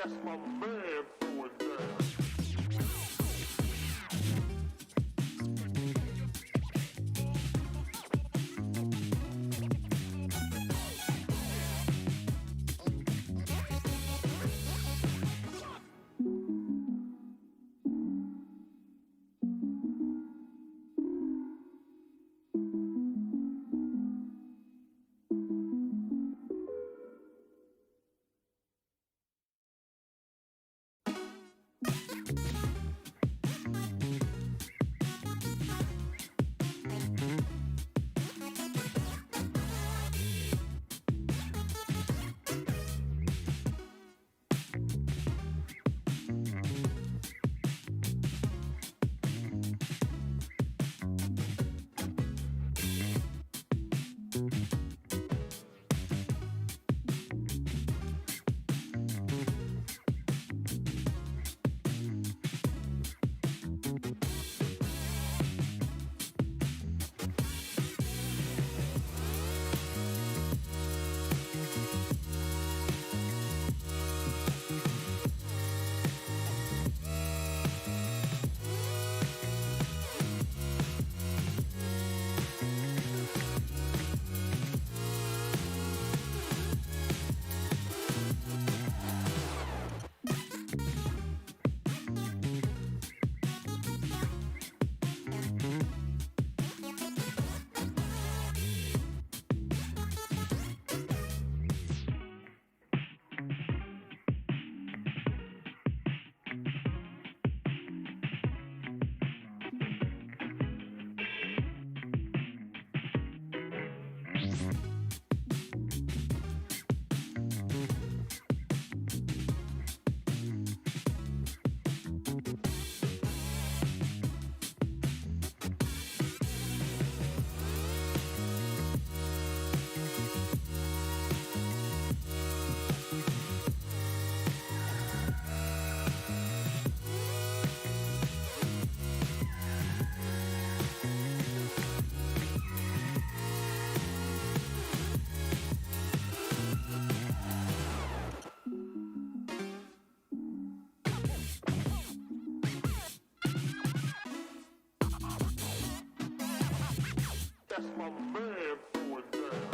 That's my man going down. That's my man going down.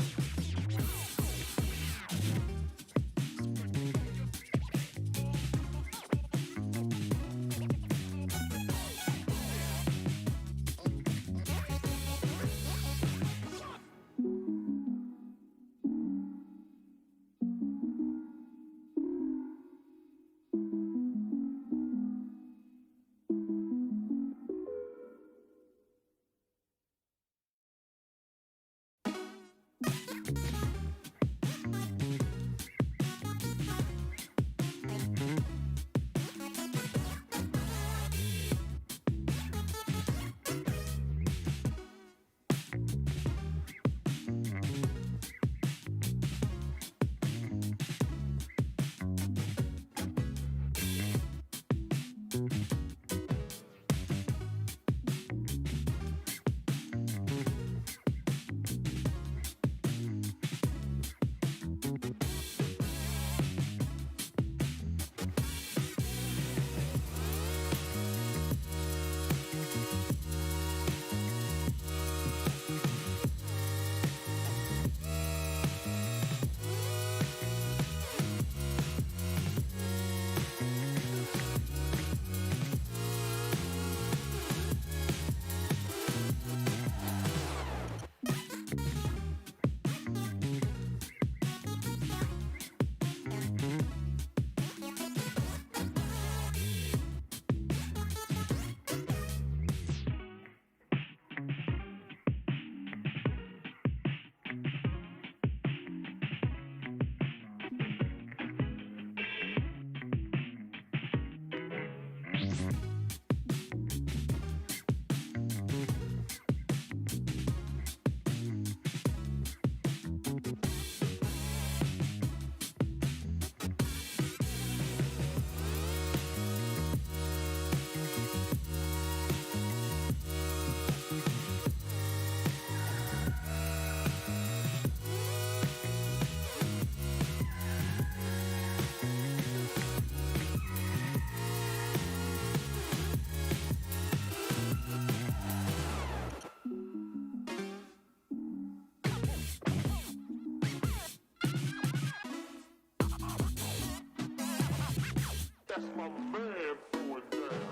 That's my man throwing down.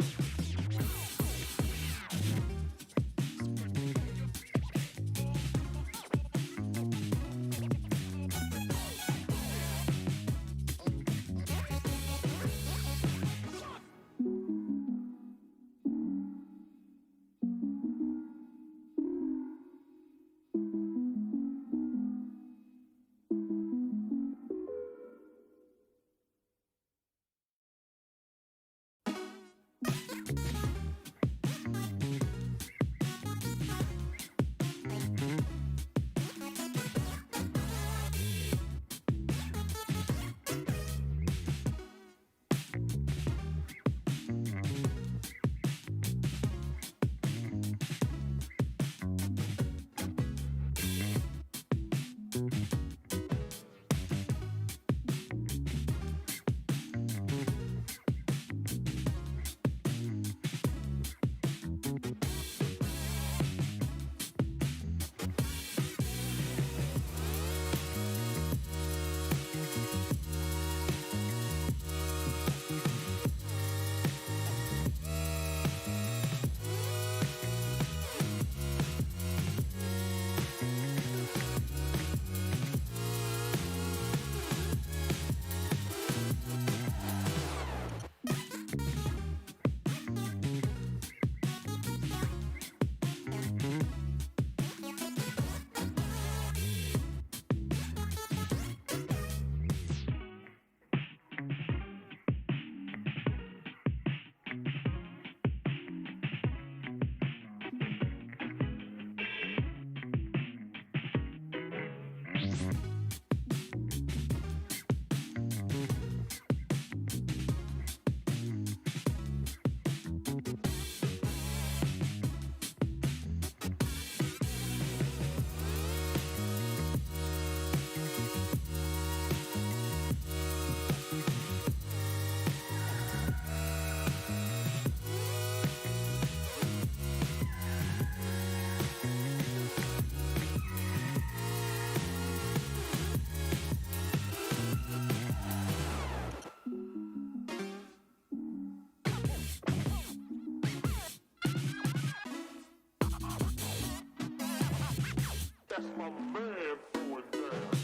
That's my man throwing down.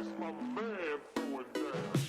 That's my man doing that.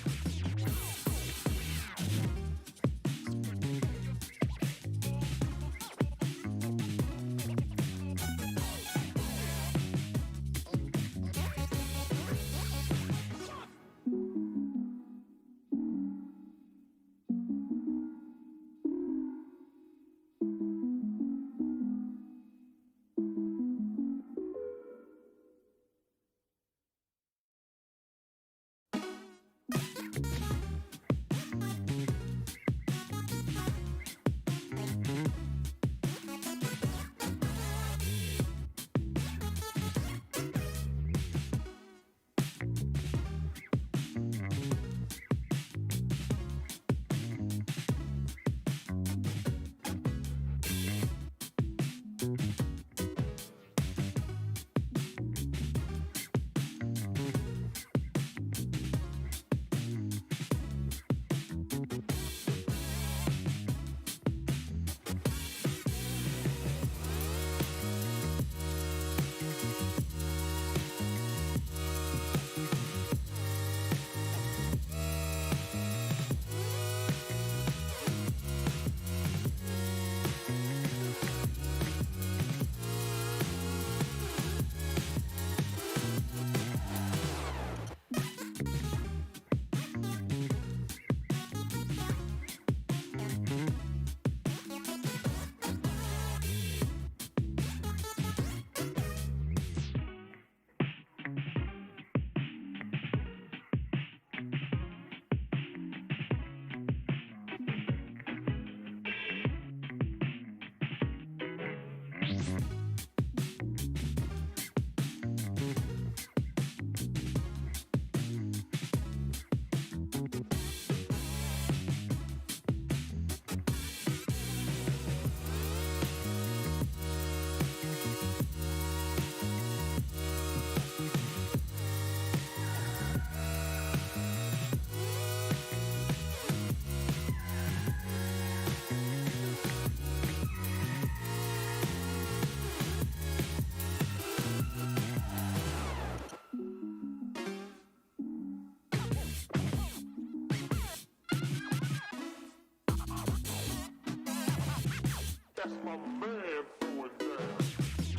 That's my man doing that.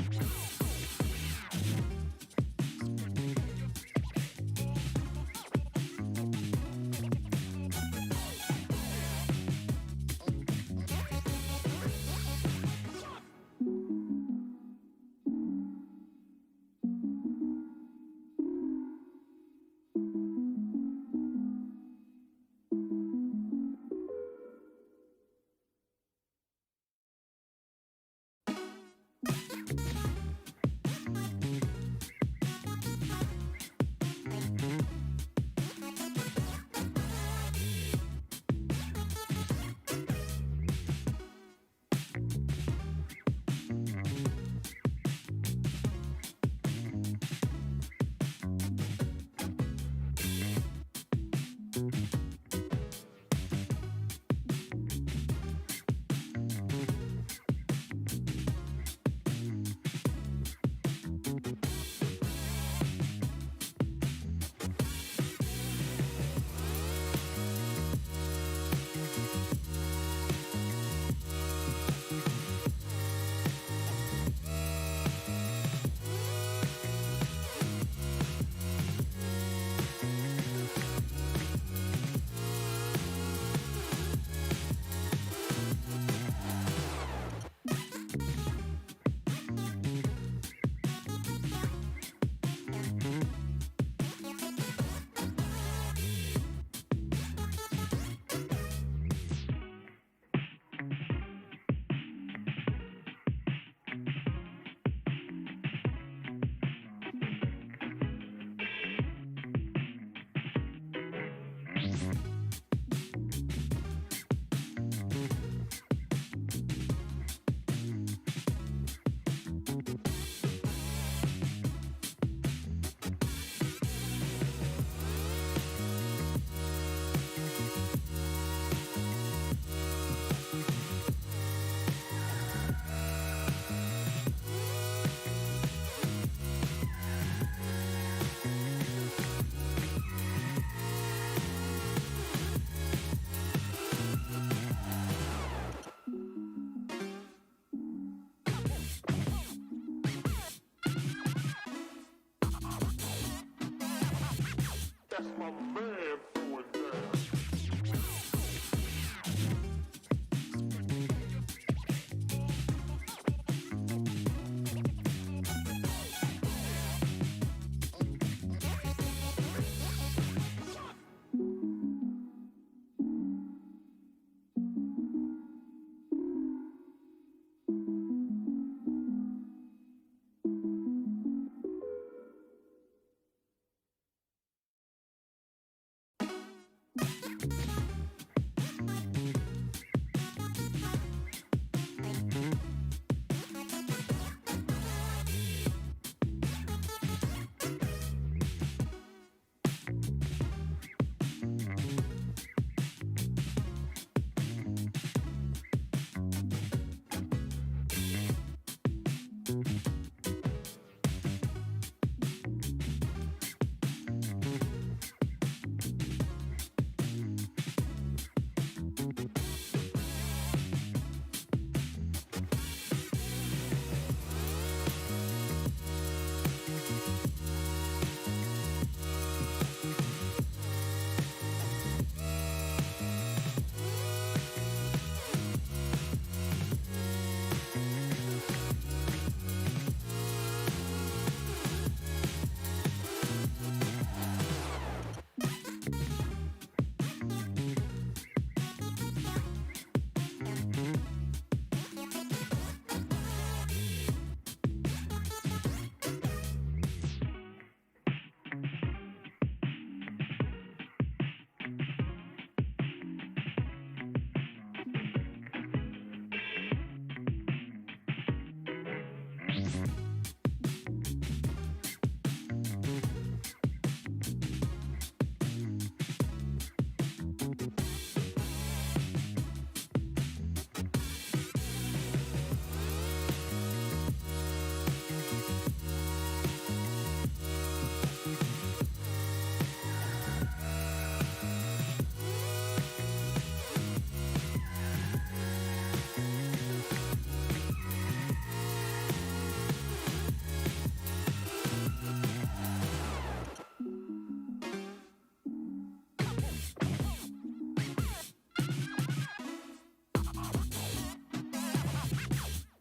That's my man throwing down.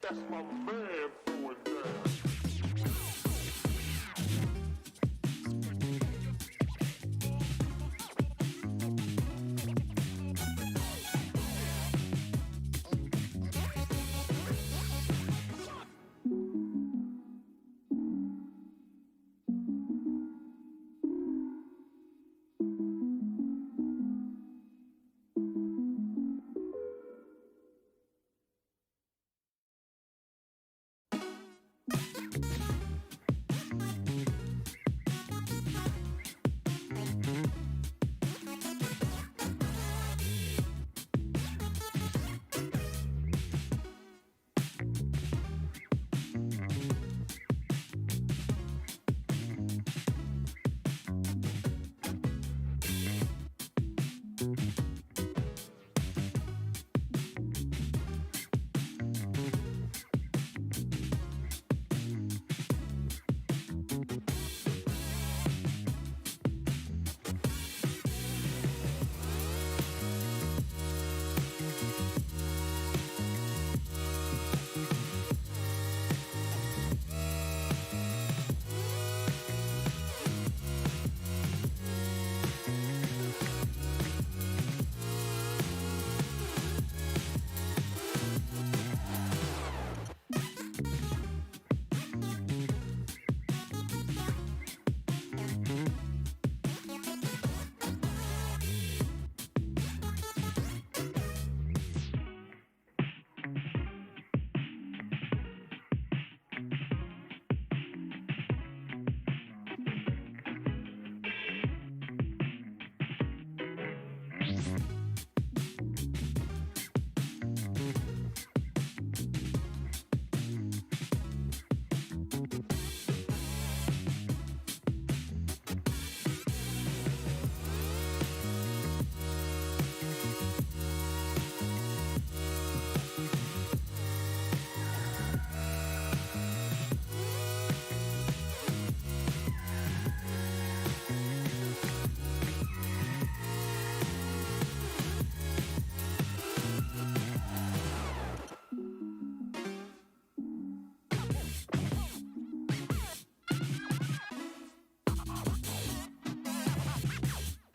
That's my man throwing down.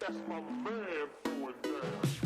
That's my man doing that.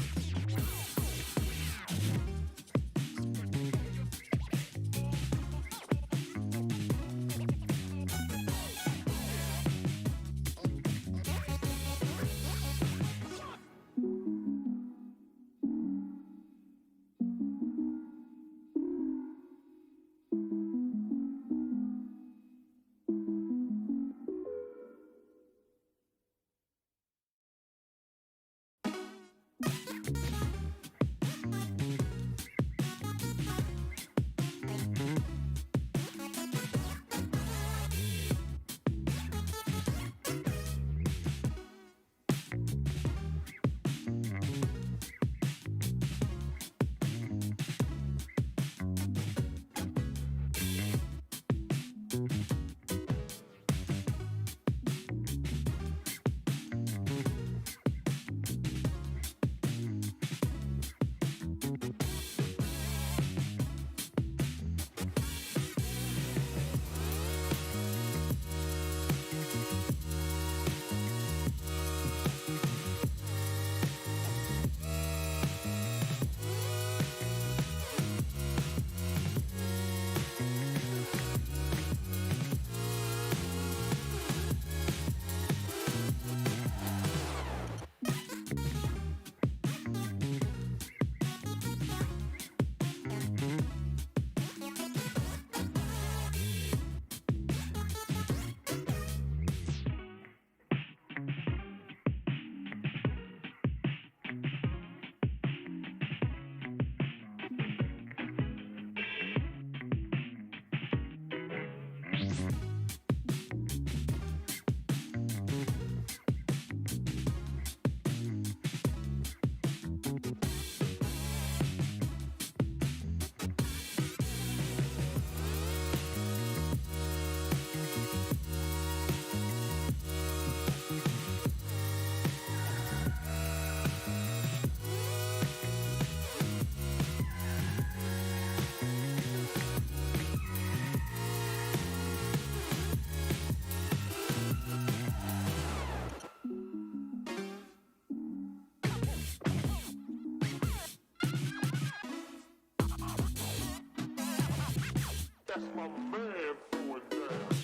That's my man doing that.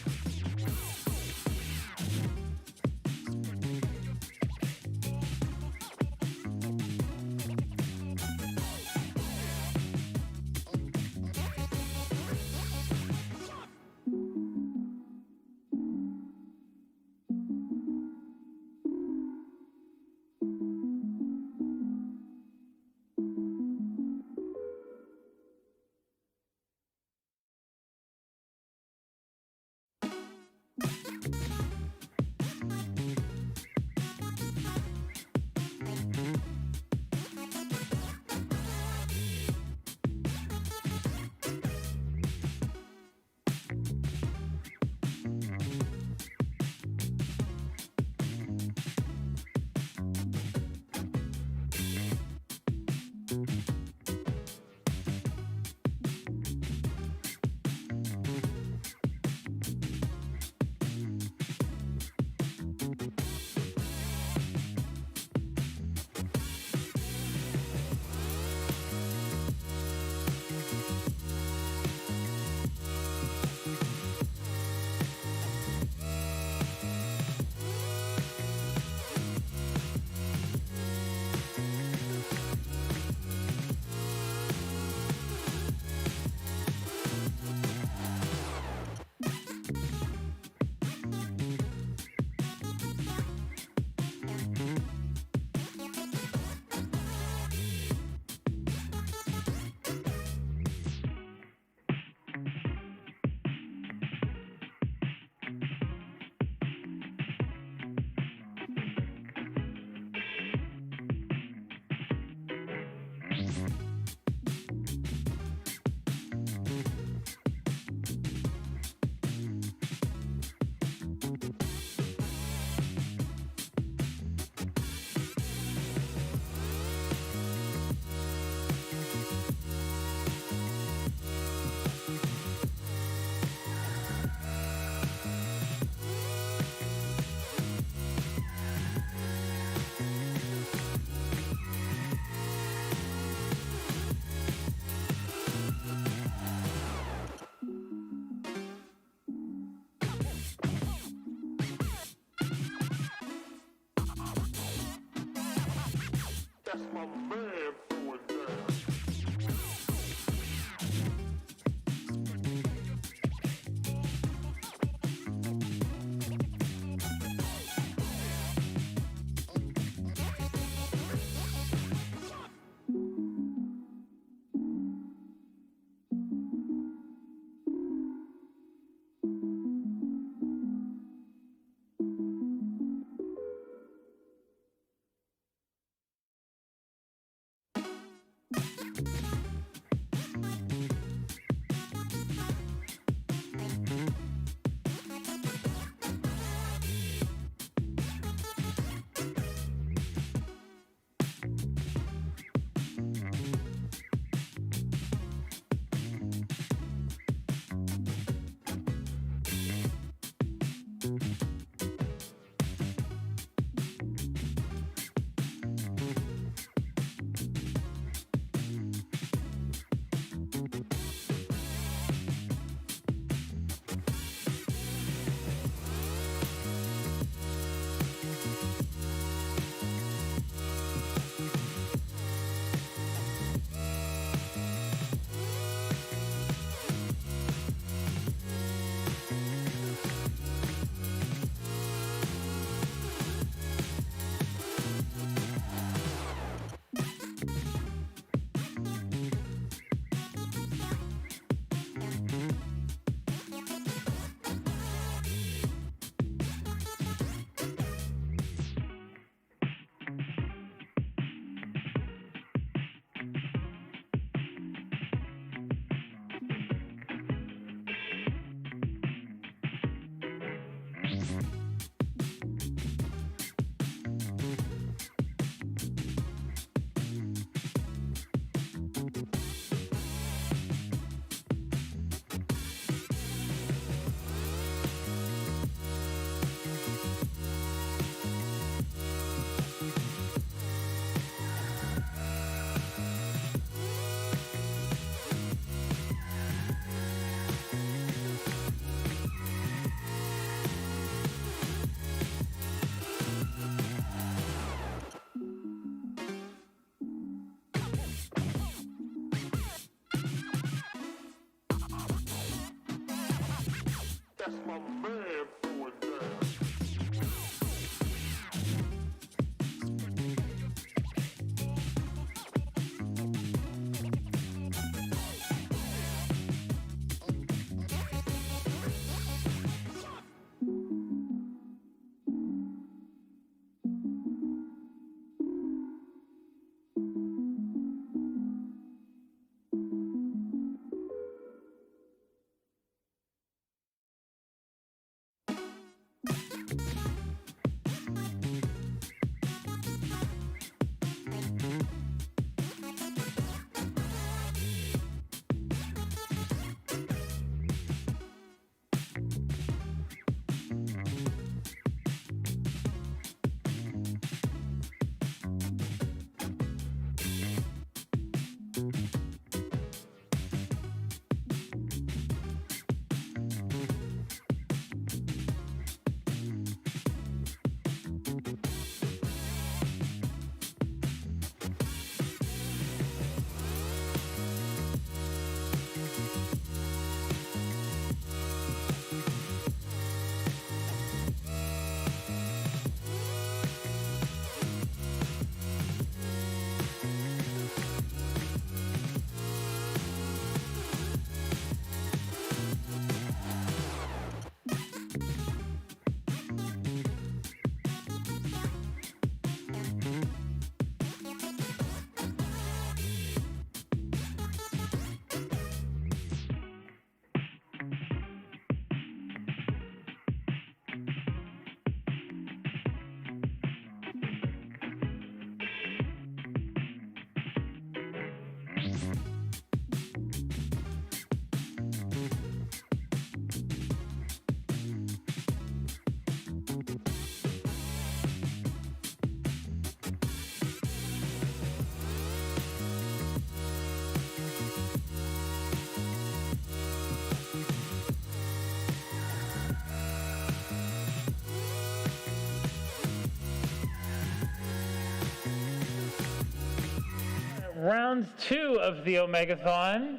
round 2 of the Omegathon.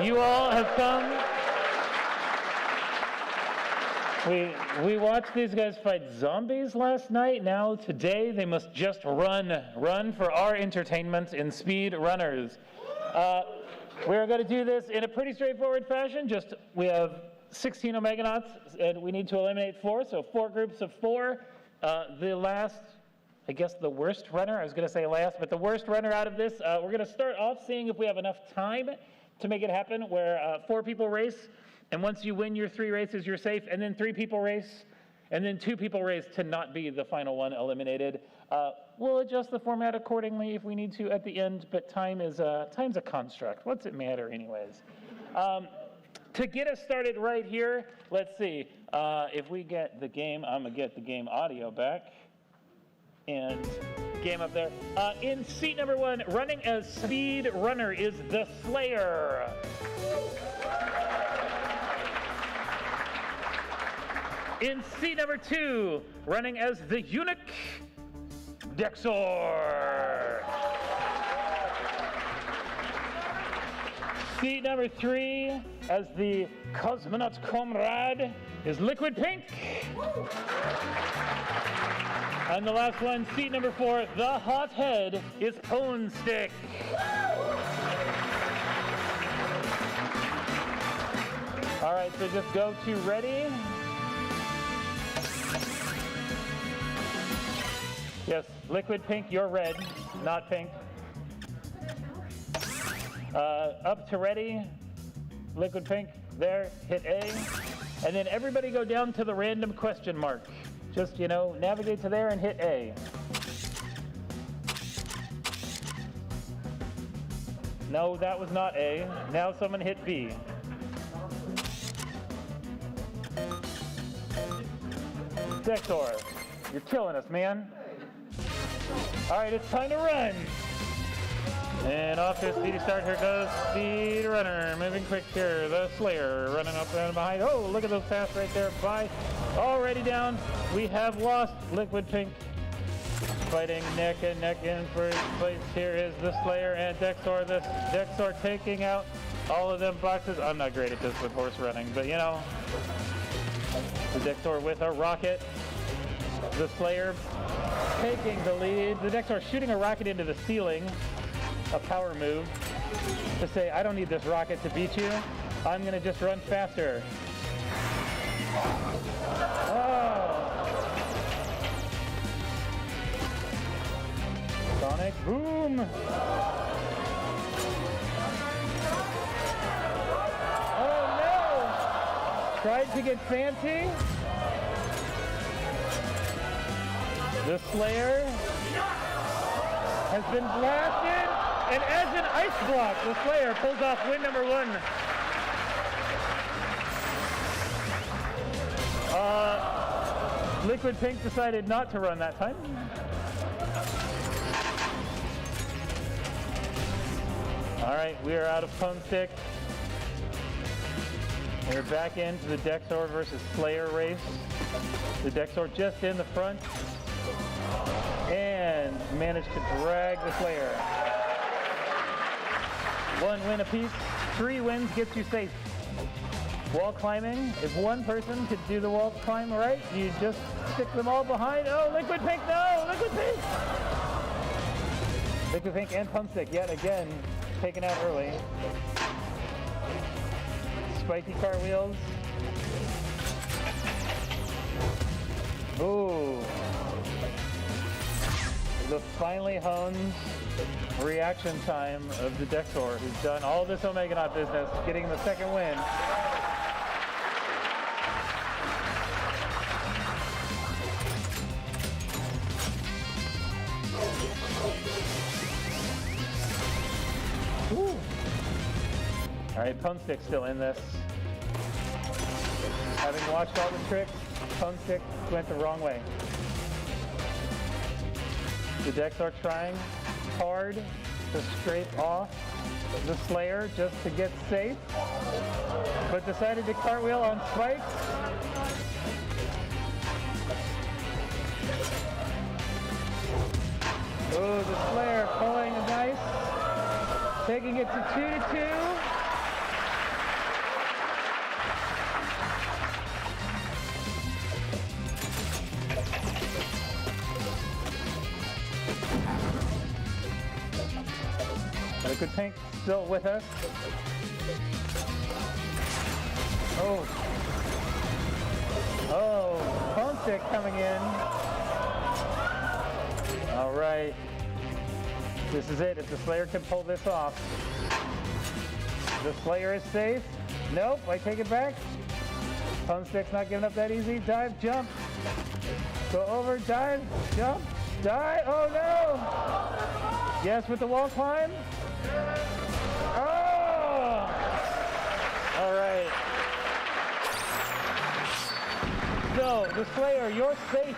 You all have come. We watched these guys fight zombies last night. Now today they must just run for our entertainment in speed runners. We're going to do this in a pretty straightforward fashion. We have 16 Omeganauts and we need to eliminate 4, so 4 groups of 4. The last, I guess the worst runner, I was going to say last, but the worst runner out of this, we're going to start off seeing if we have enough time to make it happen, where 4 people race, and once you win your 3 races, you're safe, and then 3 people race, and then 2 people race to not be the final one eliminated. We'll adjust the format accordingly if we need to at the end, but time's a construct. What's it matter anyways? To get us started right here, let's see. If we get the game, I'm going to get the game audio back. And game up there. In seat number 1, running as speed runner is the Slayer. In seat number 2, running as the eunuch, Dexor. Seat number 3, as the cosmonaut comrade, is Liquid Pink. And the last one, seat number 4, the hothead, is Pone Stick. All right, so just go to ready. Yes, Liquid Pink, you're red, not pink. Up to ready, Liquid Pink, there, hit A. And then everybody go down to the random question mark. Just, navigate to there and hit A. No, that was not A. Now someone hit B. Dexor, you're killing us, man. All right, it's time to run. And off to a speedy start, here goes Speed Runner, moving quick here, the Slayer, running up and behind. Oh, look at those paths right there, bye. Already down, we have lost Liquid Pink. Fighting neck and neck in first place, here is the Slayer and Dexor. This Dexor taking out all of them boxes. I'm not great at this with horse running, but the Dexor with a rocket. The Slayer taking the lead. The Dexor shooting a rocket into the ceiling. A power move to say, I don't need this rocket to beat you. I'm going to just run faster. Oh. Sonic boom. Oh no! Tried to get fancy. The Slayer has been blasted. And as an ice block, the Slayer pulls off win number 1. Liquid Pink decided not to run that time. All right, we are out of Pone Stick. We're back into the Dexor versus Slayer race. The Dexor just in the front and managed to drag the Slayer. 1 win apiece, 3 wins gets you safe. Wall climbing, if one person could do the wall climb right, you just stick them all behind. Oh, Liquid Pink, no! Liquid Pink! Liquid Pink and Pone Stick yet again taken out early. Spiky cartwheels. Ooh. The finely honed reaction time of the Dexor, who's done all this Omeganaut business, getting the 2nd win. Woo. All right, Pone Stick's still in this. Having watched all the tricks, Pone Stick went the wrong way. The Dexor trying hard to scrape off the Slayer just to get safe, but decided to cartwheel on spikes. Oh, the Slayer pulling is nice. taking it to 2-2. Liquid Pink still with us. Oh. Oh, Phone Stick coming in. All right. This is it. If the Slayer can pull this off. The Slayer is safe. Nope, I take it back. Phone Stick's not giving up that easy. Dive, jump. Go over, dive, jump, dive. Oh no! Yes, with the wall climb. Oh! All right. So, the Slayer, you're safe.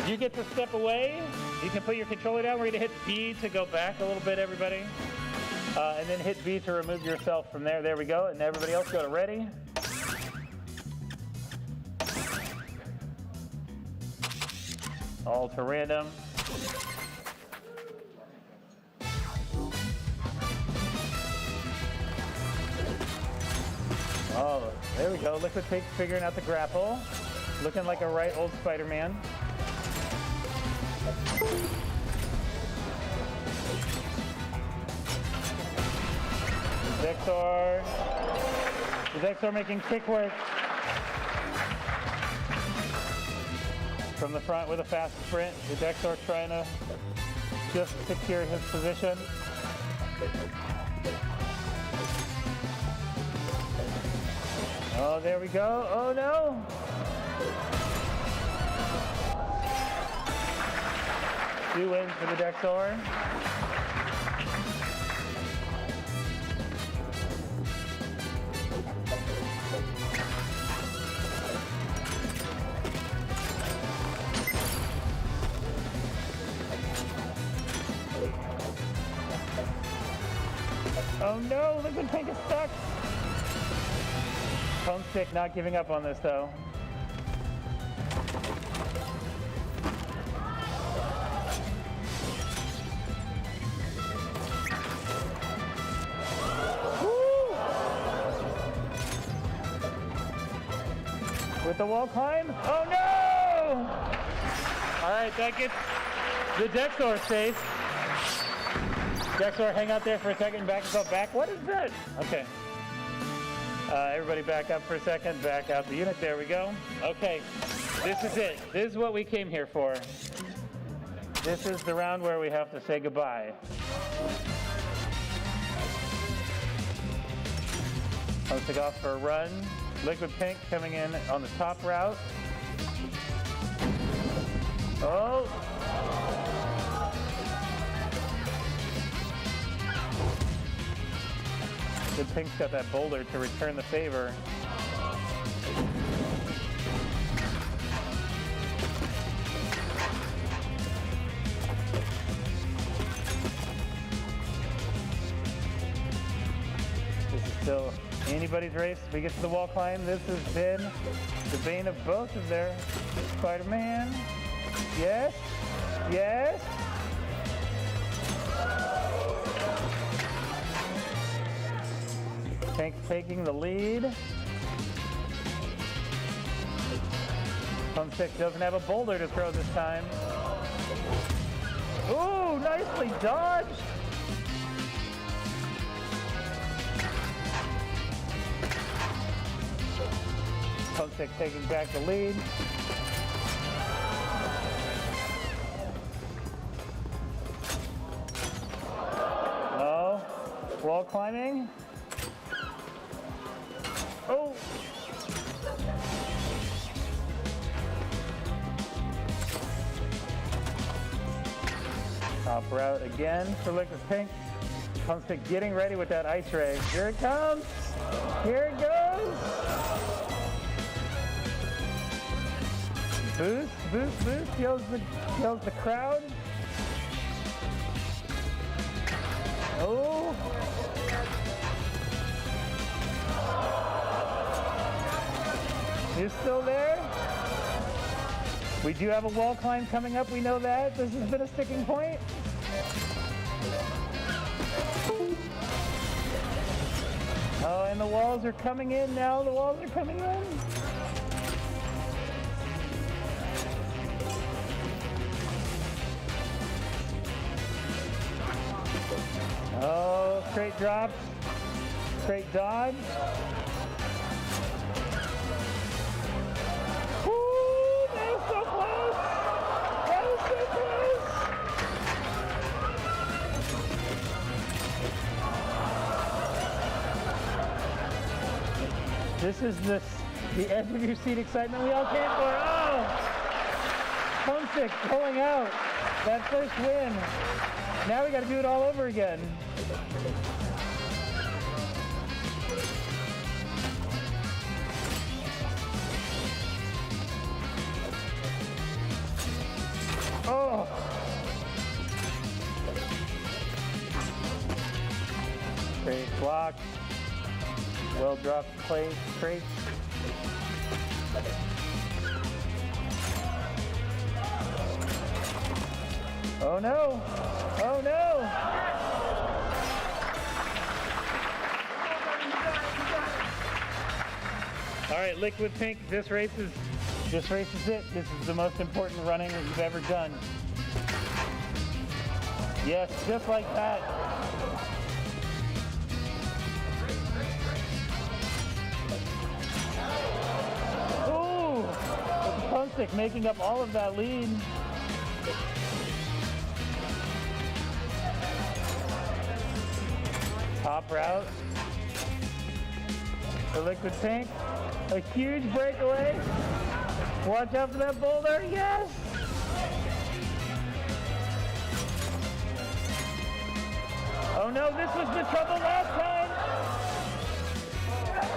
You get to step away. You can put your controller down. We're going to hit B to go back a little bit, everybody. And then hit B to remove yourself from there. There we go. And everybody else go to ready. All to random. Oh, there we go. Liquid Pink figuring out the grapple. Looking like a right old Spider-Man. Dexor making quick work. From the front with a fast sprint. The Dexor trying to just secure his position. Oh, there we go. Oh no! Two wins for the Dexor. Oh no, Liquid Pink is stuck. Phone Stick not giving up on this though. Woo! With the wall climb? Oh no! All right, that gets the Dexor safe. Dexor, hang out there for a second, back yourself back. What is that? Okay. Everybody back up for a second, back out the unit, there we go. Okay, this is it. This is what we came here for. This is the round where we have to say goodbye. Let's take off for a run. Liquid Pink coming in on the top route. Oh! Good Pink's got that boulder to return the favor. This is still anybody's race. We get to the wall climb. This has been the bane of both of their Spider-Man. Yes, yes. Pink taking the lead. Phone Stick doesn't have a boulder to throw this time. Ooh, nicely dodged. Phone Stick taking back the lead. Oh, wall climbing. Oh! Top route again for Liquid Pink. Phone Stick getting ready with that ice ray. Here it comes! Here it goes! Boost, boost, boost, kills the crowd. Oh! You're still there? We do have a wall climb coming up, we know that. This has been a sticking point. And the walls are coming in now. The walls are coming in. Oh, crate drops. Crate dodge. Woo! That was so close! That was so close! This is the edge of your seat excitement we all came for. Oh! Homesick pulling out that first win. Now we got to do it all over again. Oh! Great block. Well dropped plate, crate. Oh no! Oh no! All right, Liquid Pink, this race is it. This is the most important running that you've ever done. Yes, just like that. Ooh! With the pump stick making up all of that lead. Top route for Liquid Pink. A huge breakaway. Watch out for that boulder. Yes! Oh no, this was the trouble last time.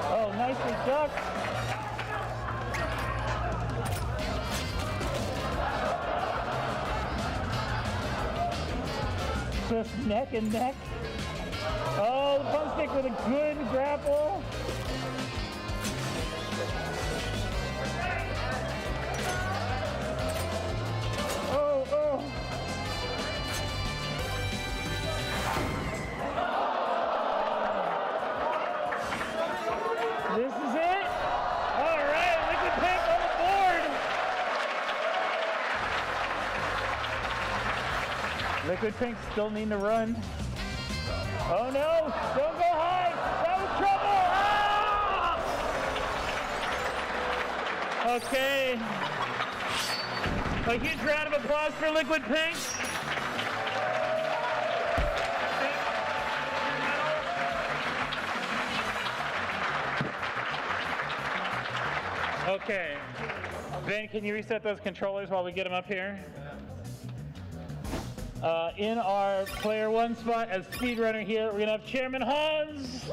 Oh, nicely ducked. Just neck and neck. Oh, the pump stick with a good grapple. Oh, oh. This is it. All right, Liquid Pink on the board. Liquid Pink still need to run. Oh no! Don't go high! That was trouble! Ah! Okay. A huge round of applause for Liquid Pink. Okay. Ben, can you reset those controllers while we get them up here? In our player one spot as speedrunner here, we're gonna have Chairman Hans.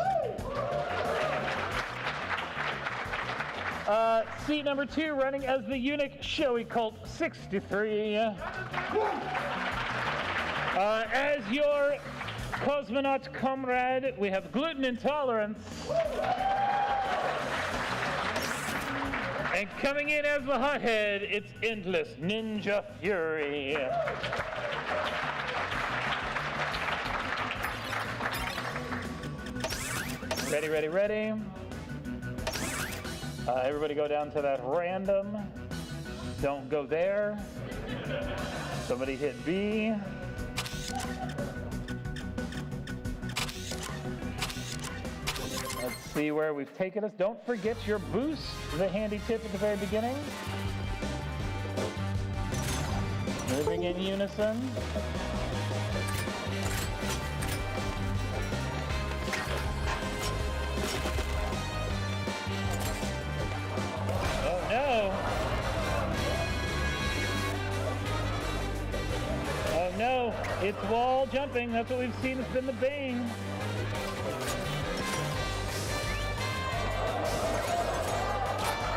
Seat number 2 running as the Eunuch Showy Colt 63. As your cosmonaut comrade, we have Gluten Intolerance. And coming in as the hothead, it's Endless Ninja Fury. Ready, ready, ready. Everybody go down to that random. Don't go there. Somebody hit B. Let's see where we've taken us. Don't forget your boost, the handy tip at the very beginning. Moving in unison. Oh no, it's wall jumping. That's what we've seen. It's been the bane.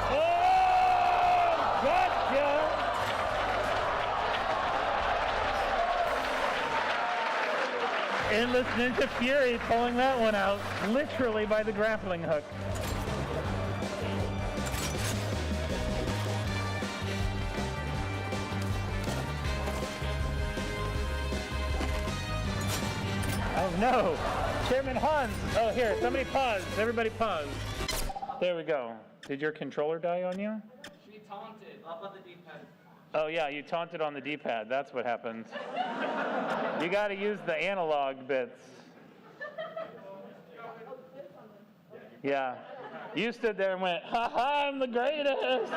Oh, gotcha. Endless Ninja Fury pulling that one out, literally by the grappling hook. Oh no! Chairman Hans. Oh, here, somebody pause. Everybody pause. There we go. Did your controller die on you? She taunted up on the D-pad. Oh yeah, you taunted on the D-pad. That's what happened. You got to use the analog bits. Yeah. You stood there and went, ha ha, I'm the greatest.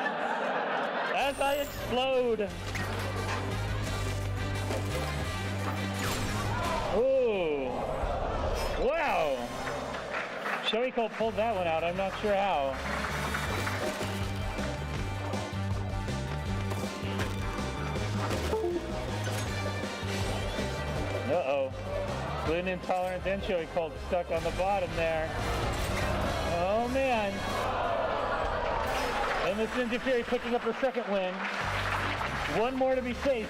As I explode. Ooh. Wow. Joey Cole pulled that one out. I'm not sure how. Uh-oh. Gluten intolerance and Joey Cole stuck on the bottom there. Oh, man. And this Ninja Fury picking up the second win. One more to be safe.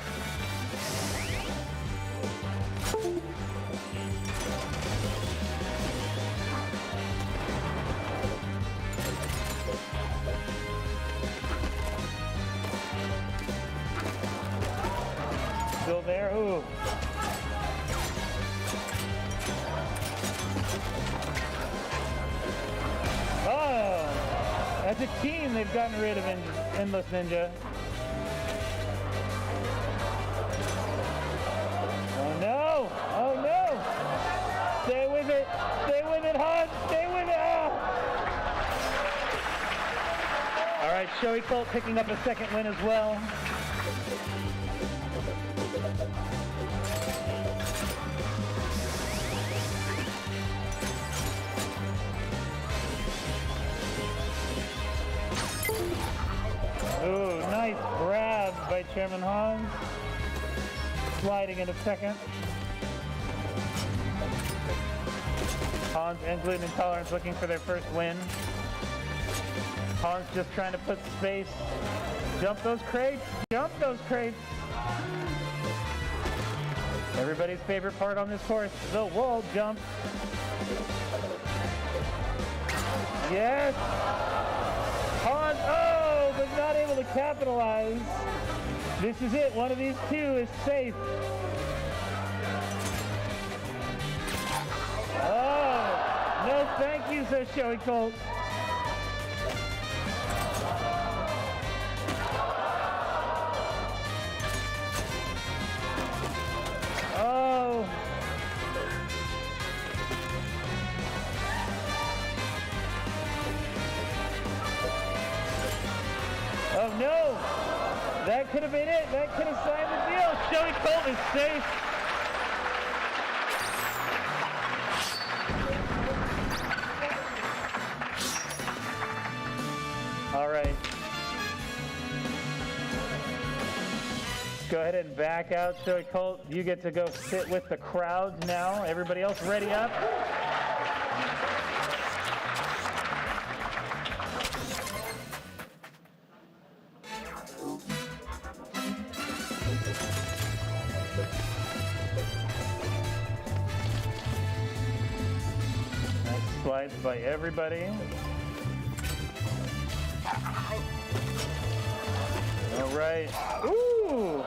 Still there? Ooh. Oh, as a team, they've gotten rid of Endless Ninja. Oh no! Oh no! Stay with it! Stay with it, Hans! Stay with it! Oh. All right, Joey Colt picking up a second win as well. Ooh, nice grab by Chairman Hans. Sliding into second. Hans and Gluten Intolerance looking for their first win. Hans just trying to put space. Jump those crates. Jump those crates. Everybody's favorite part on this course, the wall jump. Yes. Hans, oh, but not able to capitalize. This is it. One of these two is safe. Oh, no thank you, says Joey Colt. Oh. Oh no! That could have been it. That could have signed the deal. Joey Colt is safe. All right. Go ahead and back out, Joey Colt. You get to go sit with the crowd now. Everybody else ready up? Nice slides by everybody. All right. Ooh!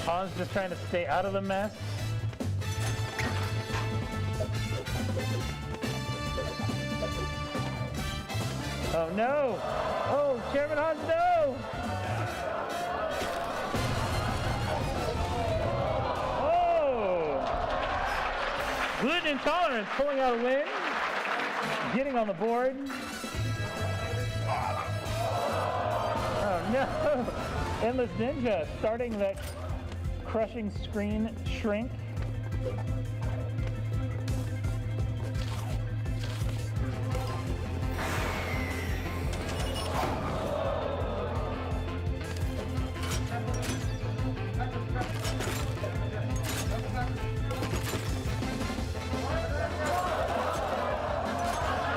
Hans just trying to stay out of the mess. Oh no! Oh, Chairman Hans, no! Oh! Gluten Intolerance pulling out a win. Getting on the board. Oh no! Endless Ninja starting that crushing screen shrink.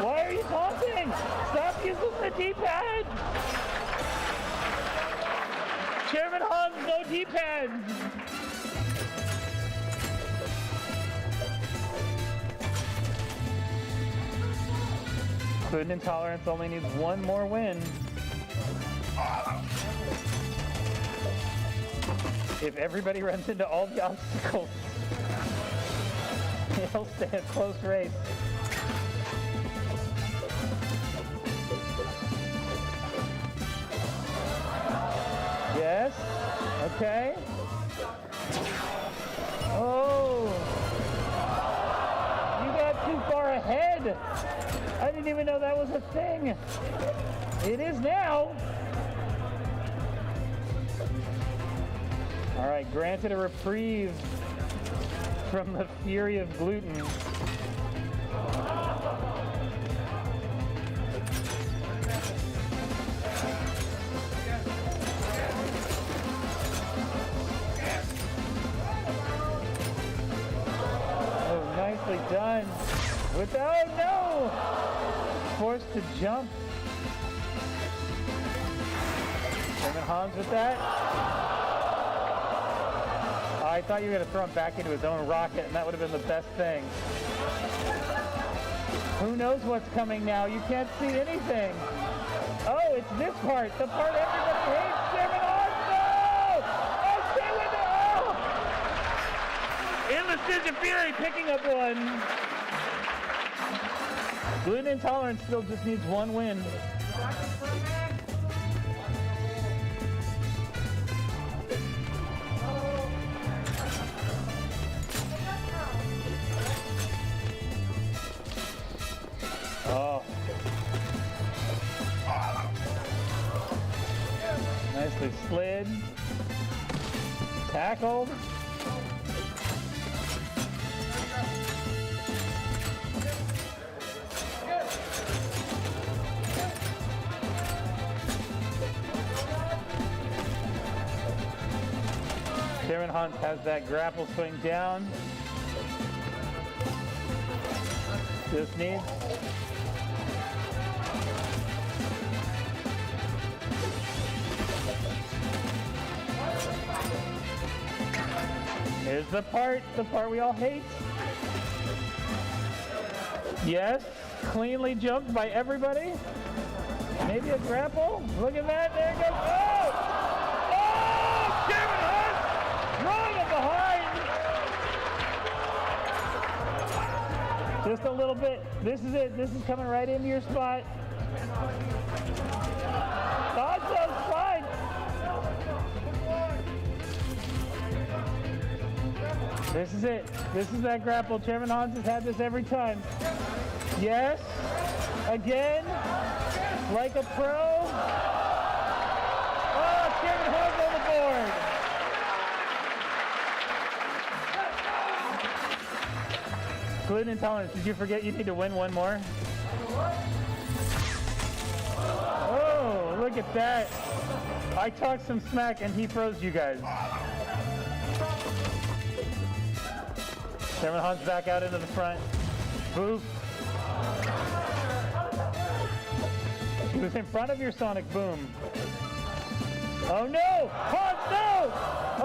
Why are you taunting? Stop using the D-pad! Chairman Hans, no D-pad! Gluten Intolerance only needs one more win. If everybody runs into all the obstacles. He'll stay a close race. Yes. Okay. Oh. You got too far ahead. I didn't even know that was a thing. It is now. All right, granted a reprieve from the fury of gluten. Oh, nicely done. Without, no! Forced to jump. Chairman Hans with that. I thought you were going to throw him back into his own rocket, and that would have been the best thing. Who knows what's coming now? You can't see anything. Oh, it's this part. The part everybody hates. Chairman Hans, no! Oh, stay with it! Oh! Endless Ninja Fury picking up one. Gluten Intolerance still just needs one win. Oh. Nicely slid. Tackled. Chairman Hans has that grapple swing down. Just needs. Here's the part we all hate. Yes, cleanly jumped by everybody. Maybe a grapple. Look at that, there it goes. Oh! Oh! Chairman Hunt! Drawing it behind. Just a little bit. This is it. This is coming right into your spot. Awesome, fine. This is it. This is that grapple. Chairman Hans has had this every time. Yes. Again. Like a pro. Oh, Chairman Hans on the board. Gluten Intolerance, did you forget you need to win one more? Oh, look at that. I talked some smack and he froze you guys. Chairman Hans back out into the front. Boof. He was in front of your sonic boom. Oh no! Hans, no!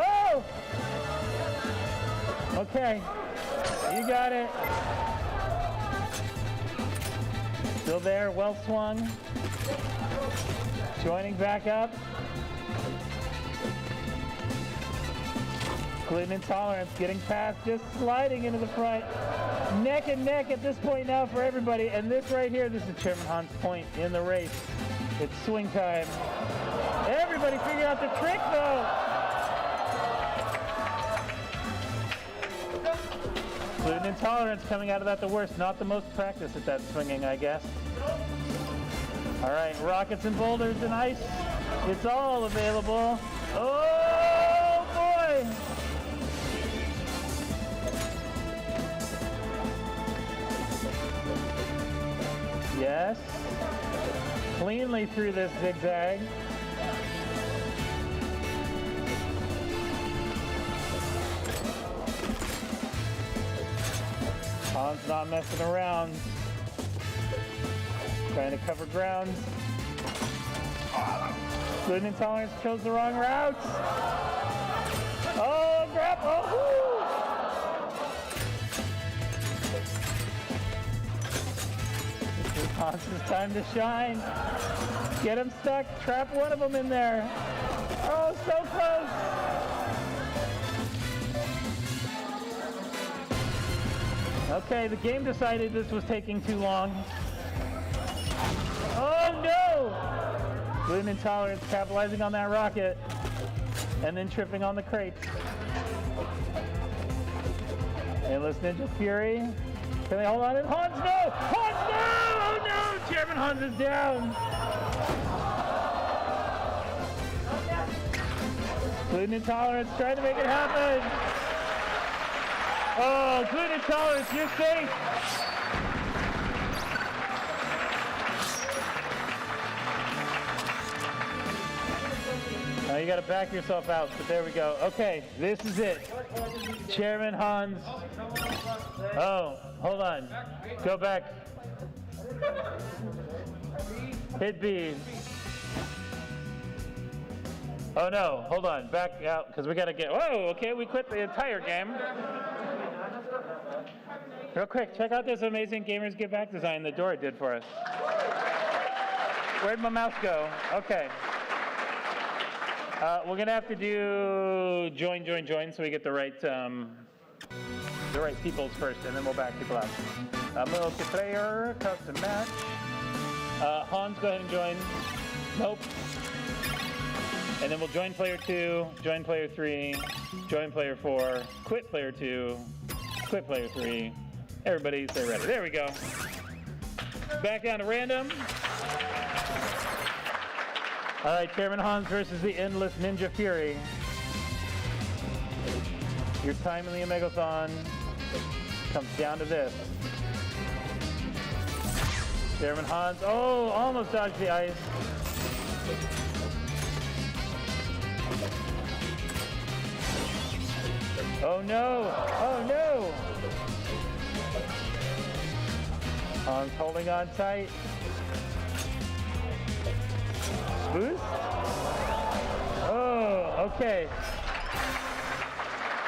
Oh! Okay. You got it. Still there, well swung. Joining back up. Gluten Intolerance getting past, just sliding into the front. Neck and neck at this point now for everybody. And this right here, this is Chairman Hans' point in the race. It's swing time. Everybody figured out the trick though. Gluten Intolerance coming out of that the worst. Not the most practice at that swinging, I guess. All right, rockets and boulders and ice. It's all available. Oh boy! Yes. Cleanly through this zigzag. Hans not messing around. Trying to cover ground. Gluten Intolerance chose the wrong route. Oh, grapple! Woo! This is Hans' time to shine. Get him stuck. Trap one of them in there. Oh, so close. Okay, the game decided this was taking too long. Oh no! Gluten Intolerance capitalizing on that rocket and then tripping on the crates. Endless Ninja Fury. Can they hold on? And Hans, no! Hans, no! Oh no! Chairman Hans is down. Gluten Intolerance trying to make it happen. Oh, Gluten Intolerance, you're safe. Now you gotta back yourself out, but there we go. Okay, this is it. Chairman Hans. Oh, hold on. Go back. Hit B. Oh no, hold on. Back out, because we gotta get, whoa, okay, we quit the entire game. Real quick, check out this amazing Gamers Get Back design that Dora did for us. Where'd my mouse go? Okay. We're gonna have to do join, so we get the right peoples first, and then we'll back people out. Multiplayer, custom match. Hans, go ahead and join. Nope. And then we'll join player 2, join player 3, join player 4, quit player 2, quit player 3. Everybody stay ready. There we go. Back down to random. All right, Chairman Hans versus the Endless Ninja Fury. Your time in the Omegathon comes down to this. Chairman Hans, oh, almost dodged the ice. Oh no, oh no. Hans holding on tight. Boost? Oh, okay.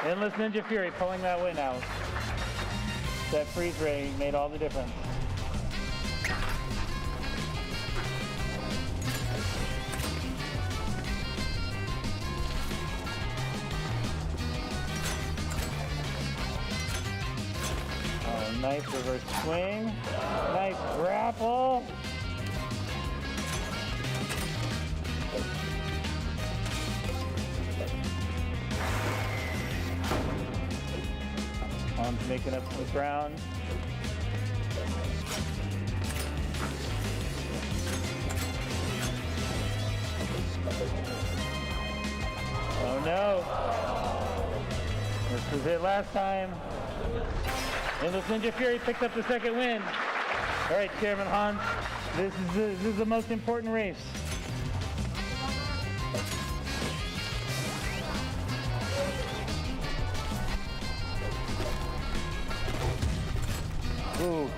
Endless Ninja Fury pulling that win out. That freeze ray made all the difference. Oh, nice reverse swing. Nice grapple. Hans making up some ground. Oh no! This was it last time. Endless Ninja Fury picked up the second win. All right, Chairman Hans, this is the most important race. Ooh.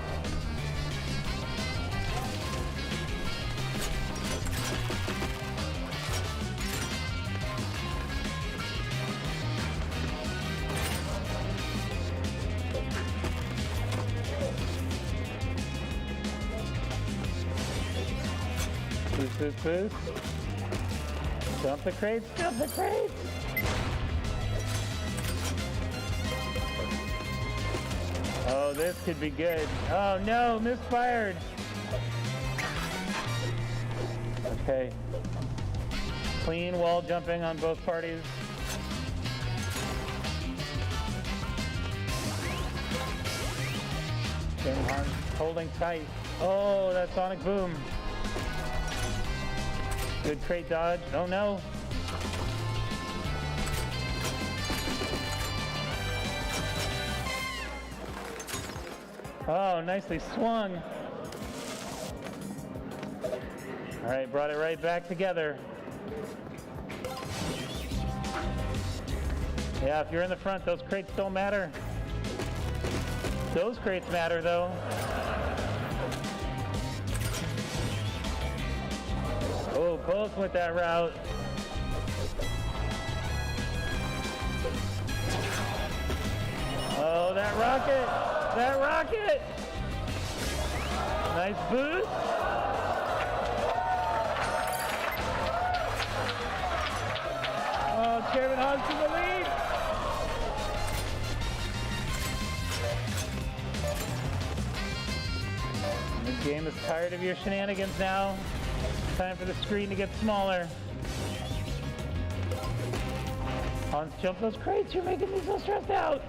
Boost. Dump the crates, dump the crates! Oh, this could be good. Oh no, misfired! Okay. Clean wall jumping on both parties. Hans holding tight. Oh, that sonic boom. Good crate dodge. Oh no. Oh, nicely swung. All right, brought it right back together. Yeah, if you're in the front, those crates don't matter. Those crates matter though. Oh, both went that route. Oh, that rocket! That rocket! Nice boost. Oh, Chairman Hans to the lead. Game is tired of your shenanigans now. Time for the screen to get smaller. Hans, jump those crates. You're making me so stressed out.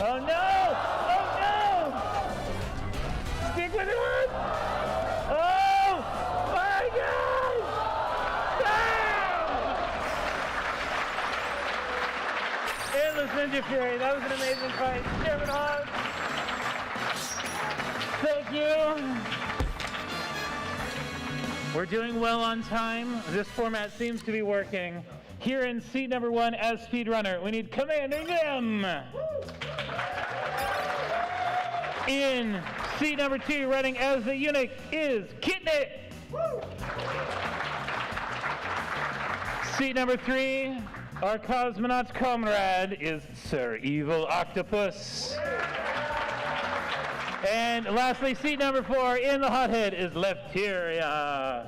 Oh no! Oh no! Stick with it, Hans! Oh my God! Ah! Endless Ninja Fury. That was an amazing fight. Chairman Hans. Thank you. We're doing well on time. This format seems to be working. Here in seat number 1 as speedrunner, we need Commander Zim. In seat number 2, running as the eunuch, is Kitnit. Seat number 3, our cosmonaut's comrade, is Sir Evil Octopus. And lastly, seat number 4 in the hothead is Lefteria.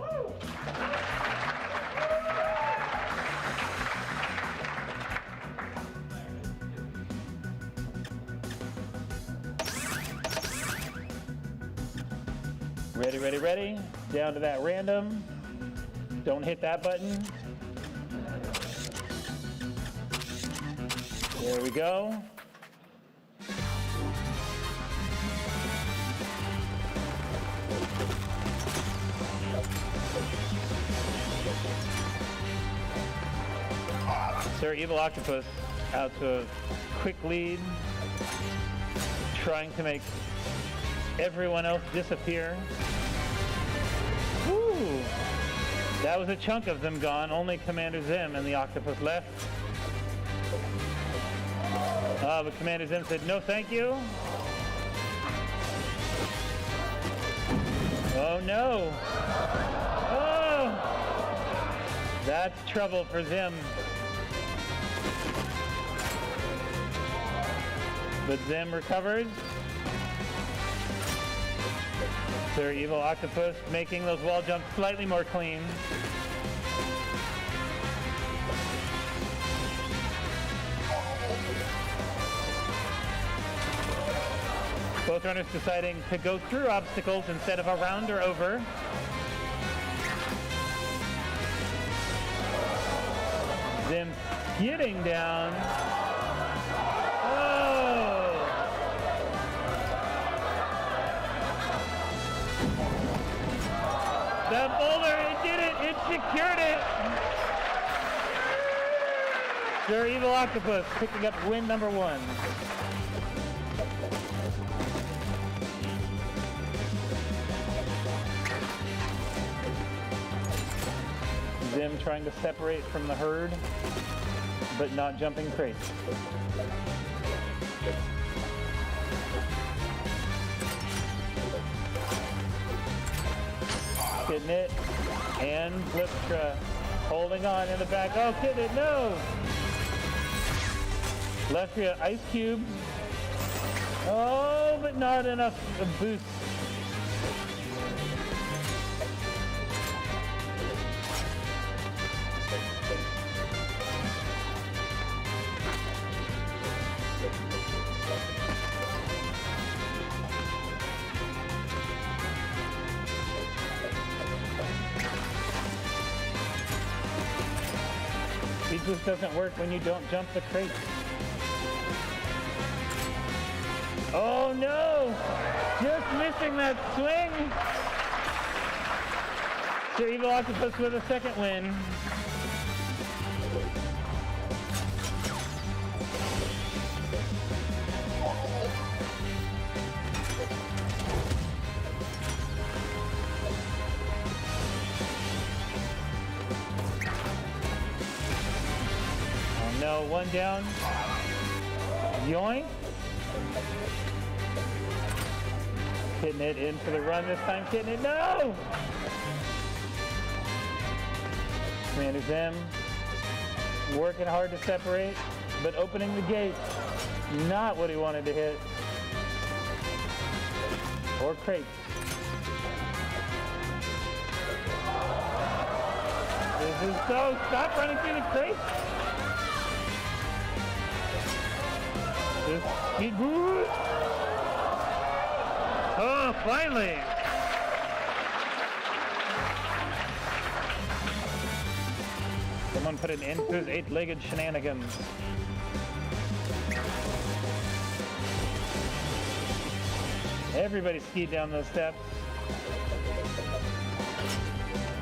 Ready, ready, ready. Down to that random. Don't hit that button. There we go. Sir Evil Octopus out to a quick lead, trying to make everyone else disappear. Woo! That was a chunk of them gone. Only Commander Zim and the Octopus left. But Commander Zim said, no thank you. Oh no! Oh! That's trouble for Zim. But Zim recovers. Sir Evil Octopus making those wall jumps slightly more clean. Both runners deciding to go through obstacles instead of around or over. Zim getting down. Oh! That boulder, it did it! It secured it! Sir Evil Octopus picking up win number 1. Zim trying to separate from the herd, but not jumping crates. Kitnit and Blipstra holding on in the back. Oh, Kitnit, no! Lefteria, Ice Cube. Oh, but not enough boost. This doesn't work when you don't jump the crate. Oh no! Just missing that swing! Sir Evil Octopus with a second win. No, one down. Yoink. Kitnit in for the run this time. Kitnit, no! Commander Zim working hard to separate, but opening the gate. Not what he wanted to hit. Or crates. This is so... Stop running through the crates! This speed boost. Oh, finally. Someone put an end to his 8-legged shenanigans. Everybody skied down those steps.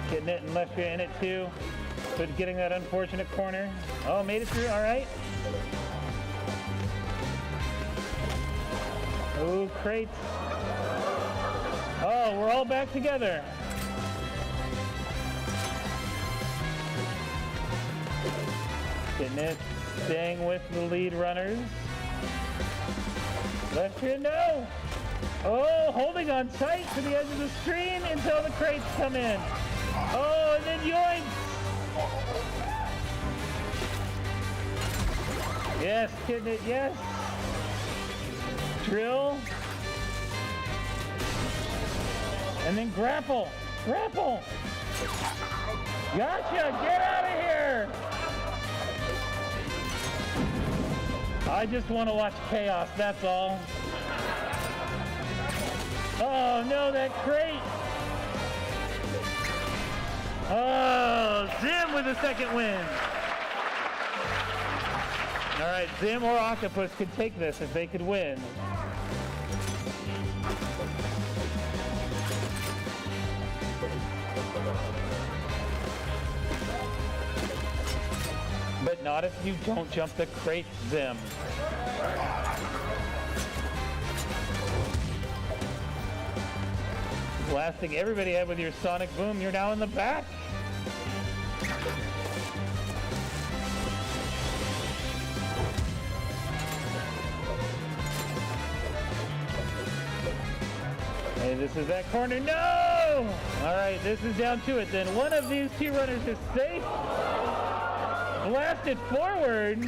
Getting it and left in it too. But getting that unfortunate corner. Oh, made it through, all right. Oh, crates. Oh, we're all back together. Getting it, staying with the lead runners. Left here, no. Oh, holding on tight to the edge of the screen until the crates come in. Oh, and then yoinks. Yes, getting it, yes. Drill. And then grapple. Grapple. Gotcha, get out of here. I just want to watch chaos, that's all. Oh no, that crate! Oh, Zim with a second win. All right, Zim or Octopus could take this if they could win. But not if you don't jump the crate, Zim. Blasting everybody had with your sonic boom, you're now in the back. Hey, this is that corner, no! All right, this is down to it then. One of these two runners is safe. Blasted forward.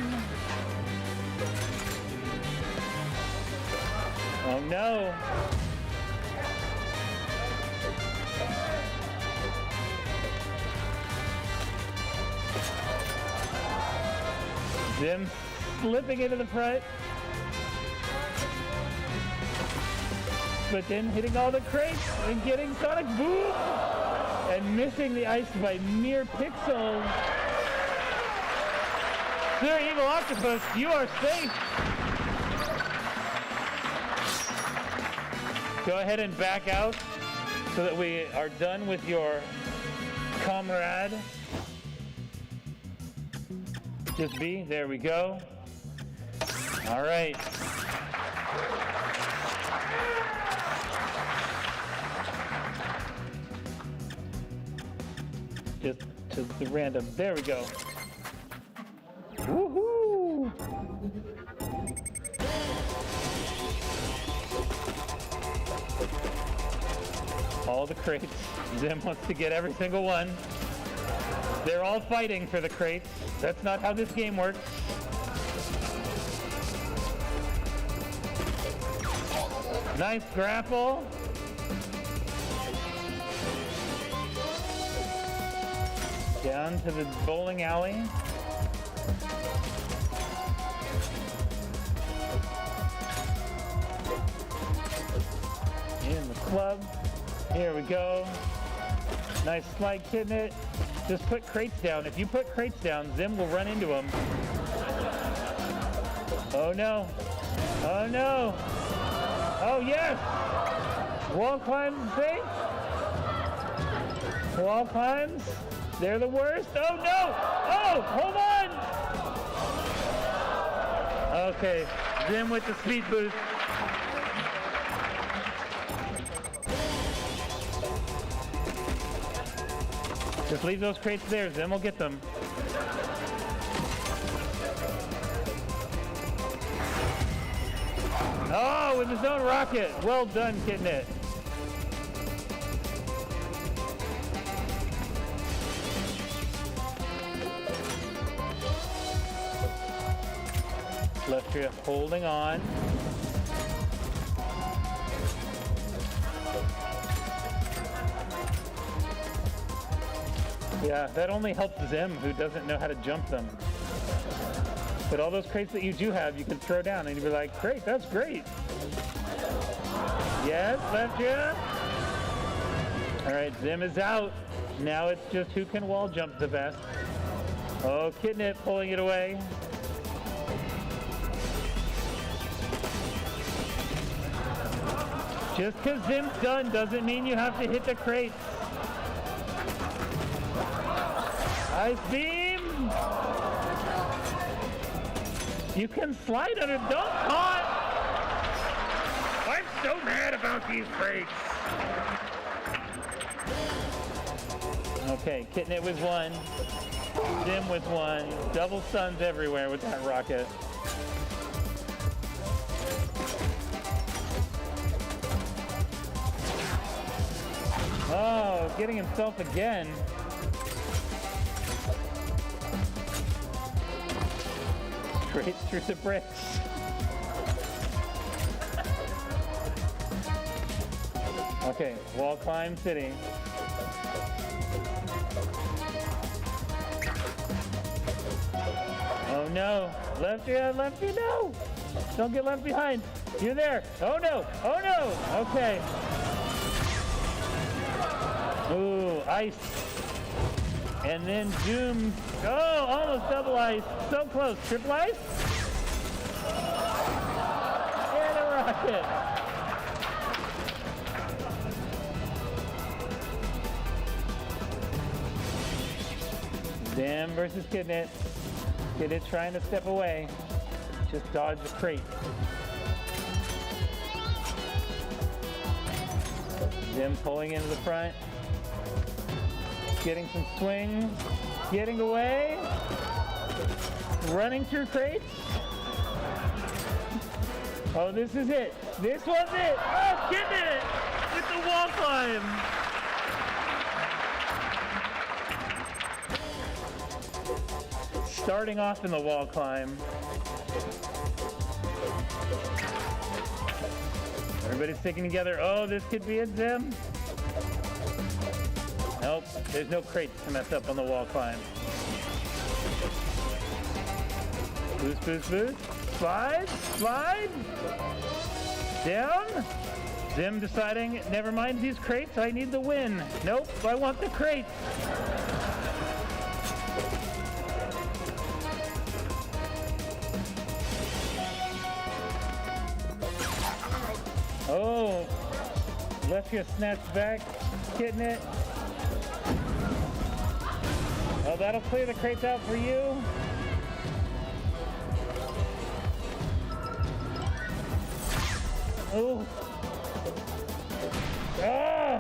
Oh no. Zim slipping into the front. But then hitting all the crates and getting sonic boom and missing the ice by mere pixels. Sir Evil Octopus, you are safe. Go ahead and back out so that we are done with your comrade. Just be, there we go. All right. Just to the random, there we go. Woohoo! All the crates. Zim wants to get every single one. They're all fighting for the crates. That's not how this game works. Nice grapple. Down to the bowling alley. In the club. Here we go. Nice slide kitten it. Just put crates down. If you put crates down, Zim will run into them. Oh no. Oh no. Oh yes. Wall climbs safe. Wall climbs. They're the worst. Oh no. Oh, hold on. Okay. Zim with the speed boost. Just leave those crates there, Zim will get them. Oh, with his own rocket. Well done, Kitten It. Left here holding on. Yeah, that only helps Zim, who doesn't know how to jump them. But all those crates that you do have, you can throw down and you'd be like, great, that's great. Yes, left ya. All right, Zim is out. Now it's just who can wall jump the best. Oh, Kitnit pulling it away. Just because Zim's done doesn't mean you have to hit the crates. Ice beam. You can slide under. Don't caught. I'm so mad about these crates. Okay, Kitnit with one. Zim with one. Double stuns everywhere with that rocket. Oh, getting himself again. Straight through the bricks. Okay, wall climb city. Oh no, lefty, no! Don't get left behind. You're there. Oh no, okay. Ooh, ice. And then zoom. Oh, almost double ice. So close. Triple ice? And a rocket. Zim versus Kitnit. Kitnit trying to step away. Just dodge the crate. Zim pulling into the front. Getting some swings. Getting away. Running through crates. Oh, this is it. This was it. Oh, Kitnit with the wall climb. Starting off in the wall climb. Everybody's sticking together. Oh, this could be it, Zim. Nope, there's no crates to mess up on the wall climb. Boost, boost, boost. Slide, slide. Down. Zim deciding, never mind these crates, I need the win. Nope, I want the crates. Oh, Leftia snatched back, Kitnit. Oh, that'll clear the crates out for you. Oh. Oh.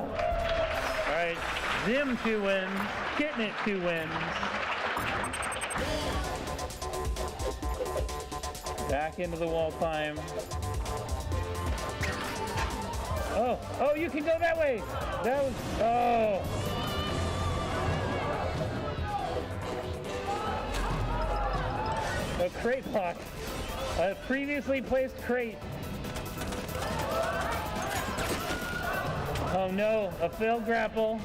All right, Zim 2 wins, Kitnit 2 wins. Back into the wall climb. Oh, you can go that way. That was, oh. A crate block. A previously placed crate. Oh no, a failed grapple.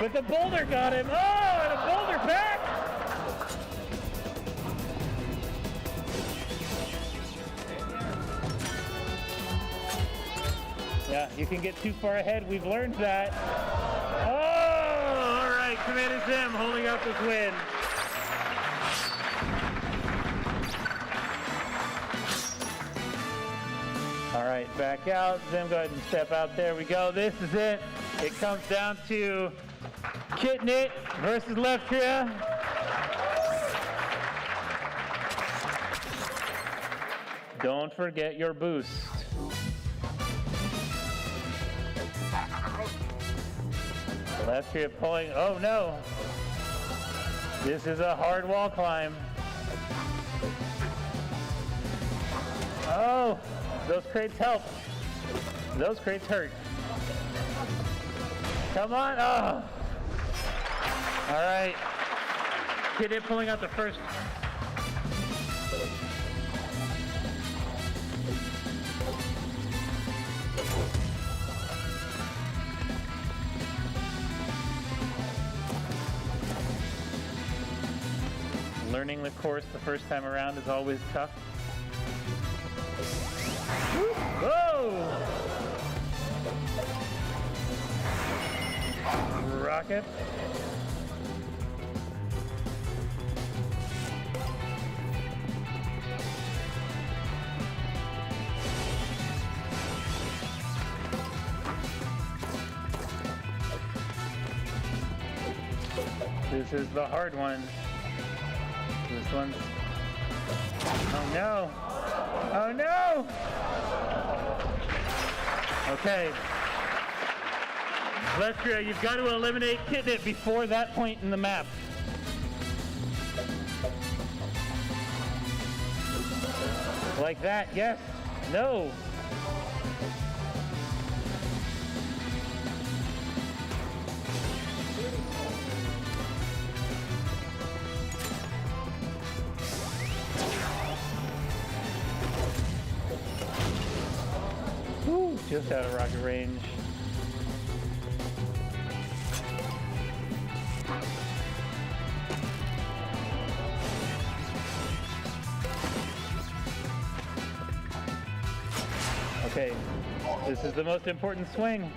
But the boulder got him. Oh, and a boulder back. Yeah, you can get too far ahead. We've learned that. Oh, all right, Commander Zim holding out this win. All right, back out. Zim, go ahead and step out. There we go. This is it. It comes down to Kitnit versus Leftria. Don't forget your boost. Leftria pulling. Oh no. This is a hard wall climb. Oh. Those crates help. Those crates hurt. Come on. Oh. All right. Kitnit pulling out the first. learning the course the first time around is always tough. Whoa! Rocket. This is the hard one. This one's... Oh no! Oh no! Okay. Lestria, you've got to eliminate Kitnit before that point in the map. Like that, yes. No. Woo, just out of rocket range. Okay, this is the most important swing.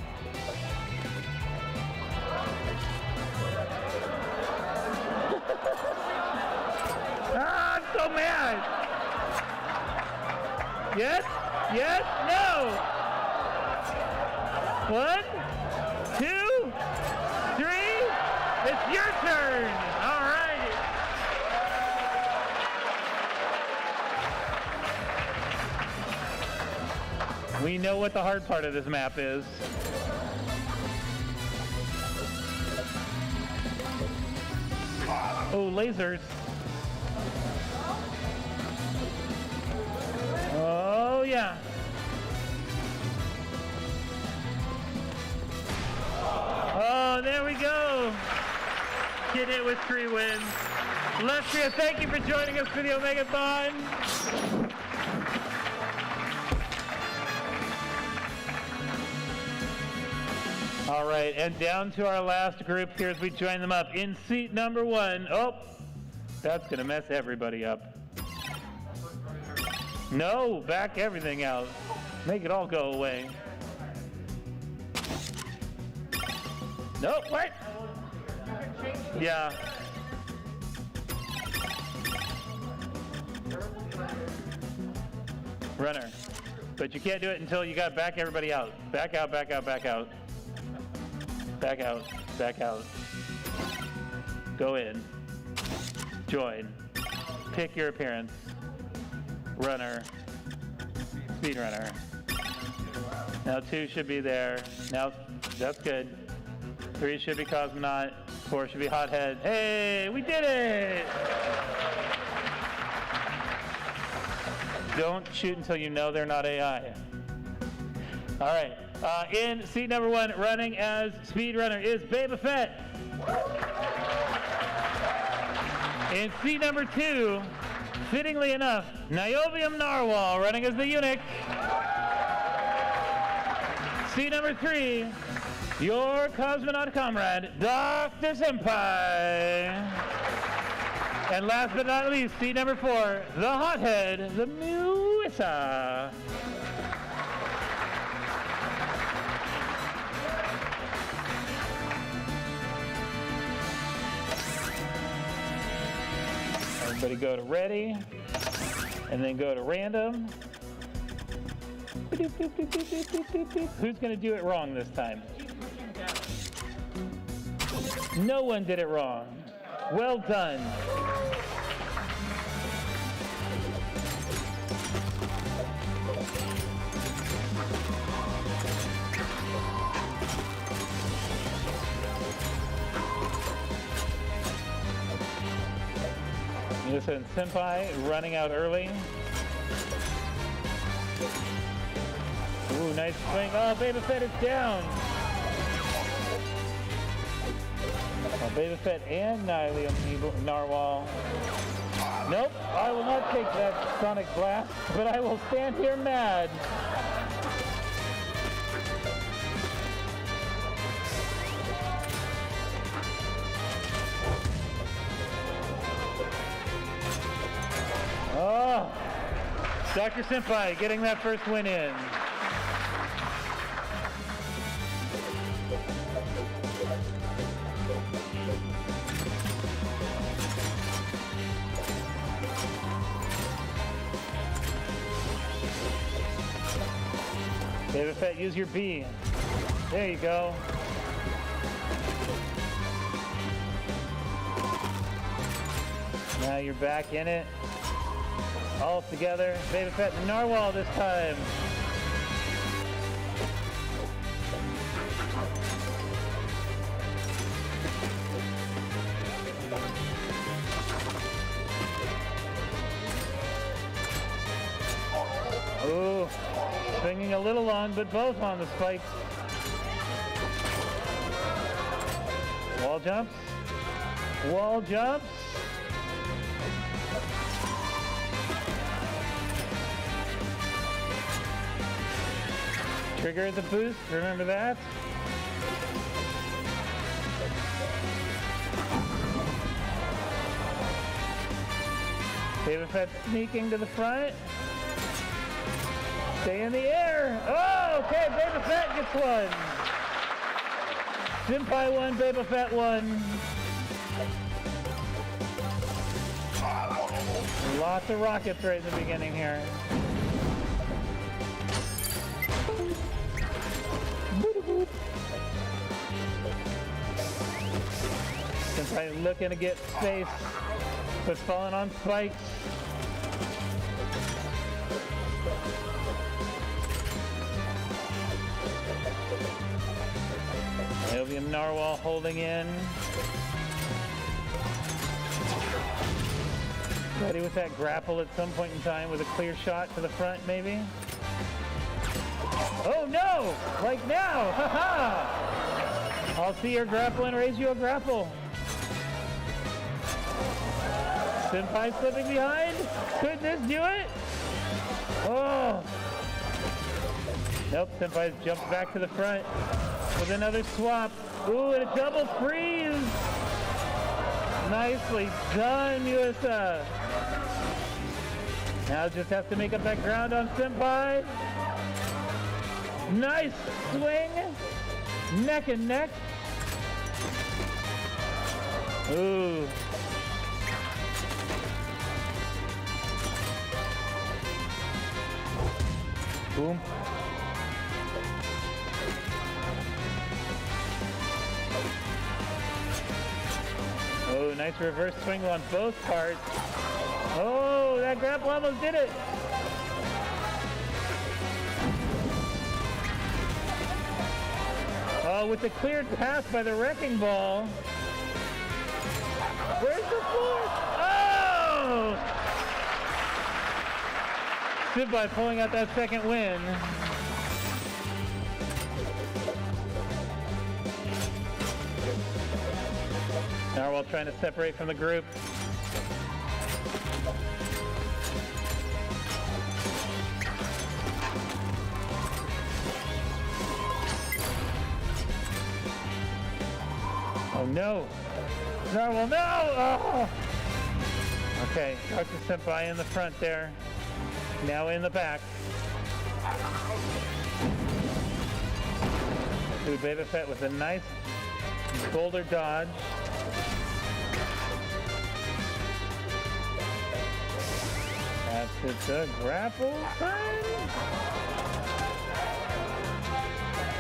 Ah, I'm so mad! Yes? Yes? No! 1, 2, 3. It's your turn! All right. We know what the hard part of this map is. Oh, lasers. Oh, yeah. Oh, there we go. Get it with 3 wins. Lestria, thank you for joining us for the Omegathon. All right, and down to our last group here as we join them up. In seat number 1, oh, that's gonna mess everybody up. No, back everything out. Make it all go away. No, what? Yeah. Runner. But you can't do it until you gotta back everybody out. Back out, back out, back out. Back out, back out. Go in. Join. Pick your appearance. Runner. Speed runner. Now 2 should be there. Now, that's good. 3 should be cosmonaut. 4 should be hothead. Hey, we did it! Don't shoot until you know they're not AI. All right. In seat number 1, running as speedrunner is Boba Fett. In seat number 2, fittingly enough, Niobium Narwhal running as the eunuch. Seat number 3, your cosmonaut comrade, Dr. Senpai. And last but not least, seat number 4, the hothead, the Muissa. Everybody go to ready, and then go to random. Who's going to do it wrong this time? No one did it wrong. Well done. Listen, Senpai running out early. Ooh, nice swing. Oh, Boba Fett is down. Oh, Boba Fett and Nihilium Narwhal. Nope, I will not take that sonic blast, but I will stand here mad. Oh, Dr. Senpai getting that first win in. Baby Fett, use your B. There you go. Now you're back in it. All together. Baby Fett and Narwhal this time. Ooh, swinging a little long, but both on the spikes. Wall jumps. Wall jumps. Trigger the boost, remember that? Baby Fett sneaking to the front. Stay in the air. Oh, okay, Baby Fett gets one. Senpai won, Baby Fett won. Lots of rockets right in the beginning here. Senpai looking to get space, but falling on spikes. Omegathon Narwhal holding in. Ready with that grapple at some point in time with a clear shot to the front, maybe? Oh no! Like now! Haha! I'll see your grapple and raise you a grapple. Senpai slipping behind? Could this do it? Oh! Nope, Senpai's jumped back to the front with another swap. Ooh, and a double freeze! Nicely done, USA! Now just has to make up that ground on Senpai. Nice swing! Neck and neck. Ooh. Boom. Oh, nice reverse swing on both parts. Oh, that grapple almost did it. Oh, with the cleared pass by the wrecking ball. Where's the fourth? Oh! Senpai pulling out that second win. Narwhal trying to separate from the group. Oh no! Narwhal, no! Oh. Okay, Dr. Senpai in the front there. Now in the back. Dude, Baby Fett with a nice boulder dodge. That's it, the grapple time.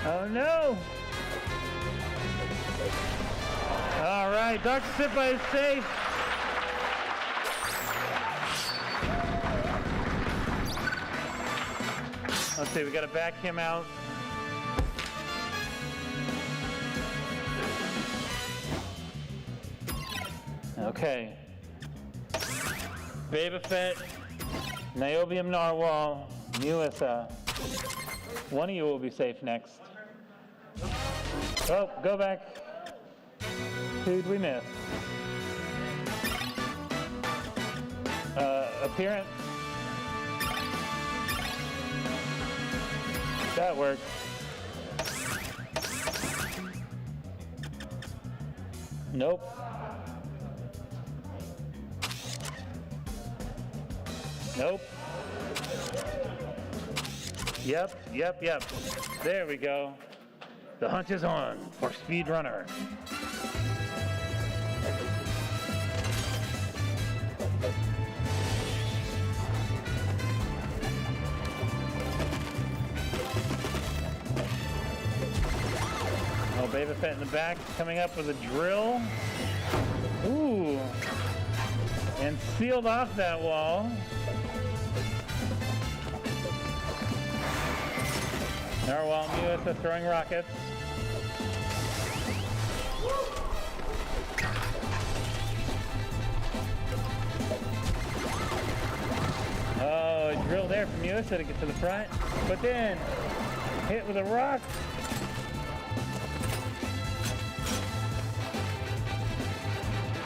Oh no! All right, Dr. Senpai is safe. Let's see, we gotta back him out. Okay. Baby Fett, Niobium Narwhal, USA. One of you will be safe next. Oh, go back. Who'd we miss? Appearance. That worked. Nope. Nope. Yep. There we go. The hunt is on for speedrunner. Oh, Baby Fett in the back coming up with a drill. Ooh. And sealed off that wall. Narwhal and Musa throwing rockets. Oh, a drill there from Musa to get to the front. But then, hit with a rock.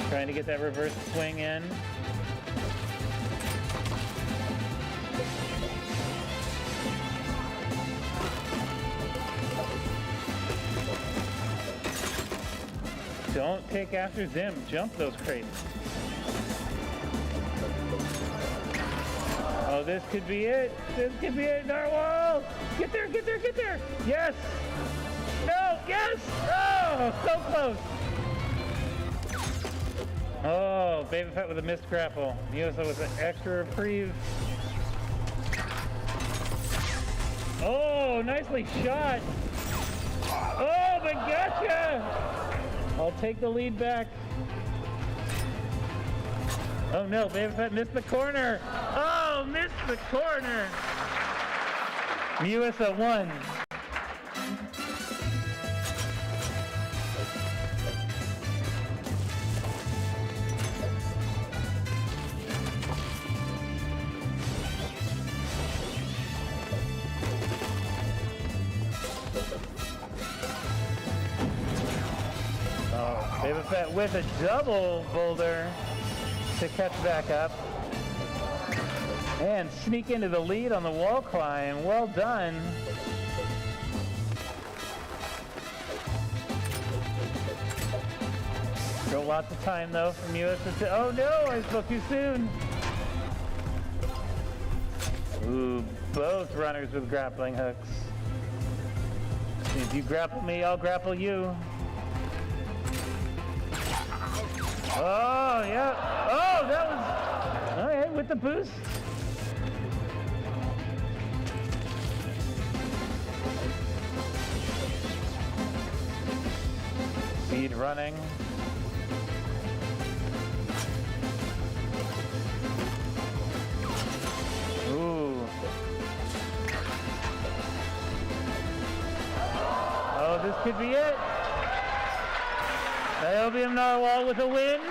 Trying to get that reverse swing in. Don't take after Zim. Jump those crates. Oh, this could be it. This could be it. Narwhal! Get there, get there, get there! Yes! No! Yes! Oh, so close! Oh, Baby Fett with a missed grapple. Musa with an extra reprieve. Oh, nicely shot! Oh, but gotcha! I'll take the lead back. Oh no, Baby Fett missed the corner. Oh, missed the corner. Musa won. Oh, Baby Fett with a double boulder to catch back up and sneak into the lead on the wall climb. Well done. Still lots of time though from US to, oh no, I spoke too soon. Ooh, both runners with grappling hooks. If you grapple me, I'll grapple you. Oh, yeah. Oh, that was... All right, with the boost. Speed running. Ooh. Oh, this could be it. Albion Narwhal with a win.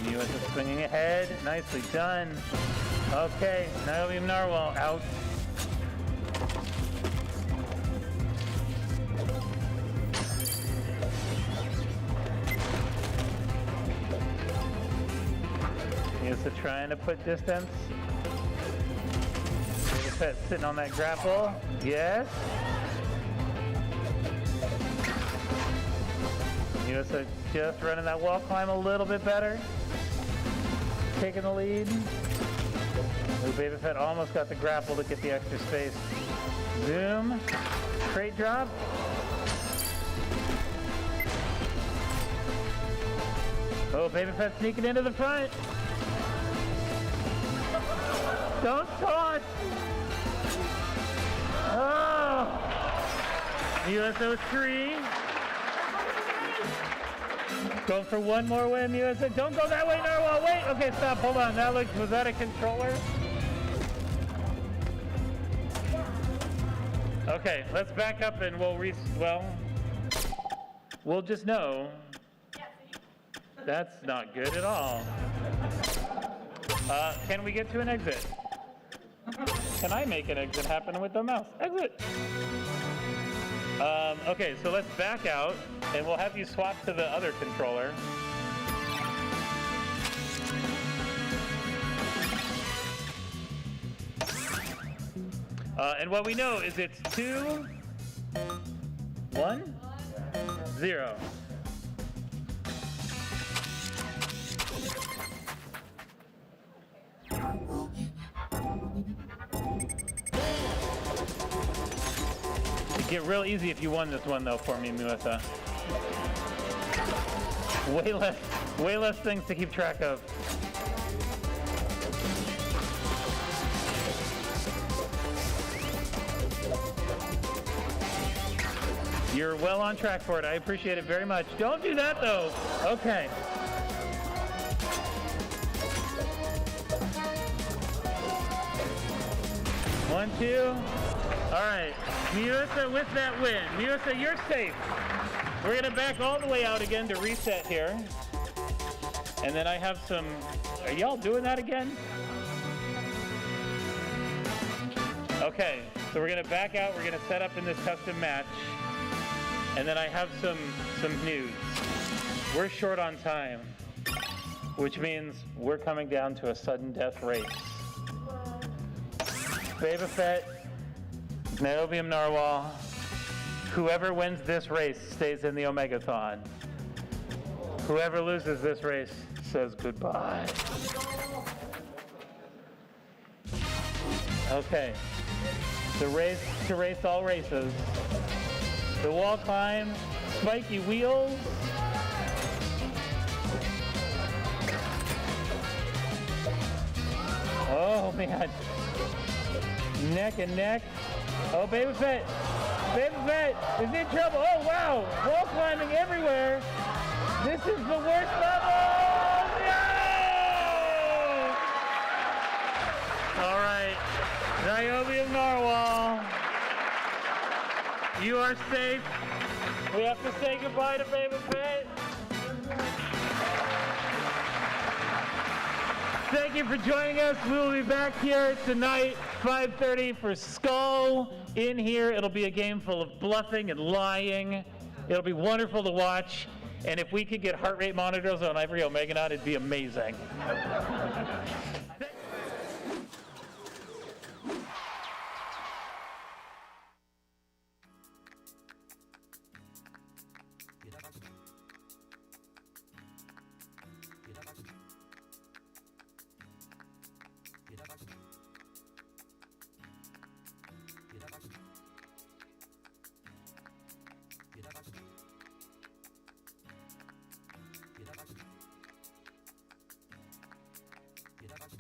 US is swinging ahead. Nicely done. Okay, Albion Narwhal out. Yusa trying to put distance. Baby Fett sitting on that grapple. Yes. Yusa just running that wall climb a little bit better. Taking the lead. Ooh, Baby Fett almost got the grapple to get the extra space. Zoom. Crate drop. Oh, Baby Fett sneaking into the front. Don't taunt. Oh. USO 3. Going for one more win, USA. Don't go that way, Narwhal. Wait. Okay, stop. Hold on. That looks, was that a controller? Okay, let's back up and we'll just know that's not good at all. Can we get to an exit? Can I make an exit happen with the mouse? Exit. Okay, so let's back out, and we'll have you swap to the other controller. And what we know is it's 2, 1, 0. It'd get real easy if you won this one, though, for me, Muessa. Way less things to keep track of. You're well on track for it. I appreciate it very much. Don't do that, though. Okay. One, two. All right. Muessa with that win. Muessa, you're safe. We're going to back all the way out again to reset here. And then I have some... Are y'all doing that again? Okay. So we're going to back out. We're going to set up in this custom match. And then I have some news. We're short on time, which means we're coming down to a sudden death race. Boba Fett, Niobium Narwhal, whoever wins this race stays in the Omegathon. Whoever loses this race says goodbye. Okay, the race to race all races. The wall climb, spiky wheels. Oh man. Neck and neck. Oh, Boba Fett. Boba Fett is in trouble. Oh wow. Wall climbing everywhere. This is the worst level. No! All right. Niobium Narwhal. You are safe. We have to say goodbye to Boba Fett. Thank you for joining us. We will be back here tonight, 5:30 for Skull. In here, it'll be a game full of bluffing and lying. It'll be wonderful to watch. And if we could get heart rate monitors on every Omegathon, it'd be amazing. Get up.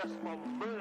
That's my man.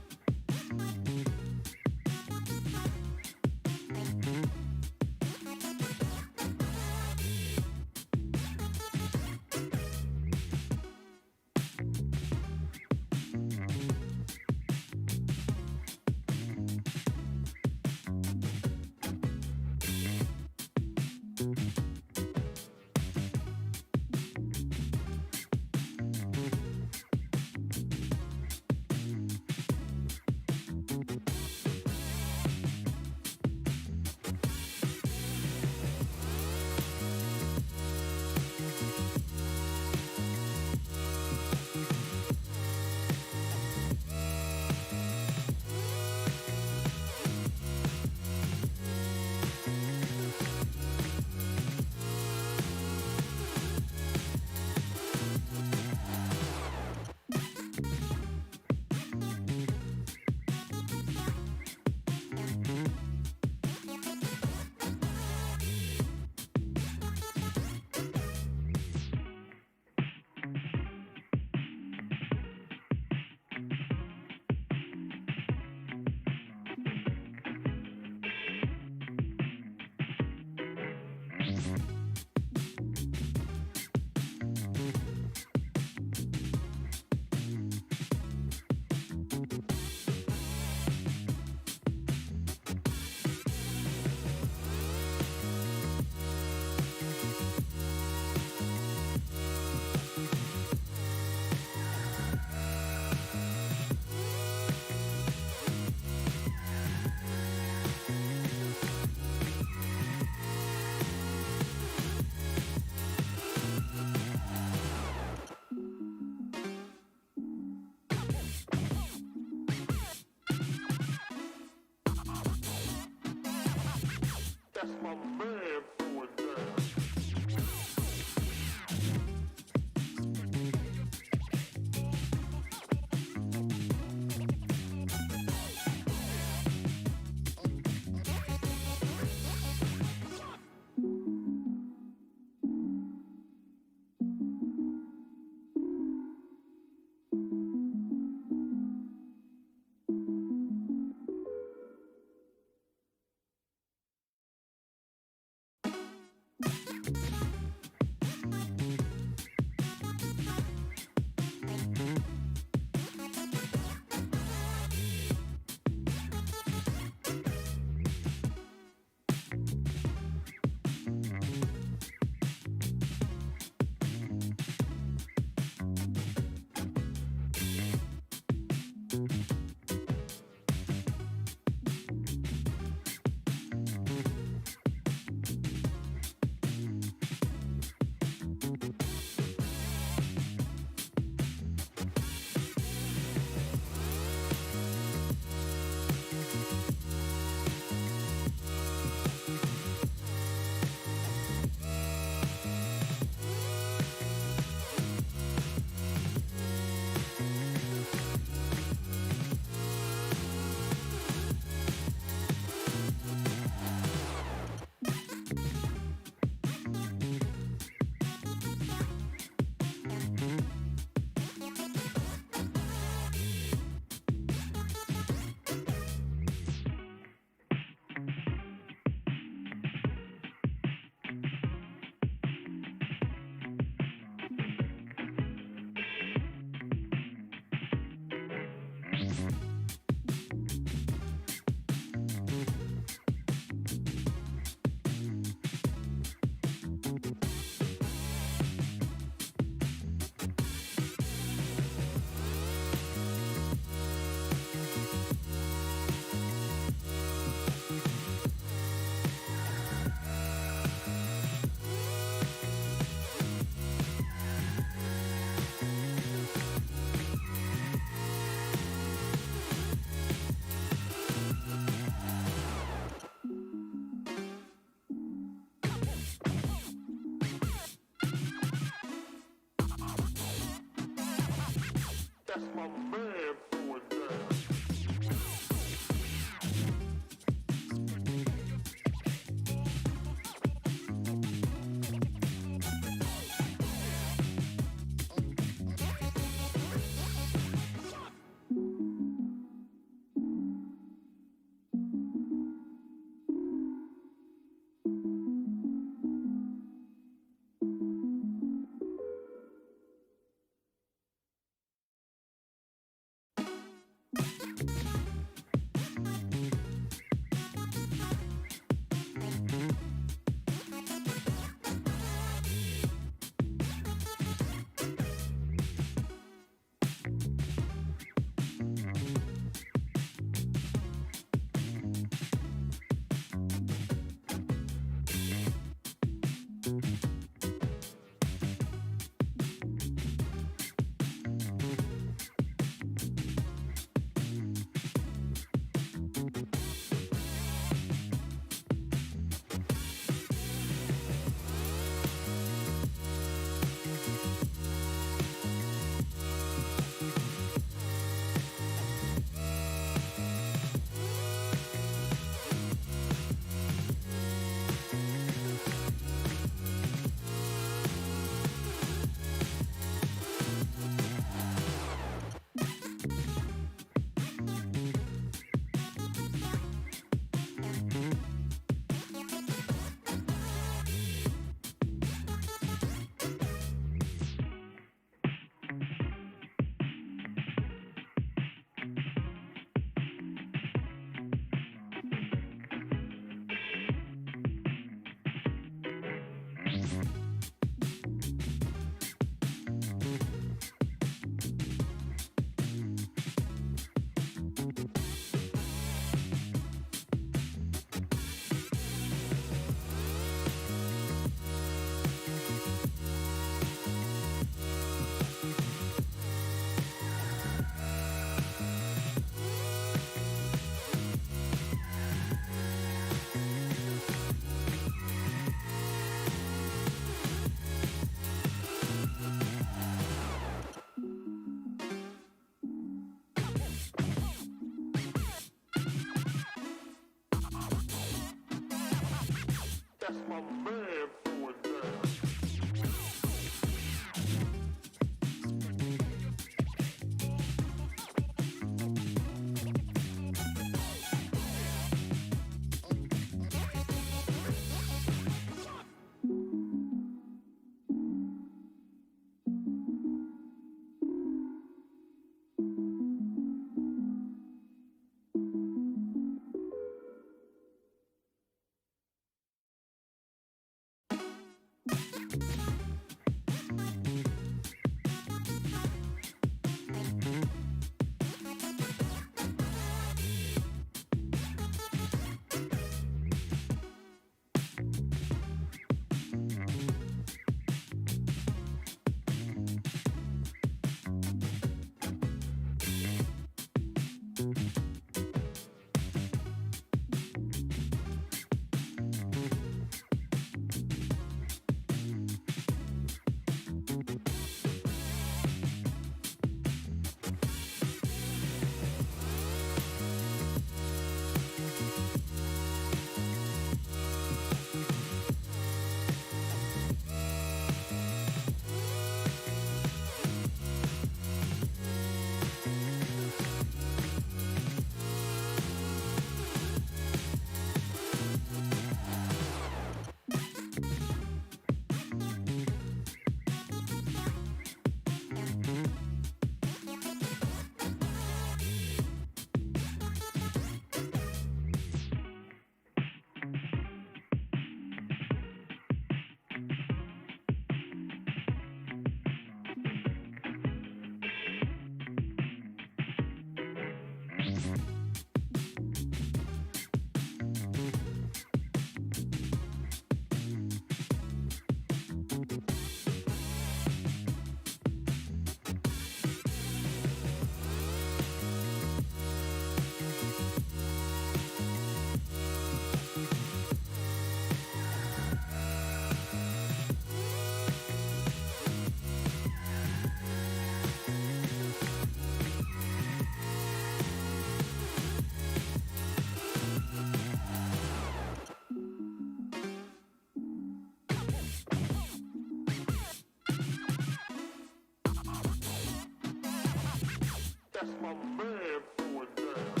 my man throwing down.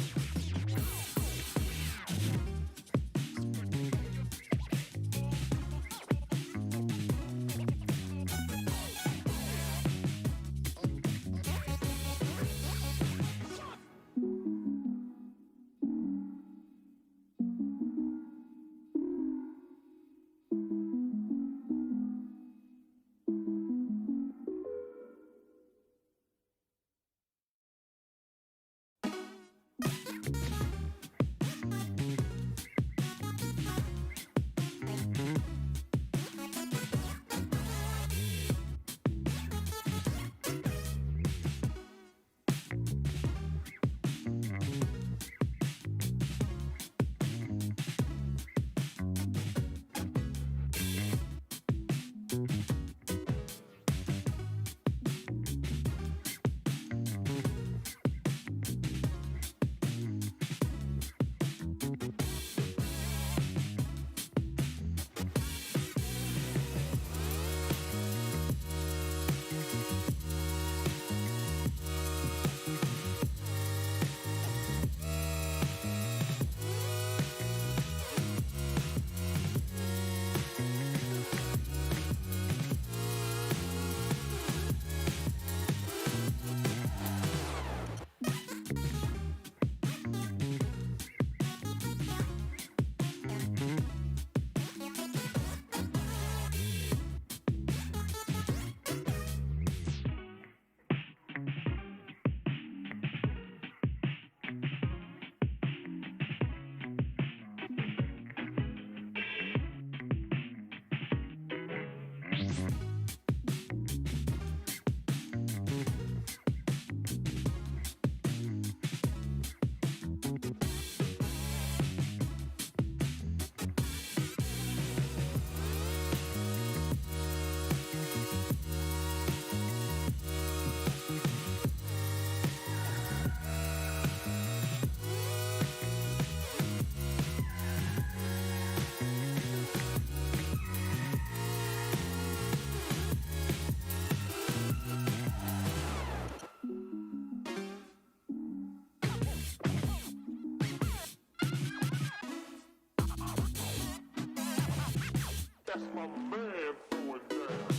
That's my man throwing down.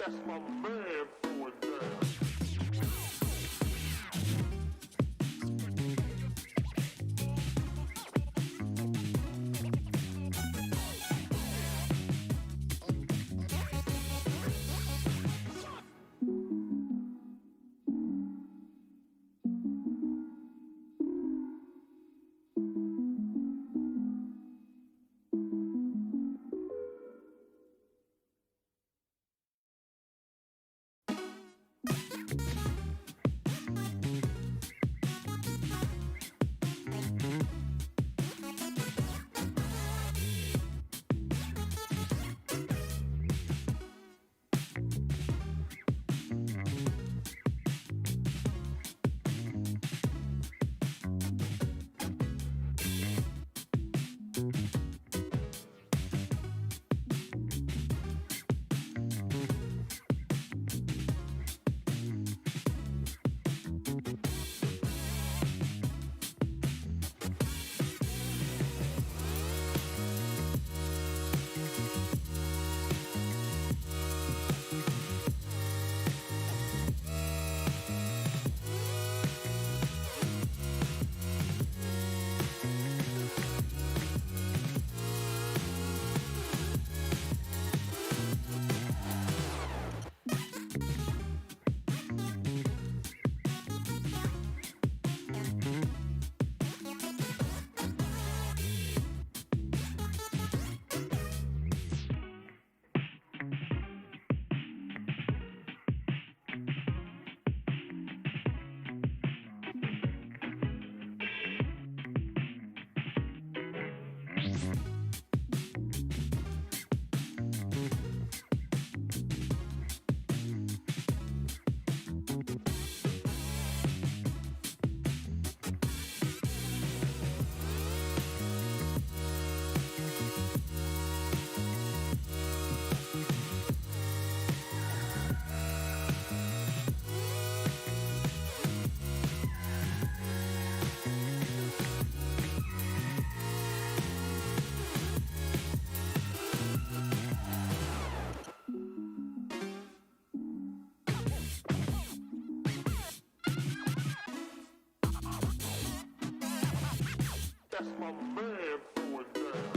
That's my man going down. That's my man going down.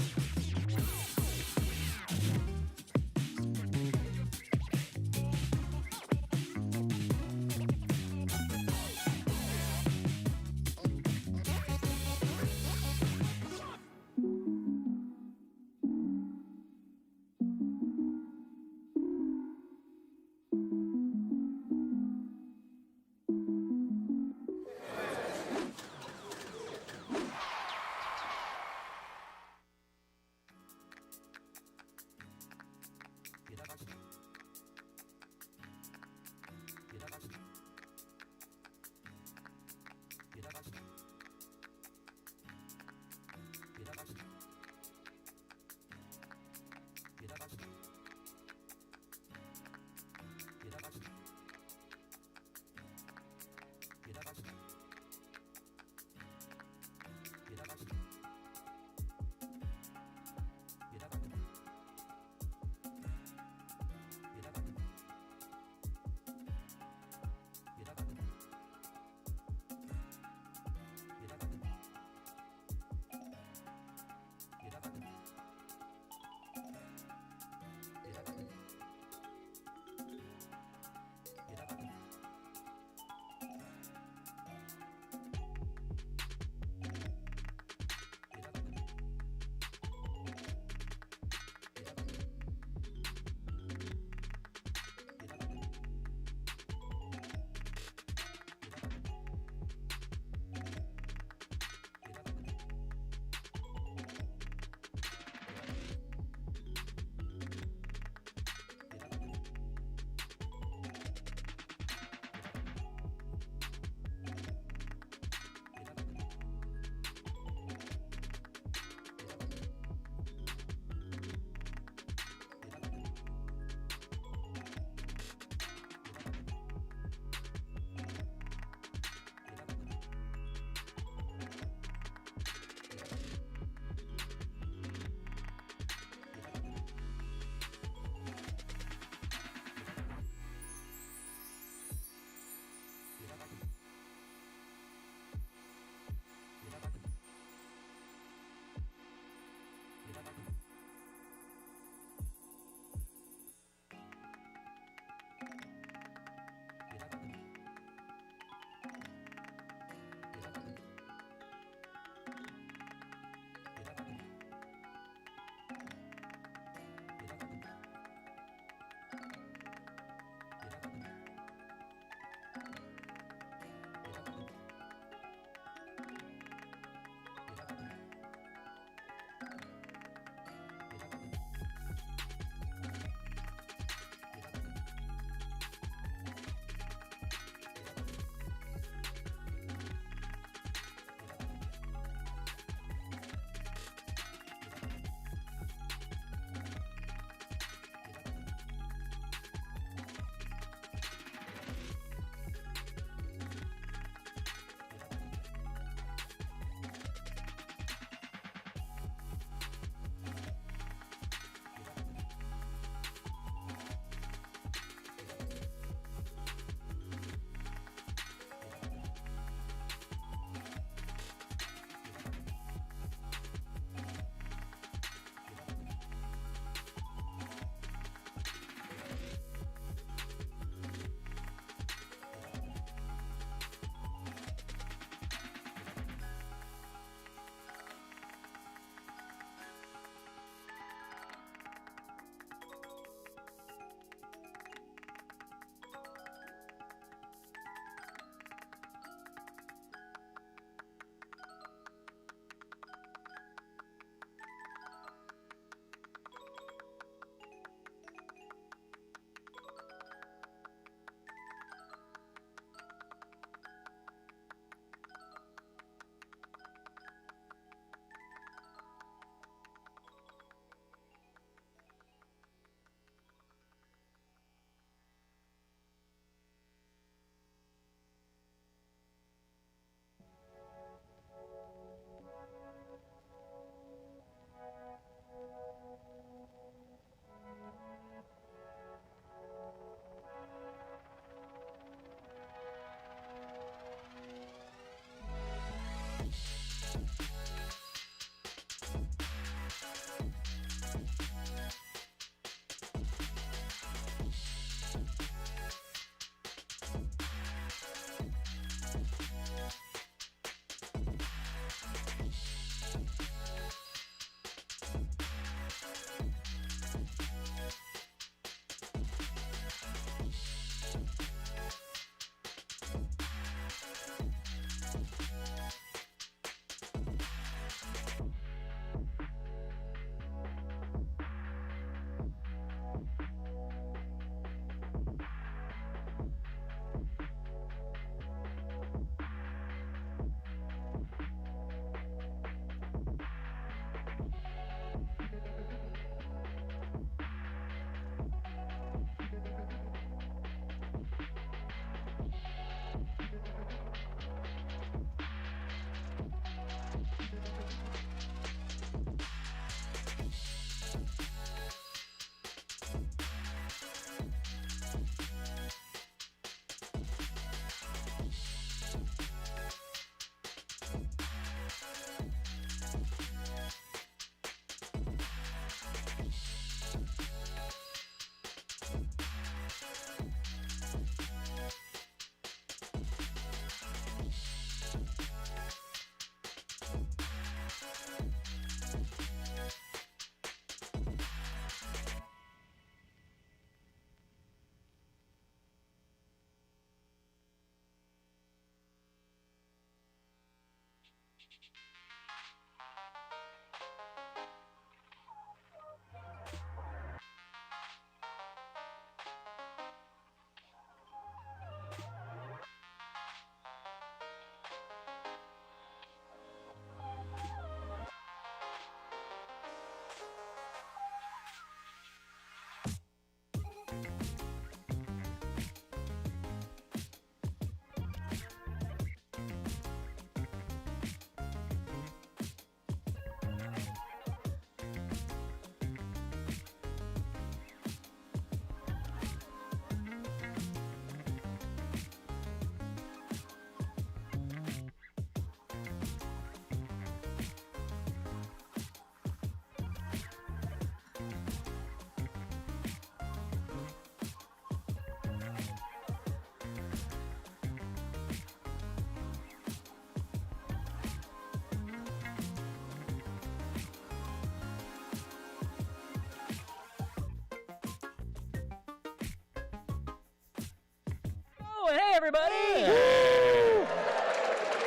everybody!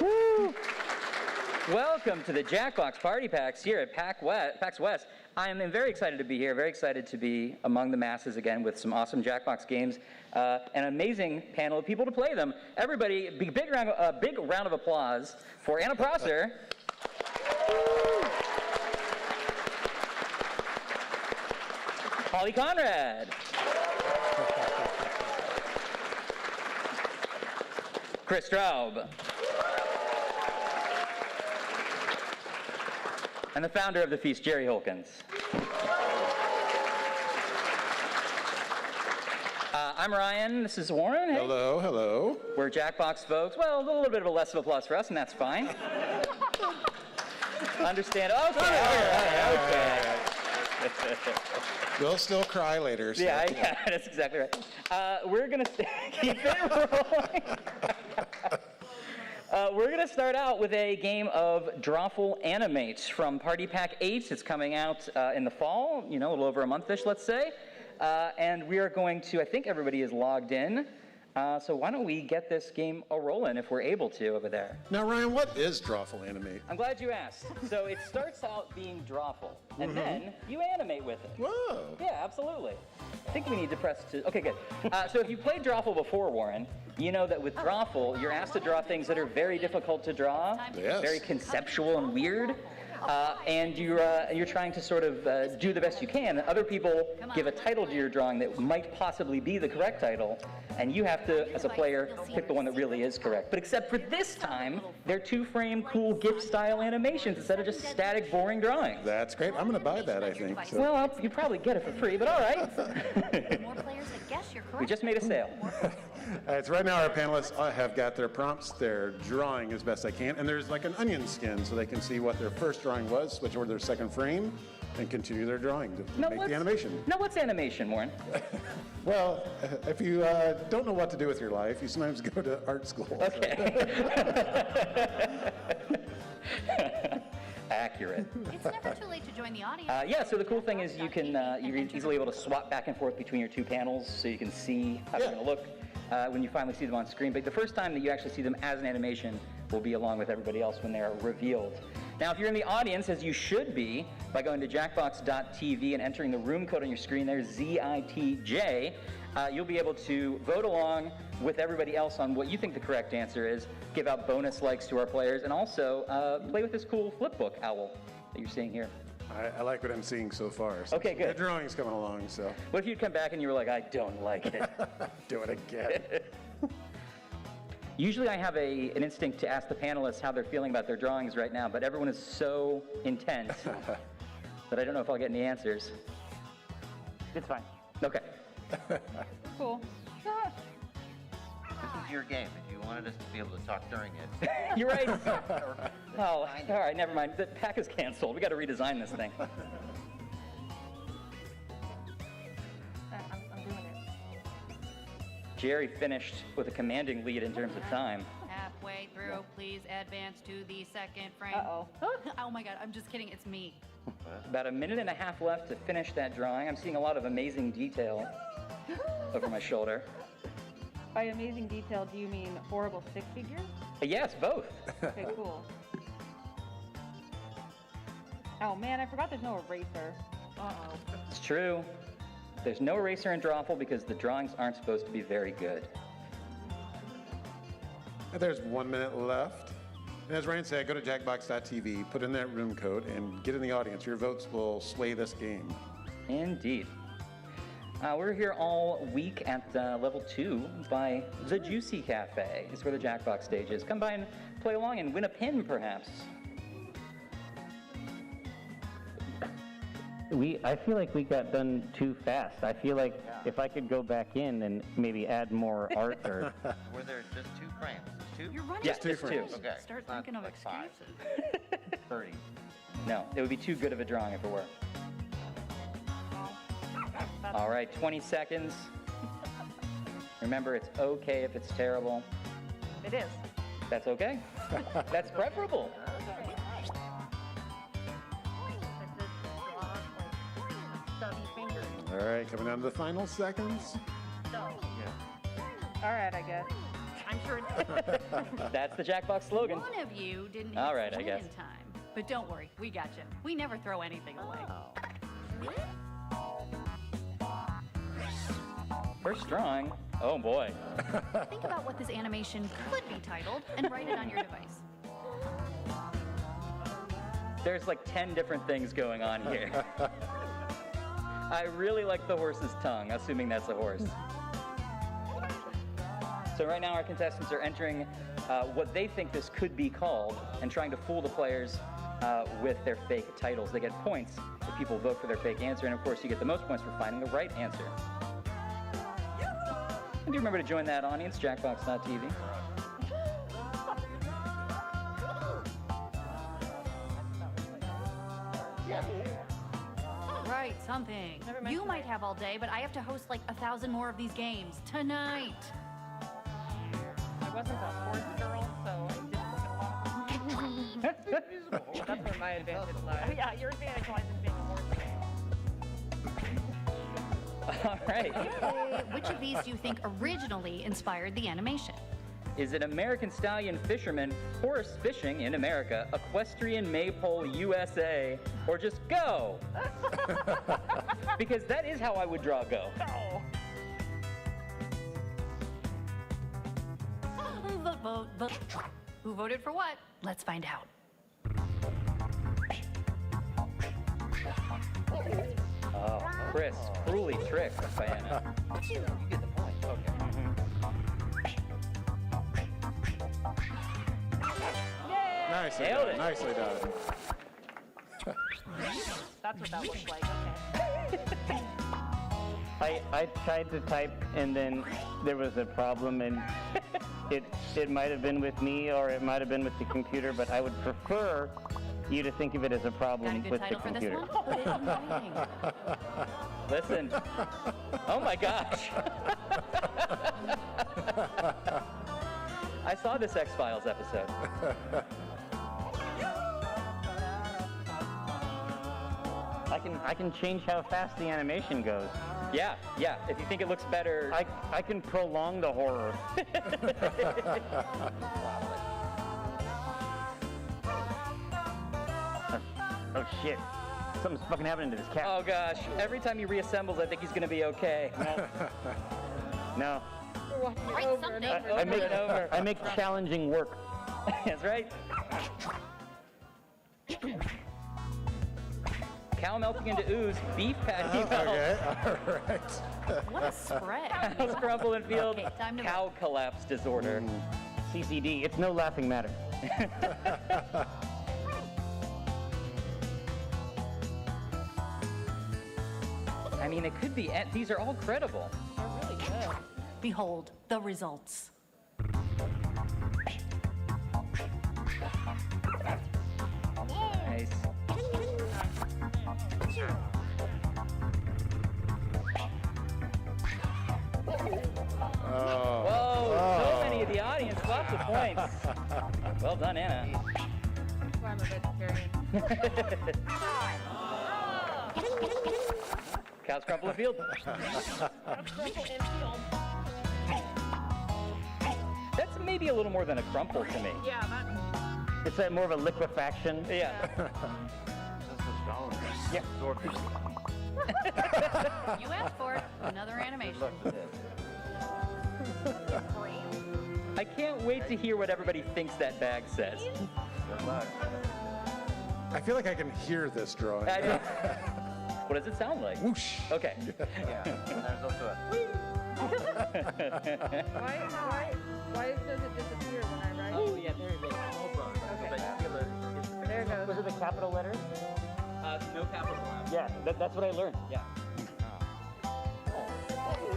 Woo! Welcome to the Jackbox Party Packs here at PAX West. I am very excited to be here, very excited to be among the masses again with some awesome Jackbox games, an amazing panel of people to play them. Everybody, big round of applause for Anna Prosser. Holly Conrad. Chris Straub. And the founder of the feast, Jerry Holkins. I'm Ryan, this is Warren. Hey. Hello, hello. We're Jackbox folks. Well, a little bit of a less of applause for us, and that's fine. Understand? Okay, all right, okay. We'll still cry later. So. Yeah, that's exactly right. We're gonna keep it rolling. We're gonna start out with a game of Drawful Animate from Party Pack 8. It's coming out in the fall, a little over a month-ish, let's say. And we are going to, I think everybody is logged in. So why don't we get this game a-rolling if we're able to over there. Now, Ryan, what is Drawful Animate? I'm glad you asked. So it starts out being drawful, and then you animate with it. Whoa. Yeah, absolutely. I think we need to press to, okay, good. So if you played Drawful before, Warren, you know that with Drawful, you're asked to draw things that are very difficult to draw, Yes. very conceptual and weird. And you're trying to sort of do the best you can. Other people give a title to your drawing that might possibly be the correct title, and you have to, as a player, pick the one that really is correct. But except for this time, they're two-frame, cool GIF-style animations instead of just static, boring drawings. That's great. I'm going to buy that, I think. So. Well, you probably get it for free, but all right. We just made a sale. So right now our panelists have got their prompts, their drawing as best they can, and there's like an onion skin so they can see what their first drawing was, switch over to their second frame, and continue their drawing to make the animation. Now, what's animation, Warren? Well, if you don't know what to do with your life, you sometimes go to art school. Okay. Accurate. It's never too late to join the audience. Yeah, so the cool thing is you can, you're easily able to swap back and forth between your two panels so you can see how they're going to look when you finally see them on screen. But the first time that you actually see them as an animation will be along with everybody else when they're revealed. Now, if you're in the audience, as you should be, by going to jackbox.tv and entering the room code on your screen there, ZITJ, you'll be able to vote along with everybody else on what you think the correct answer is, give out bonus likes to our players, and also play with this cool flipbook owl that you're seeing here. I like what I'm seeing so far. So Okay, good. The drawing's coming along, so What if you'd come back and you were like, I don't like it? do it again. Usually I have an instinct to ask the panelists how they're feeling about their drawings right now, but everyone is so intense that I don't know if I'll get any answers. It's fine. Okay. Cool. This is your game. If you wanted us to be able to talk during it, You're right. Oh, all right, never mind. The pack is canceled. We got to redesign this thing. I'm doing it. Jerry finished with a commanding lead in terms of time. Halfway through, please advance to the second frame. Uh-oh. Oh my god, I'm just kidding, it's me. About a minute and a half left to finish that drawing. I'm seeing a lot of amazing detail over my shoulder. By amazing detail, do you mean horrible stick figures? Yes, both. Okay, cool. Oh man, I forgot there's no eraser. Uh-oh. It's true. There's no eraser in Drawful because the drawings aren't supposed to be very good. And there's 1 minute left. And as Ryan said, go to jackbox.tv, put in that room code, and get in the audience. Your votes will sway this game. Indeed. We're here all week at level 2 by the Juicy Cafe. It's where the Jackbox stage is. Come by and play along and win a pin, perhaps. I feel like we got done too fast. I feel like if I could go back in and maybe add more art or... were there just 2 frames? Just 2? You're running Yeah, out of just 2. frames. Okay. Start It's not thinking of like 5. excuses. 30. No, it would be too good of a drawing if it were. All right, 20 seconds. Remember, it's okay if it's terrible. It is. That's okay. That's preferable. All right, coming down to the final seconds. All right, I guess. I'm sure it's. That's the Jackbox slogan. One of you didn't hit All right, I win guess. in time. But don't worry, we got you. We never throw anything away. First drawing. Oh boy. Think about what this animation could be titled and write it on your device. There's like 10 different things going on here. I really like the horse's tongue, assuming that's a horse. So right now our contestants are entering what they think this could be called and trying to fool the players with their fake titles. They get points if people vote for their fake answer, and of course you get the most points for finding the right answer. And do remember to join that audience, jackbox.tv. Right, something. You might have all day, but I have to host like 1,000 more of these games tonight. I wasn't a sports girl, so I didn't. That's where my advantage lies. Yeah, your advantage lies in being a horse. All right. Which of these do you think originally inspired the animation? Is it American Stallion Fisherman, Horse Fishing in America, Equestrian Maypole USA, or just Go? Because that is how I would draw Go. Oh. Vote, vote, vote. Who voted for what? Let's find out. Oh, Chris, cruelly tricked by Anna. You get the point. Okay. Nicely Nailed done. it. Nicely done. That's what that looks like. Okay. I tried to type and then there was a problem and it might have been with me or it might have been with the computer, but I would prefer you to think of it as a Got a problem good with the title for this computer. one? Put it in writing. Listen. Oh my gosh. I saw this X-Files episode. I can change how fast the animation goes. Yeah, yeah. If you think it looks better. I can prolong the horror. Oh shit. Something's fucking happening to this cat. Oh gosh. Every time he reassembles, I think he's gonna be okay. No. Write something. Over and over. I make challenging work. That's right. Cow melting into ooze, beef patty melt. Okay, all right. What a spread. Cows crumple and field, Okay, time to cow collapse disorder. CCD, it's no laughing matter. I mean, it could be, these are all credible. Behold the results. Nice. Whoa, so many of the audience, lots of points. Well done, Anna. That's why I'm a vegetarian. Cows crumple and field. That's maybe a little more than a crumple to me. Yeah, that. It's more of a liquefaction. Yeah. Yeah. You asked for it. Another animation. I can't wait to hear what everybody thinks that bag says. I feel like I can hear this drawing. I do. What does it sound like? Whoosh. Okay. Yeah. And there's also a. Why does it disappear when I write? Oh, yeah, there it is. There it goes. Was it the capital letters? No capitals allowed. Yeah, that's what I learned. Yeah.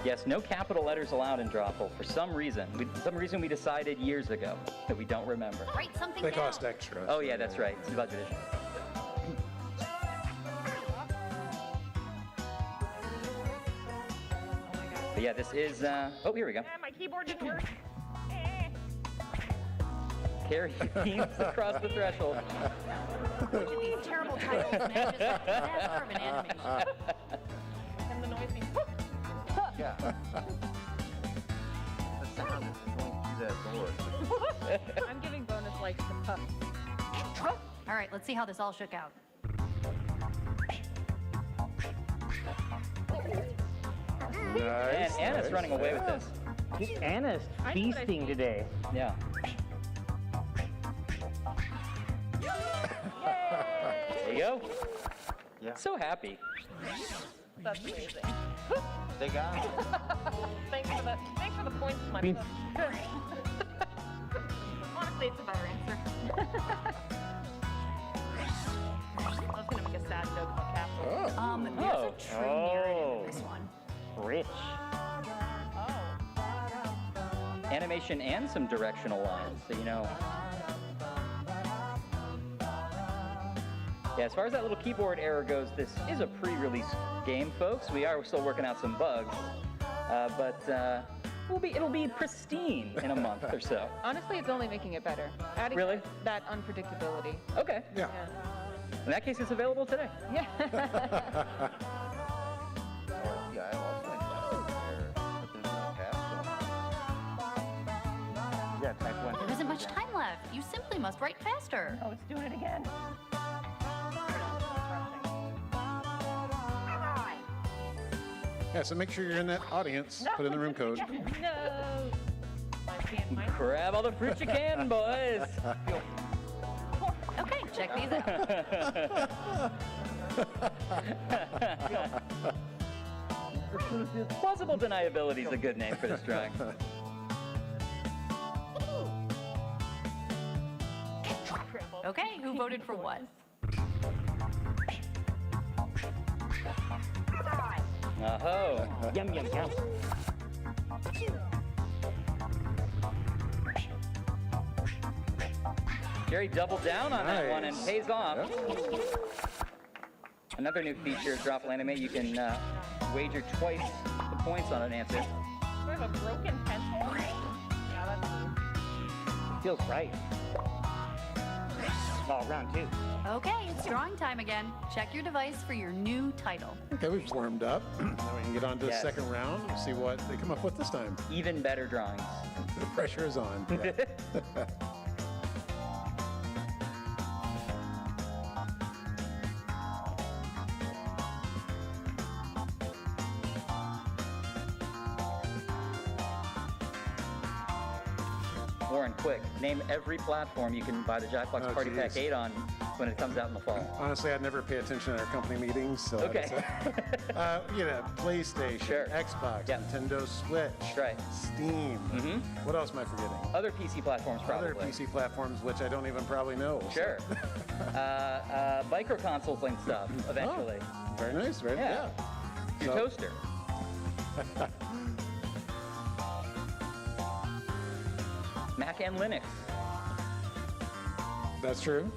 Yes, no capital letters allowed in Drawful for some reason. We decided years ago that we don't remember. Write something They down. cost extra. Oh yeah, that's right. It's a budget issue. But yeah, this is. Oh, here we go. My keyboard didn't work. Carry beams across the threshold. Look at these terrible titles, man. Just a disaster of an animation. And the noise being. Yeah. The sound is going through that sword. I'm giving bonus likes to Puff. All right, let's see how this all shook out. Nice. And Anna's running away with this. Anna's I know what I feasting see. today. Yeah. There you go. Yeah. So happy. That's amazing. They got it. Thanks for the points, my Beans. Puff. Honestly, it's a better answer. I was gonna make a sad joke about capsules. There's a true narrative in this one. Rich. Oh. Animation and some directional lines, so you know. Yeah, as far as that little keyboard error goes, this is a pre-release game, folks. We are still working out some bugs, but it'll be pristine in a month or so. Honestly, it's only making it better. Adding Really? that unpredictability. Okay. Yeah. In that case, it's available today. Yeah. Yeah, I also like that there, but there's no capsule. Yeah, type 1. There isn't much time left. You simply must write faster. Oh, it's doing it again. Yeah, so make sure you're in that audience. Put in the room code. No. Mine. Grab all the fruit you can, boys. Okay, check these out. Plausible deniability is a good name for this drawing. Okay, who voted for what? Oh. Yum, yum, yum. Jerry doubled down on that one and Nice. pays off. Another new feature of Drawful Animate, you can wager twice the points on an answer. Do I have a broken pencil? Yeah, that's Feels right. Oh, round 2. Okay, it's drawing time again. Check your device for your new title. Okay, we've warmed up. Now we can get on to the Yes. second round and see what they come up with this time. Even better drawings. The pressure is on. Yeah. Warren, quick, name every platform you can buy the Jackbox Oh, Party Pack geez. 8 on when it comes out in the fall. Honestly, I'd never pay attention at our company meetings. So Okay. PlayStation, Sure. Xbox, Yeah. Nintendo Switch, Right. Steam. What else am I forgetting? Other PC platforms, probably. Other PC platforms, which I don't even probably know. so- Sure. Micro consoles and stuff, eventually. Oh, very nice. Very Yeah. Your So- toaster. Mac and Linux. That's true.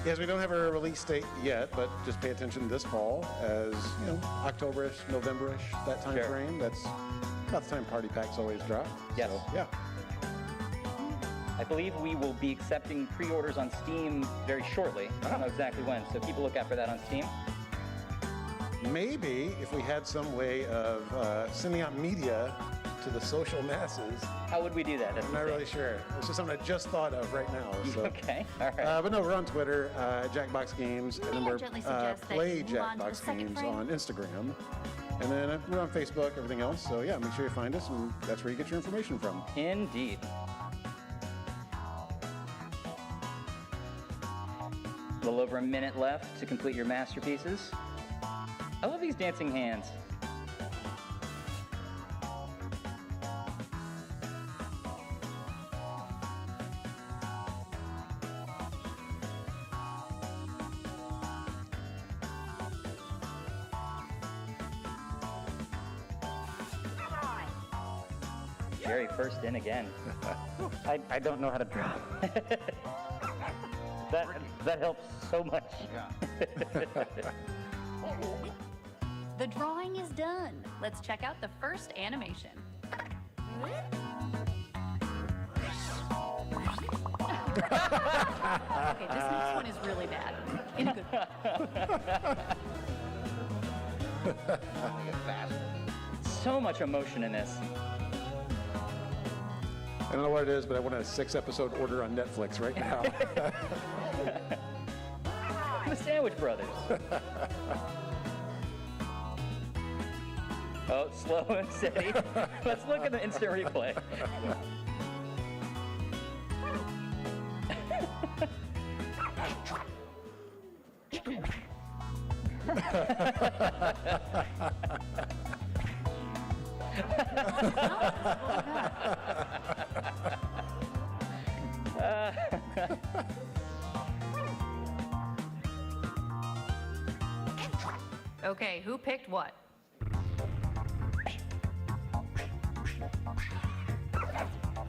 Yes, we don't have a release date yet, but just pay attention this fall as, October-ish, November-ish, that time Sure. frame. That's about the time Party Packs always drop. Yes. So, yeah. I believe we will be accepting pre-orders on Steam very shortly. I don't know exactly when, so keep a lookout for that on Steam. Maybe if we had some way of sending out media to the social masses. How would we do that? I'm not really sure. It's just something I just thought of right now. So. Okay, all right. But no, we're on Twitter, Jackbox Games, and then May I we're gently suggest that Play you move on to the Jackbox second Games frame? on Instagram. And then we're on Facebook, everything else. So yeah, make sure you find us, and that's where you get your information from. Indeed. A little over a minute left to complete your masterpieces. I love these dancing hands. Jerry first in again. I don't know how to draw. that helps so much. The drawing is done. Let's check out the first animation. Okay, this next one is really bad. In a good way. Make it faster. so much emotion in this. I don't know what it is, but I want a 6-episode order on Netflix right now. The Sandwich Brothers. Oh, slow and steady. Let's look at the instant replay. Okay, who picked what?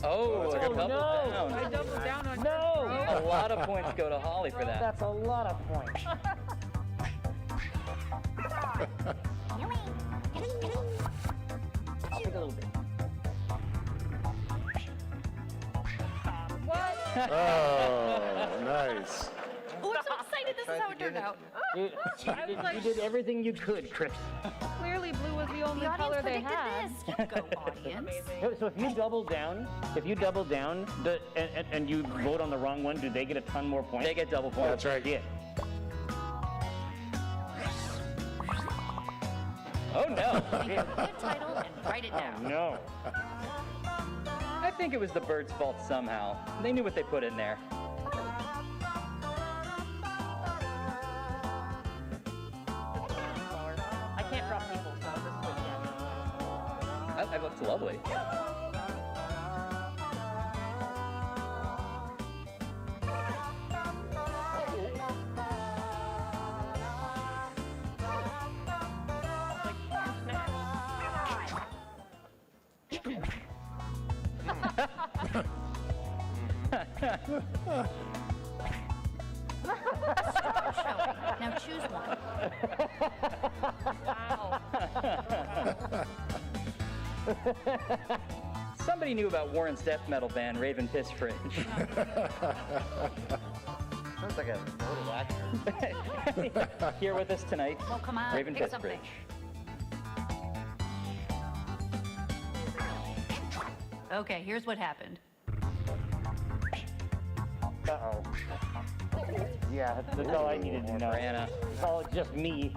Oh, a double down. I doubled down on No! A lot of points go to Holly for that. That's a lot of points. I'll take a little bit. What? Oh, nice. Oh, I'm so excited this is how it turned out. You did everything you could, Chris. Clearly blue was the only The audience color they predicted had. this. You go, audience. So if you double down, and you vote on the wrong one, do they get a ton more points? They get double points. That's right. Yeah. Oh no. Think of a good title and write it down. No. I think it was the birds' fault somehow. They knew what they put in there. I can't drop people, so this is good. That looks lovely. Now choose one. Somebody knew about Warren's death metal band, Raven Piss Fringe. Sounds like a total actor. Here with us tonight, Oh, come on, Raven pick Piss something. Fringe. Okay, here's what happened. Uh-oh. Yeah, that's all I needed to know. Brianna. It's all just me.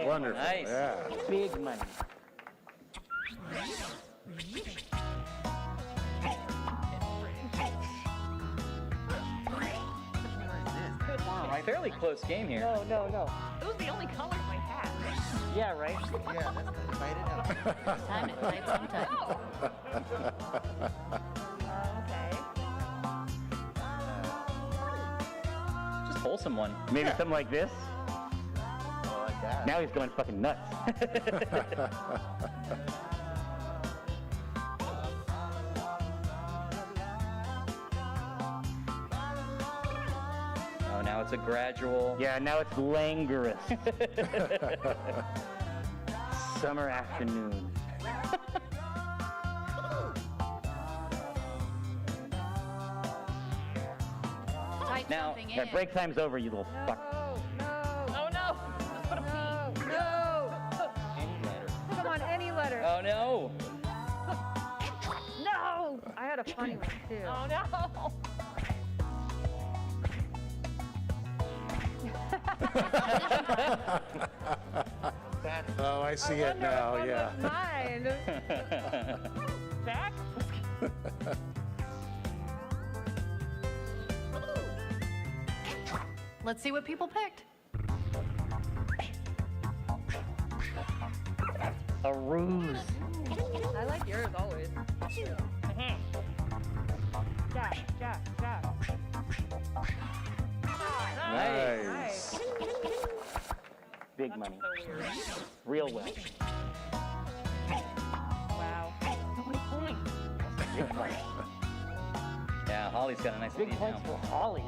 Wonderful. Nice. Yeah. Big money. Fairly close game here. No. It was the only colors I had. Yeah, right? Yeah, that's the fight it out. Time it, type sometime. Okay. Just wholesome one. Maybe something like this. Oh, like that. Now he's going fucking nuts. Oh, now it's a gradual. Yeah, now it's languorous. Summer afternoon. Type Now, something in. That break time's over, you little fuck. Oh no! Let's put a P. No! Any letter. Come on, any letter. Oh no. No! I had a funny one too. Oh no! Oh, I see it now, yeah. Mine. Back? Let's see what people picked. A ruse. I like yours always. Jack. Nice. Big money. Real well. Wow. Big points. Yeah, Holly's got a nice Big lead points now. for Holly.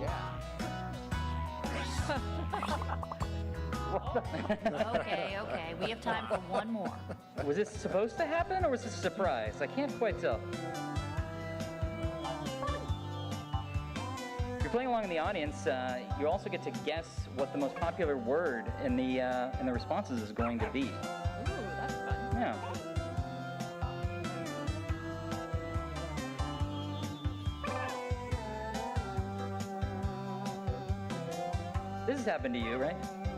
Okay, we have time for one more. Was this supposed to happen or was this a surprise? I can't quite tell. You're playing along in the audience, you also get to guess what the most popular word in the responses is going to be. Ooh, that's fun. Yeah. This has happened to you, right?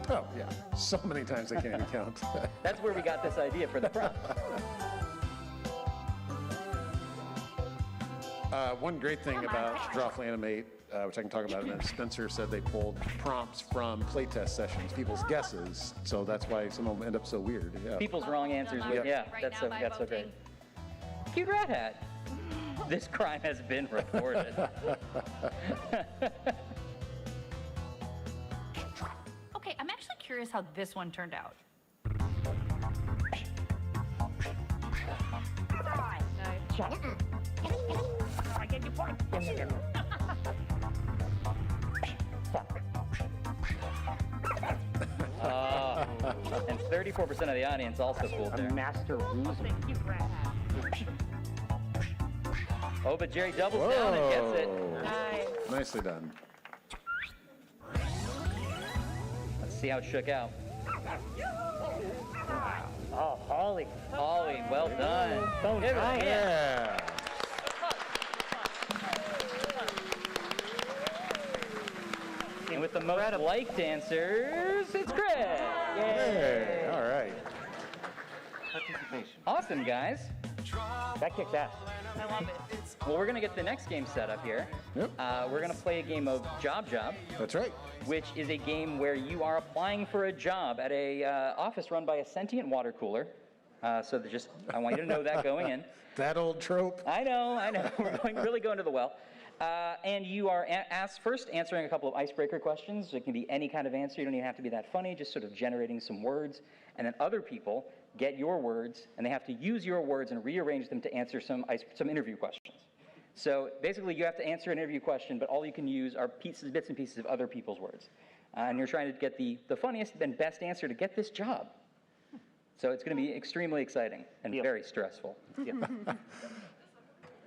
Oh, yeah. So many times I can't even count. That's where we got this idea for the prompt. One great thing about Drawful Animate, which I can talk about in a minute, Spencer said they pulled prompts from playtest sessions, people's guesses, so that's why some of them end up so weird. Yeah. People's wrong answers. Yep. Yeah, Right that's now so by that's so great. voting. Cute rat hat. This crime has been reported. Okay, I'm actually curious how this one turned out. And 34% of the audience also pulled A there. master loser. Oh, but Jerry doubles down and gets it. Whoa. Nicely done. Let's see how it shook out. Oh, Holly. Holly, well done. So Give it a nice. hand. Yeah. And with the most liked answers, it's Chris. Hey, all right. Participation. Awesome, guys. That kicks ass. I love it. Well, we're going to get the next game set up here. Yep. We're going to play a game of Job Job, That's right. which is a game where you are applying for a job at a office run by a sentient water cooler. So I want you to know that going in. That old trope. I know. We're really going to the well. And you are first answering a couple of icebreaker questions. It can be any kind of answer. You don't even have to be that funny, just sort of generating some words. And then other people get your words, and they have to use your words and rearrange them to answer some interview questions. So basically, you have to answer an interview question, but all you can use are bits and pieces of other people's words. And you're trying to get the funniest and best answer to get this job. So it's going to be extremely exciting and very stressful.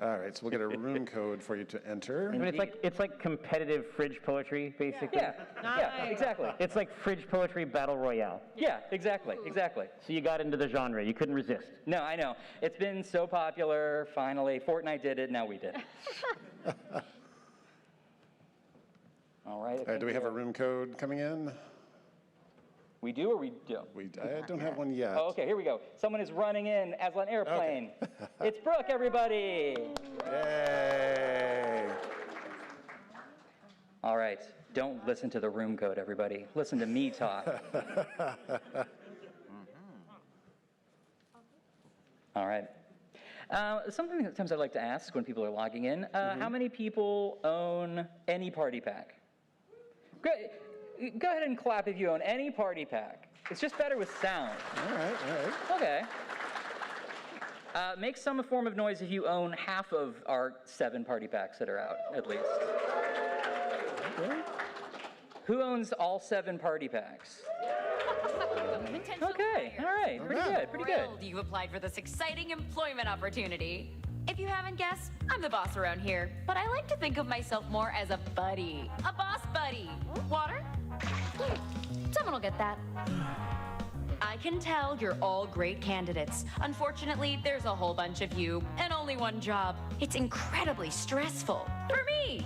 All right, so we'll get a room code for you to enter. I mean, it's like competitive fridge poetry, basically. Yeah, exactly. It's like fridge poetry battle royale. Yeah, exactly. So you got into the genre. You couldn't resist. No, I know. It's been so popular, finally. Fortnite did it, now we did it. All right. Do we have a room code coming in? We do or we do? I don't have one yet. Oh, okay, here we go. Someone is running in as an airplane. It's Brooke, everybody. Yay! All right, don't listen to the room code, everybody. Listen to me talk. All right. Something sometimes I like to ask when people are logging in, how many people own any party pack? Go ahead and clap if you own any party pack. It's just better with sound. All right. Okay. Make some form of noise if you own half of our 7 party packs that are out, at least. Okay. Who owns all 7 party packs? Okay, all right, pretty good, pretty good. Thrilled you've applied for this exciting employment opportunity. If you haven't guessed, I'm the boss around here, but I like to think of myself more as a buddy. A boss buddy. Water? Someone will get that. I can tell you're all great candidates. Unfortunately, there's a whole bunch of you and only one job. It's incredibly stressful. For me!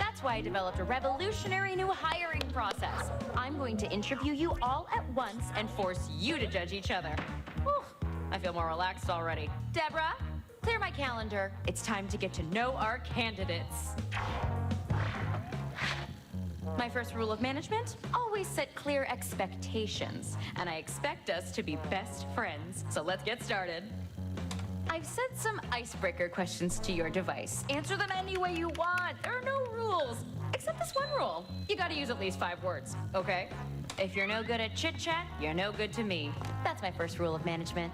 That's why I developed a revolutionary new hiring process. I'm going to interview you all at once and force you to judge each other. Whew, I feel more relaxed already. Deborah, clear my calendar. It's time to get to know our candidates. My first rule of management, always set clear expectations. And I expect us to be best friends. So let's get started. I've sent some icebreaker questions to your device. Answer them any way you want. There are no rules, except this one rule. You gotta use at least 5 words, okay? If you're no good at chit-chat, you're no good to me. That's my first rule of management.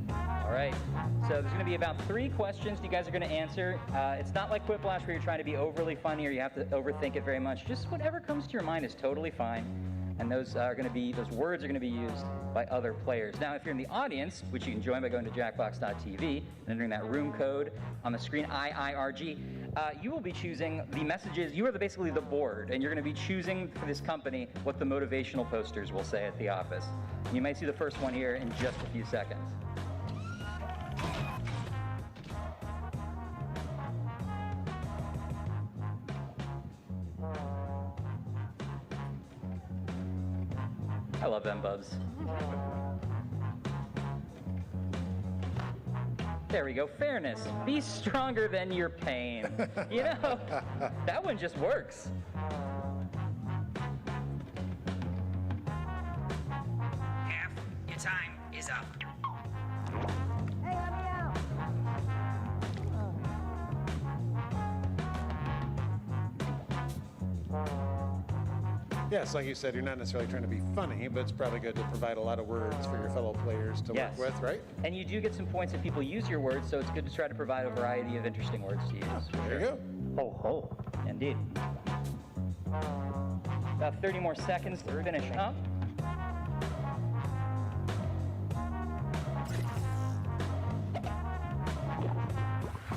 All right, so there's going to be about 3 questions you guys are going to answer. It's not like Quiplash where you're trying to be overly funny or you have to overthink it very much. Just whatever comes to your mind is totally fine. and those words are going to be used by other players. Now, if you're in the audience, which you can join by going to jackbox.tv and entering that room code on the screen, IIRG, you will be choosing the messages. You are basically the board, and you're going to be choosing for this company what the motivational posters will say at the office. You might see the first one here in just a few seconds. I love them, Bubs. There we go. Fairness. Be stronger than your pain. You know, that one just works. Half your time is up. Yes, like you said, you're not necessarily trying to be funny, but it's probably good to provide a lot of words for your fellow players to Yes. work with, right? And you do get some points if people use your words, so it's good to try to provide a variety of interesting words to use. There you go. Ho ho. Indeed. About 30 more seconds to finish up.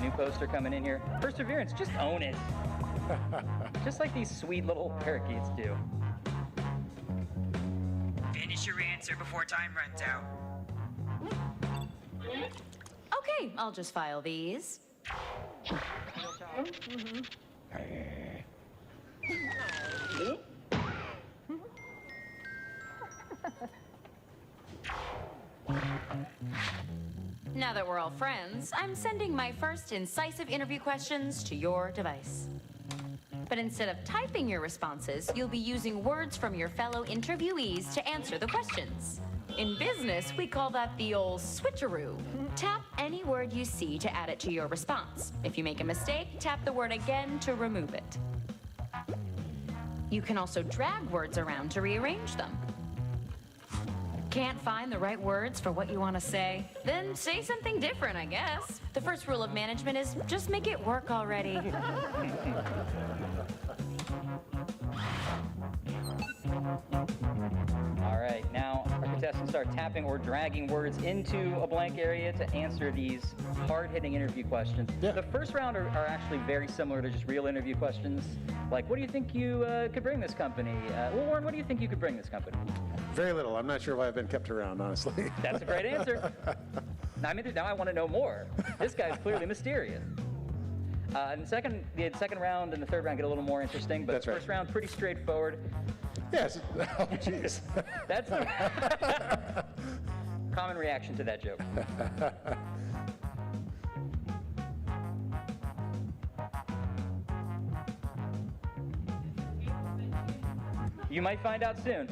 New poster coming in here. Perseverance, just own it. Just like these sweet little parakeets do. Finish your answer before time runs out. Okay, I'll just file these. Now that we're all friends, I'm sending my first incisive interview questions to your device. But instead of typing your responses, you'll be using words from your fellow interviewees to answer the questions. In business, we call that the old switcheroo. Tap any word you see to add it to your response. If you make a mistake, tap the word again to remove it. You can also drag words around to rearrange them. Can't find the right words for what you want to say? Then say something different, I guess. The first rule of management is just make it work already. All right, now our contestants start tapping or dragging words into a blank area to answer these hard-hitting interview questions. Yeah. The first round are actually very similar to just real interview questions. Like, what do you think you could bring this company? Well, Warren, what do you think you could bring this company? Very little. I'm not sure why I've been kept around, honestly. That's a great answer. Now I want to know more. This guy's clearly mysterious. And the second round and the third round get a little more interesting, but That's the right. first round, pretty straightforward. Yes. Oh, jeez. That's the common reaction to that joke. You might find out soon.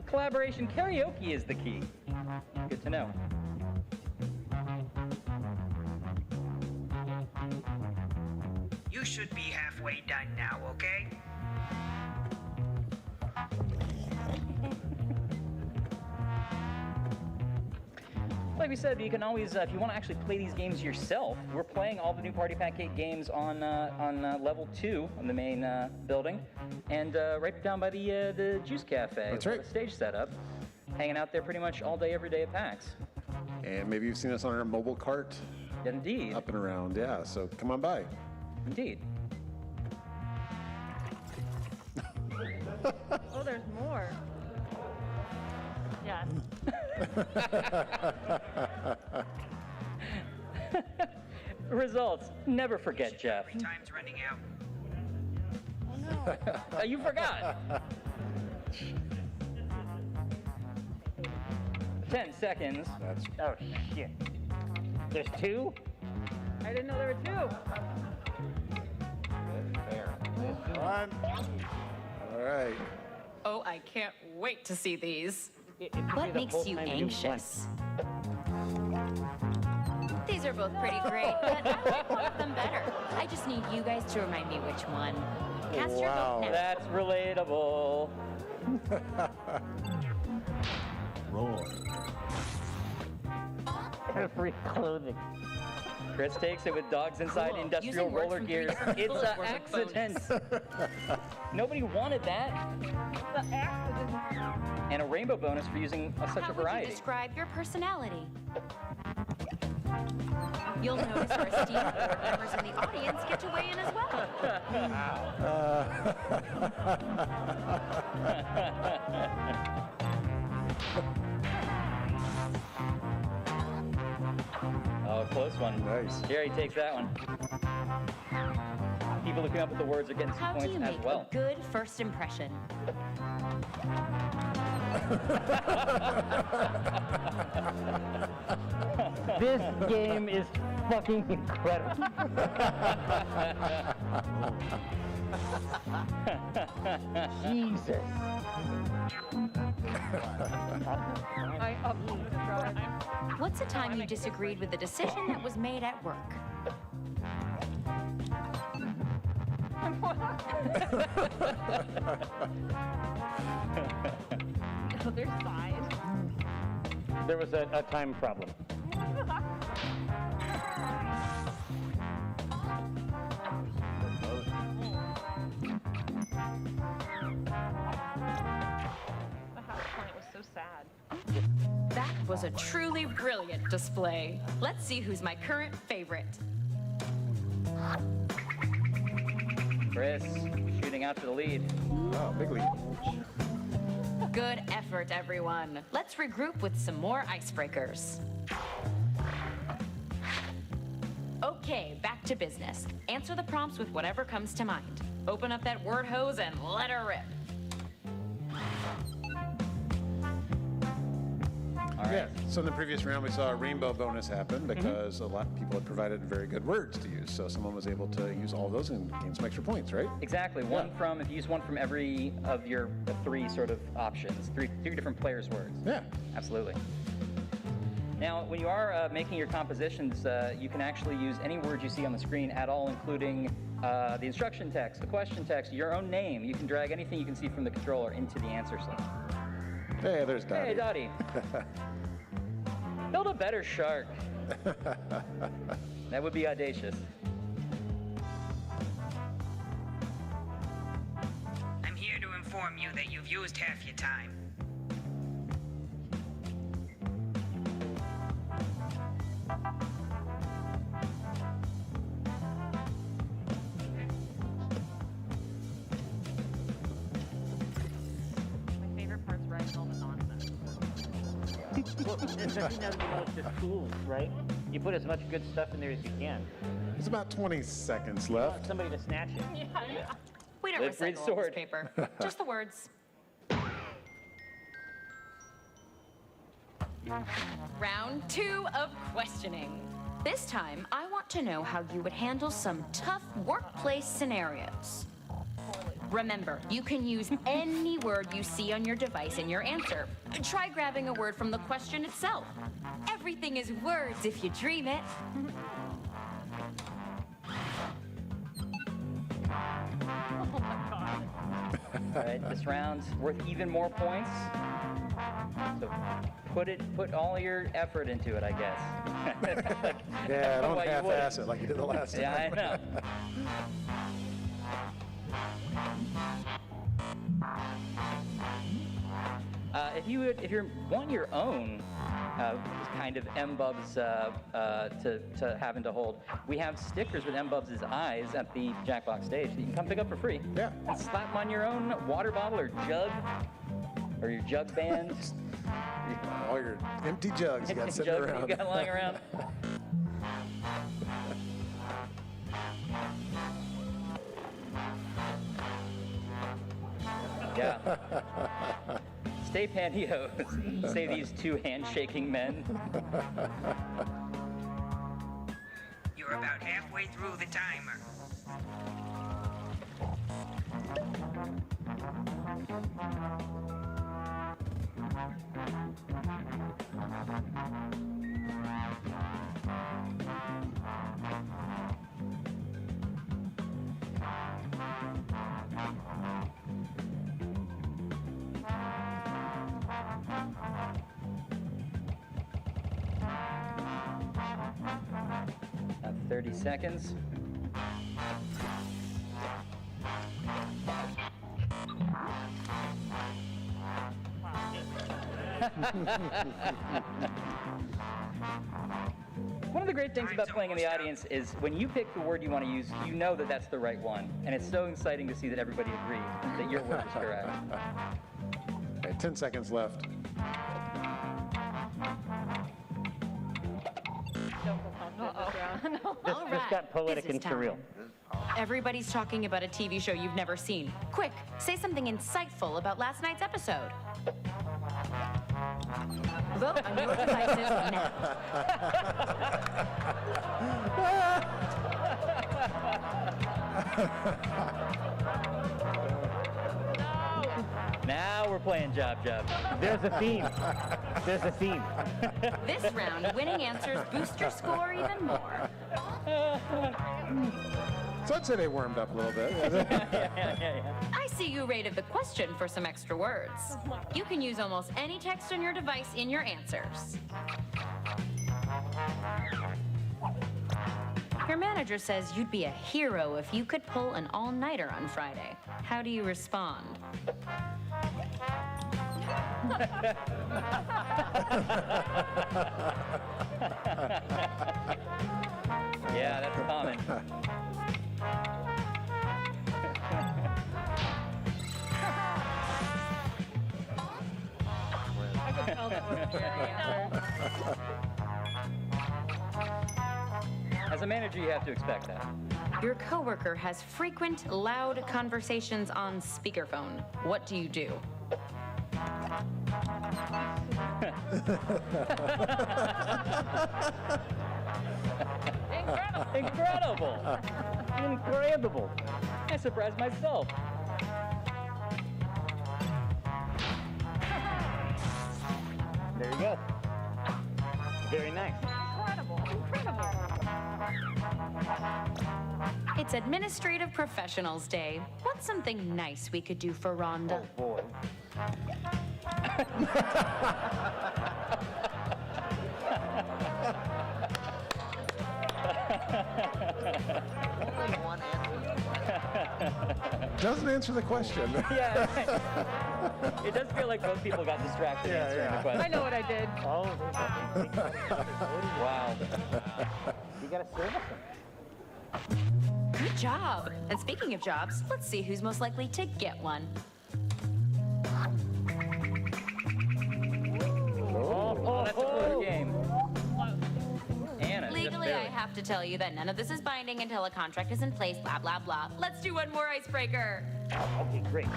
Collaboration karaoke is the key. Good to know. You should be halfway done now, okay? Like we said, you can always, if you want to actually play these games yourself, we're playing all the new Party Pack 8 games on level 2 on the main building, and right down by the Juice Cafe. That's with right. The stage setup, hanging out there pretty much all day, every day at PAX. And maybe you've seen us on our mobile cart Indeed, up and around. Yeah, so come on by. indeed. Oh, there's more. Yes. Results. Never forget, Jeff. Time's running out. You forgot. 10 seconds. That's Oh, shit. There's two? I didn't know there were two. one. All right. Oh, I can't wait to see these. It took me What the makes whole you time to do anxious? These are both pretty great, but I like one of them better. I just need you guys to remind me which one. Cast your Wow. vote now. That's relatable. Roar. Every clothing. Chris takes it with dogs inside Cool. industrial Using words roller from 3 gears. different It's peoples an was a accident. Nobody wanted that. The accident. And a rainbow bonus for using such How a would you variety. describe your personality? You'll notice our esteemed board members in the audience get to weigh in as well. Oh, close one. Nice. Jerry takes that one. People who come up with the words are getting some How do points you as make well. a good first impression? This game is fucking incredible. Jesus. I uploaded the drive. What's a time you disagreed with a decision that was made at work? Other side. There was a time problem. The house plant was so sad. That was a truly brilliant display. Let's see who's my current favorite. Chris, shooting out to the lead. Oh, big lead. Good effort, everyone. Let's regroup with some more icebreakers. Okay, back to business. Answer the prompts with whatever comes to mind. Open up that word hose and let her rip. All right. Yeah, so in the previous round, we saw a rainbow bonus happen because a lot of people had provided very good words to use. So someone was able to use all of those and gain some extra points, right? Exactly. One from, if you use one from every of your three sort of options, three different players' words. Yeah. Absolutely. Now, when you are making your compositions, you can actually use any words you see on the screen at all, including the instruction text, the question text, your own name. You can drag anything you can see from the controller into the answer slot. Hey, there's Dottie. Hey, Dottie. Build a better shark. That would be audacious. I'm here to inform you that you've used half your time. My favorite part's writing all the nonsense. Well, it's just tools, right? You put as much good stuff in there as you can. There's about 20 seconds left. Somebody to snatch it. We don't Live, breathe, recycle all this sword. paper. Just the words. Round 2 of questioning. This time, I want to know how you would handle some tough workplace scenarios. Remember, you can use any word you see on your device in your answer. Try grabbing a word from the question itself. Everything is words if you dream it. Oh my god. All right, this round's worth even more points. So put all your effort into it, I guess. Yeah, don't Why you half-ass it like you did the last time. Yeah, I know. If you want your own kind of M-Bubs to have and to hold, we have stickers with M-Bubs' eyes at the Jackbox stage that you can come pick up for free. Yeah. And slap them on your own water bottle or jug, or your jug band. All your empty jugs you got Empty sitting jug around. you got lying around. Yeah. Stay pantyhose, say these two handshaking men. You're about halfway through the timer. 30 seconds. One of the great things about playing in the audience is when you pick the word you want to use, you know that that's the right one. And it's so exciting to see that everybody agreed that your word is correct. Okay, 10 seconds left. Don't feel confident this round. No. All This got poetic business and surreal. time. Everybody's talking about a TV show you've never seen. Quick, say something insightful about last night's episode. Vote on your devices now. Now we're playing Job. There's a theme. There's a theme. This round, winning answers boost your score even more. So I'd say they warmed up a little bit. I see you rated the question for some extra words. You can use almost any text on your device in your answers. Your manager says you'd be a hero if you could pull an all-nighter on Friday. How do you respond? Yeah, that's common. I could tell that wasn't your answer. As a manager, you have to expect that. Your coworker has frequent, loud conversations on speakerphone. What do you do? Incredible! Incredible. I surprised myself. There you go. Very nice. Incredible. It's Administrative Professionals Day. What's something nice we could do for Rhonda? Oh boy. Only one answer. Doesn't answer the question. Yeah. It does feel like both people got distracted answering the I question. know what I did. Oh, Wow. you gotta service them. Good job. And speaking of jobs, let's see who's most likely to get one. Oh, that's a close game. Anna, just Legally, I barely. have to tell you that none of this is binding until a contract is in place, blah, blah, blah. Let's do one more icebreaker. Okay, great.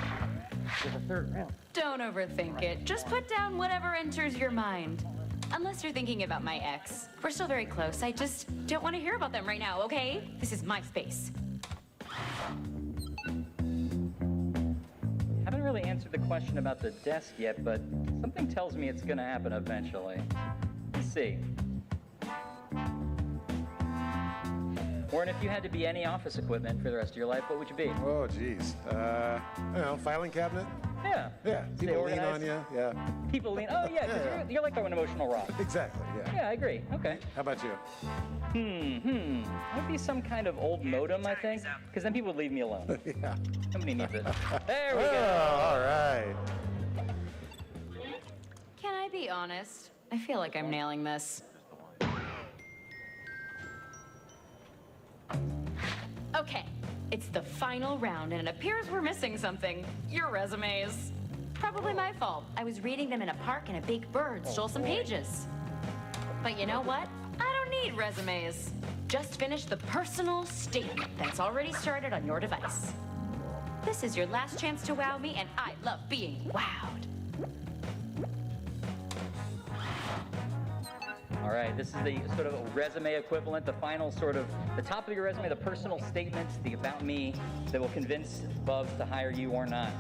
There's a third round. Don't overthink it. Just put down whatever enters your mind. Unless you're thinking about my ex. We're still very close. I just don't want to hear about them right now, okay? This is my space. Haven't really answered the question about the desk yet, but something tells me it's going to happen eventually. Let's see. Warren, if you had to be any office equipment for the rest of your life, what would you be? Oh, geez. I don't know, filing cabinet? Yeah. Yeah, Stay people lean on organized. you. Yeah, People lean. Oh, yeah, because you're like an emotional rock. exactly. Yeah. Yeah, I agree. Okay. How about you? It would be some kind of old modem, I think, because then people would leave me alone. Yeah. Somebody needs it. There we Oh, go. all right. Can I be honest? I feel like I'm nailing this. Okay, it's the final round, and it appears we're missing something. Your resumes. Probably my fault. I was reading them in a park and a big bird stole some pages. But you know what? I don't need resumes. Just finish the personal statement that's already started on your device. This is your last chance to wow me, and I love being wowed. All right, this is the sort of resume equivalent, the final sort of, the top of your resume, the personal statement, the about me that will convince Bubs to hire you or not.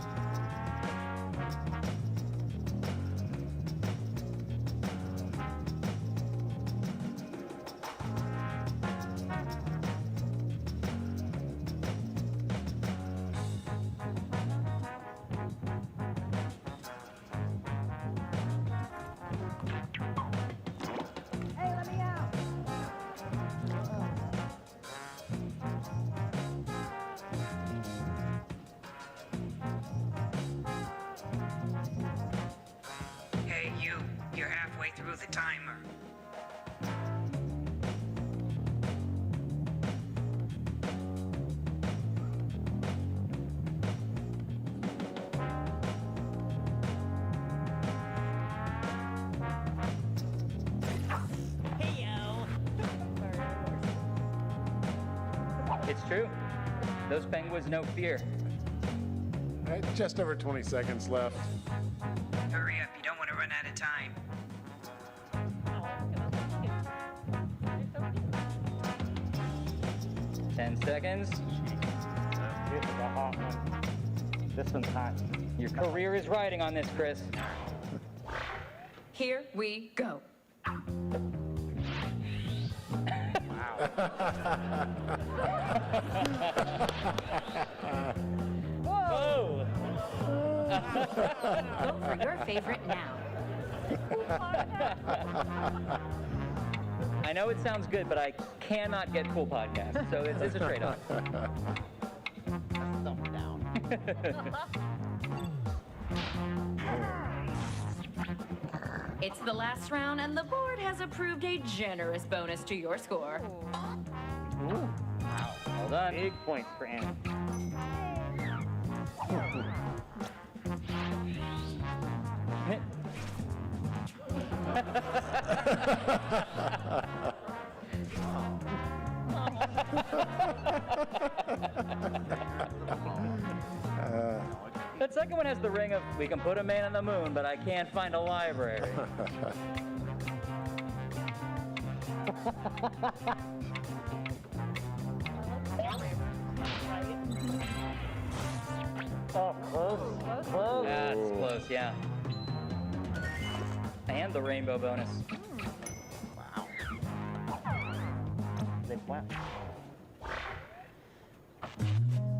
through the timer. It's true. Those penguins know fear. All right, just over 20 seconds left. Hurry up, you don't want to run out of time. 10 seconds. This is a hot one. This one's hot. Your career is riding on this, Chris. Here we go. Whoa! Vote for your favorite now. I know it sounds good, but I cannot get cool podcasts, so it's a trade-off. Thumb down. It's the last round, and the board has approved a generous bonus to your score. Well done. Big points for Anna. That second one has the ring of, we can put a man on the moon, but I can't find a library. Oh, close. Close. That's close, yeah. And the rainbow bonus. They went.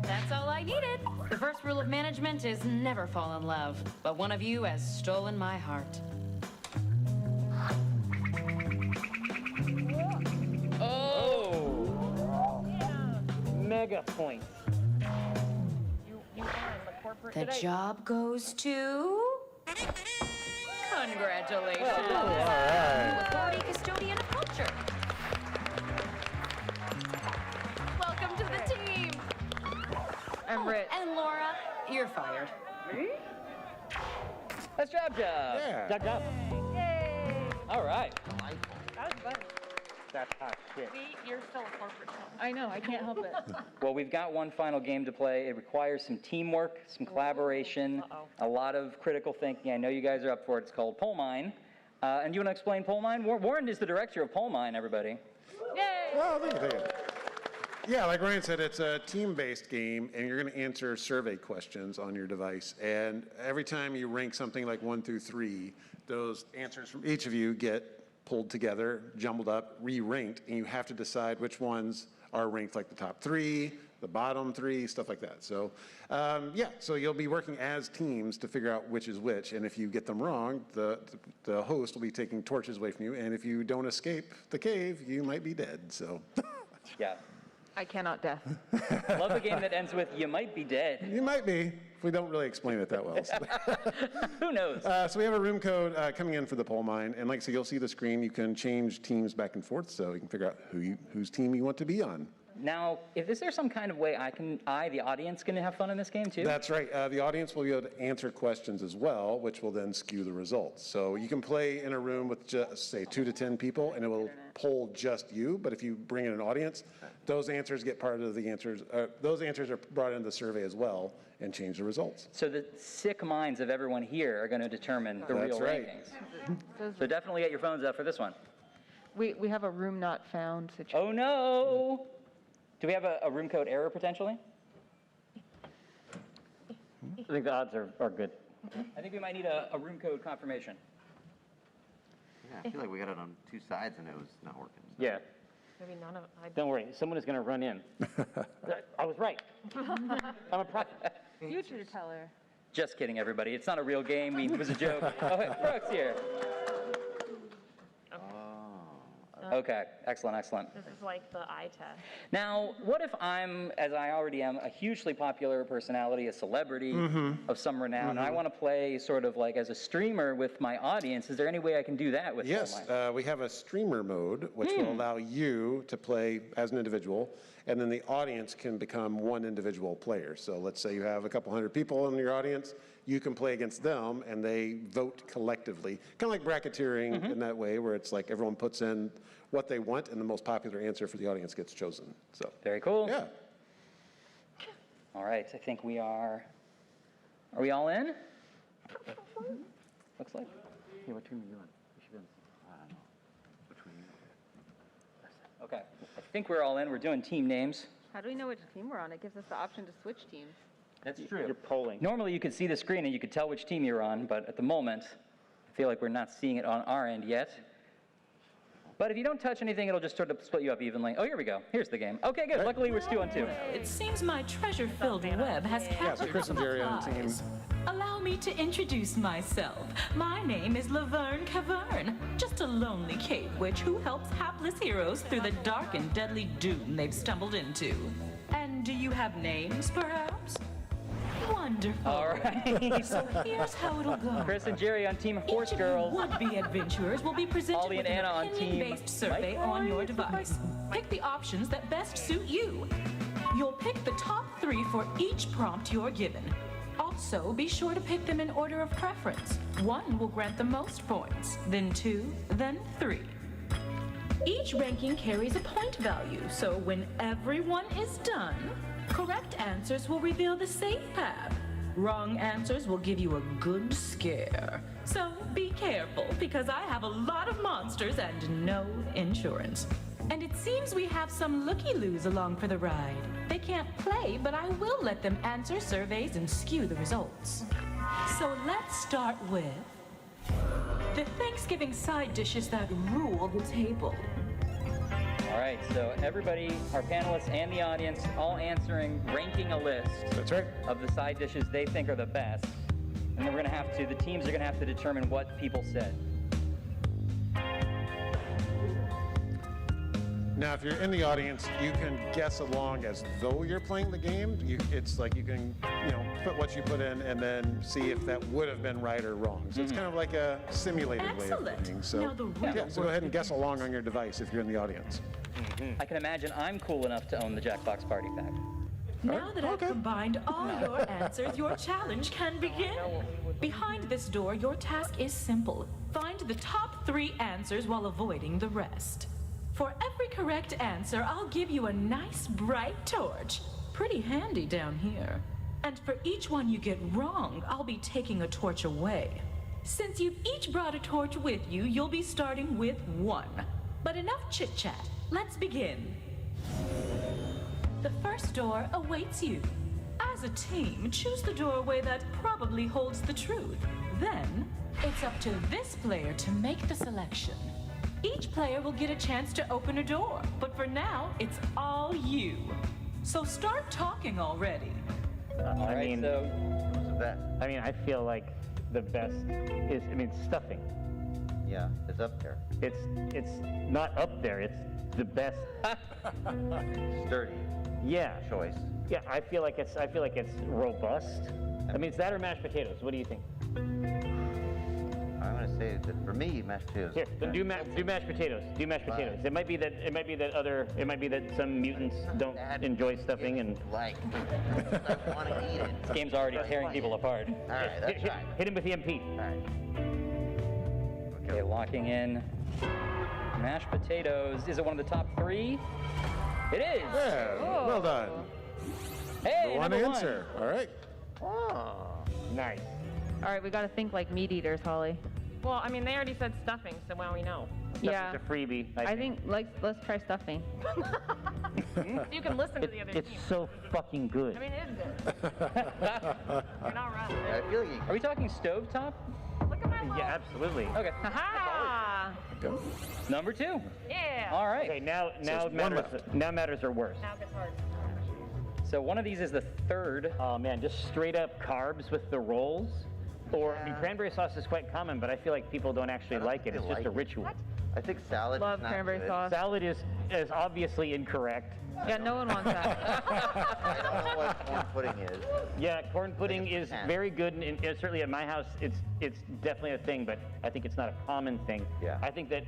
That's all I needed. The first rule of management is never fall in love, but one of you has stolen my heart. Oh! Mega points. You won the corporate The today. job goes to... Congratulations. Authority custodian of culture. Welcome to the team. I'm rich. And Laura, you're fired. That's job. Yeah. Duck up. Yay! All right. That was fun. That's hot shit. See, you're still a corporate. I know, I can't help it. Well, we've got one final game to play. It requires some teamwork, some collaboration, a lot of critical thinking. I know you guys are up for it. It's called Pole Mine. And you want to explain Pole Mine? Warren is the director of Pole Mine, everybody. Yay! Well, thank you. Yeah, like Ryan said, it's a team-based game, and you're going to answer survey questions on your device. And every time you rank something like 1 through 3, those answers from each of you get pulled together, jumbled up, re-ranked, and you have to decide which ones are ranked like the top 3, the bottom 3, stuff like that. So, yeah, so you'll be working as teams to figure out which is which, and if you get them wrong, the host will be taking torches away from you, and if you don't escape the cave, you might be dead, so. Yeah. I cannot death. Love a game that ends with, you might be dead. You might be, if we don't really explain it that well. Who knows? So we have a room code coming in for the pole mine, and like I said, you'll see the screen. You can change teams back and forth, so you can figure out whose team you want to be on. Now, is there some kind of way the audience, can have fun in this game too? That's right. The audience will be able to answer questions as well, which will then skew the results. So you can play in a room with just, say, 2 to 10 people, and it will poll just you. But if you bring in an audience, those answers get part of the answers. Those answers are brought into the survey as well and change the results. So the sick minds of everyone here are going to determine the That's real right. rankings. So definitely get your phones out for this one. We have a room not found situation. Oh no! Do we have a room code error potentially? I think the odds are good. I think we might need a room code confirmation. Yeah, I feel like we got it on 2 sides and it was not working. Yeah. Maybe none of Don't worry. Someone is going to run in. I was right. I'm a prophet. future teller. Just kidding, everybody. It's not a real game. It was a joke. Oh, hey, Brooks here. Okay, excellent, excellent. This is like the eye test. Now, what if I'm, as I already am, a hugely popular personality, a celebrity of some renown, and I want to play sort of like as a streamer with my audience? Is there any way I can do that with Yes, we have a streamer mode, which will allow you to play as an individual, and then the audience can become one individual player. So let's say you have a couple hundred people in your audience, you can play against them, and they vote collectively. Kind of like bracketeering in that way, where it's like everyone puts in what they want, and the most popular answer for the audience gets chosen. So Very cool. yeah. All right, I think we are we all in? Looks like. Yeah, what team are you on? We should be on, I don't know. Which one are you on? Okay, I think we're all in. We're doing team names. How do we know which team we're on? It gives us the option to switch teams. That's true. You're polling. Normally you could see the screen and you could tell which team you're on, but at the moment, I feel like we're not seeing it on our end yet. But if you don't touch anything, it'll just sort of split you up evenly. Oh, here we go. Here's the game. Okay, good. Luckily, we're 2-on-2. It seems my treasure-filled web has captured Chris and some Jerry on the team. eyes. Allow me to introduce myself. My name is Laverne Cavern, just a lonely cave witch who helps hapless heroes through the dark and deadly doom they've stumbled into. And do you have names, perhaps? Wonderful. All right. So here's how it'll go. Chris and Jerry on Team Horse Each of Girls. you would-be adventurers will be presented Ollie with and an Anna on team opinion-based survey on your device. Pick the options that best suit you. You'll pick the top 3 for each prompt you're given. Also, be sure to pick them in order of preference. 1 will grant the most points, then 2, then 3. Each ranking carries a point value, so when everyone is done, correct answers will reveal the safe path. Wrong answers will give you a good scare. So be careful, because I have a lot of monsters and no insurance. And it seems we have some looky-loos along for the ride. They can't play, but I will let them answer surveys and skew the results. So let's start with the Thanksgiving side dishes that rule the table. All right, so everybody, our panelists and the audience, all answering, ranking a list That's right. of the side dishes they think are the best. And then we're going to have to, the teams are going to have to determine what people said. Now, if you're in the audience, you can guess along as though you're playing the game. It's like you can, put what you put in and then see if that would have been right or wrong. So it's kind of like a simulated way of Excellent. playing. So, Now the real so go ahead and guess along on your device if you're in the audience. I can imagine I'm cool enough to own the Jackbox Party Pack. Now that I've combined all your answers, your challenge can begin. Behind this door, your task is simple. Find the top 3 answers while avoiding the rest. For every correct answer, I'll give you a nice bright torch. Pretty handy down here. And for each one you get wrong, I'll be taking a torch away. Since you've each brought a torch with you, you'll be starting with 1. But enough chit-chat. Let's begin. The first door awaits you. As a team, choose the doorway that probably holds the truth. Then, it's up to this player to make the selection. Each player will get a chance to open a door, but for now, it's all you. So start talking already. All right, mean- so What's the best? I feel like the best is, stuffing. Yeah, it's up there. It's not up there, it's the best. Sturdy Yeah. choice. Yeah, I feel like it's robust. It's that or mashed potatoes. What do you think? I'm gonna say that for me, mashed potatoes. Here, then do mashed potatoes. Do mashed potatoes. It might be that some mutants don't enjoy stuffing and Like, I want to eat it. this game's already tearing people apart. All right, that's fine. hit him with the MP. All right. Okay, locking in mashed potatoes. Is it one of the top 3? It is. Yeah, well done. Hey, One number answer. All right. Nice. All right, we got to think like meat eaters, Holly. Well, they already said stuffing, so now we know. Yeah. It's a freebie. I think let's try stuffing. You can listen to the other It's team. so fucking good. It is good. You're not wrong. I feel like you Are we talking stovetop? Look at my little... Yeah, absolutely. Okay. Ha-ha! Number 2. Yeah. All right. Okay, now there's one matters are worse. Now it gets hard. So one of these is the 3rd. Oh man, just straight up carbs with the rolls. Or cranberry sauce is quite common, but I feel like people don't actually like it. It's just a ritual. I think salad Love is not cranberry good. sauce. Salad is obviously incorrect. Yeah, no one wants that. I don't know what corn pudding is. Yeah, corn pudding is Yeah. very good, and certainly at my house, it's definitely a thing, but I think it's not a common thing. Yeah. I think that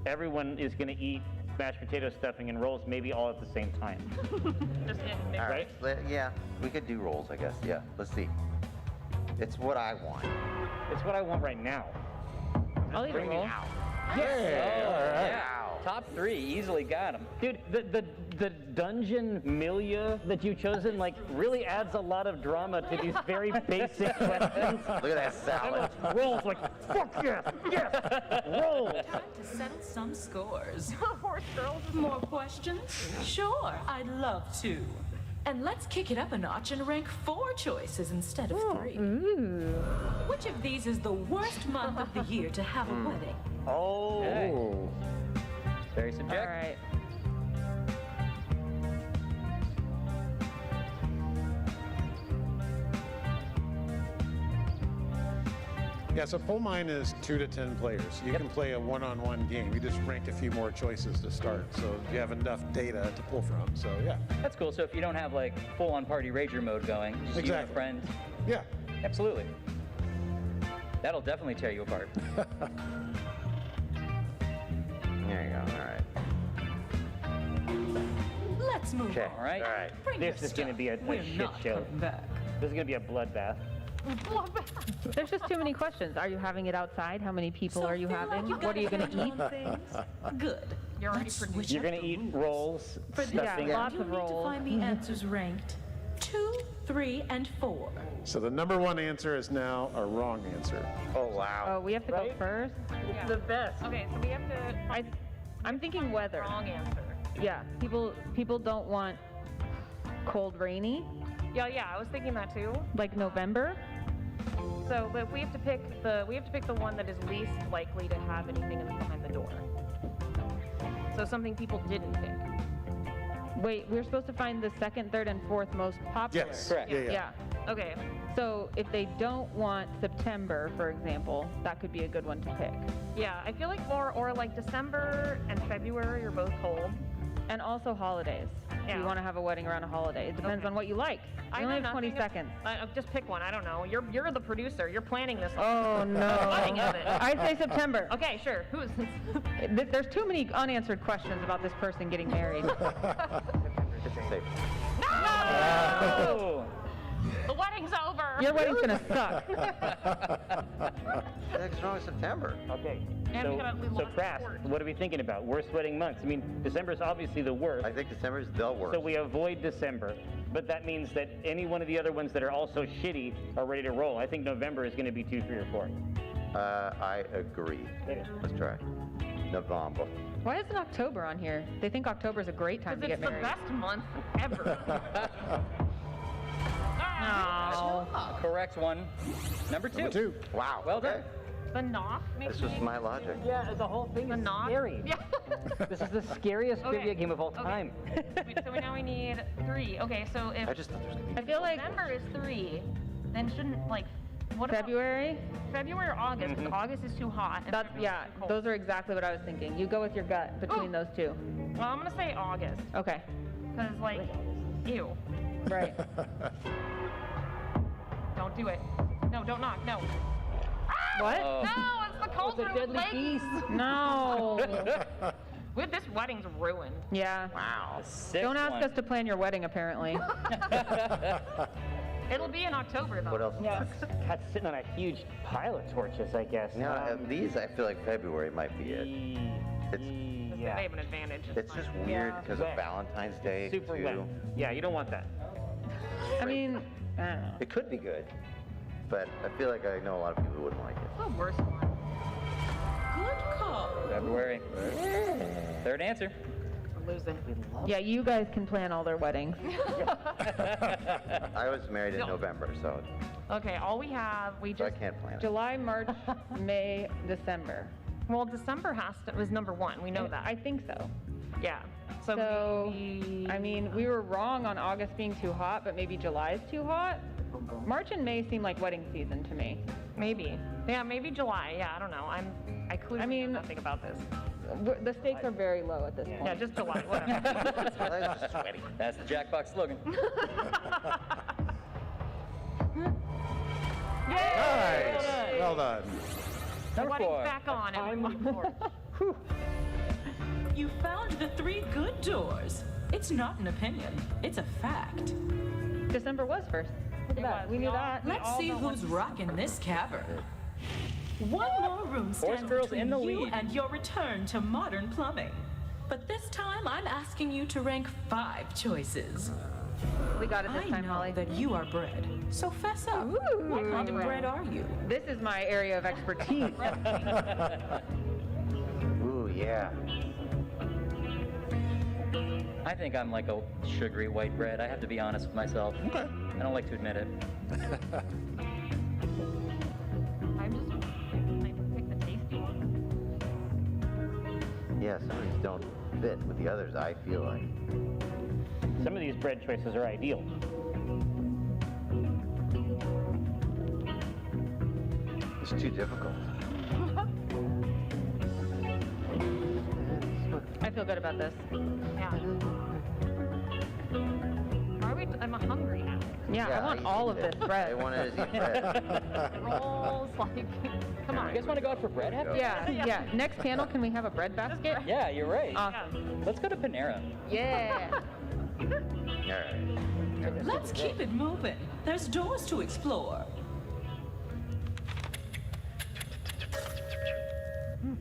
everyone is going to eat mashed potato stuffing and rolls maybe all at the same time. Just All right. Yeah, we could do rolls, I guess. Yeah, let's see. It's what I want. It's what I want right now. I'll eat a Bring me roll. out. Yeah. Top 3, easily got them. Dude, the dungeon milieu that you've chosen like really adds a lot of drama to these very basic questions. Look at that salad. Rolls like, fuck yes, yes, rolls. Time to settle some scores. Horse girls. More questions? Sure, I'd love to. And let's kick it up a notch and rank 4 choices instead of 3. Which of these is the worst month of the year to have a wedding? Oh. Oh. Very All subjective. right. Yeah, so Pull Mine is 2 to 10 players. You can play a one-on-one game. You just rank a few more choices to start, so you have enough data to pull from. So yeah, That's cool. So if you don't have like full-on party rager mode going, just you and a Exactly. friend, yeah. absolutely. That'll definitely tear you apart. There you go. All right. Let's move Okay. on. All right. All right. Bring This your is gonna stuff. be a We're shit not show. coming back. This is gonna be a bloodbath. There's just too many questions. Are you having it outside? How many people So are you feel like having? you've What are you got a going to eat? handle on things? Good. You're already Let's produced. switch You're up gonna the eat rules. rolls, For this, stuffing. lots you of need to rolls. find the answers ranked 2, 3, and 4. So the number 1 answer is now a wrong answer. Oh, wow. Oh, we have to go first? It's the best. Okay, so we have to. I'm thinking weather. Wrong answer. Yeah, people don't want cold, rainy, Yeah, I was thinking that too. like November. So, but we have to pick the one that is least likely to have anything behind the door. So something people didn't pick. Wait, we're supposed to find the second, third, and fourth most popular. Yes. Correct. Yeah. Yeah. Okay. So if they don't want September, for example, that could be a good one to pick. Yeah, I feel like or like December and February are both cold. And also holidays. Yeah. You want to have a wedding around a holiday. It depends Okay. on what you like. You only have 20 seconds. Just pick one. I don't know. You're the producer. You're planning this. Oh no. Planning of it. I'd say September. Okay, sure. Who's? There's too many unanswered questions about this person getting married. It's safe. Oh. The wedding's over. Your wedding's gonna suck. Next wrong is September. Okay. And we lost Crass, support. what are we thinking about? Worst wedding months? I mean, December is obviously the worst. I think December is the worst. So we avoid December, but that means that any one of the other ones that are also shitty are ready to roll. I think November is going to be 2, 3, or 4. I agree. Okay. Let's try. November. Why isn't October on here? They think October's a great time to Because get it's the married. best month ever. Oh. Correct one. Number 2. Number 2. Wow. Well done. okay. The knock makes That's just me. my logic. Yeah, the whole thing The is knock. scary. Yeah. This is the scariest Okay. trivia game of all Okay. time. So now we need 3. Okay, so if I just thought there was going to I be. feel like November is 3, then shouldn't what about February. February or August? Because August is too hot. And That's February's yeah. too cold. Those are exactly what I was thinking. You go with your gut between those two. Well, I'm gonna say August, Okay. because like, ew. Right. Don't do it. No, don't knock. No. What? Oh. No, it's the cold room deadly lake. beast. No. With this wedding's ruined. Yeah. Wow. Don't ask us to plan your wedding, apparently. It'll be in October though. What else? Yeah, Cat's sitting on a huge pile of torches, I guess. Now, these, I feel like February might be it. It's- They yeah. have an advantage. It's just weird Yeah. because of Wet. Valentine's Day, Super too. wet. Yeah, you don't want that. I mean, I don't know. It could be good, but I feel like I know a lot of people who wouldn't like it. the worst one. Good call. February. Third answer. I'm losing. Yeah, you guys can plan all their weddings. I was married in November, so Okay, all we have, we I just. can't plan it. July, March, May, December. Well, December was number 1. We know that. I think so. Yeah. So, So, maybe- I mean, we were wrong on August being too hot, but maybe July is too hot. March and May seem like wedding season to me. maybe. Yeah, maybe July. Yeah, I don't know. I clearly I mean- know nothing about this. The stakes are very low at this point. Yeah, just July, whatever. That's just sweaty. That's the Jackbox slogan. Nice. Well done. Number Wedding's 4. back on. Everyone. You found the 3 good doors. It's not an opinion, it's a fact. December was first. Look at that. We knew that. Let's see who's rocking this cavern. One more room stands girls between in the you lead. and your return to modern plumbing. But this time, I'm asking you to rank 5 choices. We got it this I time, know Holly. that you are bread, so fess up. What kind of bread are you? This is my area of expertise. Ooh, yeah. I think I'm like a sugary white bread. I have to be honest with myself. Okay. I don't like to admit it. I'm just I pick the tasty one. Yeah, some of these don't fit with the others, I feel like. Some of these bread choices are ideal. It's too difficult. I feel good about this. Yeah. Are we? I'm hungry now. Yeah, I want all of this I bread. want to eat bread. Rolls, like, come on. You guys want to go out for bread? Yeah. Next panel, can we have a bread basket? Yeah, you're right. Awesome. Let's go to Panera. Yeah. All right. Let's keep it moving. There's doors to explore.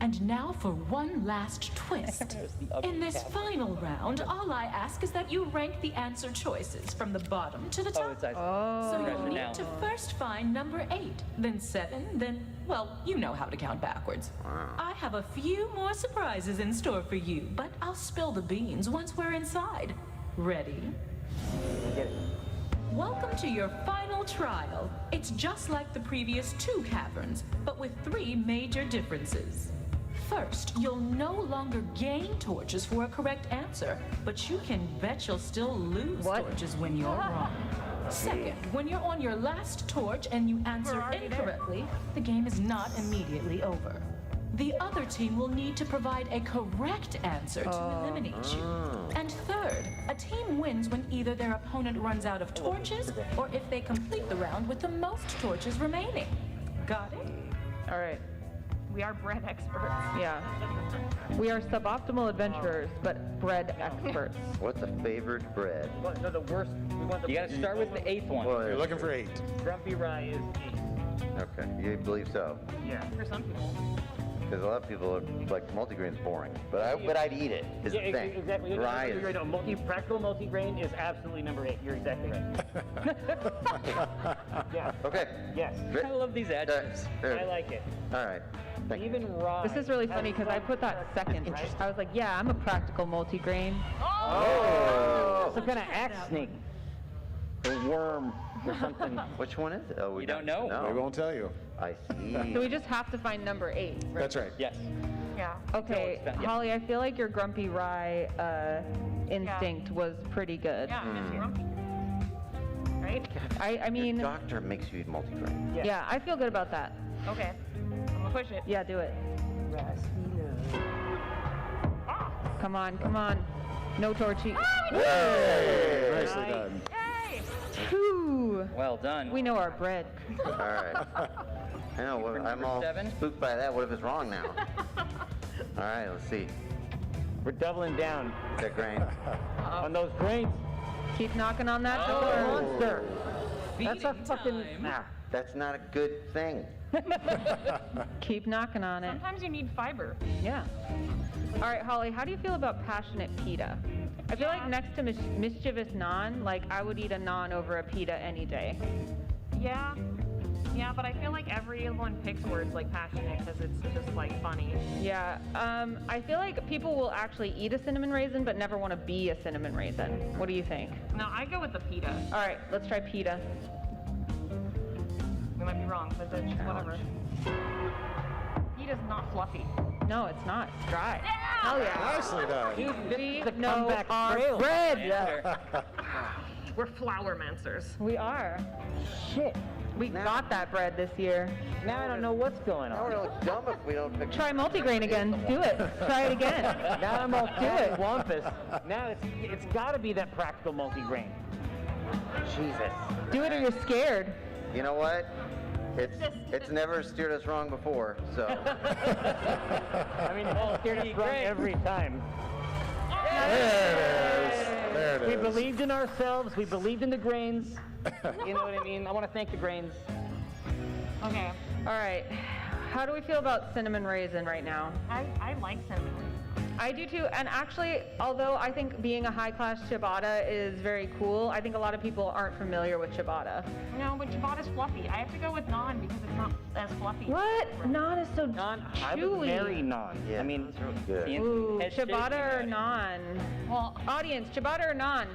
And now for one last twist. In this final round, all I ask is that you rank the answer choices from the bottom to the top. Oh, it's ice. So you'll Pressure need now. to first find number 8, then 7, then, well, you know how to count backwards. I have a few more surprises in store for you, but I'll spill the beans once we're inside. Ready? Welcome to your final trial. It's just like the previous 2 caverns, but with 3 major differences. First, you'll no longer gain torches for a correct answer, but you can bet you'll still lose torches when you're wrong. Second, when you're on your last torch and you answer incorrectly, the game is not immediately over. The other team will need to provide a correct answer to eliminate you. And third, a team wins when either their opponent runs out of torches or if they complete the round with the most torches remaining. Got it? All right. We are bread experts. Yeah. We are suboptimal adventurers, but bread experts. What's a favored bread? No, the worst. We want the You gotta start with the 8th one. Well, You're looking for 8. grumpy rye is 8. okay, you believe so? Yeah. For some people. Because a lot of people are like multigrain's boring, but I'd eat it. Is the thing. Exactly. Rye You're is. right. No, practical multigrain is absolutely number 8. You're exactly right. Yeah. Okay. Yes. I love these adjectives. I like it. All right. Thank you. Even rye. This is really funny because I put that second. I was like, yeah, I'm a practical multigrain. Oh. Some kind of axe snake or worm or something. Which one is it? Oh, we You don't know. We won't tell you. I see. So we just have to find number 8. Right? That's right. Yes. Yeah. Okay, Yeah. Holly, I feel like your grumpy rye instinct was pretty good. Yeah, it's grumpy. Right? I mean, Your doctor makes you eat multigrain. yeah, I feel good about that. Okay. I'm gonna push it. Yeah, do it. Come on, come on. No torchy. Nicely done. Yay! 2. Well done. We know our bread. All right. I know. I'm all 7? spooked by that. What if it's wrong now? All right. Let's see. We're doubling down That grain. on those grains. Keep knocking on that door. Monster. That's a Feeding fucking. time. Nah. That's not a good thing. Keep knocking on it. Sometimes you need fiber. Yeah. All right, Holly, how do you feel about passionate pita? I feel like next to mischievous non, like I would eat a non over a pita any day. Yeah. Yeah, but I feel like everyone picks words like passionate because it's just like funny. Yeah. I feel like people will actually eat a cinnamon raisin but never want to be a cinnamon raisin. What do you think? No, I go with the pita. All right, let's try pita. We might be wrong, but it's whatever. Pita's not fluffy. No, it's not. It's dry. Hell yeah. Nicely done. We the know comeback our trail. bread. Answer. We're flower mancers. We are. Shit. We got that bread this year. Now I don't know what's going Now we're on. all dumb if we don't pick. Try multigrain again. Do it. Try it again. Now I'm all do it. Wampus. Now it's got to be that practical multigrain. Jesus. Do it or you're scared. You know what? It's never steered us wrong before, so. I mean, it's scared us wrong every time. There it We is. believed in ourselves. We believed in the grains. You know what I mean? I want to thank the grains. Okay. All right. How do we feel about cinnamon raisin right now? I like cinnamon raisin. I do too, and actually, although I think being a high-class ciabatta is very cool, I think a lot of people aren't familiar with ciabatta. No, but ciabatta's fluffy. I have to go with naan because it's not as fluffy. What? Naan is so I would chewy. marry naan. Yeah, I mean, that's really good. Ooh, ciabatta or naan? Well, Audience, ciabatta or naan?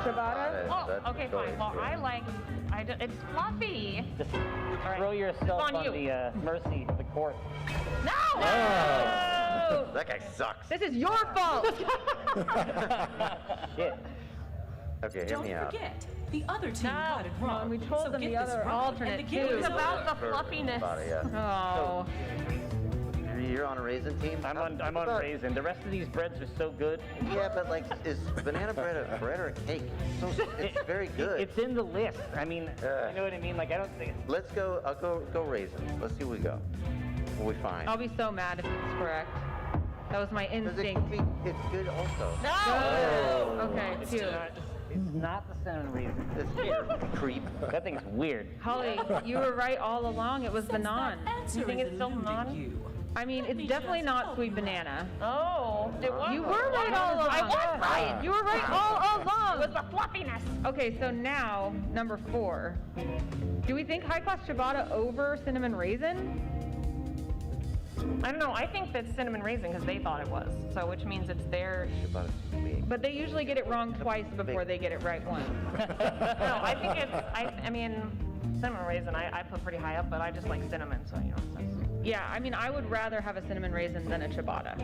Ciabatta? oh, okay, fine. Well, I like. It's fluffy. just throw yourself It's on you. the mercy of the court. No! No! That guy sucks. This is your fault! Shit. Okay, hear Don't me out. forget, the other team got it wrong. we told so them get the this other right, alternate and the game too. is It's about over. the fluffiness. Oh. You're on a raisin team? I'm on raisin. The rest of these breads are so good. Yeah, but like, is banana bread a bread or a cake? It's very good. It's in the list. I mean, you know what I mean? Like, I don't think. Let's go, I'll go raisin. Let's see where we go. What we find. I'll be so mad if it's correct. That was my 'Cause instinct. it's good also. No! Okay, It's two. not the cinnamon raisin. It's creep. That thing's weird. Holly, you were right all along. It was the Since naan. that answer You think is it's still eluding naan? you, I mean, it's definitely not sweet banana. Oh, it was. You were right all along. I was right. You were right all It along. was the fluffiness. Okay, so now, number 4. Do we think high-class ciabatta over cinnamon raisin? I don't know. I think that's cinnamon raisin because they thought it was. So, which means it's their. But they usually get it wrong twice before they get it right once. No, I think it's. I mean, cinnamon raisin. I put pretty high up, but I just like cinnamon. So you know. Yeah, I mean, I would rather have a cinnamon raisin than a ciabatta.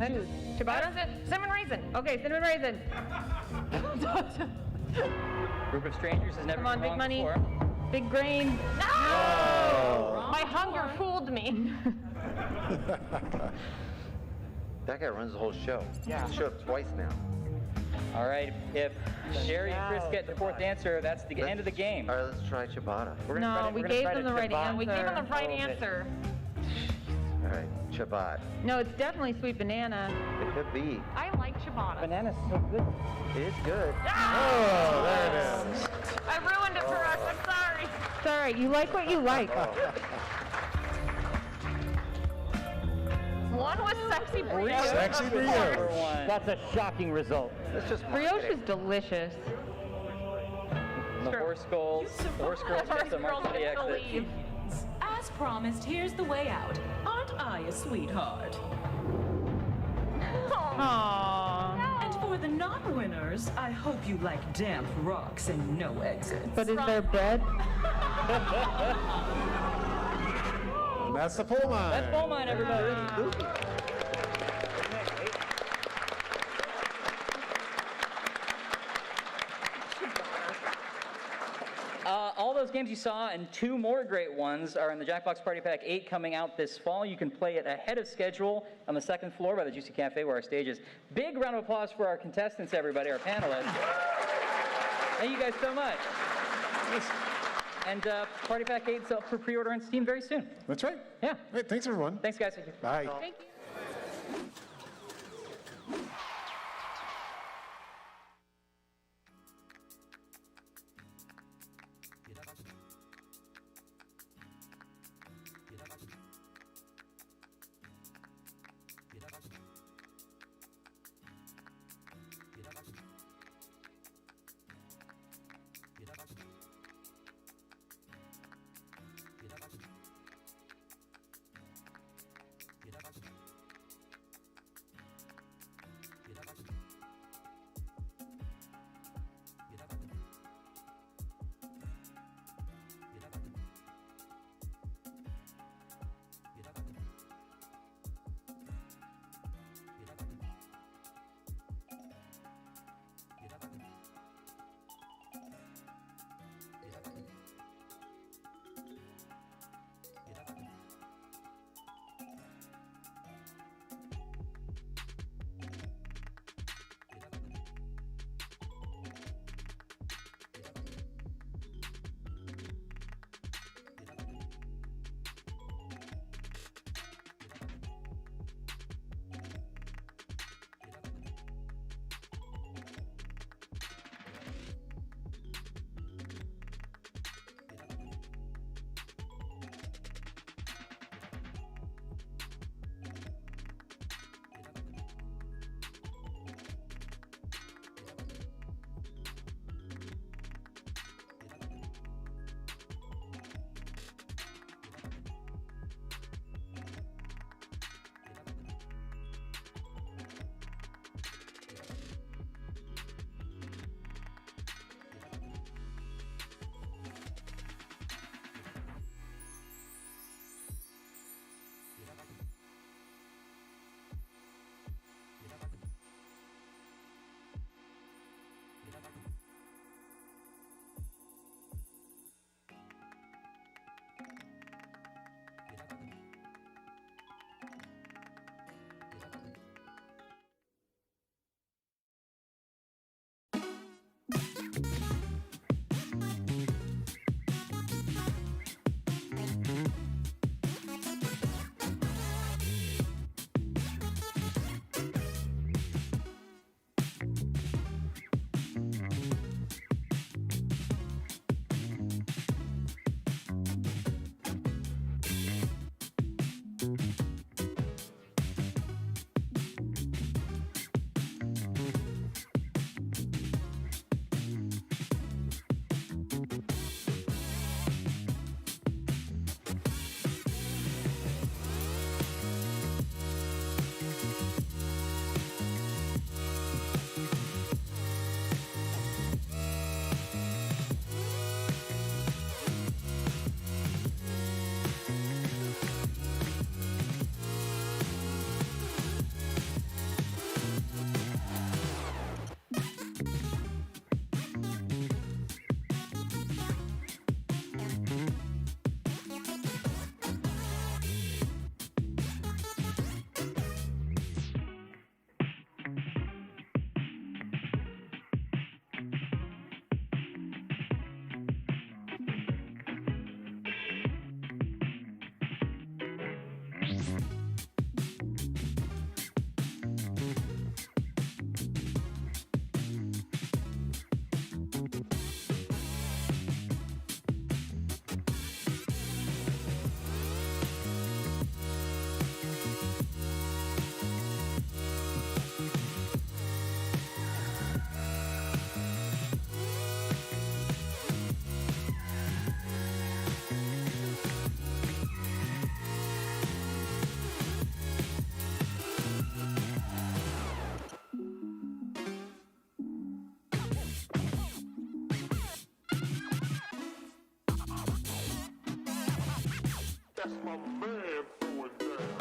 Choose. Ciabatta? Cinnamon raisin. Okay, cinnamon raisin. Group of strangers has never Come on, been big wrong money. before. Big grain. No! My hunger fooled me. That guy runs the whole show. Yeah. He's showed up twice now. All right, if Sherry and Chris get the fourth answer, that's the end of the game. All right, let's try ciabatta. No, we gave them the right answer. We gave him the right answer. All right, ciabatta. No, it's definitely sweet banana. It could be. I like ciabatta. Banana's so good. It is good. Oh, there it is. I ruined it for us. I'm sorry. It's all right. You like what you like. One was sexy brioche. Sexy of course. brioche. One. That's a shocking result. It's just Brioche is delicious. The horse girls Horse get the mark girls to the get to exit. leave. As promised, here's the way out. Aren't I a sweetheart? Aww. And for the non-winners, I hope you like damp rocks and no exits. But is there bread? And that's the pull mine. That's Bull Mine, everybody. All those games you saw and 2 more great ones are in the Jackbox Party Pack 8 coming out this fall. You can play it ahead of schedule on the 2nd floor by the Juicy Cafe where our stage is. Big round of applause for our contestants, everybody, our panelists. Thank you guys so much. And Party Pack 8 is up for pre-order on Steam very soon. That's right. Yeah. Right, thanks, everyone. Thanks, guys. Bye. Thank you. That's my man throwing down.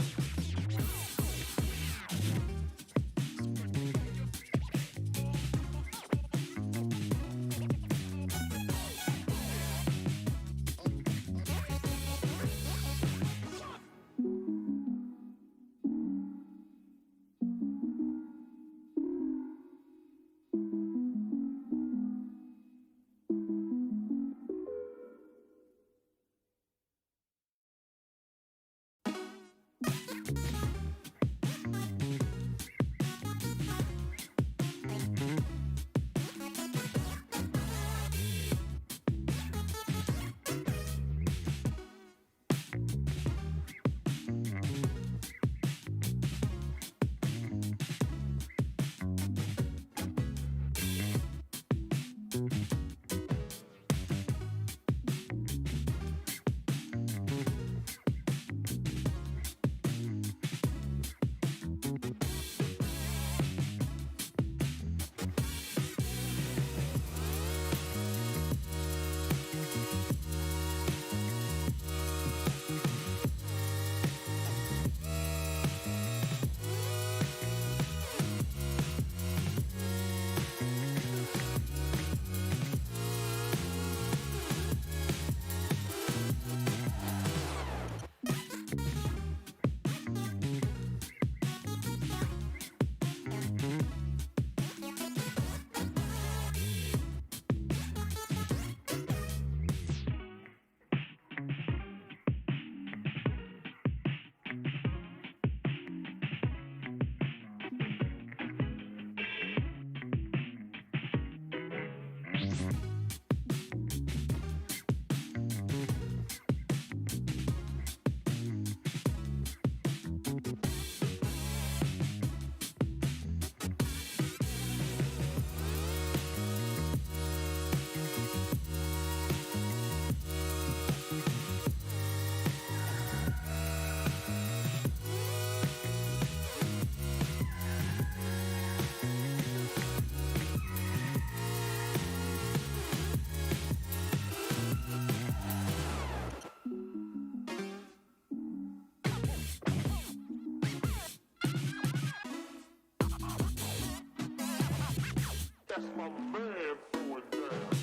That's my man throwing down.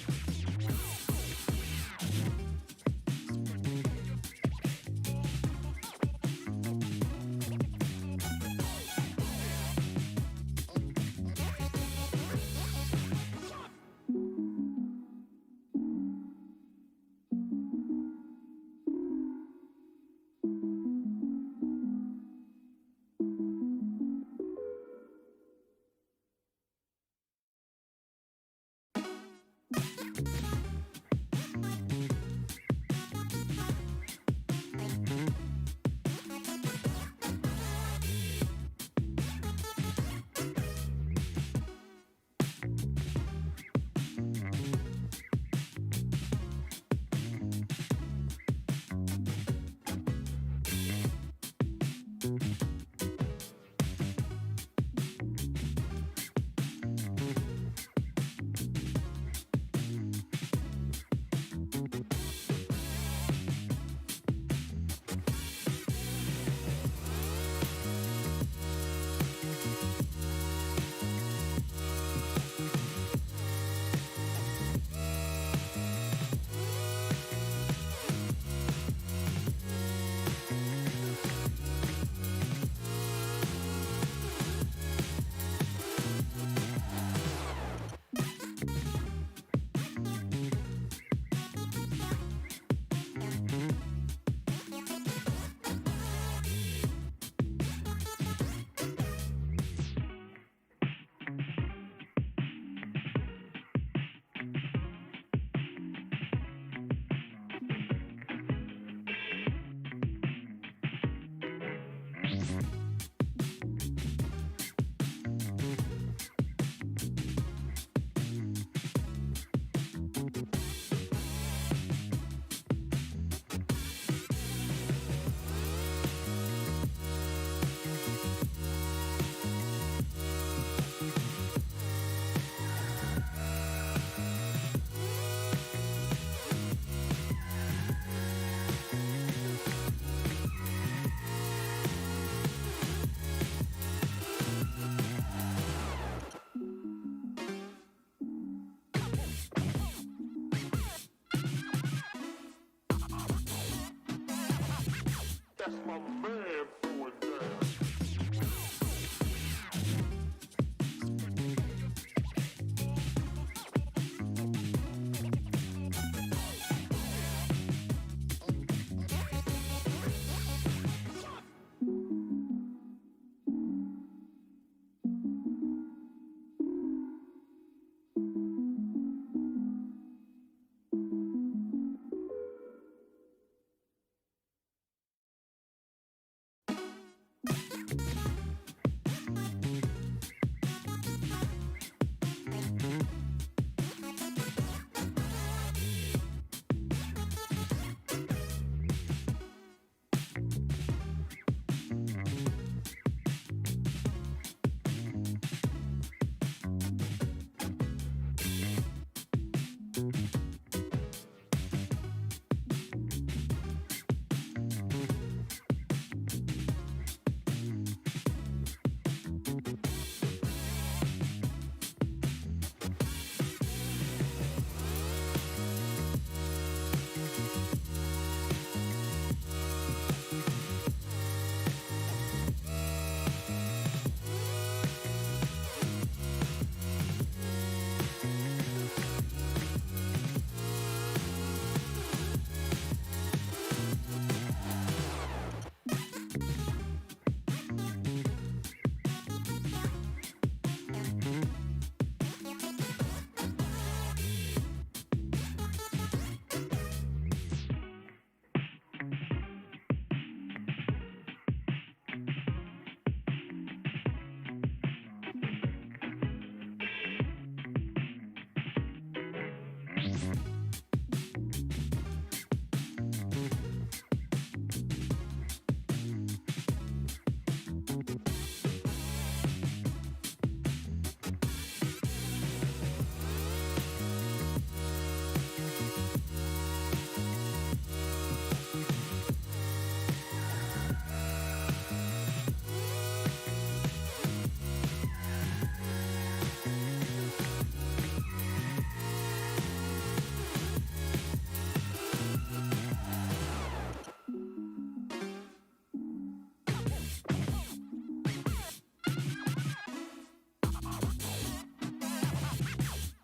That's my man doing that.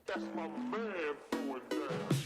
That's my man doing that.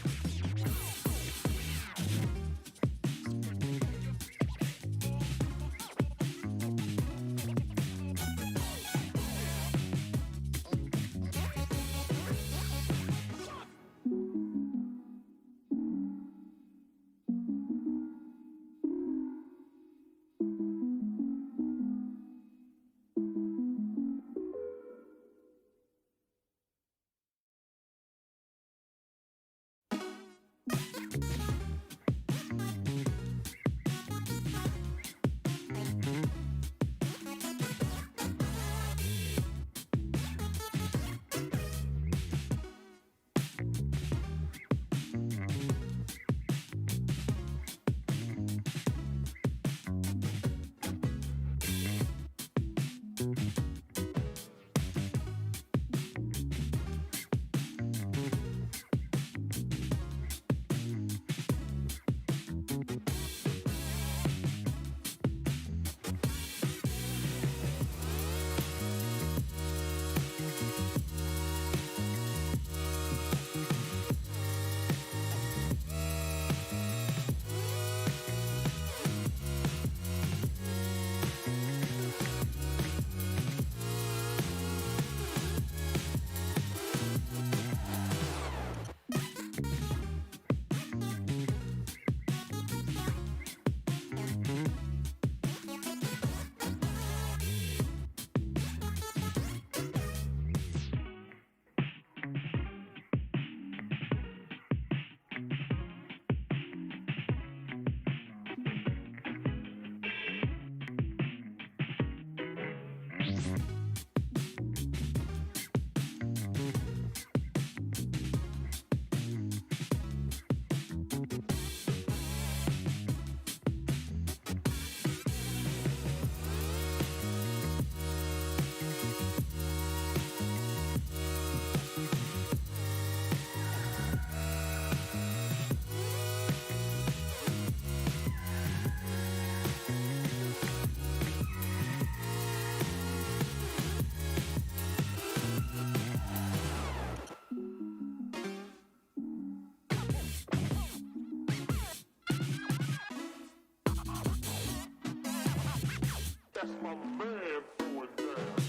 That's my man throwing down.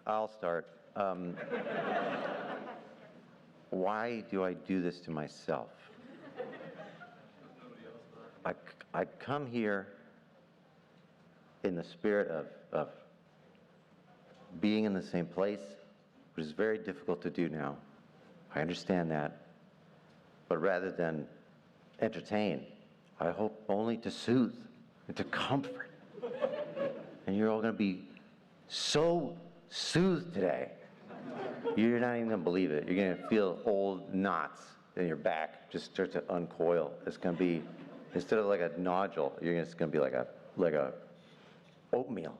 I'll start. Why do I do this to myself? I come here in the spirit of being in the same place, which is very difficult to do now. I understand that. But rather than entertain, I hope only to soothe and to comfort. And you're all going to be so soothed today. You're not even going to believe it. You're going to feel old knots in your back just start to uncoil. It's going to be, instead of like a nodule, it's going to be like a oatmeal,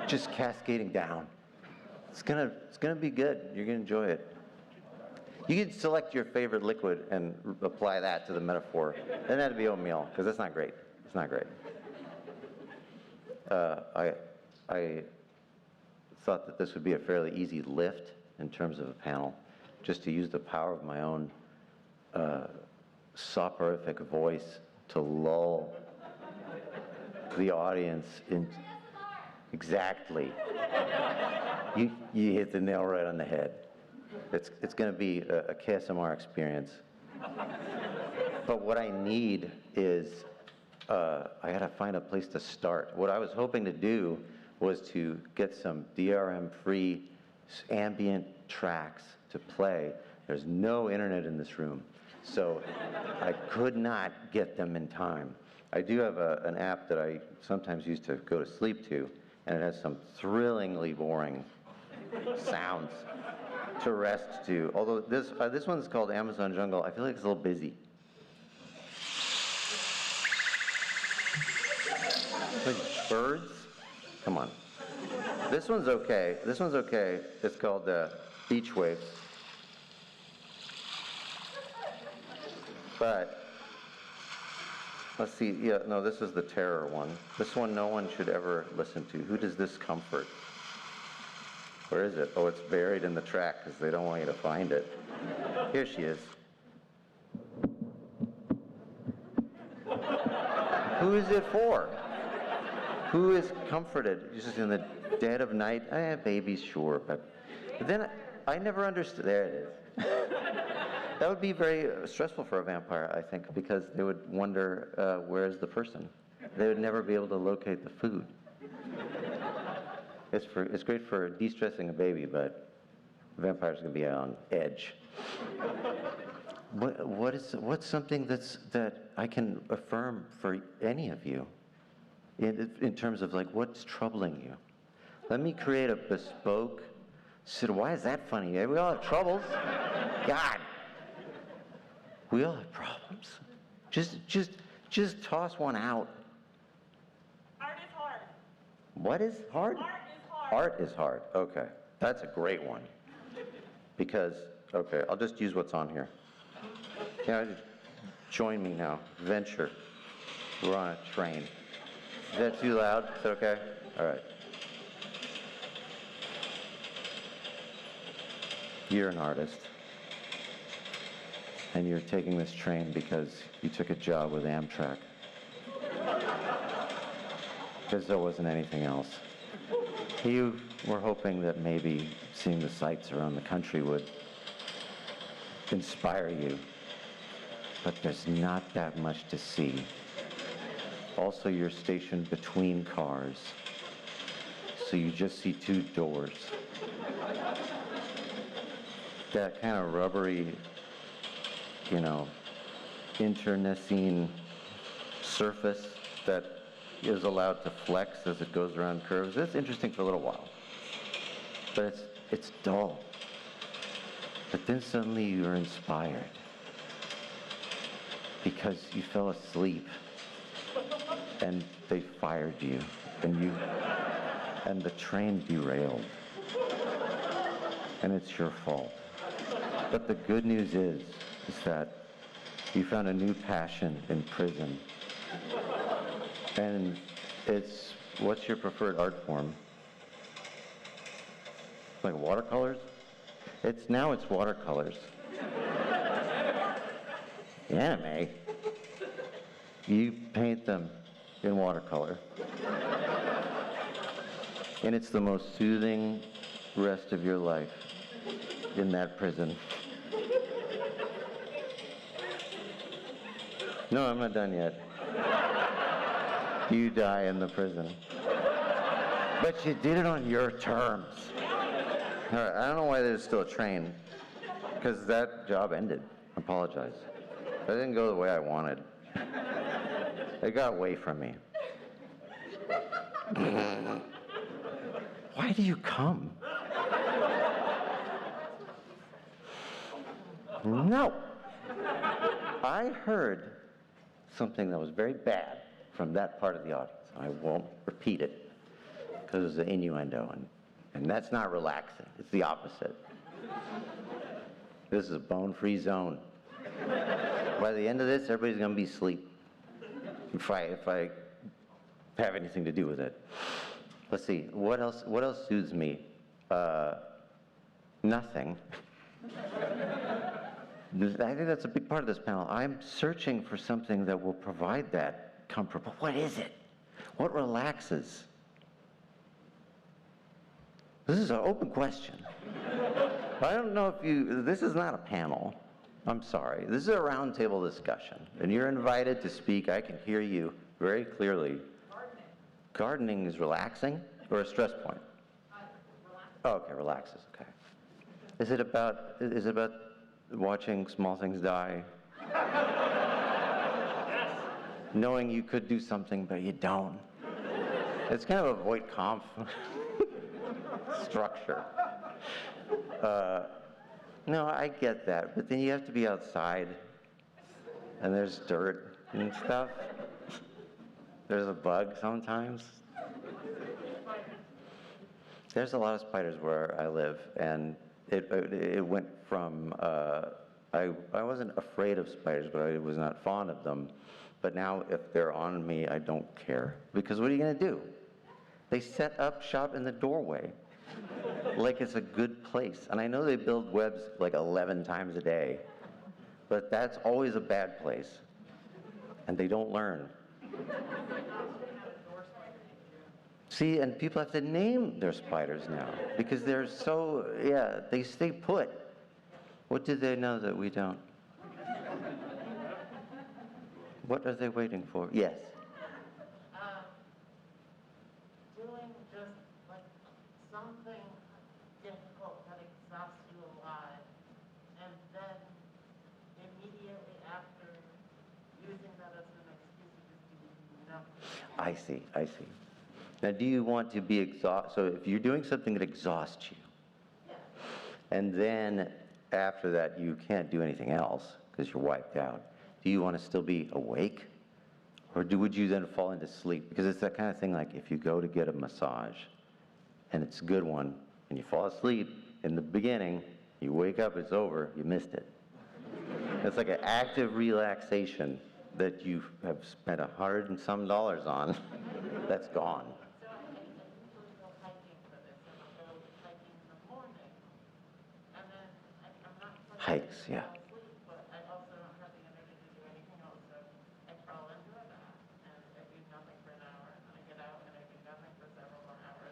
just cascading down. It's gonna be good. You're gonna enjoy it. You can select your favorite liquid and apply that to the metaphor. It doesn't have to be oatmeal, because that's not great. It's not great. I thought that this would be a fairly easy lift in terms of a panel, just to use the power of my own soporific voice to lull the audience in. Exactly. You hit the nail right on the head. It's going to be a KSMR experience. But what I need is, I got to find a place to start. What I was hoping to do was to get some DRM-free ambient tracks to play. There's no internet in this room, so I could not get them in time. I do have an app that I sometimes use to go to sleep to, and it has some thrillingly boring sounds to rest to. Although this one's called Amazon Jungle. I feel like it's a little busy. Like birds? Come on. This one's okay. This one's okay. It's called Beach Waves. But let's see, yeah, no, this is the terror one. This one no one should ever listen to. Who does this comfort? Where is it? Oh, it's buried in the track because they don't want you to find it. Here she is. Who is it for? Who is comforted? Just in the dead of night? Babies, sure, but then I never understood. There it is. That would be very stressful for a vampire, I think, because they would wonder, where's the person? They would never be able to locate the food. It's great for de-stressing a baby, but vampires are going to be on edge. What's something that I can affirm for any of you in terms of like what's troubling you? Let me create a bespoke. Why is that funny? We all have troubles. God. We all have problems. Just toss one out. Art is hard. What is hard? Art is hard. Art is hard. Okay. That's a great one. Because, okay, I'll just use what's on here. Yeah, join me now. Venture. We're on a train. Is that too loud? Is that okay? All right. You're an artist. And you're taking this train because you took a job with Amtrak. Because there wasn't anything else. You were hoping that maybe seeing the sights around the country would inspire you. But there's not that much to see. Also, you're stationed between cars. So you just see two doors. That kind of rubbery, internecine surface that is allowed to flex as it goes around curves. That's interesting for a little while. But it's dull. But then suddenly you're inspired because you fell asleep and they fired you and the train derailed. And it's your fault. But the good news is that you found a new passion in prison. And what's your preferred art form? Like watercolors? It's watercolors. Anime. You paint them in watercolor. And it's the most soothing rest of your life in that prison. No, I'm not done yet. You die in the prison. But you did it on your terms. All right, I don't know why there's still a train, because that job ended. I apologize. That didn't go the way I wanted. It got away from me. Why do you come? No. I heard something that was very bad from that part of the audience. I won't repeat it because it's an innuendo, and that's not relaxing. It's the opposite. This is a bone-free zone. By the end of this, everybody's going to be asleep. If I have anything to do with it. Let's see. What else soothes me? Nothing. I think that's a big part of this panel. I'm searching for something that will provide that comfort. But what is it? What relaxes? This is an open question. I don't know if this is not a panel. I'm sorry. This is a roundtable discussion, and you're invited to speak. I can hear you very clearly. Gardening is relaxing or a stress point? Oh, okay, relaxes, okay. Is it about watching small things die? Knowing you could do something, but you don't. It's kind of a Voight-Kampff structure. No, I get that, but then you have to be outside, and there's dirt and stuff. There's a bug sometimes. There's a lot of spiders where I live, and it went from, I wasn't afraid of spiders, but I was not fond of them. But now if they're on me, I don't care. Because what are you gonna do? They set up shop in the doorway like it's a good place. And I know they build webs like 11 times a day, but that's always a bad place. And they don't learn. See, and people have to name their spiders now because they're so, they stay put. What do they know that we don't? What are they waiting for? Yes. Doing just like something difficult that exhausts you alive, and then immediately after using that as an excuse to just do nothing. I see. Now, do you want to be exhausted? So if you're doing something that exhausts you, and then after that you can't do anything else because you're wiped out, do you want to still be awake? Or would you then fall into sleep? Because it's that kind of thing like if you go to get a massage, and it's a good one, and you fall asleep in the beginning, you wake up, it's over, you missed it. It's like an active relaxation that you have spent $100 and some on, that's gone. So I usually go hiking for this, and I'll go hiking in the morning, and then I'm not Hikes, yeah. asleep, but I also don't have the energy to do anything else, so I crawl into a bath, and I do nothing for an hour, and then I get out, and I do nothing for several more hours.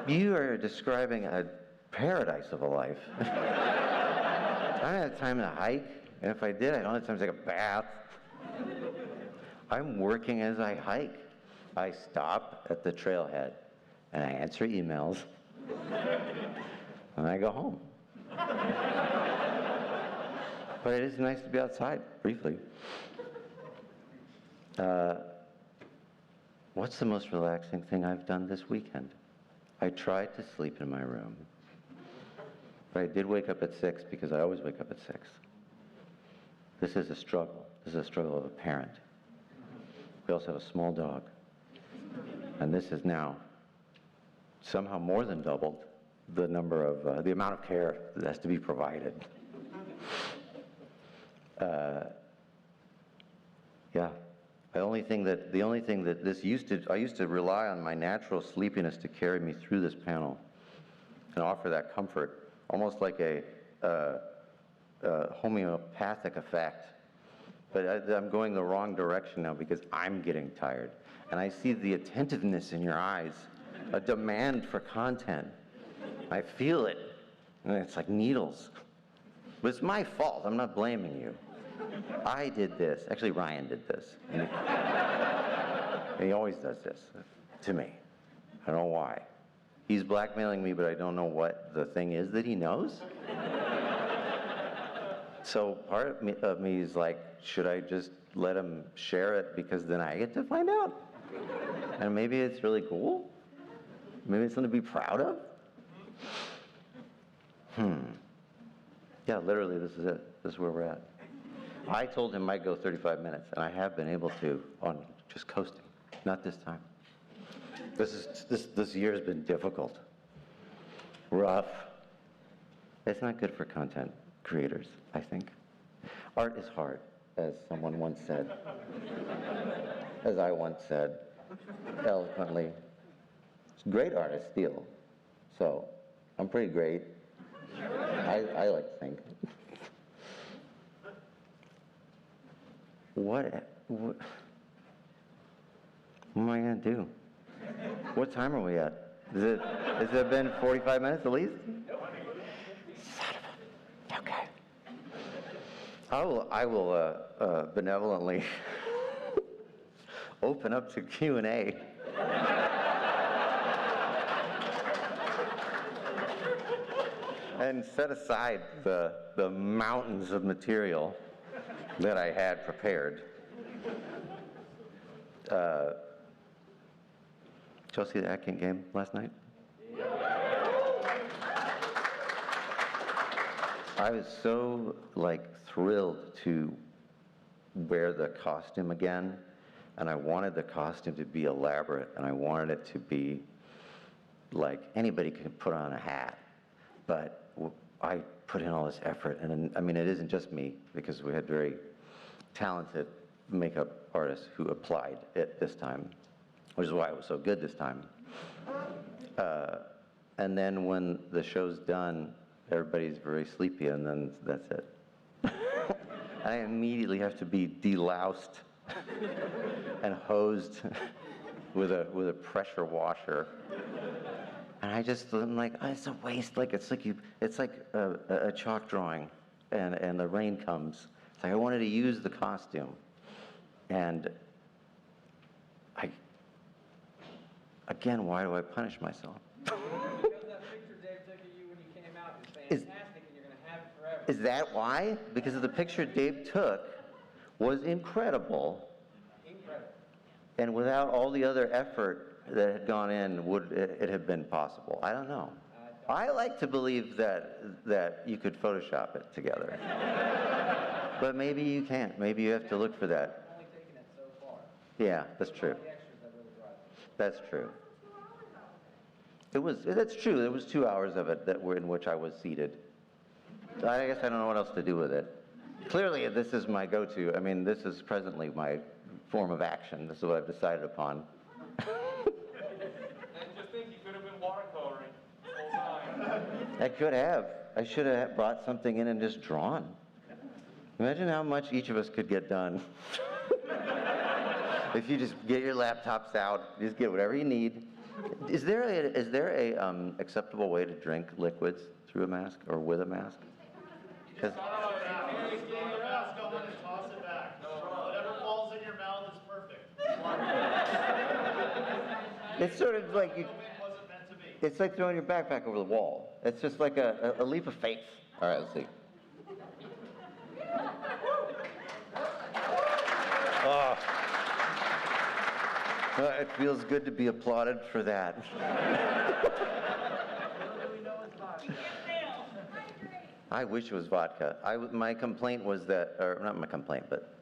You are describing a paradise of a life. I don't have time to hike, and if I did, I don't have time to take a bath. I'm working as I hike. I stop at the trailhead, and I answer emails, and I go home. But it is nice to be outside, briefly. What's the most relaxing thing I've done this weekend? I tried to sleep in my room, but I did wake up at 6 because I always wake up at 6. This is a struggle. This is a struggle of a parent. We also have a small dog. And this is now somehow more than doubled the number of, the amount of care that has to be provided. The only thing that this I used to rely on my natural sleepiness to carry me through this panel and offer that comfort, almost like a homeopathic effect. But I'm going the wrong direction now because I'm getting tired. And I see the attentiveness in your eyes a demand for content. I feel it, and it's like needles. But it's my fault, I'm not blaming you. I did this, actually Ryan did this. And he always does this to me. I don't know why. He's blackmailing me, but I don't know what the thing is that he knows. So part of me is like, should I just let him share it because then I get to find out? And maybe it's really cool? Maybe it's something to be proud of? Yeah, literally, this is it. This is where we're at. I told him I'd go 35 minutes, and I have been able to on just coasting. Not this time. This year has been difficult, rough. It's not good for content creators, I think. Art is hard, as someone once said. As I once said, eloquently. Great artists steal, so I'm pretty great. I like to think. What am I gonna do? What time are we at? Has it been 45 minutes at least? Son of a... Okay. I will benevolently open up to Q&A. And set aside the mountains of material that I had prepared. Did y'all see the Atkins game last night? I was so thrilled to wear the costume again, and I wanted the costume to be elaborate, and I wanted it to be like anybody could put on a hat, but I put in all this effort, and I mean, it isn't just me, because we had very talented makeup artists who applied it this time, which is why it was so good this time. And then when the show's done, everybody's very sleepy, and then that's it. I immediately have to be deloused and hosed with a pressure washer. And I'm like, oh, it's a waste. It's like a chalk drawing, and the rain comes. It's like I wanted to use the costume, and again, why do I punish myself? Because that picture Dave took of you when you came out is fantastic, and you're going to have it forever. Is that why? Because the picture Dave took was incredible. Incredible. And without all the other effort that had gone in, would it have been possible? I don't know. I like to believe that you could Photoshop it together. But maybe you can't. Maybe you have to look for that. I've only taken it so far. Yeah, that's true. The extras that really drive it. That's true. That's true. There was 2 hours of it in which I was seated. I guess I don't know what else to do with it. Clearly, this is my go-to. I mean, this is presently my form of action. This is what I've decided upon. And just think, you could have been watercoloring the whole time. I could have. I should have brought something in and just drawn. Imagine how much each of us could get done. If you just get your laptops out, just get whatever you need. Is there a acceptable way to drink liquids through a mask or with a mask? Toss it back. Whatever falls in your mouth is perfect. It's sort of like it's like throwing your backpack over the wall. It's just like a leap of faith. All right, let's see. Oh. It feels good to be applauded for that. I wish it was vodka. My complaint was that, or not my complaint, but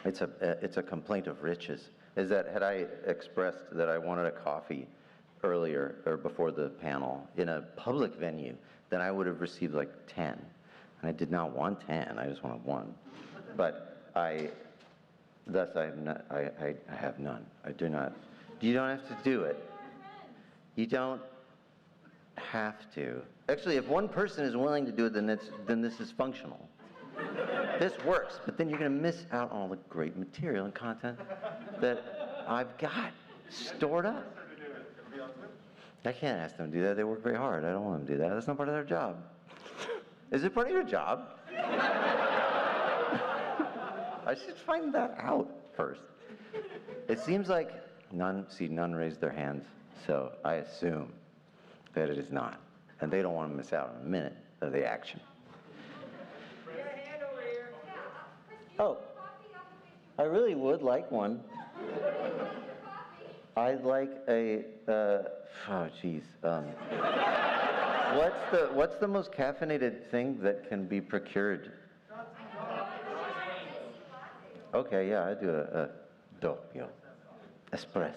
it's a complaint of riches, is that had I expressed that I wanted a coffee earlier or before the panel in a public venue, then I would have received like 10. And I did not want 10, I just wanted 1. But I have none. I do not. You don't have to do it. You don't have to. Actually, if one person is willing to do it, then this is functional. This works, but then you're going to miss out on all the great material and content that I've got stored up. I can't ask them to do that. They work very hard. I don't want them to do that. That's not part of their job. Is it part of your job? I should find that out first. It seems like none raised their hands, so I assume that it is not. And they don't want to miss out on a minute of the action. Oh, I really would like one. I'd like a, oh geez. What's the most caffeinated thing that can be procured? Okay, yeah, I do a doppio, espresso.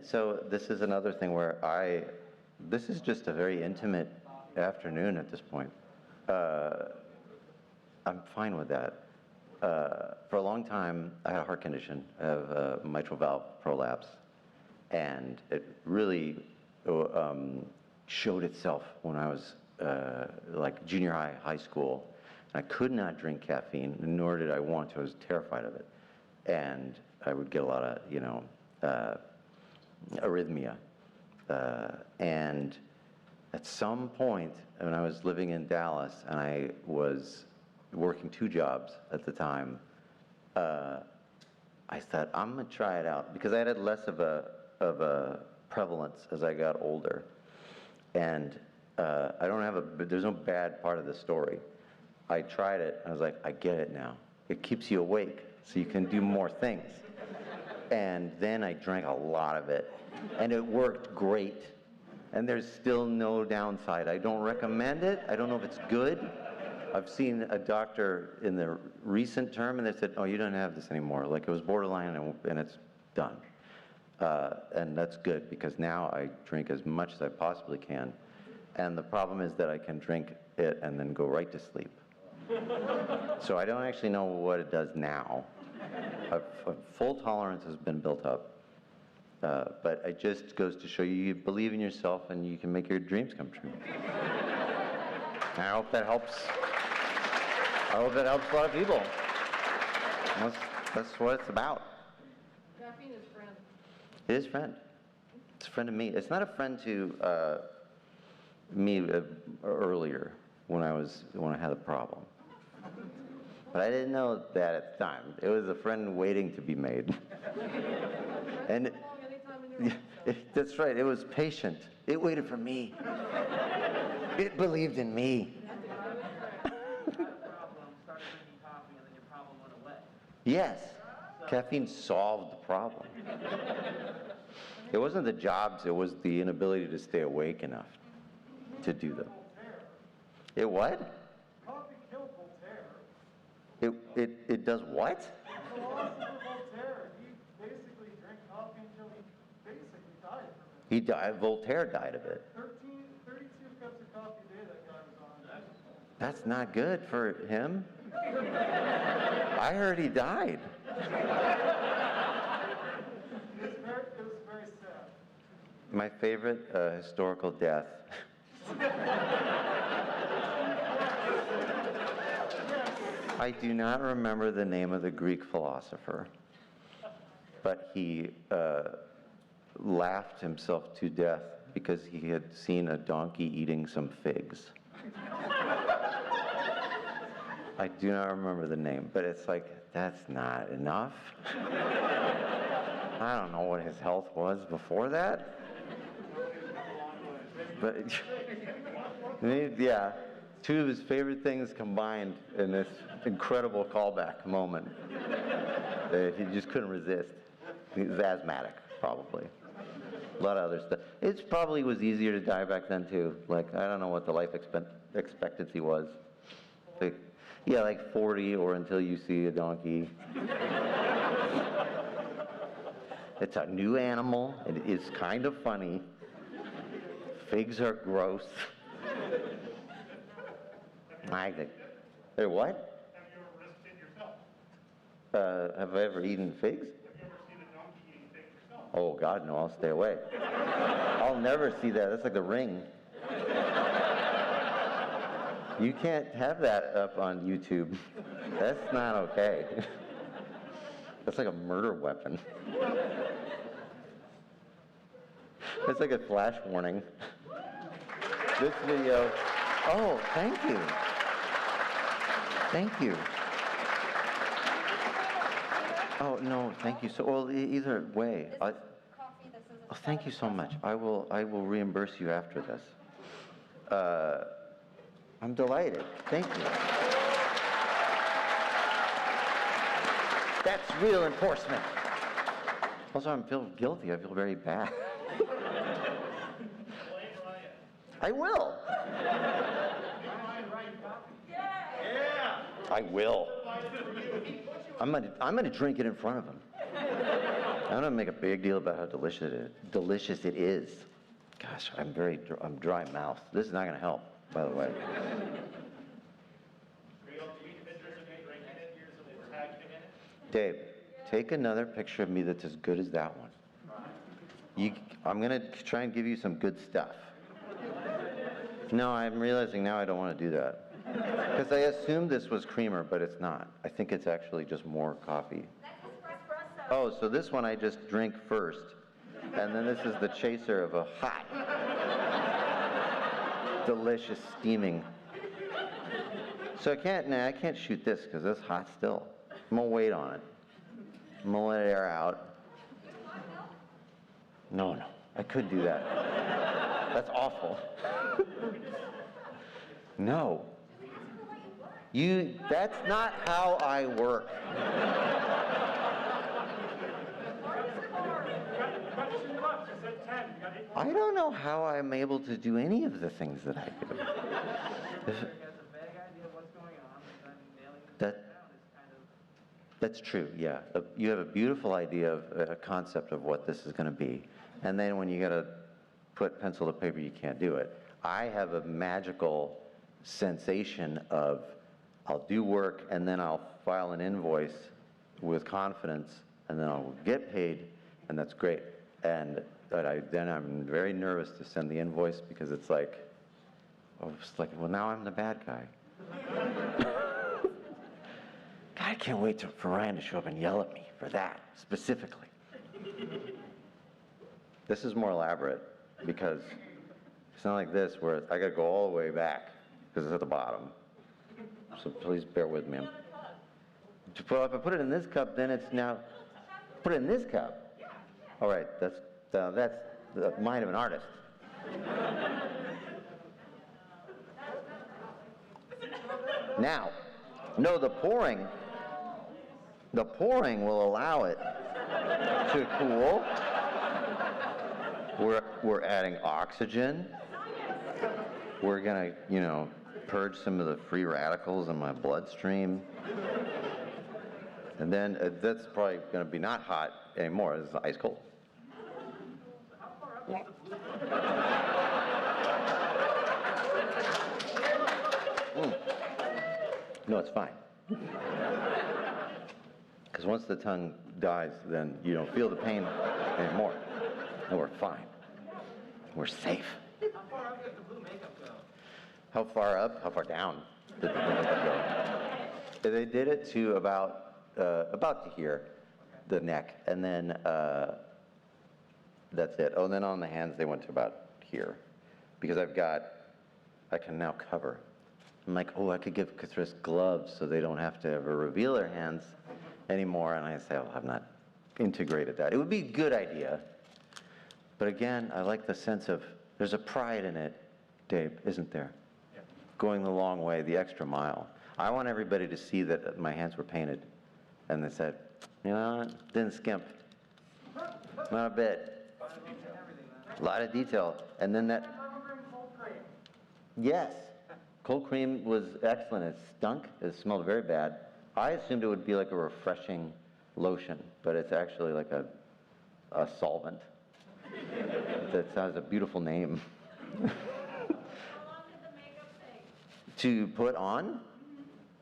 So this is another thing where this is just a very intimate afternoon at this point. I'm fine with that. For a long time, I had a heart condition. I have a mitral valve prolapse. And it really showed itself when I was like junior high, high school. I could not drink caffeine, nor did I want to. I was terrified of it. And I would get a lot of, arrhythmia. And at some point, when I was living in Dallas, and I was working 2 jobs at the time, I thought, I'm gonna try it out, because I had less of a prevalence as I got older. And there's no bad part of the story. I tried it, and I was like, I get it now. It keeps you awake, so you can do more things. And then I drank a lot of it, and it worked great. And there's still no downside. I don't recommend it. I don't know if it's good. I've seen a doctor in the recent term, and they said, oh, you don't have this anymore. Like, it was borderline, and it's done. And that's good, because now I drink as much as I possibly can. And the problem is that I can drink it and then go right to sleep. So I don't actually know what it does now. A full tolerance has been built up. But it just goes to show you believe in yourself and you can make your dreams come true. I hope that helps. I hope that helps a lot of people. That's what it's about. Caffeine is friend. It is friend. It's a friend to me. It's not a friend to me earlier when I had a problem. But I didn't know that at the time. It was a friend waiting to be made. And that's right. It was patient. It waited for me. It believed in me. Yes. Caffeine solved the problem. It wasn't the jobs, it was the inability to stay awake enough to do them. It what? Coffee killed Voltaire. It does what? Philosopher Voltaire, he basically drank coffee until he basically died from it. He died. Voltaire died of it. 32 cups of coffee a day that guy was on. That's not good for him. I heard he died. It was very sad. My favorite historical death. I do not remember the name of the Greek philosopher, but he laughed himself to death because he had seen a donkey eating some figs. I do not remember the name, but it's like, that's not enough. I don't know what his health was before that. But, yeah, 2 of his favorite things combined in this incredible callback moment that he just couldn't resist. He was asthmatic, probably. A lot of other stuff. It probably was easier to die back then, too. Like, I don't know what the life expectancy was. Like, yeah, like 40 or until you see a donkey. It's a new animal. It is kind of funny. Figs are gross. They're what? Have you ever risked it yourself? Have I ever eaten figs? Have you ever seen a donkey eating figs yourself? Oh, God, no, I'll stay away. I'll never see that. That's like The Ring. You can't have that up on YouTube. That's not okay. That's like a murder weapon. It's like a flash warning. This video, oh, thank you. Thank you. Oh, no, thank you. So, well, either way, oh, thank you so much. I will reimburse you after this. I'm delighted. Thank you. That's real enforcement. Also, I feel guilty. I feel very bad. I will. I will. I'm gonna drink it in front of him. I'm gonna make a big deal about how delicious it is. Gosh, I'm dry mouthed. This is not gonna help, by the way. Dave, take another picture of me that's as good as that one. I'm gonna try and give you some good stuff. No, I'm realizing now I don't want to do that. Because I assumed this was creamer, but it's not. I think it's actually just more coffee. Oh, so this one I just drink first, and then this is the chaser of a hot, delicious steaming. So I can't shoot this because it's hot still. I'm gonna wait on it. I'm gonna let it air out. No, I could do that. That's awful. No. That's not how I work. I don't know how I'm able to do any of the things that I do. That's true, yeah. You have a beautiful idea of a concept of what this is going to be. And then when you got to put pencil to paper, you can't do it. I have a magical sensation of I'll do work and then I'll file an invoice with confidence and then I'll get paid, and that's great. Then I'm very nervous to send the invoice because it's like, well, now I'm the bad guy. God, I can't wait for Ryan to show up and yell at me for that, specifically. This is more elaborate because it's not like this where I gotta go all the way back because it's at the bottom. So please bear with me. If I put it in this cup, then it's now, put it in this cup. All right, that's the mind of an artist. Now, no, the pouring will allow it to cool. We're adding oxygen. We're gonna, purge some of the free radicals in my bloodstream. And then that's probably gonna be not hot anymore. It's ice cold. No, it's fine. Because once the tongue dies, then you don't feel the pain anymore. And we're fine. We're safe. How far up does the blue makeup go? How far up? How far down did the blue makeup go? They did it to about to here, the neck, and then that's it. Oh, and then on the hands they went to about here, because I can now cover. I'm like, oh, I could give Cathris gloves so they don't have to ever reveal their hands anymore. And I say, oh, I've not integrated that. It would be a good idea. But again, I like the sense of, there's a pride in it, Dave, isn't there? Yeah. Going the long way, the extra mile. I want everybody to see that my hands were painted. And they said, didn't skimp. Not a bit. A lot of detail. And then that, yes. Cold cream was excellent. It stunk. It smelled very bad. I assumed it would be like a refreshing lotion, but it's actually like a solvent. That has a beautiful name. How long did the makeup take? To put on?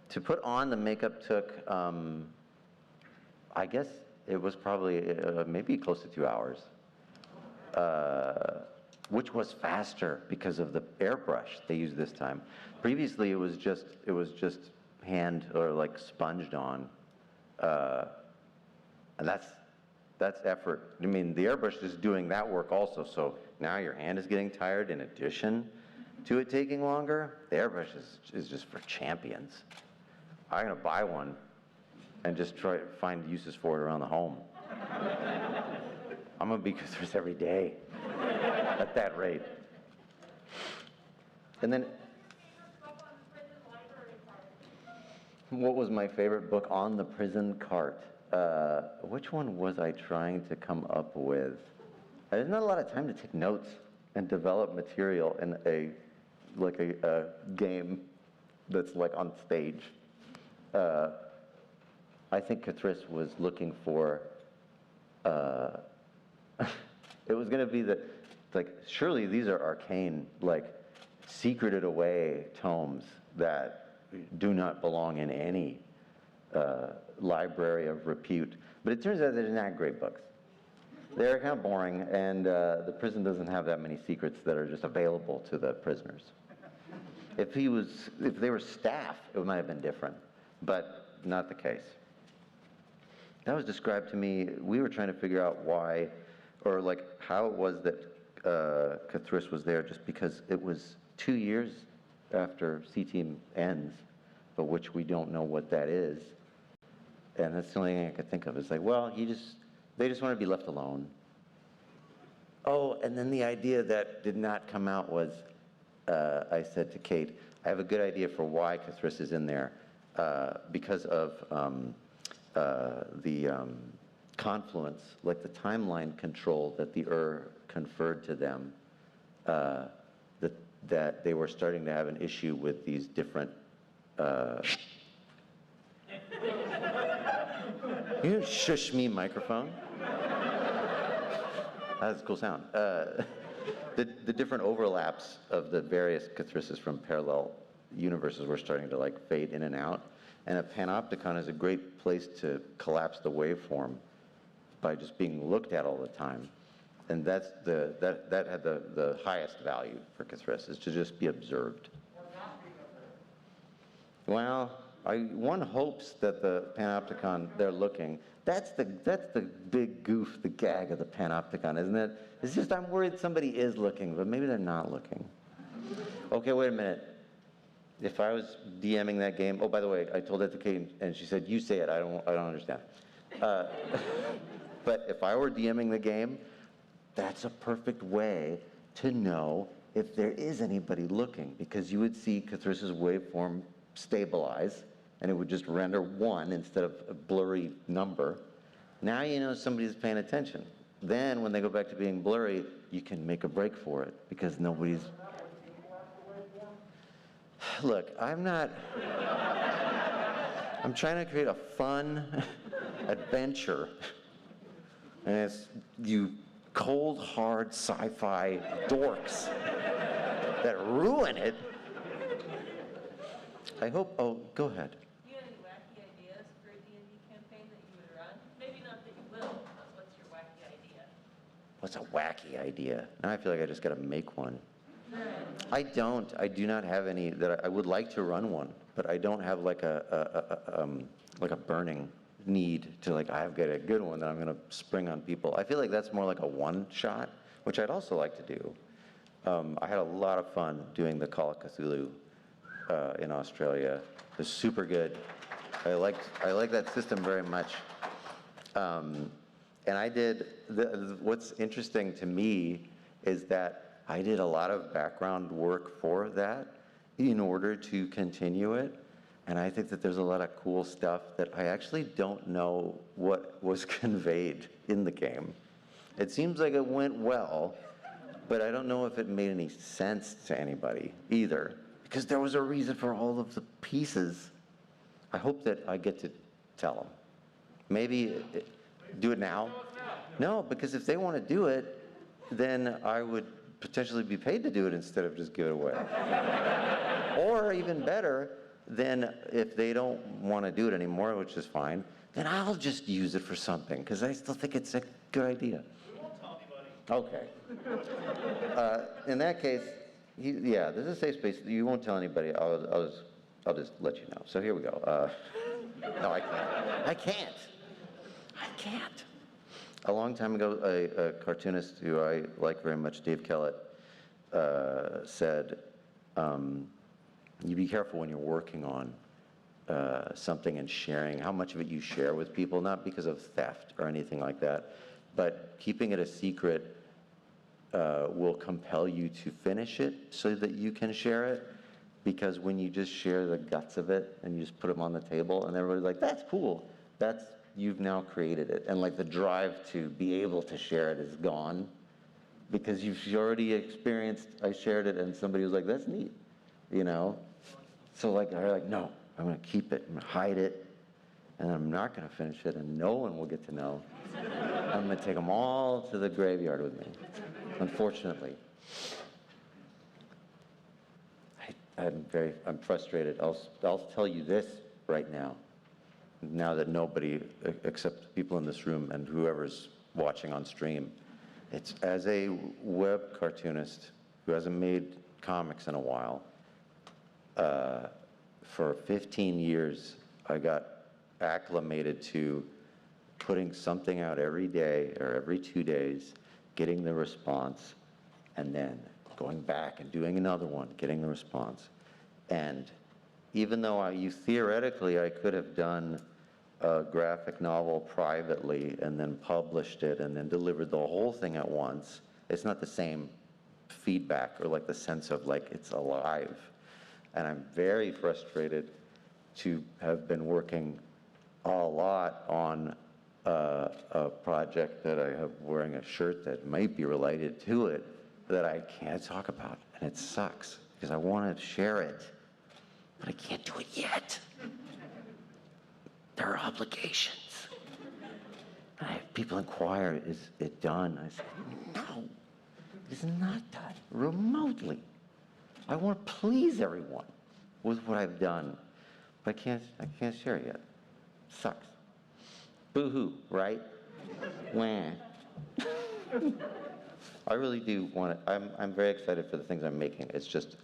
To put on, the makeup took, I guess it was probably maybe close to 2 hours. Which was faster because of the airbrush they used this time. Previously, it was just hand or like sponged on, and that's That's effort. I mean, the airbrush is doing that work also, so now your hand is getting tired in addition to it taking longer. The airbrush is just for champions. I'm gonna buy one and just try to find uses for it around the home. I'm gonna be Cthulhu every day at that rate. And then, what was my favorite book on the prison cart? Which one was I trying to come up with? There's not a lot of time to take notes and develop material in a game that's like on stage. I think Cthulhu was looking for, it was gonna be surely these are arcane, secreted away tomes that do not belong in any library of repute. But it turns out they're not great books. They're kind of boring, and the prison doesn't have that many secrets that are just available to the prisoners. If they were staff, it might have been different, but not the case. That was described to me. We were trying to figure out why, or how it was that Cthulhu was there, just because it was 2 years after C-Team ends, but which we don't know what that is. And that's the only thing I could think of. It's they just want to be left alone. Oh, and then the idea that did not come out was, I said to Kate, I have a good idea for why Cthulhu is in there, because of the confluence, the timeline control that the conferred to them, that they were starting to have an issue with these different. You shush me, microphone. That's a cool sound. The different overlaps of the various Cthulhus from parallel universes were starting to fade in and out, and a panopticon is a great place to collapse the waveform by just being looked at all the time, and that had the highest value for Cthulhus, is to just be observed. Well, one hopes that the panopticon, they're looking. That's the big goof, the gag of the panopticon, isn't it? It's just I'm worried somebody is looking, but maybe they're not looking. Okay, wait a minute. If I was DMing that game, oh, by the way, I told that to Kate, and she said, "You say it. I don't understand." But if I were DMing the game, that's a perfect way to know if there is anybody looking, because you would see Cthulhu's waveform stabilize, and it would just render 1 instead of a blurry number. Now you know somebody's paying attention. Then when they go back to being blurry, you can make a break for it, because nobody's... Look, I'm trying to create a fun adventure, and it's you cold, hard sci-fi dorks that ruin it. I hope, oh, go ahead. Do you have any wacky ideas for a D&D campaign that you would run? Maybe not that you will, but what's your wacky idea? What's a wacky idea? Now I feel like I just gotta make one. I do not have any that I would like to run one, but I don't have like a burning need to I've got a good one that I'm gonna spring on people. I feel like that's more like a one shot, which I'd also like to do. I had a lot of fun doing the Call of Cthulhu in Australia. It was super good. I like that system very much. And I did, what's interesting to me is that I did a lot of background work for that in order to continue it. And I think that there's a lot of cool stuff that I actually don't know what was conveyed in the game. It seems like it went well, but I don't know if it made any sense to anybody either, because there was a reason for all of the pieces. I hope that I get to tell them. Maybe do it now? No, because if they want to do it, then I would potentially be paid to do it instead of just give it away. Or even better, then if they don't want to do it anymore, which is fine, then I'll just use it for something, because I still think it's a good idea. We won't tell anybody. Okay. In that case, yeah, there's a safe space. You won't tell anybody. I'll just let you know. So here we go. No, I can't. A long time ago, a cartoonist who I like very much, Dave Kellett, said, you be careful when you're working on something and sharing, how much of it you share with people, not because of theft or anything like that, but keeping it a secret will compel you to finish it so that you can share it. Because when you just share the guts of it and you just put them on the table and everybody's like, that's cool, you've now created it. And like the drive to be able to share it is gone because you've already experienced, I shared it and somebody was like, that's neat, you know? So like, they're like, no, I'm gonna keep it, I'm gonna hide it, and I'm not gonna finish it and no one will get to know. I'm gonna take them all to the graveyard with me, unfortunately. I'm frustrated. I'll tell you this right now that nobody except people in this room and whoever's watching on stream, it's as a web cartoonist who hasn't made comics in a while, for 15 years, I got acclimated to putting something out every day or every 2 days, getting the response, and then going back and doing another one, getting the response. And even though theoretically I could have done a graphic novel privately and then published it and then delivered the whole thing at once, it's not the same feedback or like the sense of like it's alive. And I'm very frustrated to have been working a lot on a project that I have wearing a shirt that might be related to it that I can't talk about, and it sucks because I want to share it, but I can't do it yet. There are obligations. I have people inquire, is it done? I say, no, it's not done remotely. I want to please everyone with what I've done, but I can't share it yet. Sucks. Boo-hoo, right? Wah. I really do want to, I'm very excited for the things I'm making. It's just,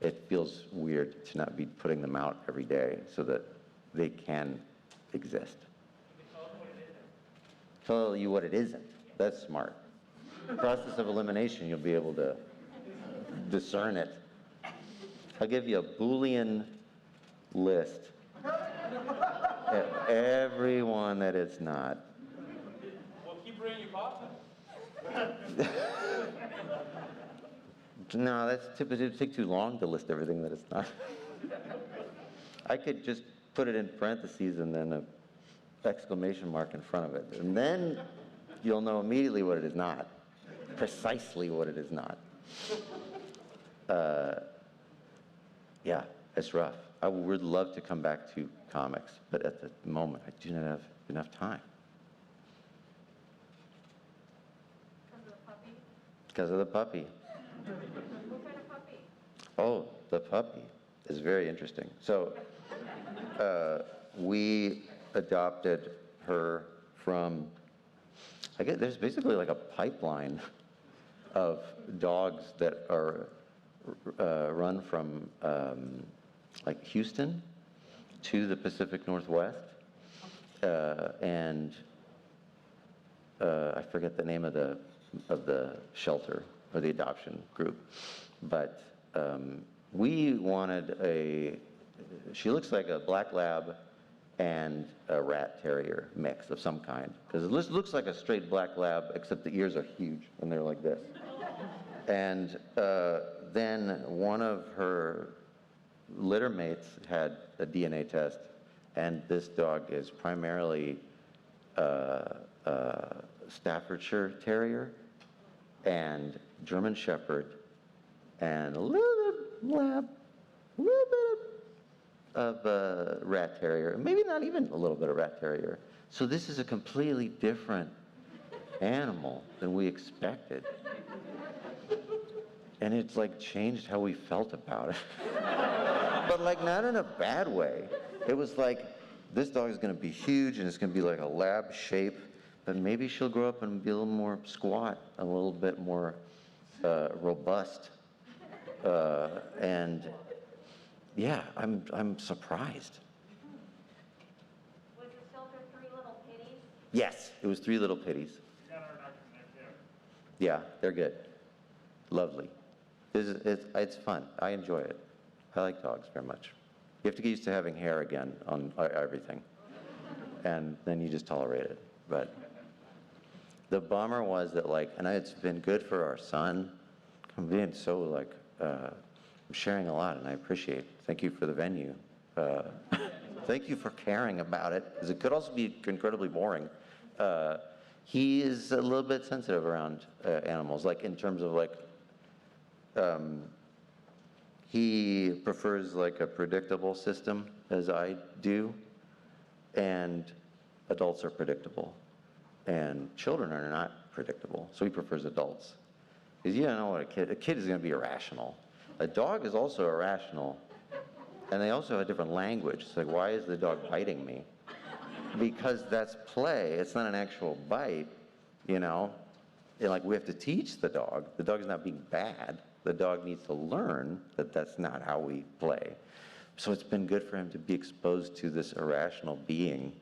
it feels weird to not be putting them out every day so that they can exist. Tell you what it isn't. That's smart. Process of elimination, you'll be able to discern it. I'll give you a Boolean list of everyone that it's not. Well, keep bringing you coffee. No, it would take too long to list everything that it's not. I could just put it in parentheses and then an exclamation mark in front of it. And then you'll know immediately what it is not. Precisely what it is not. Yeah, it's rough. I would love to come back to comics, but at the moment, I do not have enough time. Because of the puppy. What kind of puppy? Oh, the puppy is very interesting. So we adopted her from, I guess there's basically like a pipeline of dogs that are run from like Houston to the Pacific Northwest. And I forget the name of the shelter or the adoption group, but we wanted she looks like a black lab and a rat terrier mix of some kind, because it looks like a straight black lab, except the ears are huge and they're like this. And then one of her litter mates had a DNA test, and this dog is primarily Staffordshire Terrier and German Shepherd and a little bit of lab, a little bit of rat terrier, maybe not even a little bit of rat terrier. So this is a completely different animal than we expected. And it's like changed how we felt about it. But like not in a bad way. It was like, this dog is gonna be huge and it's gonna be like a lab shape, but maybe she'll grow up and be a little more squat, a little bit more robust. And yeah, I'm surprised. Was the shelter 3 Little Pitties? Yes, it was 3 Little Pitties. Yeah, they're good. Lovely. It's fun. I enjoy it. I like dogs very much. You have to get used to having hair again on everything. And then you just tolerate it. But the bummer was that, like, and it's been good for our son. I'm being so, like, I'm sharing a lot, and I appreciate it. Thank you for the venue. Thank you for caring about it, because it could also be incredibly boring. He is a little bit sensitive around animals, like in terms of like, he prefers like a predictable system as I do, and adults are predictable, and children are not predictable, so he prefers adults. Because you don't know what a kid is going to be irrational. A dog is also irrational, and they also have a different language. It's like, why is the dog biting me? Because that's play. It's not an actual bite, you know? And like, we have to teach the dog. The dog is not being bad. The dog needs to learn that that's not how we play. So it's been good for him to be exposed to this irrational being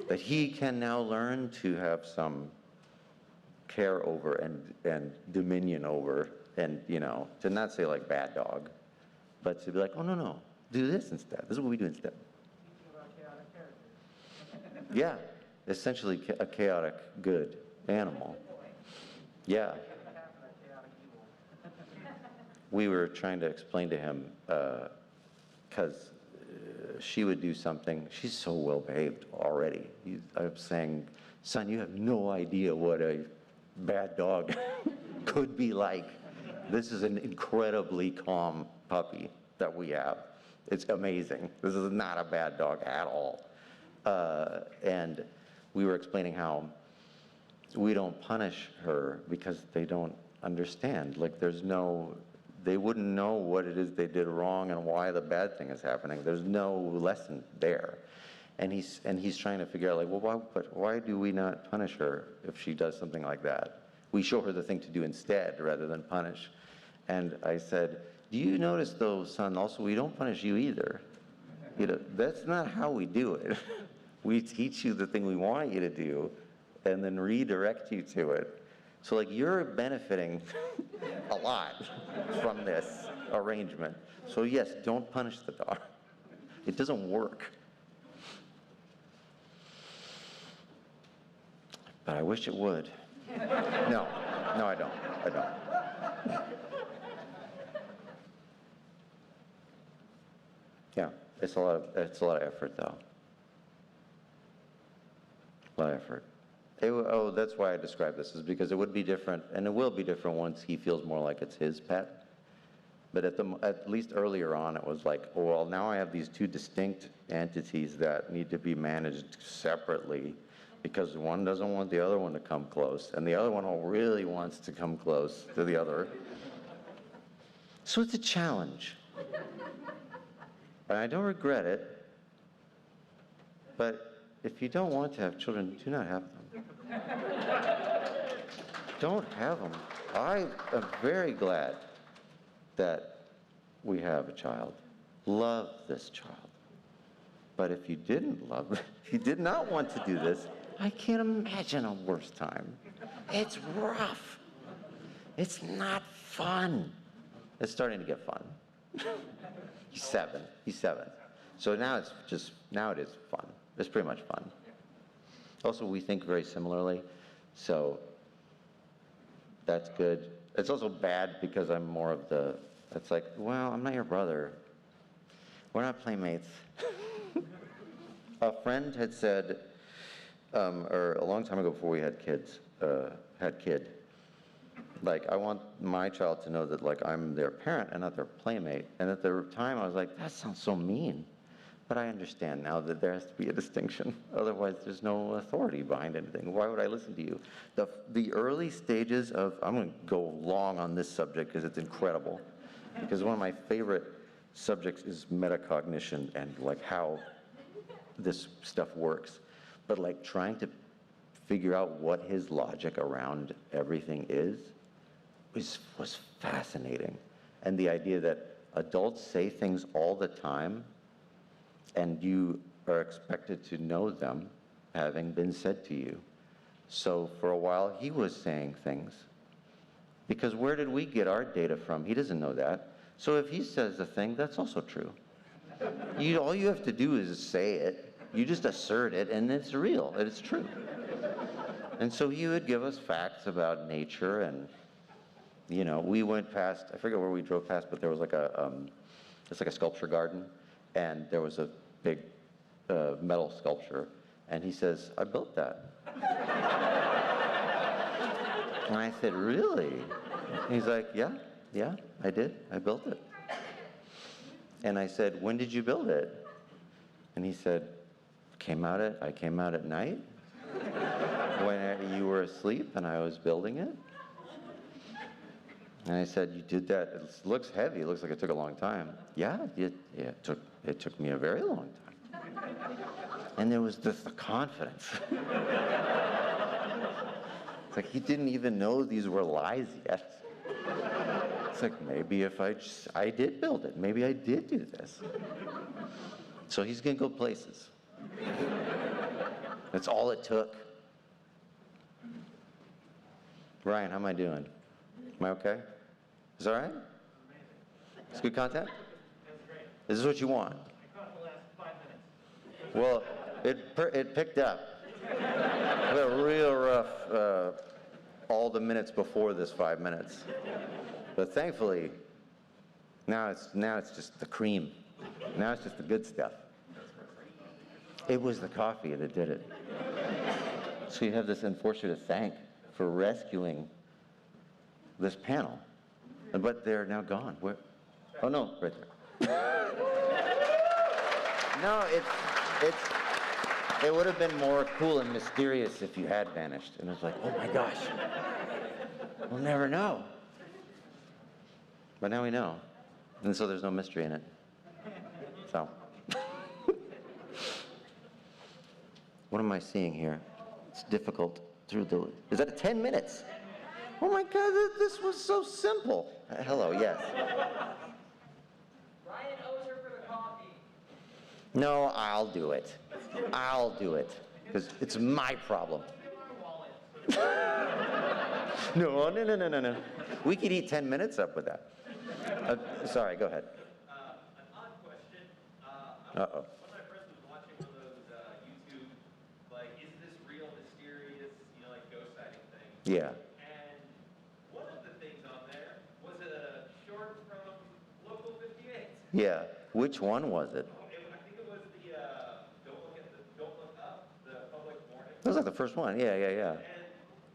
that he can now learn to have some care over and dominion over, and, you know, to not say like bad dog, but to be like, oh, no, do this instead. This is what we do instead. Yeah, essentially a chaotic good animal. Yeah. We were trying to explain to him, because she would do something. She's so well behaved already. I'm saying, son, you have no idea what a bad dog could be like. This is an incredibly calm puppy that we have. It's amazing. This is not a bad dog at all. And we were explaining how we don't punish her because they don't understand. Like, they wouldn't know what it is they did wrong and why the bad thing is happening. There's no lesson there. And he's trying to figure out, like, well, why do we not punish her if she does something like that? We show her the thing to do instead rather than punish. And I said, do you notice, though, son, also we don't punish you either. You know, that's not how we do it. We teach you the thing we want you to do and then redirect you to it. So, like, you're benefiting a lot from this arrangement. So, yes, don't punish the dog. It doesn't work. But I wish it would. No, I don't. Yeah, it's a lot of effort, though. A lot of effort. That's why I describe this, is because it would be different, and it will be different once he feels more like it's his pet. But at least earlier on, it was like, oh, well, now I have these two distinct entities that need to be managed separately, because one doesn't want the other one to come close, and the other one really wants to come close to the other. So it's a challenge. And I don't regret it, but if you don't want to have children, do not have them. Don't have them. I am very glad that we have a child. Love this child. But if you didn't love it, if you did not want to do this, I can't imagine a worse time. It's rough. It's not fun. It's starting to get fun. He's seven. So now it is fun. It's pretty much fun. Also, we think very similarly, so that's good. It's also bad because I'm more of it's like, well, I'm not your brother. We're not playmates. A friend had said, or a long time ago before we had kid, like, I want my child to know that, like, I'm their parent and not their playmate. And at the time, I was like, that sounds so mean. But I understand now that there has to be a distinction. Otherwise, there's no authority behind anything. Why would I listen to you? The early stages of, I'm going to go long on this subject because it's incredible. Because one of my favorite subjects is metacognition and, like, how this stuff works. But, like, trying to figure out what his logic around everything was fascinating. And the idea that adults say things all the time, and you are expected to know them having been said to you. So for a while, he was saying things, Because where did we get our data from? He doesn't know that. So if he says a thing, that's also true. All you have to do is say it. You just assert it, and it's real, and it's true. And so he would give us facts about nature, and, you know, we went past, I forget where we drove past, but there was like it's like a sculpture garden, and there was a big metal sculpture, and he says, I built that. And I said, really? And he's like, yeah, I did. I built it. And I said, when did you build it? And he said, I came out at night when you were asleep and I was building it. And I said, you did that, it looks heavy, it looks like it took a long time. Yeah, it took me a very long time. And there was the confidence. It's like he didn't even know these were lies yet. It's like, maybe if I did build it, maybe I did do this. So he's gonna go places. That's all it took. Ryan, how am I doing? Am I okay? Is that all right? It's good content? Is this what you want? Well, it picked up. We had a real rough, all the minutes before this 5 minutes. But thankfully, now it's just the cream. Now it's just the good stuff. It was the coffee that did it. So you have this enforcer to thank for rescuing this panel. But they're now gone. Where? Oh no, right there. No, it would have been more cool and mysterious if you had vanished. And it's like, oh my gosh, we'll never know. But now we know. And so there's no mystery in it. So. What am I seeing here? It's difficult through the, is that 10 minutes? Oh my God, this was so simple. Hello, yes. Ryan owes her for the coffee. No, I'll do it. I'll do it. Because it's my problem. No. We could eat 10 minutes up with that. Sorry, go ahead. An odd question. Uh-oh. One of my friends was watching one of those YouTube, like, is this real, mysterious, like ghost sighting thing. Yeah. And one of the things on there was a short from Local 58. Yeah. Which one was it? I think it was the Don't Look Up, the public warning. That was like the first one. Yeah. And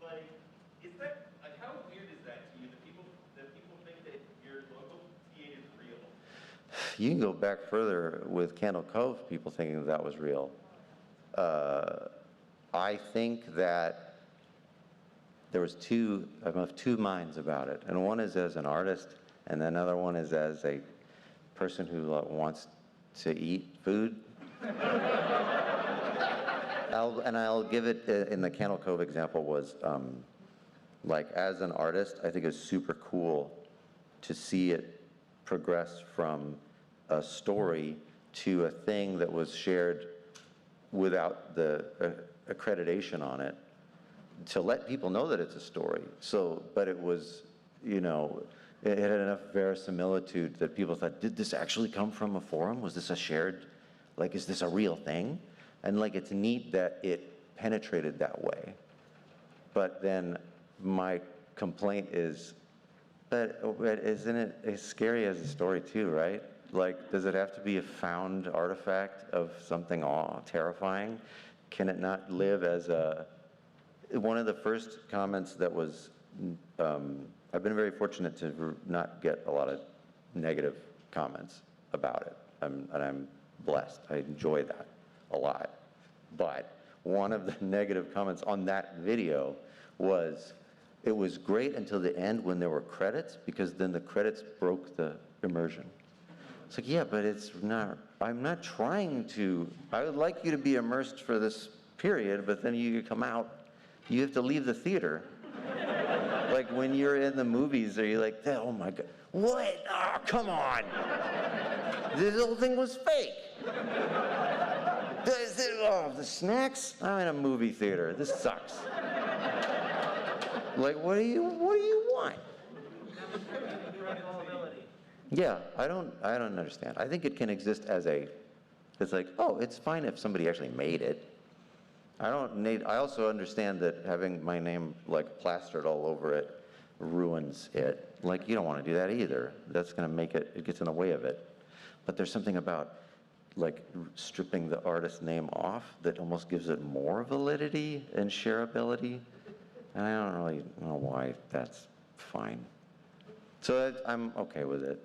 like, is that like how weird is that to you? That people think that your local 58 is real. You can go back further with Candle Cove, people thinking that was real. I think that I'm of two minds about it. And one is as an artist, and another one is as a person who wants to eat food. I'll give it, in the Candle Cove example was, like as an artist, I think it's super cool to see it progress from a story to a thing that was shared without the accreditation on it, to let people know that it's a story. So, but it was, it had enough verisimilitude that people thought, did this actually come from a forum? Was this a shared, like, is this a real thing? And like, it's neat that it penetrated that way. But then my complaint is, but isn't it as scary as a story too, right? Like, does it have to be a found artifact of something terrifying? Can it not live as one of the first comments that was, I've been very fortunate to not get a lot of negative comments about it. And I'm blessed. I enjoy that a lot. But one of the negative comments on that video was, it was great until the end when there were credits, because then the credits broke the immersion. It's like, yeah, but it's not, I'm not trying to, I would like you to be immersed for this period, but then you come out, you have to leave the theater. Like when you're in the movies, are you like, oh my God, what? Oh, come on. This whole thing was fake. The snacks? I'm in a movie theater. This sucks. Like, what do you want? Yeah, I don't understand. I think it can exist as it's like, oh, it's fine if somebody actually made it. I also understand that having my name like plastered all over it ruins it. Like, you don't want to do that either. That's going to make it gets in the way of it. But there's something about like stripping the artist's name off that almost gives it more validity and shareability. And I don't really know why that's fine. So I'm okay with it.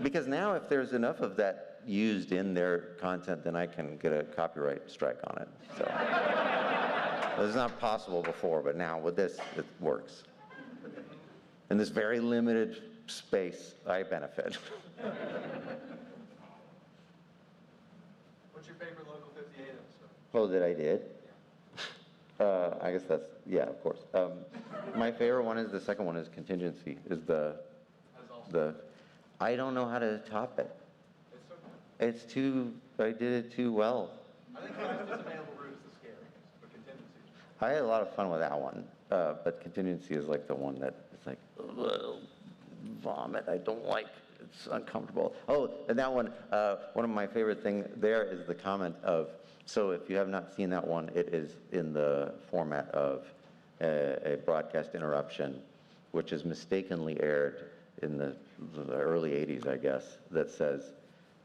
Because now if there's enough of that used in their content, then I can get a copyright strike on it. So it was not possible before, but now with this, it works. In this very limited space, I benefit. What's your favorite Local 58 episode? Oh, that I did? I guess that's, yeah, of course. My favorite one is, the second one is Contingency, is I don't know how to top it. It's too, I did it too well. I think Fastest Available Route is the scariest, but Contingency. I had a lot of fun with that one, but Contingency is like the one that it's like, ugh, vomit, I don't like, it's uncomfortable. Oh, and that one of my favorite things there is the comment of, so if you have not seen that one, it is in the format of a broadcast interruption, which is mistakenly aired in the early 80s, I guess, that says,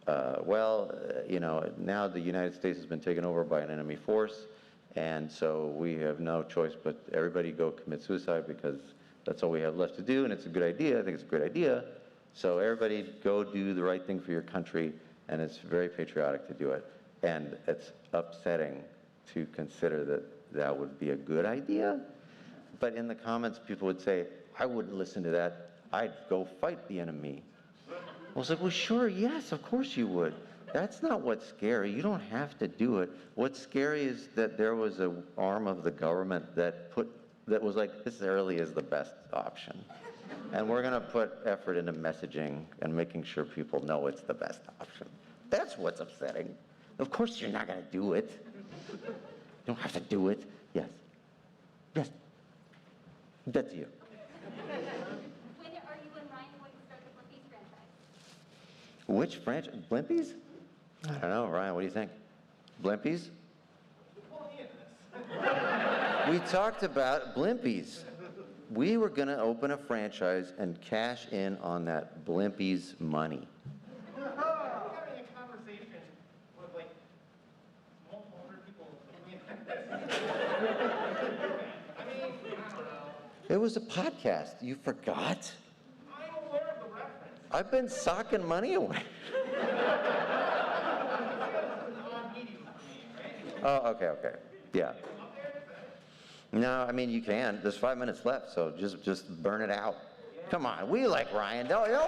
now the United States has been taken over by an enemy force, and so we have no choice but everybody go commit suicide because that's all we have left to do, and it's a good idea. I think it's a good idea. So everybody go do the right thing for your country, and it's very patriotic to do it. And it's upsetting to consider that that would be a good idea. But in the comments, people would say, I wouldn't listen to that. I'd go fight the enemy. I was like, well, sure, yes, of course you would. That's not what's scary. You don't have to do it. What's scary is that there was an arm of the government that was like, this really is the best option. And we're going to put effort into messaging and making sure people know it's the best option. That's what's upsetting. Of course you're not going to do it. You don't have to do it. Yes. Yes. That's you. When are you and Ryan going to start the Blimpies franchise? Which franchise? Blimpies? I don't know, Ryan, what do you think? Blimpies? We talked about Blimpies. We were going to open a franchise and cash in on that Blimpies money. Having a conversation with like multiple hundred people. I mean, I don't know. It was a podcast. You forgot? I'm aware of the reference. I've been socking money away. Oh, okay. Yeah. No, I mean, you can. There's 5 minutes left, so just burn it out. Come on, we like Ryan. We like Ryan.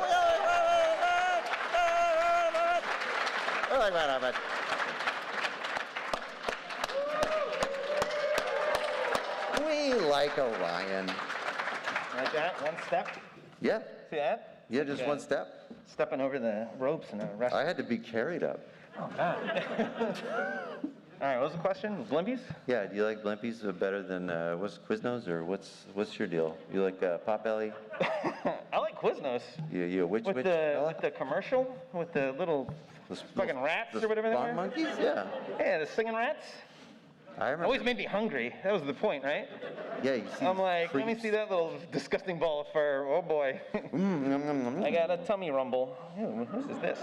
We like Orion. Like that, one step? Yeah. See that? Yeah, just one step. Stepping over the ropes in a restaurant. I had to be carried up. Oh, God. All right, what was the question? Blimpies? Yeah, do you like Blimpies better than what's Quiznos, or what's your deal? You like Potbelly? I like Quiznos. Yeah, which with the commercial with the little fucking rats or whatever they were. Monkeys, yeah. Yeah, the singing rats. I remember. Always made me hungry. That was the point, right? Yeah, you see. I'm like, let me see that little disgusting ball of fur. Oh boy. I got a tummy rumble. Ew, what is this?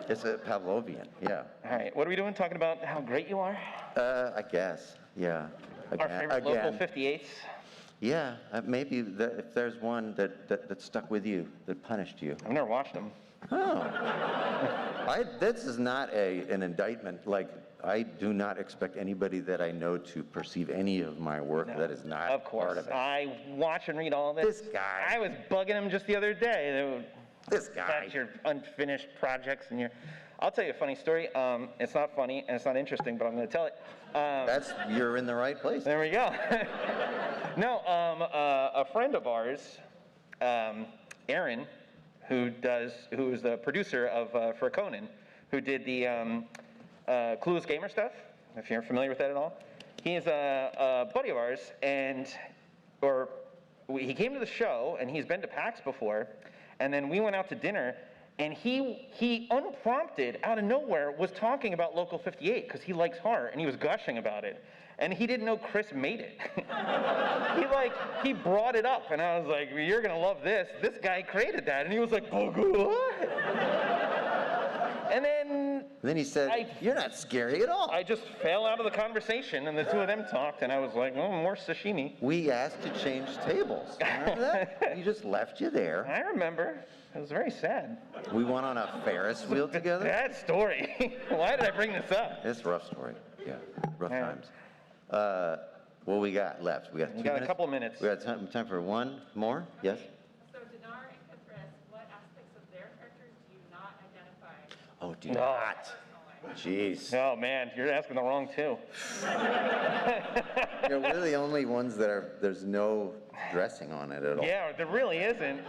It's a Pavlovian, yeah. All right, what are we doing? Talking about how great you are? I guess, yeah. Our favorite local 58s? Yeah, maybe if there's one that stuck with you, that punished you. I've never watched them. Oh. This is not an indictment. Like, I do not expect anybody that I know to perceive any of my work that is not of course. part of it. I watch and read all this. This guy. I was bugging him just the other day. This guy. That's your unfinished projects and your... I'll tell you a funny story. It's not funny and it's not interesting, but I'm going to tell it. You're in the right place. There we go. No, a friend of ours, Aaron, who is the producer of for Conan, who did the Clueless Gamer stuff, if you're familiar with that at all. He is a buddy of ours, he came to the show, and he's been to PAX before, And then we went out to dinner, and he unprompted, out of nowhere, was talking about Local 58 because he likes horror, and he was gushing about it. And he didn't know Chris made it. he brought it up, and I was like, well, you're gonna love this. This guy created that. And he was like, what? And then he said, you're not scary at all. I just fell out of the conversation, and the two of them talked, and I was like, oh, more sashimi. We asked to change tables. Remember that? We just left you there. I remember. It was very sad. We went on a Ferris wheel together. Bad story. Why did I bring this up? It's a rough story. Yeah, rough times. What we got left? We got 2 minutes? We got a couple of minutes. We got time for one more? Yes? So Dinar and Chris, what aspects of their characters do you not identify? Oh, do not. Jeez. Oh, man, you're asking the wrong two. We're the only ones that are, there's no dressing on it at all. Yeah, there really isn't.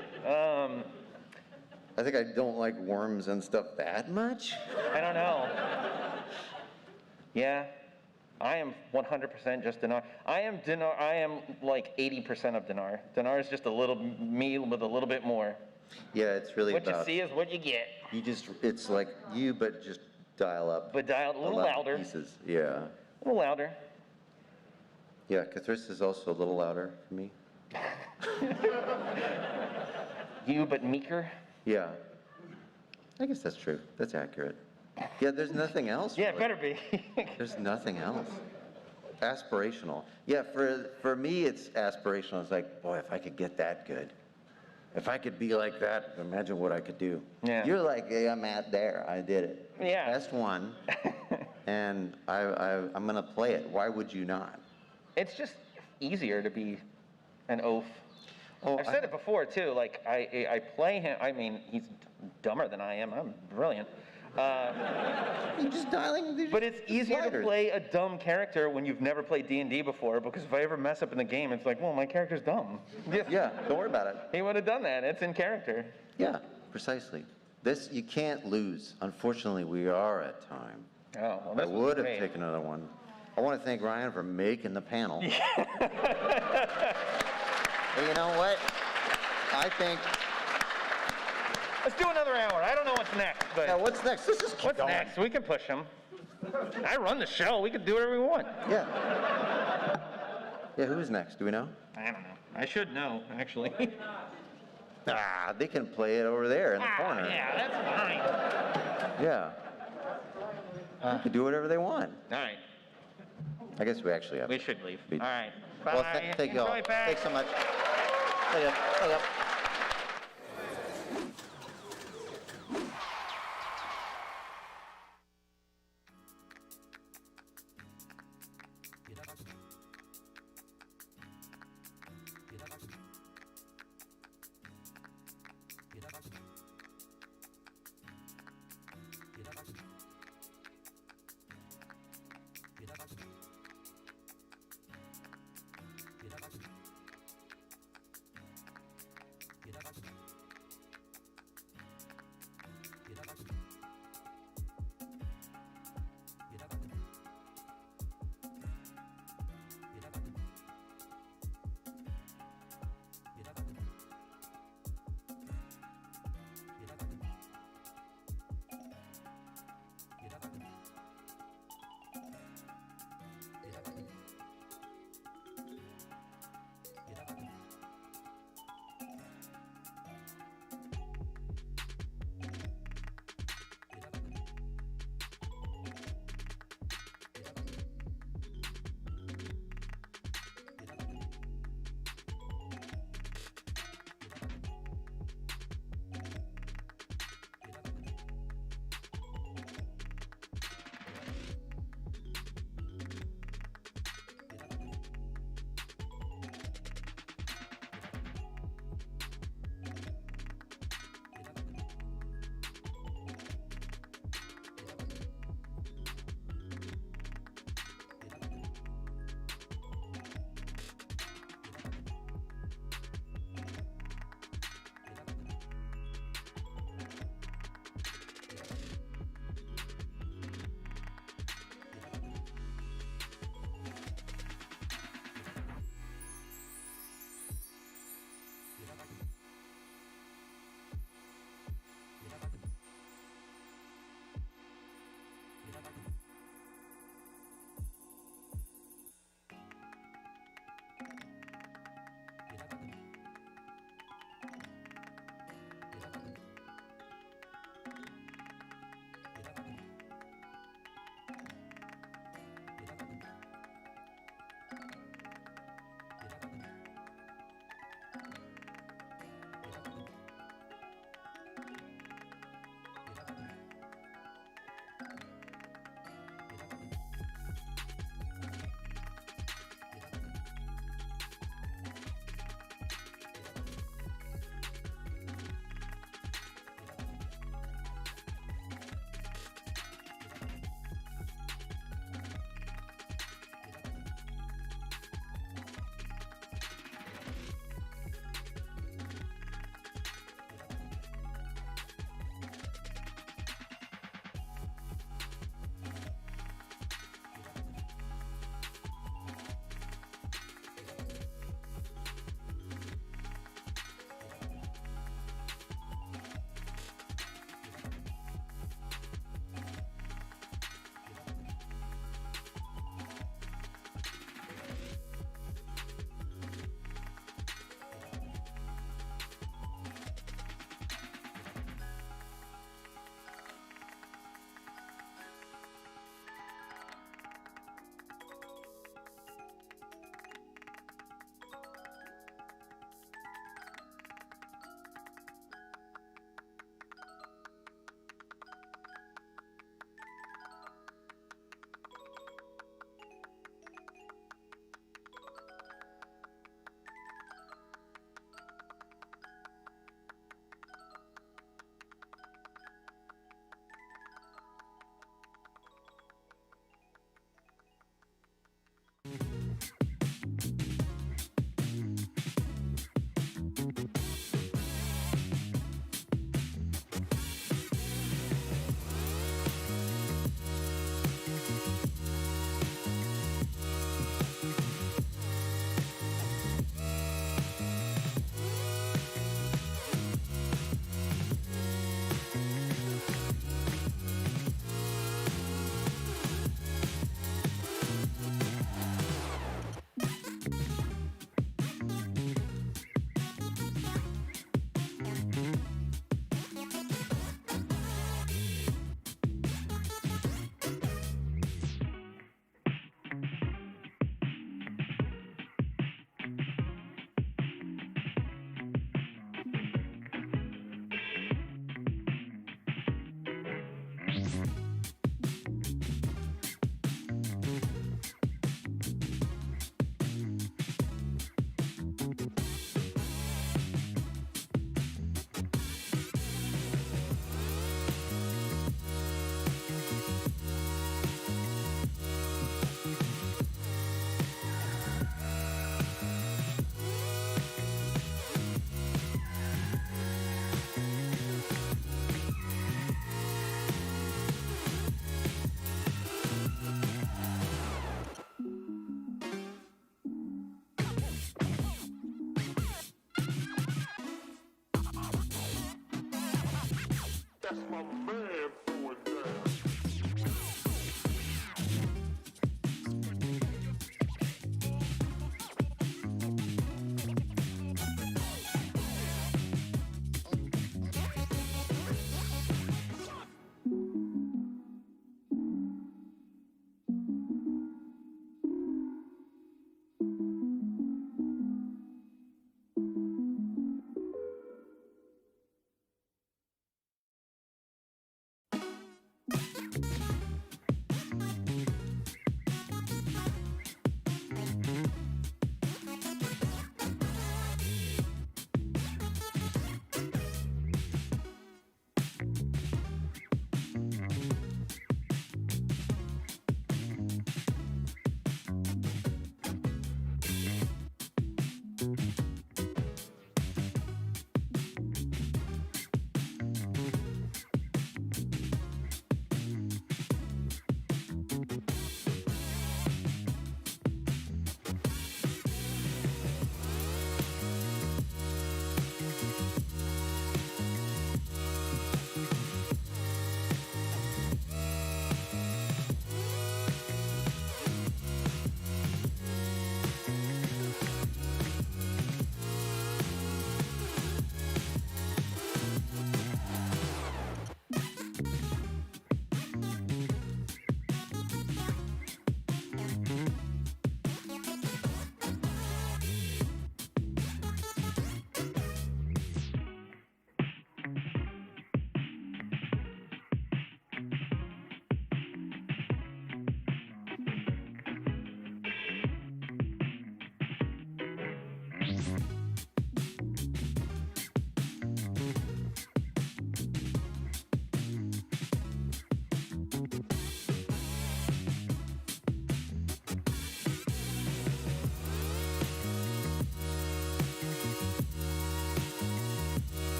I think I don't like worms and stuff that much. I don't know. Yeah, I am 100% just Dinar. I am like 80% of Dinar. Dinar is just a little me with a little bit more. Yeah, it's really what about, you see is what you get. It's like you, but just dial up. But dial a little louder. Pieces. Yeah. A little louder. Yeah, Cathris is also a little louder for me. You, but meeker? Yeah. I guess that's true. That's accurate. Yeah, there's nothing else. Yeah, it better be. There's nothing else. Aspirational. Yeah, for me, it's aspirational. It's like, boy, if I could get that good. If I could be like that, imagine what I could do. Yeah. You're like, hey, I'm at there. I did it. Yeah. Best one. And I'm going to play it. Why would you not? It's just easier to be an oaf. Oh, I've said it before, too. Like, I play him. I mean, he's dumber than I am. I'm brilliant. You're just dialing. But it's easier to play a dumb character when you've never played D&D before, because if I ever mess up in the game, it's like, well, my character's dumb. Yeah, don't worry about it. He would have done that. It's in character. Yeah, precisely. This, you can't lose. Unfortunately, we are at time. Oh, well, I would have taken another one. I want to thank Ryan for making the panel. Hey, you know what? I think... Let's do another hour. I don't know what's next. But yeah, what's next? Let's just keep what's going. next? We can push him. I run the show. We can do whatever we want. Yeah. Yeah, who's next? Do we know? I don't know. I should know, actually. They can play it over there in the corner. Yeah, that's fine. Yeah. They can do whatever they want. All right. I guess we actually have. We should leave. All right. Bye. Well, thank you all. Enjoy PAX. Thanks so much. See ya. See ya.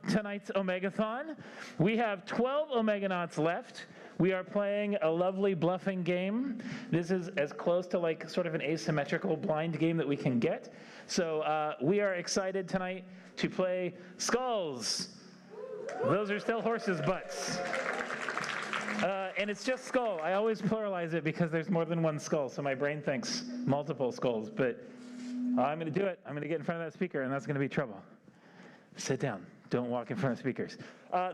Tonight's Omegathon. We have 12 Omeganauts left. We are playing a lovely bluffing game. This is as close to like sort of an asymmetrical blind game that we can get. So we are excited tonight to play Skulls. Those are still horses' butts. And it's just skull. I always pluralize it because there's more than one skull, so my brain thinks multiple skulls. But I'm going to do it. I'm going to get in front of that speaker, and that's going to be trouble. Sit down. Don't walk in front of speakers.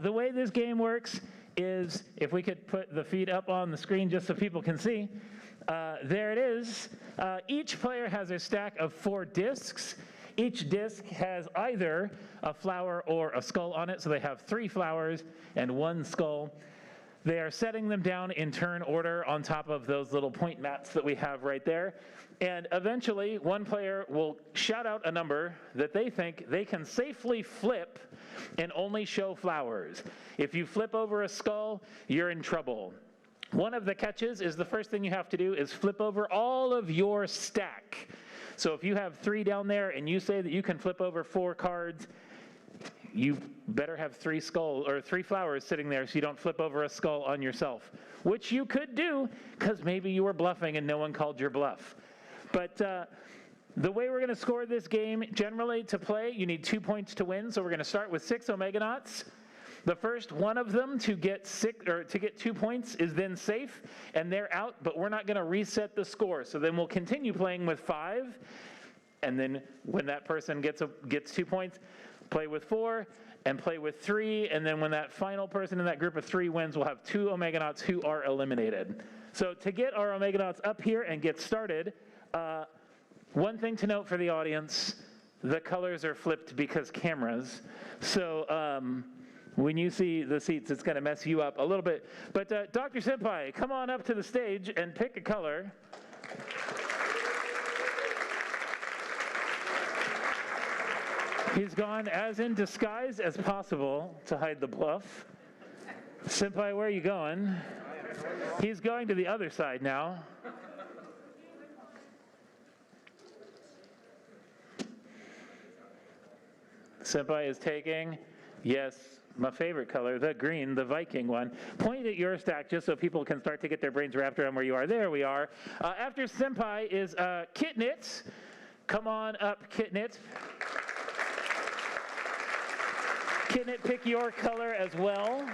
The way this game works is, if we could put the feed up on the screen just so people can see, there it is. Each player has a stack of 4 discs. Each disc has either a flower or a skull on it, so they have 3 flowers and 1 skull. They are setting them down in turn order on top of those little point mats that we have right there. And eventually, one player will shout out a number that they think they can safely flip and only show flowers. If you flip over a skull, you're in trouble. One of the catches is the first thing you have to do is flip over all of your stack. So if you have 3 down there and you say that you can flip over 4 cards, you better have 3 flowers sitting there so you don't flip over a skull on yourself, which you could do because maybe you were bluffing and no one called your bluff. But the way we're going to score this game, generally to play, you need 2 points to win. So we're going to start with 6 Omeganauts. The first one of them to get 2 points is then safe, and they're out. But we're not going to reset the score. So then we'll continue playing with 5, and then when that person gets 2 points, play with 4 and play with 3. And then when that final person in that group of 3 wins, we'll have 2 Omeganauts who are eliminated. So to get our Omeganauts up here and get started. One thing to note for the audience, the colors are flipped because cameras. So when you see the seats, it's going to mess you up a little bit. But Dr. Senpai, come on up to the stage and pick a color. He's gone as in disguise as possible to hide the bluff. Senpai, where are you going? He's going to the other side now. Senpai is taking, yes, my favorite color, the green, the Viking one. Point at your stack just so people can start to get their brains wrapped around where you are. There we are. After Senpai is Kitnit. Come on up, Kitnit. Kitnit, pick your color as well.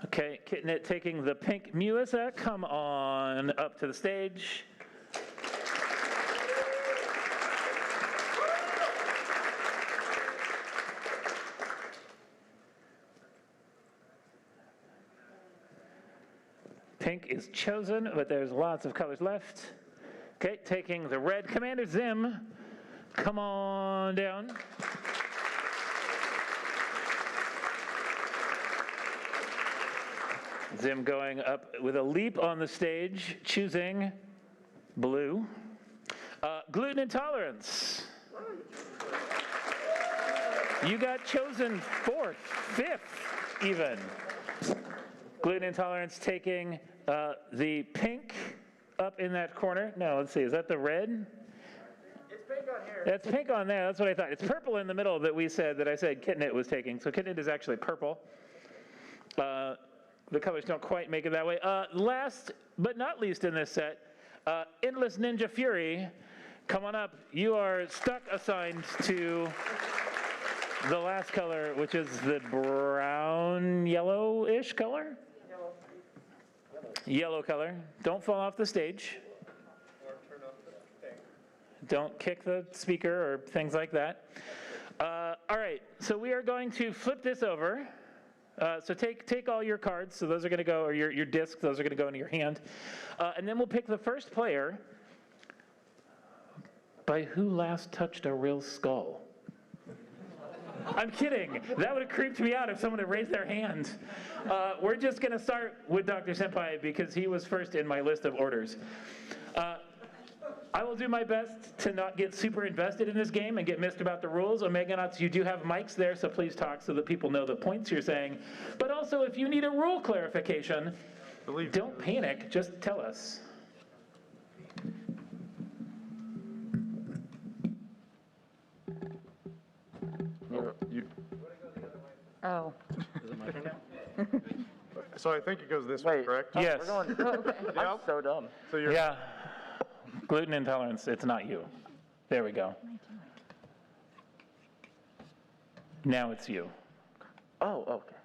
Okay, Kitnit taking the pink Muisa. Come on up to the stage. Pink is chosen, but there's lots of colors left. Okay, taking the red, Commander Zim, come on down. Zim going up with a leap on the stage, choosing blue. Gluten intolerance. You got chosen 4th, 5th even. Gluten intolerance taking the pink up in that corner. No, let's see, is that the red? It's pink on here. That's pink on there, that's what I thought. It's purple in the middle that I said Kitnit was taking. So Kitnit is actually purple. The colors don't quite make it that way. Last but not least in this set, Endless Ninja Fury. Come on up. You are stuck assigned to the last color, which is the brown yellow-ish color. Yellow color. Don't fall off the stage. Or turn off the thing. Don't kick the speaker or things like that. All right, so we are going to flip this over. So take all your cards. So those are going to go, or your discs, those are going to go into your hand. And then we'll pick the first player by who last touched a real skull. I'm kidding. That would have creeped me out if someone had raised their hand. We're just going to start with Dr. Senpai because he was first in my list of orders. I will do my best to not get super invested in this game and get missed about the rules. Omeganauts, you do have mics there, so please talk so that people know the points you're saying. But also, if you need a rule clarification, don't panic, just tell us. Oh. Is it my turn now? So I think it goes this way, correct? Yes. We're going. I'm so dumb. So you're. Yeah. Gluten intolerance, it's not you. There we go. Now it's you. Oh, okay.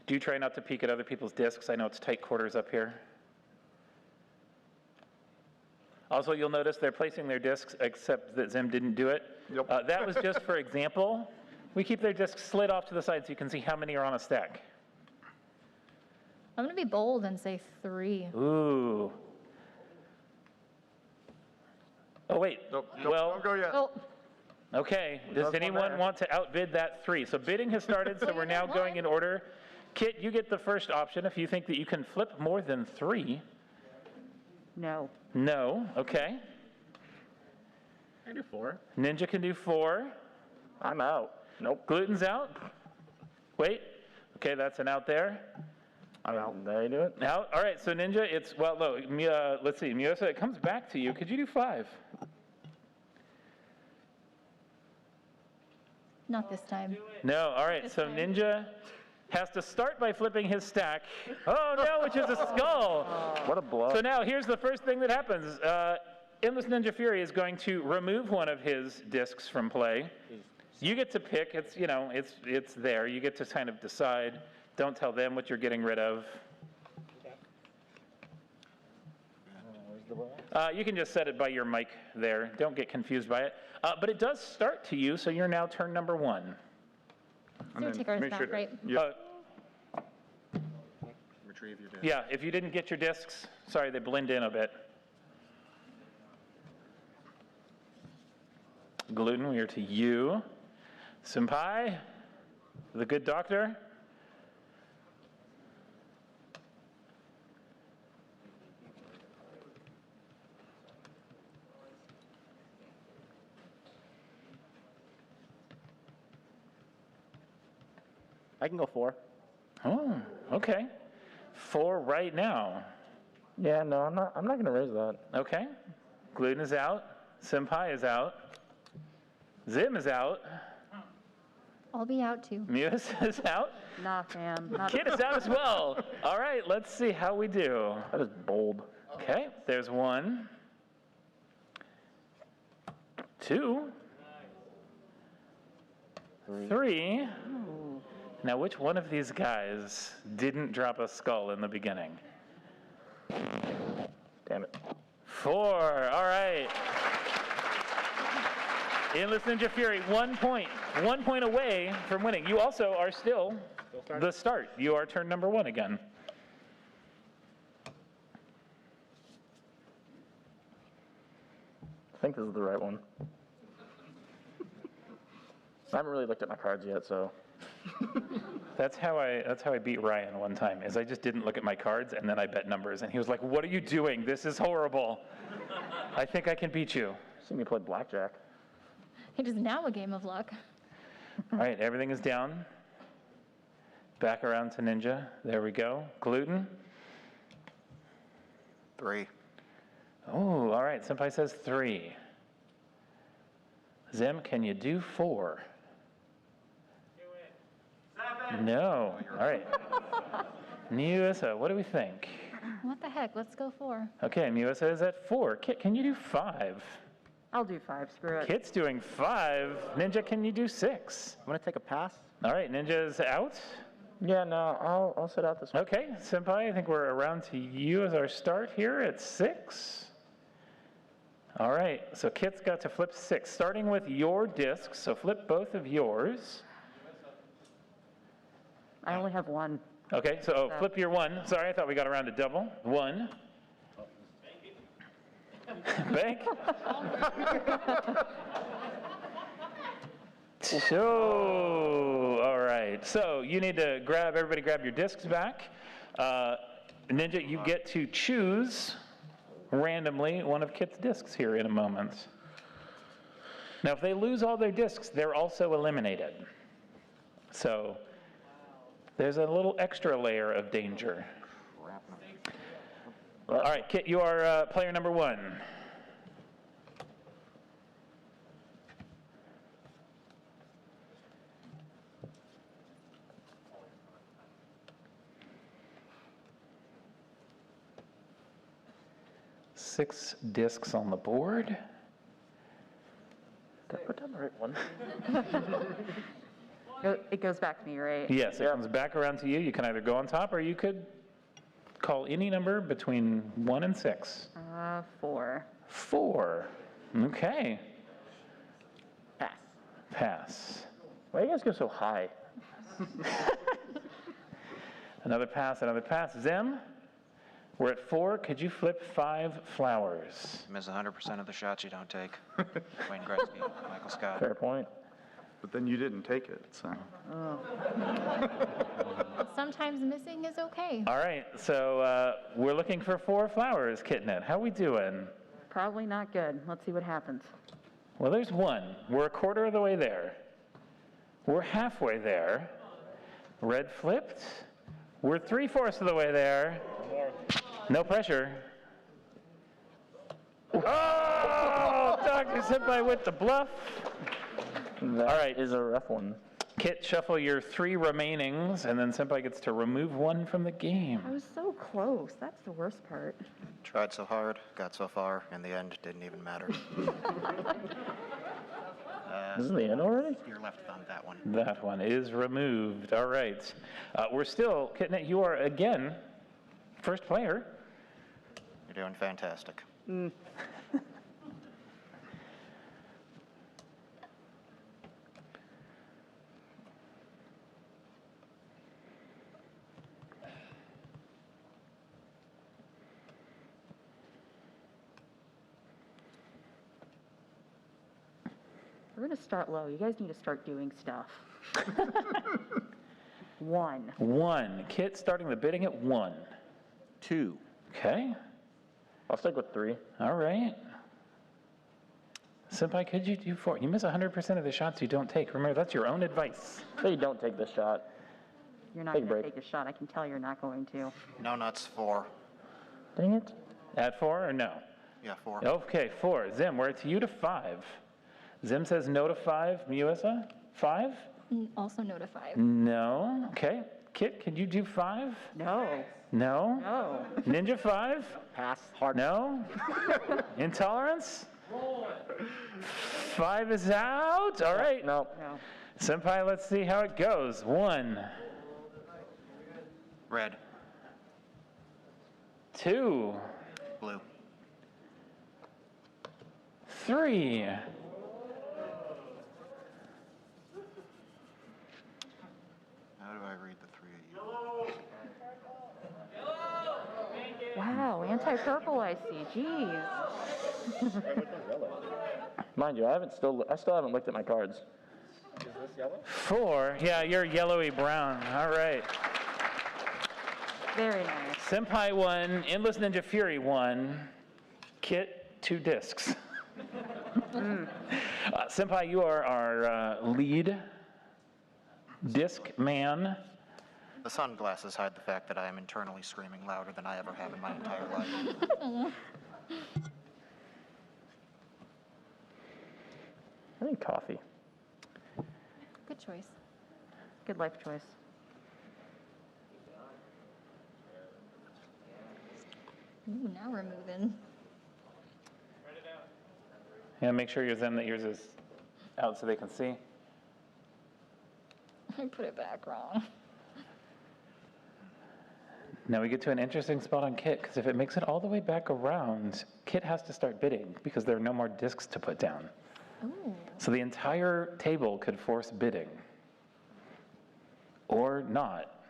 Do you try not to peek at other people's discs? I know it's tight quarters up here. Also, you'll notice they're placing their discs, except that Zim didn't do it. Yep. That was just for example. We keep their discs slid off to the side so you can see how many are on a stack. I'm going to be bold and say 3. Ooh. Oh, wait. Nope, Well, don't go yet. Oh, okay. Does anyone want to outbid that 3? So bidding has started, so we're now going in order. Kit, you get the first option if you think that you can flip more than 3. No. No, okay. I do 4. Ninja can do 4. I'm out. Nope. Gluten's out. Wait. Okay, that's an out there. I'm out. There you do it. Out. All right, so Ninja, it's, well, no, let's see. Miyosa, it comes back to you. Could you do 5? not this time. No, all right, so Ninja has to start by flipping his stack. Oh no, which is a skull. What a blow. So now here's the first thing that happens. Endless Ninja Fury is going to remove one of his discs from play. You get to pick, it's, you know, it's there. You get to kind of decide. Don't tell them what you're getting rid of. You can just set it by your mic there. Don't get confused by it. But it does start to you, so you're now turn number 1. So we take ours back, right? Retrieve your disc. Yeah, if you didn't get your discs, sorry, they blend in a bit. Gluten, we are to you. Senpai, the good doctor. I can go 4. Oh, okay. 4 right now. Yeah, no, I'm not going to raise that. Okay. Gluten is out. Senpai is out. Zim is out. I'll be out too. Muse is out. Nah, fam. Not Kid is out as well. All right, let's see how we do. That is bold. Okay, there's 1. 2. 3. Now, which one of these guys didn't drop a skull in the beginning? Damn it. 4. All right. Endless Ninja Fury, 1 point. 1 point away from winning. You also are still the start. You are turn number 1 again. I think this is the right one. I haven't really looked at my cards yet, so. That's how I beat Ryan one time, is I just didn't look at my cards and then I bet numbers. And he was like, what are you doing? This is horrible. I think I can beat you. See me play blackjack. It is now a game of luck. All right, everything is down. Back around to Ninja. There we go. Gluten. 3. Oh, all right. Senpai says 3. Zim, can you do 4? No. All right. Miusa, what do we think? What the heck? Let's go 4. Okay, Miusa is at 4. Kit, can you do 5? I'll do 5. Screw it. Kit's doing 5. Ninja, can you do 6? I'm going to take a pass. All right, Ninja is out. Yeah, no, I'll sit out this one. Okay, Senpai, I think we're around to you as our start here at 6. All right, so Kit's got to flip 6, starting with your discs, so flip both of yours. I only have 1. Okay, so flip your 1. Sorry, I thought we got around to double. 1. Bank. 2. All right, so you need to everybody grab your discs back. Ninja, you get to choose randomly one of Kit's discs here in a moment. Now, if they lose all their discs, they're also eliminated. So there's a little extra layer of danger. All right, Kit, you are player number 1. Six discs on the board. Did I put down the right one? It goes back to me, right? Yes, it comes back around to you. You can either go on top or you could call any number between 1 and 6. 4. 4. Okay. Pass. Pass. Why do you guys go so high? Another pass, another pass. Zim, we're at 4. Could you flip 5 flowers? Miss 100% of the shots you don't take. Wayne Gretzky, Michael Scott. Fair point. But then you didn't take it, so. Sometimes missing is okay. All right, so we're looking for 4 flowers, Kitnet. How we doing? Probably not good. Let's see what happens. Well, there's 1. We're a quarter of the way there. We're halfway there. Red flipped. We're 3/4 of the way there. No pressure. Oh, Dr. Senpai with the bluff. That all right. is a rough one. Kit, shuffle your 3 remainings, and then Senpai gets to remove 1 from the game. I was so close. That's the worst part. Tried so hard, got so far, in the end, didn't even matter. This is the end already? Your left thumb, that one. That one is removed. All right. We're still, Kitnet, you are again first player. You're doing fantastic. We're going to start low. You guys need to start doing stuff. 1. 1. Kit starting the bidding at 1. 2. Okay. I'll stick with 3. All right. Senpai, could you do 4? You miss 100% of the shots you don't take. Remember, that's your own advice. So you don't take this shot. You're not going to take a shot. I can tell you're not going to. No nuts, 4. Dang it. At 4 or no? Yeah, 4. Okay, 4. Zim, we're to you to 5. Zim says no to 5. Miusa, 5? Also no to 5. No. Okay. Kit, could you do 5? No. No? No. Ninja 5? Pass. Hard. No? Intolerance? 5 is out. All right. No. No. Senpai, let's see how it goes. 1. Red. 2. Blue. 3. How do I read the 3 of you? Wow, anti-purple I see. Jeez. Mind you, I still haven't looked at my cards. Is this yellow? 4. Yeah, you're yellowy brown. All right. Very nice. Senpai 1. Endless Ninja Fury 1. Kit 2 discs. Senpai, you are our lead disc man. The sunglasses hide the fact that I am internally screaming louder than I ever have in my entire life. I think coffee. Good choice. Good life choice. Ooh, now we're moving. Yeah, make sure yours is out so they can see. I put it back wrong. Now we get to an interesting spot on Kit, because if it makes it all the way back around, Kit has to start bidding, because there are no more discs to put down. Ooh. So the entire table could force bidding. Or not.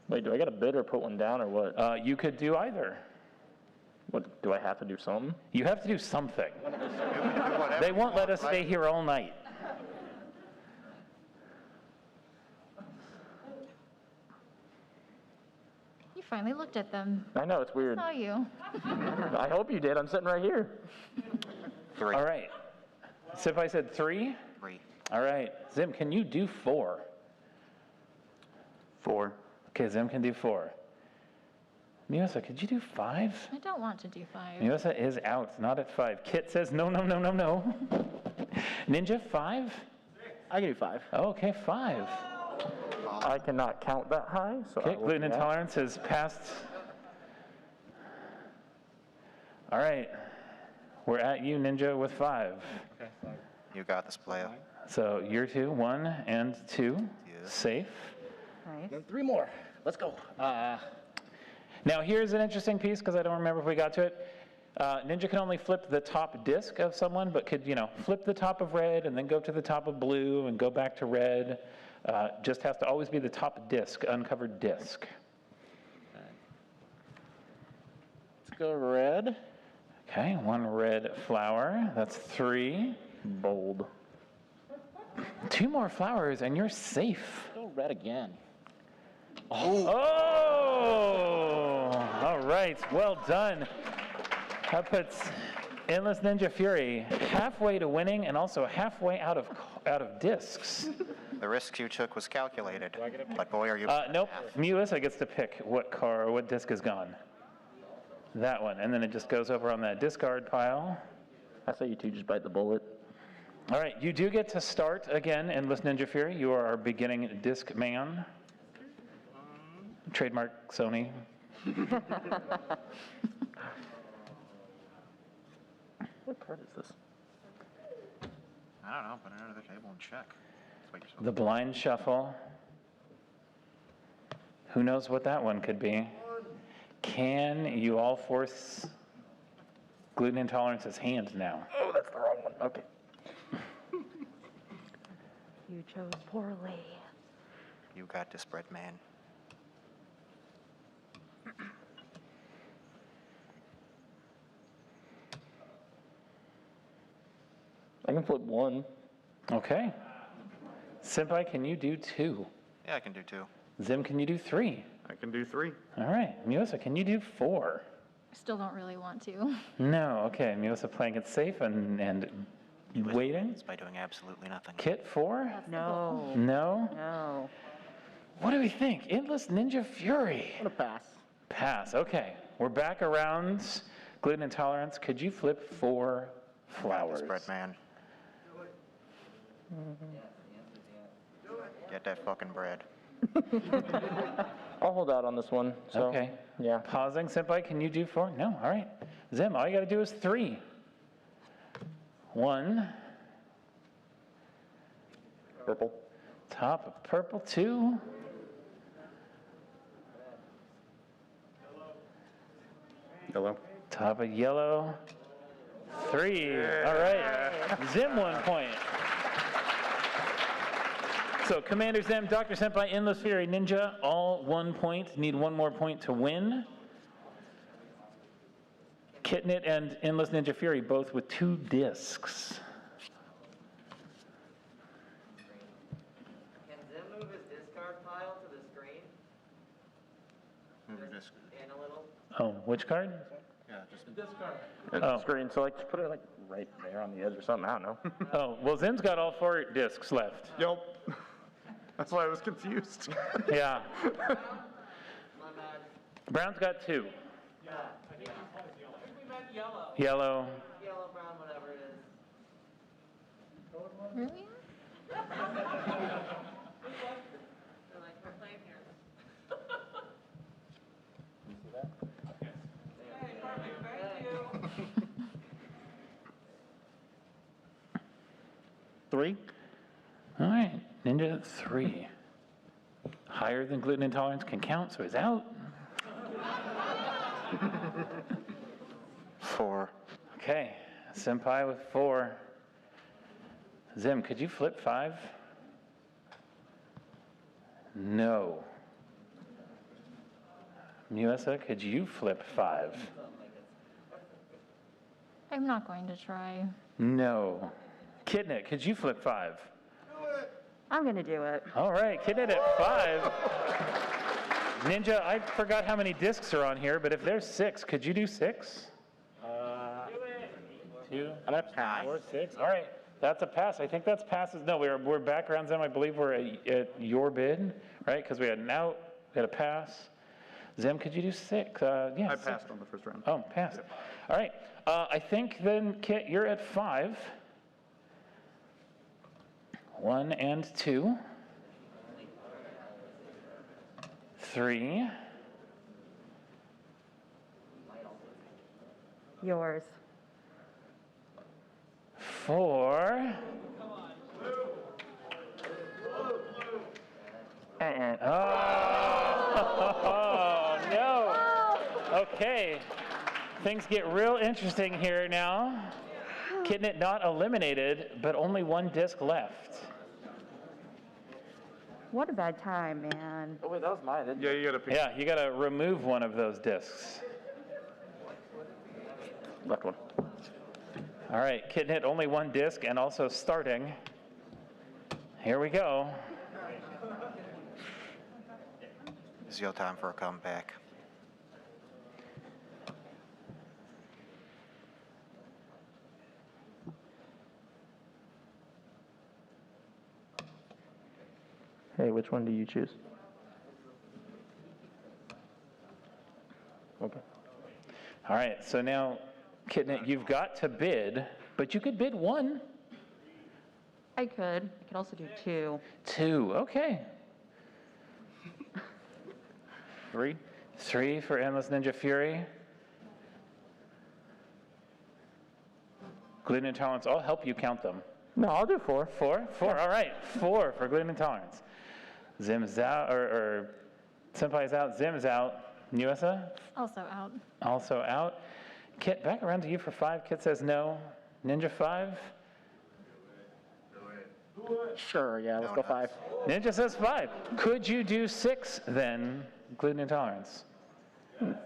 Wait, do I got to bid or put one down or what? You could do either. What, do I have to do something? You have to do something. They won't let us stay here all night. You finally looked at them. I know, it's weird. I saw you. I hope you did. I'm sitting right here. 3. All right. So if I said 3? 3. All right. Zim, can you do 4? 4. Okay, Zim can do 4. Miusa, could you do 5? I don't want to do 5. Miusa is out, not at 5. Kit says no, no, no, no, no. Ninja, 5? I can do 5. Okay, 5. I cannot count that high, so Okay, I will gluten do that. intolerance has passed. All right. We're at you, Ninja, with 5. Okay. You got this, player. So you're 2, 1 and 2. Safe. Nice. And 3 more. Let's go. Now here's an interesting piece, because I don't remember if we got to it. Ninja can only flip the top disc of someone, but could, flip the top of red and then go to the top of blue and go back to red. Just has to always be the top disc, uncovered disc. Let's go red. Okay, 1 red flower. That's 3. Bold. 2 more flowers and you're safe. Go red again. Oh! All right, well done. That puts Endless Ninja Fury halfway to winning and also halfway out of discs. The risk you took was calculated, but boy, are you... Nope, Melissa gets to pick what disc is gone. That one, and then it just goes over on that discard pile. I say you two just bite the bullet. All right, you do get to start again, Endless Ninja Fury. You are our beginning disc man. Trademark Sony. What card is this? I don't know, put it under the table and check. The blind shuffle. Who knows what that one could be? Can you all force gluten intolerance's hand now? Oh, that's the wrong one. Okay. You chose poorly. You got this, bread man. I can flip 1. Okay. Senpai, can you do 2? Yeah, I can do 2. Zim, can you do 3? I can do 3. All right. Melissa, can you do 4? I still don't really want to. No. Okay. Melissa playing it safe and waiting. By doing absolutely nothing. Kit, 4? No. No? No. What do we think? Endless Ninja Fury. I'm gonna pass. Pass. Okay. We're back around gluten intolerance. Could you flip 4 flowers? Bread man. Get that fucking bread. I'll hold out on this one. So, Okay. Yeah. Pausing. Senpai, can you do 4? No. All right. Zim, all you got to do is 3. 1. Purple. Top of purple. 2. Yellow. Top of yellow. 3. All right. Zim 1 point. So Commander Zim, Dr. Senpai, Endless Fury, Ninja, all 1 point. Need 1 more point to win. Kitnit and Endless Ninja Fury both with 2 discs. Can Zim move his discard pile to the screen? Move your disc. In a little? Oh, which card? Yeah, just The screen. So just put it like right there on the edge or something. I don't know. Oh, well, Zim's got all 4 discs left. Yep. That's why I was confused. Yeah. My bad. Brown's got 2. Yeah. I think we meant yellow. Yellow. Yellow, brown, whatever it is. Really? They're like, we're playing here. Hey, perfect, thank you. 3. All right, Ninja 3. Higher than gluten intolerance can count, so he's out. 4. Okay, Senpai with 4. Zim, could you flip 5? No. Muessa, could you flip 5? I'm not going to try. No. Kitnit, could you flip 5? I'm gonna do it. All right, Kitnit at 5. Ninja, I forgot how many discs are on here, but if there's 6, could you do 6? 2, I'm gonna pass. 4, 6. All right, that's a pass. I think that's passes. No, we're back around Zim. I believe we're at your bid, right? Because we had an out, we had a pass. Zim, could you do 6? Yeah. I passed on the first round. Oh, passed. All right. I think then, Kit, you're at 5. 1 and 2. 3. Yours. 4. Oh, no. Things get real interesting here now. Kidnit not eliminated, but only one disc left. What a bad time, man. Oh wait, that was mine. Yeah, you gotta pick. Yeah, you gotta remove one of those discs. Left one. All right, Kidnit only one disc and also starting. Here we go. It's your time for a comeback. Hey, which one do you choose? Okay. All right, so now, Kidnit, you've got to bid, but you could bid one. I could also do 2. 2, okay. 3. 3 for Endless Ninja Fury. Gluten intolerance, I'll help you count them. No, I'll do 4. 4? 4, all right. 4 for gluten intolerance. Zim's out, or Senpai's out, Zim's out. Nuessa? Also out. Also out. Kit, back around to you for 5. Kit says no. Ninja 5? Sure, yeah, let's go 5. Ninja says 5. Could you do 6 then, gluten intolerance?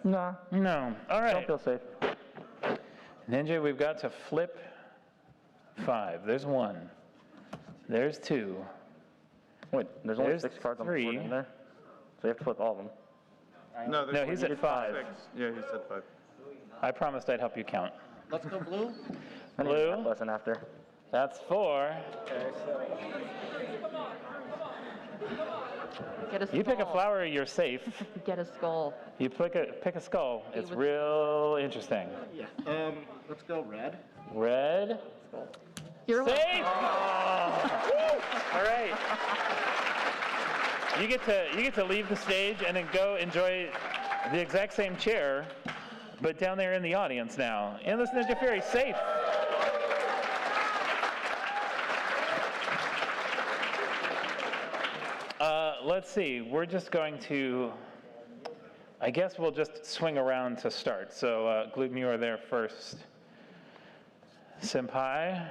No. No. All right. Don't feel safe. Ninja, we've got to flip 5. There's 1. There's 2. Wait, there's only There's 6 cards on the 3. board in there. So you have to flip all of them. No, No, he's at 5. 6. Yeah, he said 5. I promised I'd help you count. Let's go blue. Blue. Lesson after. That's 4. Get a skull. You pick a flower, you're safe. Get a skull. You pick a skull. It's real interesting. Yeah. Let's go red. Red. You're safe. All right. You get to leave the stage and then go enjoy the exact same chair, but down there in the audience now. Endless Ninja Fury, safe. Let's see. We're just going to. I guess we'll just swing around to start. So, Gluten, you are there first. Senpai.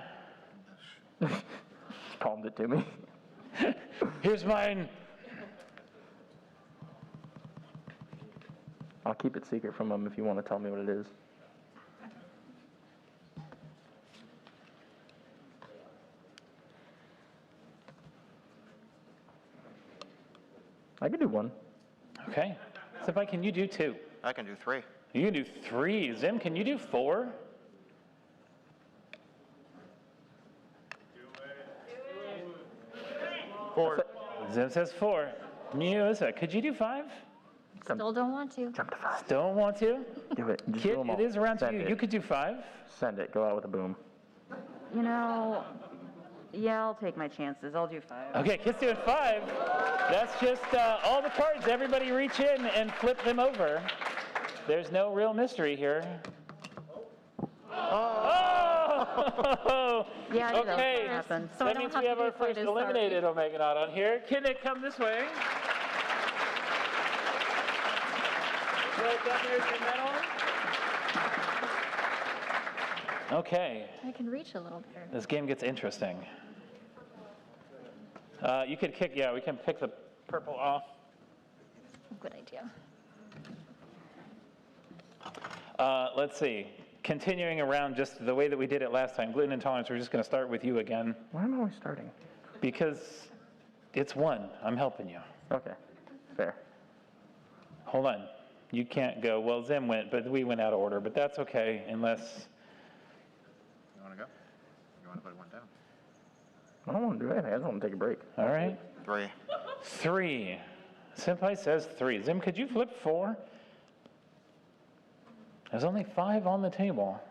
Palmed it to me. Here's mine. I'll keep it secret from him if you want to tell me what it is. I can do 1. Okay. Senpai, can you do 2? I can do 3. You can do 3. Zim, can you do 4? Four. Zim says 4. Melissa, could you do 5? Still don't want to. Jump to 5. Don't want to? Do it. Just Kid, do them all. it is around to Send you. it. You could do 5. Send it. Go out with a boom. You know, yeah, I'll take my chances. I'll do 5. Okay, Kid's doing 5. That's just all the cards. Everybody reach in and flip them over. There's no real mystery here. Oh! Yeah, I knew that was Okay, gonna happen. So I that don't means have we to have do our quite first as eliminated Omegathon on here. Kidnit, come this way. Right down there to the middle. Okay, I can reach a little better. this game gets interesting. You could kick, yeah, we can pick the purple off. Good idea. Let's see. Continuing around just the way that we did it last time, gluten intolerance, we're just going to start with you again. Why am I always starting? Because it's 1. I'm helping you. Okay. Fair. Hold on. You can't go. Well, Zim went, but we went out of order. But that's okay, unless. You want to go? You want to put 1 down? I don't want to do anything. I just want to take a break. All right. 3. 3. Senpai says 3. Zim, could you flip 4? There's only 5 on the table.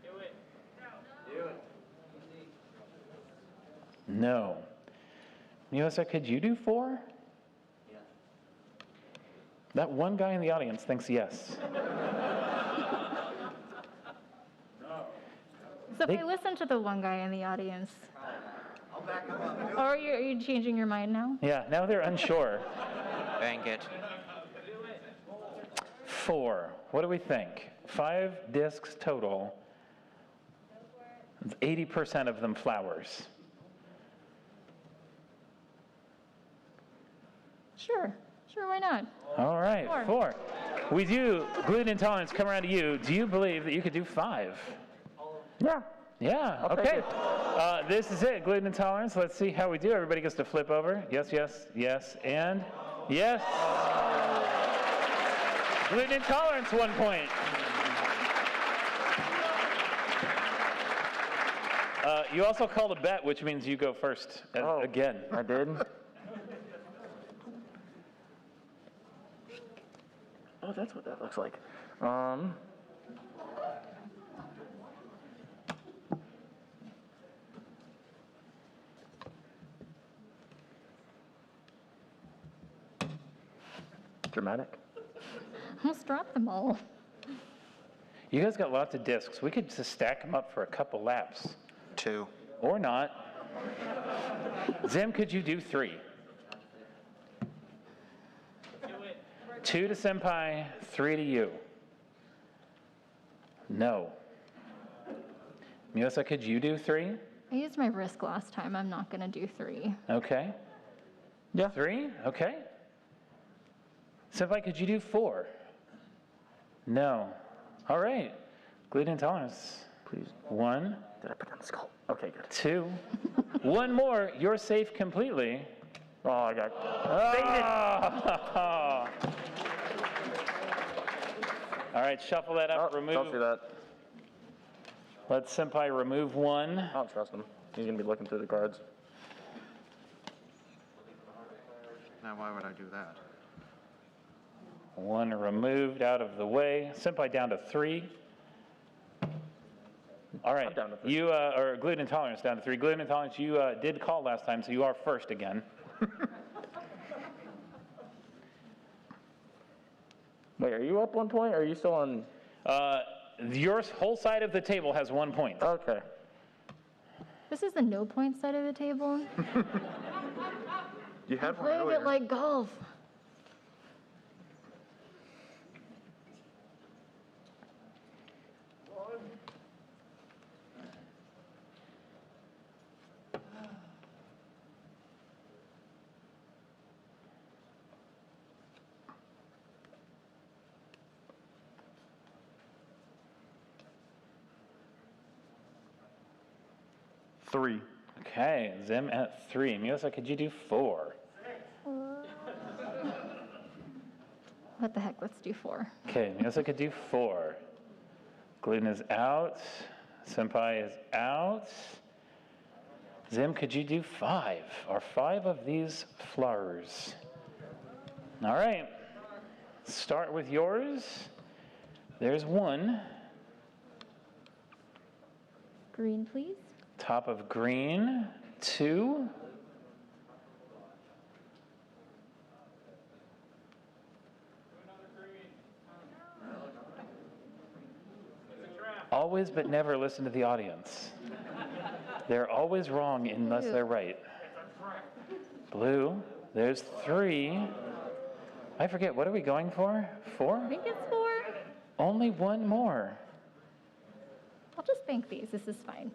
Do it. Do it. No. Melissa, could you do 4? Yeah. That one guy in the audience thinks yes. So if I listen to the one guy in the audience, I'll back him up. or are you changing your mind now? Yeah, now they're unsure. Bang it. 4. What do we think? 5 discs total. 80% of them flowers. Sure, why not? All right, 4. We do, gluten intolerance, come around to you. Do you believe that you could do 5? Yeah. Yeah, I'll take okay. it. This is it, gluten intolerance. Let's see how we do. Everybody gets to flip over. Yes, and yes. Gluten intolerance, 1 point. You also called a bet, which means you go first again. I did? Oh, that's what that looks like. Dramatic. Almost dropped them all. You guys got lots of discs. We could just stack them up for a couple laps. 2. Or not. Zim, could you do 3? 2 to Senpai, 3 to you. No. Miyosa, could you do 3? I used my risk last time. I'm not going to do 3. Okay. Yeah. 3? Okay. Senpai, could you do 4? No. All right. Gluten intolerance. Please. 1. Did I put down the skull? Okay, good. 2. 1 more. You're safe completely. Oh, I got Oh. All right, shuffle that up. Remove. Don't do that. Let Senpai remove 1. I don't trust him. He's going to be looking through the cards. Now, why would I do that? 1 removed out of the way. Senpai down to 3. All right. Down to 3. You or gluten intolerance down to 3. Gluten intolerance, you did call last time, so you are first again. Wait, are you up 1 point, or are you still on? Your whole side of the table has 1 point. Okay. This is the no point side of the table. You had one Playing earlier. it like golf. Three. Okay, Zim at 3. Miyosa, could you do 4? What the heck, let's do 4. Okay, Miyosa could do 4. Gluten is out. Senpai is out. Zim, could you do 5? Are 5 of these flowers? All right. Start with yours. There's 1. Green, please. Top of green. 2. Always but never listen to the audience. They're always wrong unless they're right. Blue. There's 3. I forget, what are we going for? 4? I think it's 4. Only 1 more. I'll just bank these. This is fine.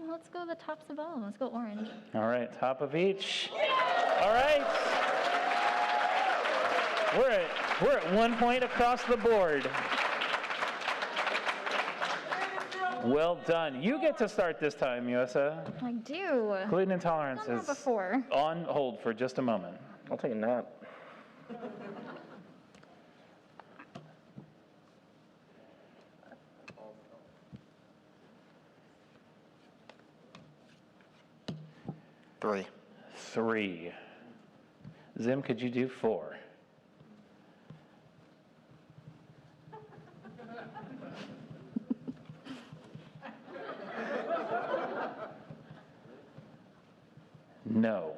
Let's go the tops of all. Let's go orange. All right, top of each. All right. We're at 1 point across the board. Well done. You get to start this time, Miyosa. I do. Gluten intolerance Done is that before. on hold for just a moment. I'll take a nap. Three. 3. Zim, could you do 4? No.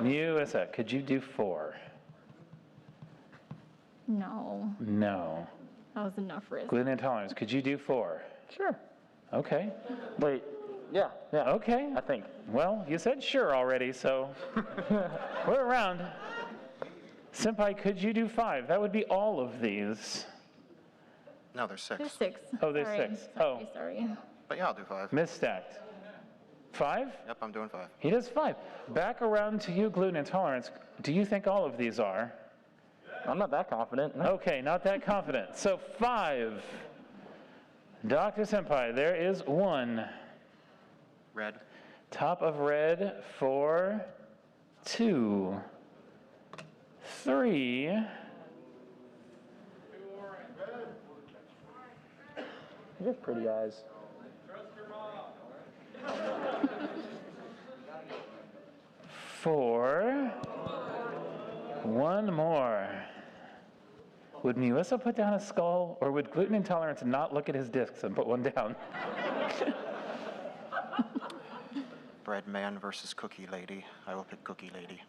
Miyosa, could you do 4? No. No. That was enough risk. Gluten intolerance, could you do 4? Sure. Okay. Wait, Yeah. Okay. I think. Well, you said sure already, so we're around. Senpai, could you do 5? That would be all of these. No, there's 6. There's 6. Oh, there's Sorry. 6. Oh, Sorry. But yeah, I'll do 5. misstacked. 5? Yep, I'm doing 5. He does 5. Back around to you, gluten intolerance. Do you think all of these are? I'm not that confident. No. Okay, not that confident. So 5. Dr. Senpai, there is 1. Red. Top of red for 2. 3. You have pretty eyes. 4. 1 more. Would Muissa put down a skull, or would gluten intolerance not look at his discs and put one down? Bread man versus cookie lady. I will pick cookie lady.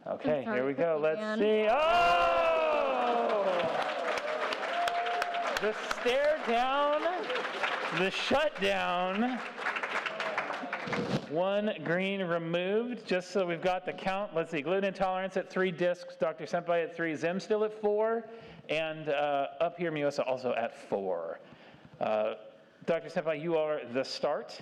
Okay, sorry, here we go. Cookie Let's Man. see. Oh! The stare down, the shutdown. 1 green removed, just so we've got the count. Let's see, gluten intolerance at 3 discs, Dr. Senpai at 3, Zim still at 4, and up here, Muissa also at 4. Dr. Senpai, you are the start.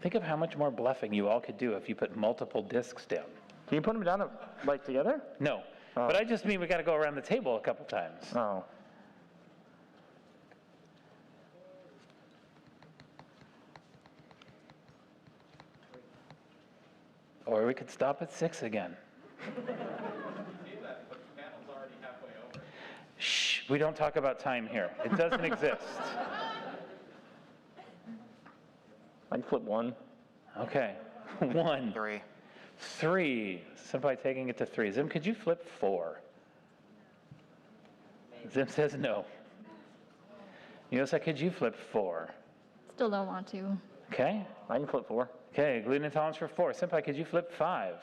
Think of how much more bluffing you all could do if you put multiple discs down. Can you put them down, like, together? No, but I just mean we got to go around the table a couple times. Oh. Or we could stop at 6 again. Shh, we don't talk about time here. It doesn't exist. I can flip 1. Okay, 1. 3. 3. Senpai taking it to 3. Zim, could you flip 4? Zim says no. Muissa, could you flip 4? Still don't want to. Okay. I can flip 4. Okay, gluten intolerance for 4. Senpai, could you flip 5?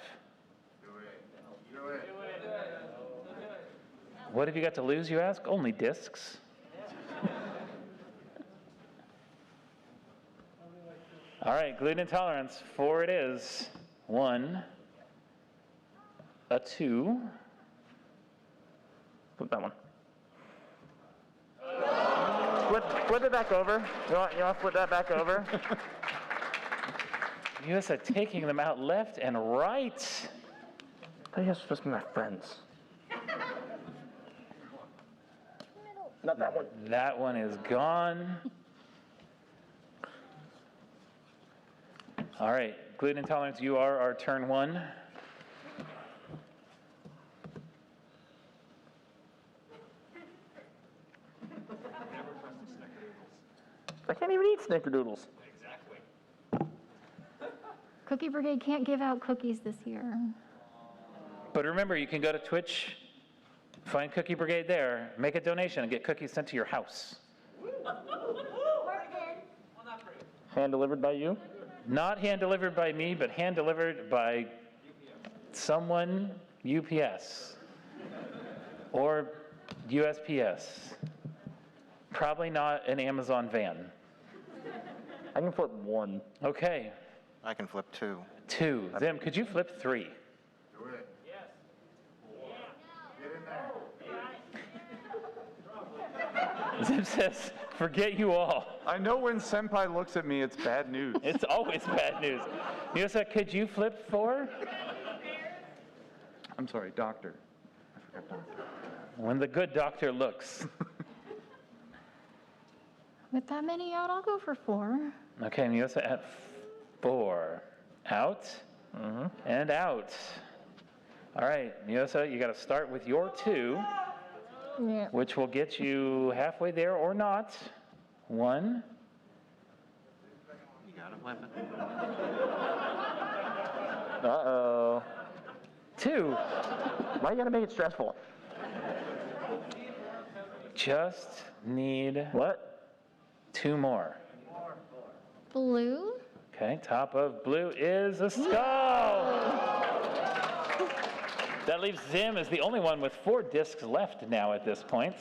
What have you got to lose, you ask? Only discs. All right, gluten intolerance, 4 it is. 1, a 2. Flip that one. Flip it back over. You want to flip that back over? Muissa taking them out left and right. I thought you guys were supposed to be my friends. Not that one. That one is gone. All right, gluten intolerance, you are our turn 1. I can't even eat snickerdoodles. Cookie Brigade can't give out cookies this year. But remember, you can go to Twitch, find Cookie Brigade there, make a donation, and get cookies sent to your house. Hand delivered by you? Not hand delivered by me, but hand delivered by someone, UPS or USPS. Probably not an Amazon van. I can flip 1. Okay. I can flip 2. 2. Zim, could you flip 3? Do it. Yes. Get in there. Zim says, forget you all. I know when Senpai looks at me, it's bad news. It's always bad news. Muissa, could you flip 4? I'm sorry, doctor. I forgot doctor. When the good doctor looks. With that many out, I'll go for 4. Okay, Muissa at 4. Out and out. All right, Muissa, you got to start with your 2, Yeah. which will get you halfway there or not. 1. You got a weapon. Uh-oh. 2. Why you gotta make it stressful? Just need What? 2 more. Blue? Okay, top of blue is a skull. That leaves Zim as the only one with 4 discs left now at this point.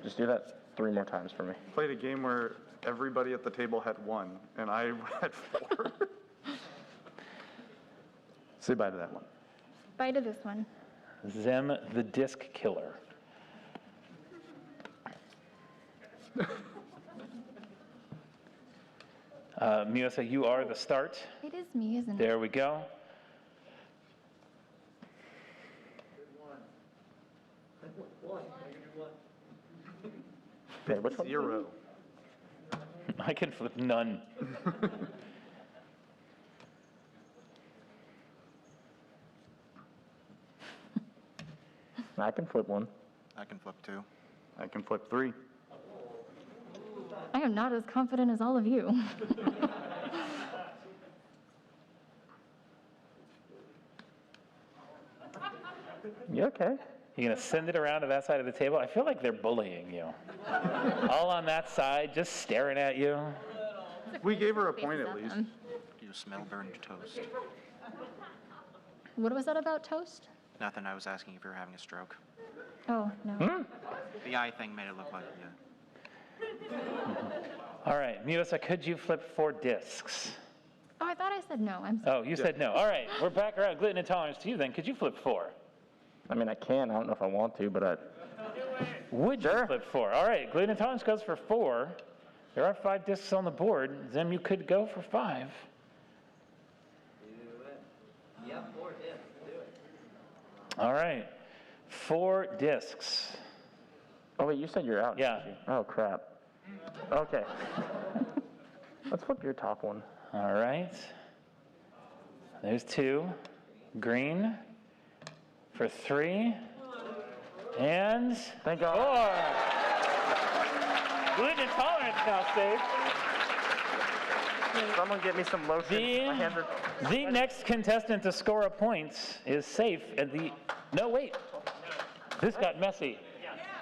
Just do that 3 more times for me. Played a game where everybody at the table had 1, and I had 4. Say bye to that one. Bye to this one. Zim, the disc killer. Miusa, you are the start. It is me, isn't it? There we go. Okay, which one? 0. I can flip none. I can flip 1. I can flip 2. I can flip 3. I am not as confident as all of you. You okay? You're going to send it around to that side of the table? I feel like they're bullying you. All on that side, just staring at you. We gave her a point at least. Do you smell burned toast? What was that about toast? Nothing, I was asking if you were having a stroke. Oh, no. The eye thing made it look like, yeah. All right, Miusa, could you flip 4 discs? Oh, I thought I said no. I'm sorry. Oh, you said no. All right, we're back around gluten intolerance to you then. Could you flip 4? I mean, I can. I don't know if I want to, but I... Would you flip 4? All right, gluten intolerance goes for 4. There are 5 discs on the board. Zim, you could go for 5. Do it. Yep, 4 discs. Do it. All right, 4 discs. Oh, wait, you said you're out. Yeah. Oh, crap. Okay. Let's flip your top one. All right. There's 2. Green for 3. And thank God. 4. Gluten intolerance now saved. Someone get me some lotion. The next contestant to score a point is safe at the... No, wait. This got messy.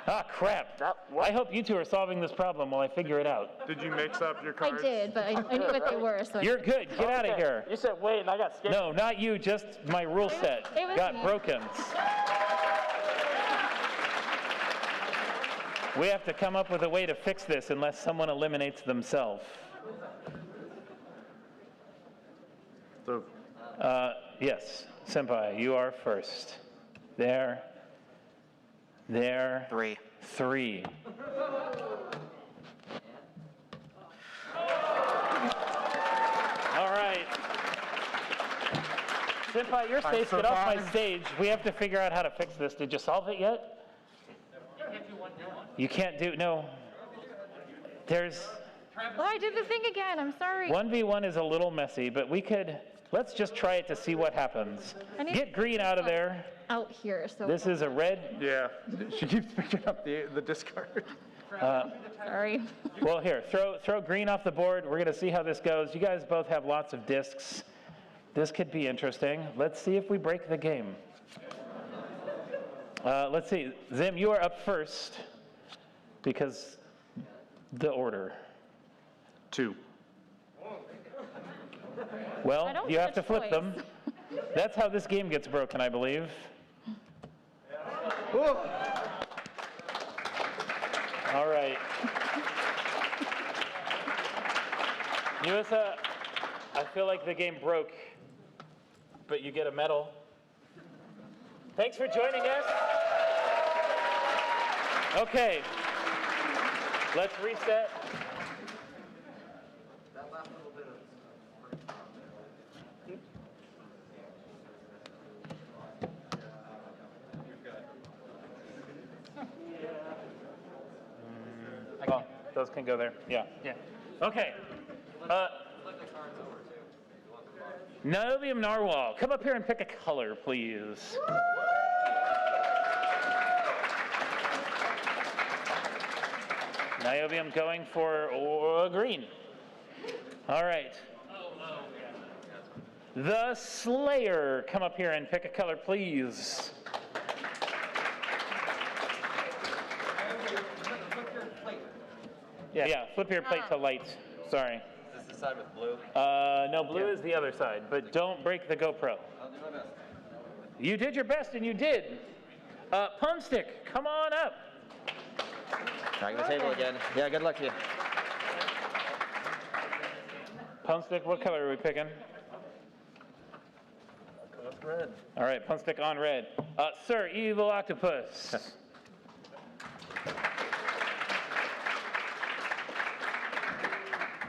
Ah, crap. I hope you 2 are solving this problem while I figure it out. Did you mix up your I cards? did, but I knew what they were. So You're good. Get out of here. You said wait, and I got scared. No, not you. Just my rule set it was got me. broken. We have to come up with a way to fix this unless someone eliminates themselves. So, yes, Senpai, you are first. There. 3. All right. Senpai, you're safe. Get off my stage. We have to figure out how to fix this. Did you solve it yet? You can't do, no. There's... Oh, I did the thing again. I'm sorry. 1v1 is a little messy, but we could, let's just try it to see what happens. Get green out of there. Out here, so. This is a red. yeah, she keeps picking up the discard. Sorry. Well, here, throw green off the board. We're going to see how this goes. You guys both have lots of discs. This could be interesting. Let's see if we break the game. Let's see. Zim, you are up first because the order. 2. Well, you have to flip them. That's how this game gets broken, I believe. All right. Miusa, I feel like the game broke, but you get a medal. Thanks for joining us. Okay, let's reset. That last little bit of... Oh, those can go there. Yeah. Okay. Niobium Narwhal, come up here and pick a color, please. Niobium going for green. All right. The Slayer, come up here and pick a color, please. Yeah, flip your plate to light. Sorry. Is this the side with blue? No, blue is the other side, but don't break the GoPro. I'll do my best. You did your best, and you did. Pumstick, come on up. Back at the table again. Yeah, good luck to you. Pumstick, what color are we picking? That's red. All right, Pumstick on red. Sir, Evil Octopus.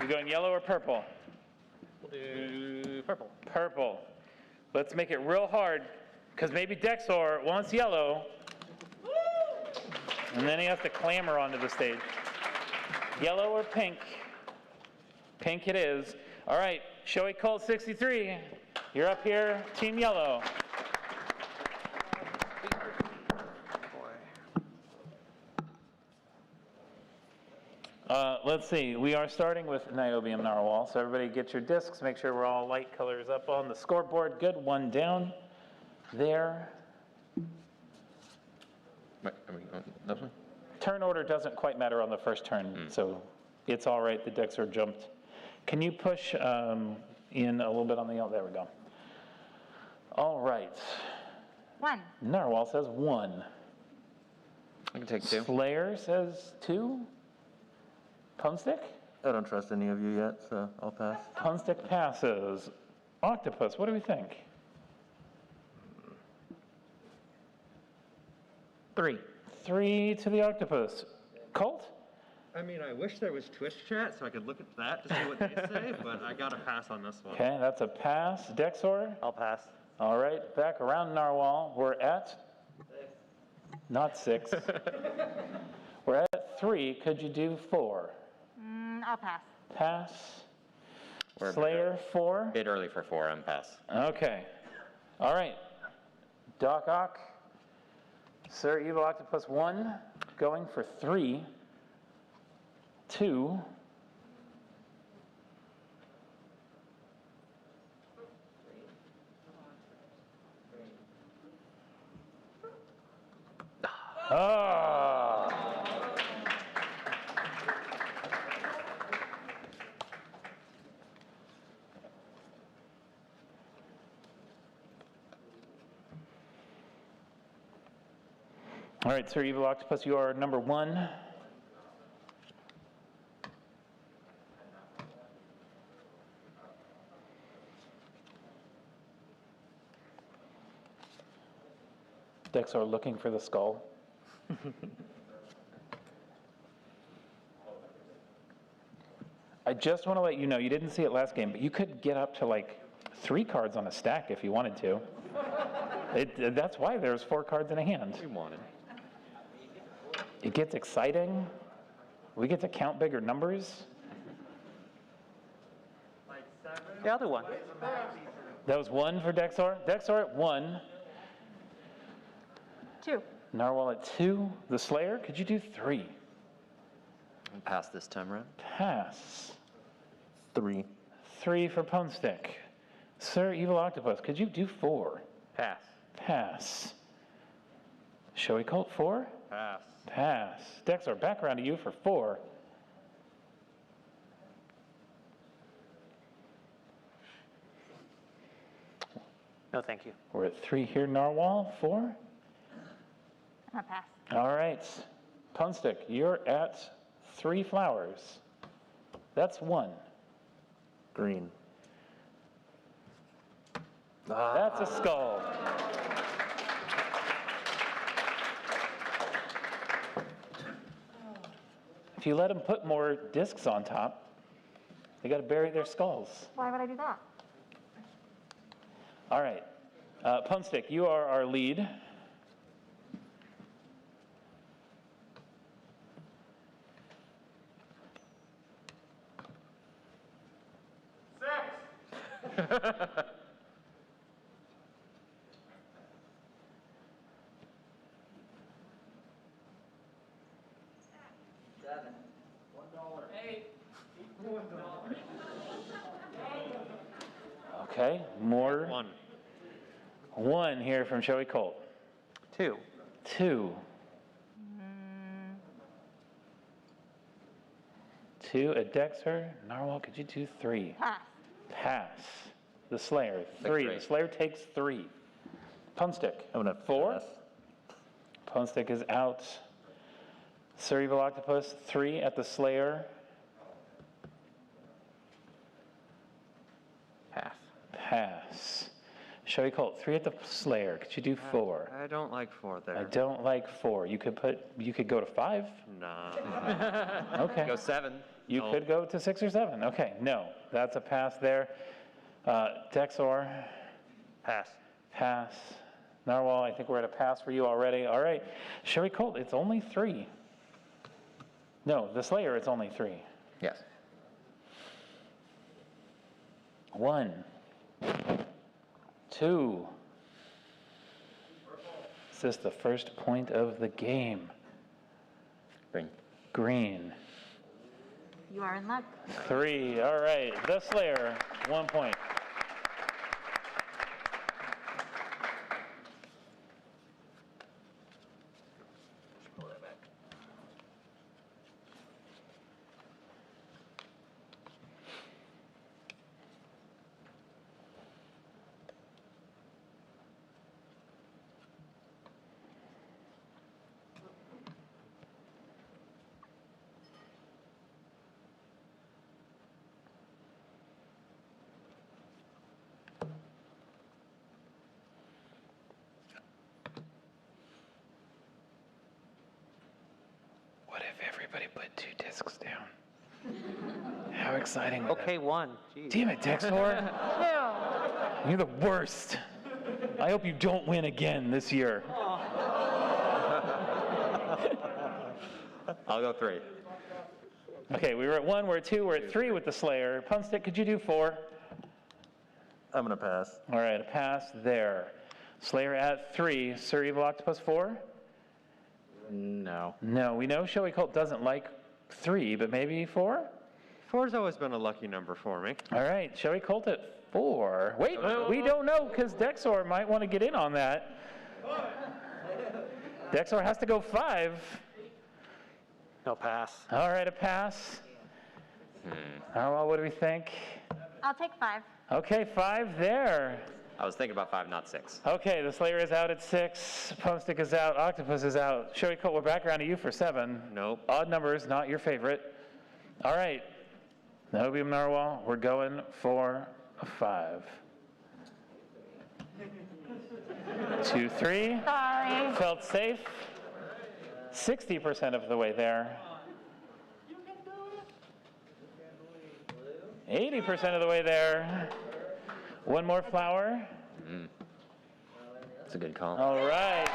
You going yellow or purple? We'll do purple. Purple. Let's make it real hard, because maybe Dexor wants yellow. And then he has to clamber onto the stage. Yellow or pink? Pink it is. All right, Showy Colt 63, you're up here, Team Yellow. Let's see, we are starting with Niobium Narwhal, so everybody get your discs, make sure we're all light colors up on the scoreboard. Good, one down there. Are we going this way? Turn order doesn't quite matter on the first turn, so it's all right, the decks are jumped. Can you push in a little bit on the, there we go. All right. 1. Narwhal says 1. I can take 2. Slayer says 2. Pumstick? I don't trust any of you yet, so I'll pass. Pumstick passes. Octopus, what do we think? 3. 3 to the octopus. Colt? I mean, I wish there was Twitch chat so I could look at that to see what they say, but I gotta pass on this one. Okay, that's a pass. Dexor? I'll pass. All right, back around Narwhal. We're at? 6. Not 6. We're at 3. Could you do 4? I'll pass. Pass. We're Slayer, 4. A bit early for 4, I'm pass. Okay. All right. Doc Ock. Sir Evil Octopus 1. Going for 3. 2. Ah. All right, Sir Evil Octopus, you are number 1. Dexor looking for the skull. I just want to let you know, you didn't see it last game, but you could get up to like 3 cards on a stack if you wanted to. That's why there's 4 cards in a hand. We wanted. It gets exciting. We get to count bigger numbers. Yeah, I'll do 1. That was 1 for Dexor. Dexor at 1. 2. Narwhal at 2. The Slayer, could you do 3? I'll pass this time around. Pass. 3. 3 for Pumstick. Sir Evil Octopus, could you do 4? Pass. Pass. Showy Colt 4? Pass. Pass. Dexor, back around to you for 4. No, thank you. We're at 3 here, Narwhal. 4? I'll pass. All right. Pumstick, you're at 3 flowers. That's 1. Green. That's a skull. If you let them put more discs on top, they got to bury their skulls. Why would I do that? All right. Pumstick, you are our lead. Okay, more. 1. 1 here from Showy Colt. 2. 2. 2 at Dexter. Narwhal, could you do 3? Pass. Pass. The Slayer, 3. The Slayer takes 3. Punstick, I'm gonna 4. pass. Punstick is out. Sir Evil Octopus, 3 at the Slayer. Pass. Pass. Showy Colt, 3 at the Slayer. Could you do 4? I don't like 4 there. I don't like 4. You could go to 5. Nah. Okay. Go 7. You could go to 6 or 7. Okay, no, that's a pass there. Dexor. Pass. Pass. Narwhal, I think we're at a pass for you already. All right. Showy Colt, it's only 3. No, the Slayer, it's only 3. Yes. 1, 2. Is this the first point of the game? Green. Green. You are in luck. 3. All right. The Slayer, 1 point. What if everybody put 2 discs down? How exciting would Okay, 1. Jeez. Damn it, Dexor. You're the worst. I hope you don't win again this year. I'll go 3. Okay, we were at 1, we're at 2, we're at 3 with the Slayer. Punstick, could you do 4? I'm gonna pass. All right, a pass there. Slayer at 3. Sir Evil Octopus, 4? No. No, we know Showy Colt doesn't like 3, but maybe 4? 4's always been a lucky number for me. All right, Showy Colt at 4. Wait, we don't know because Dexor might want to get in on that. Dexor has to go 5. No, pass. All right, a pass. Oh, well, what do we think? I'll take 5. Okay, 5 there. I was thinking about 5, not 6. Okay, the Slayer is out at 6. Punstick is out. Octopus is out. Showy Colt, we're back around to you for 7. Nope. Odd numbers, not your favorite. All right. Nobium Narwhal, we're going for a 5. 2, 3. Sorry. Felt safe. 60% of the way there. 80% of the way there. 1 more flower. That's a good call. All right.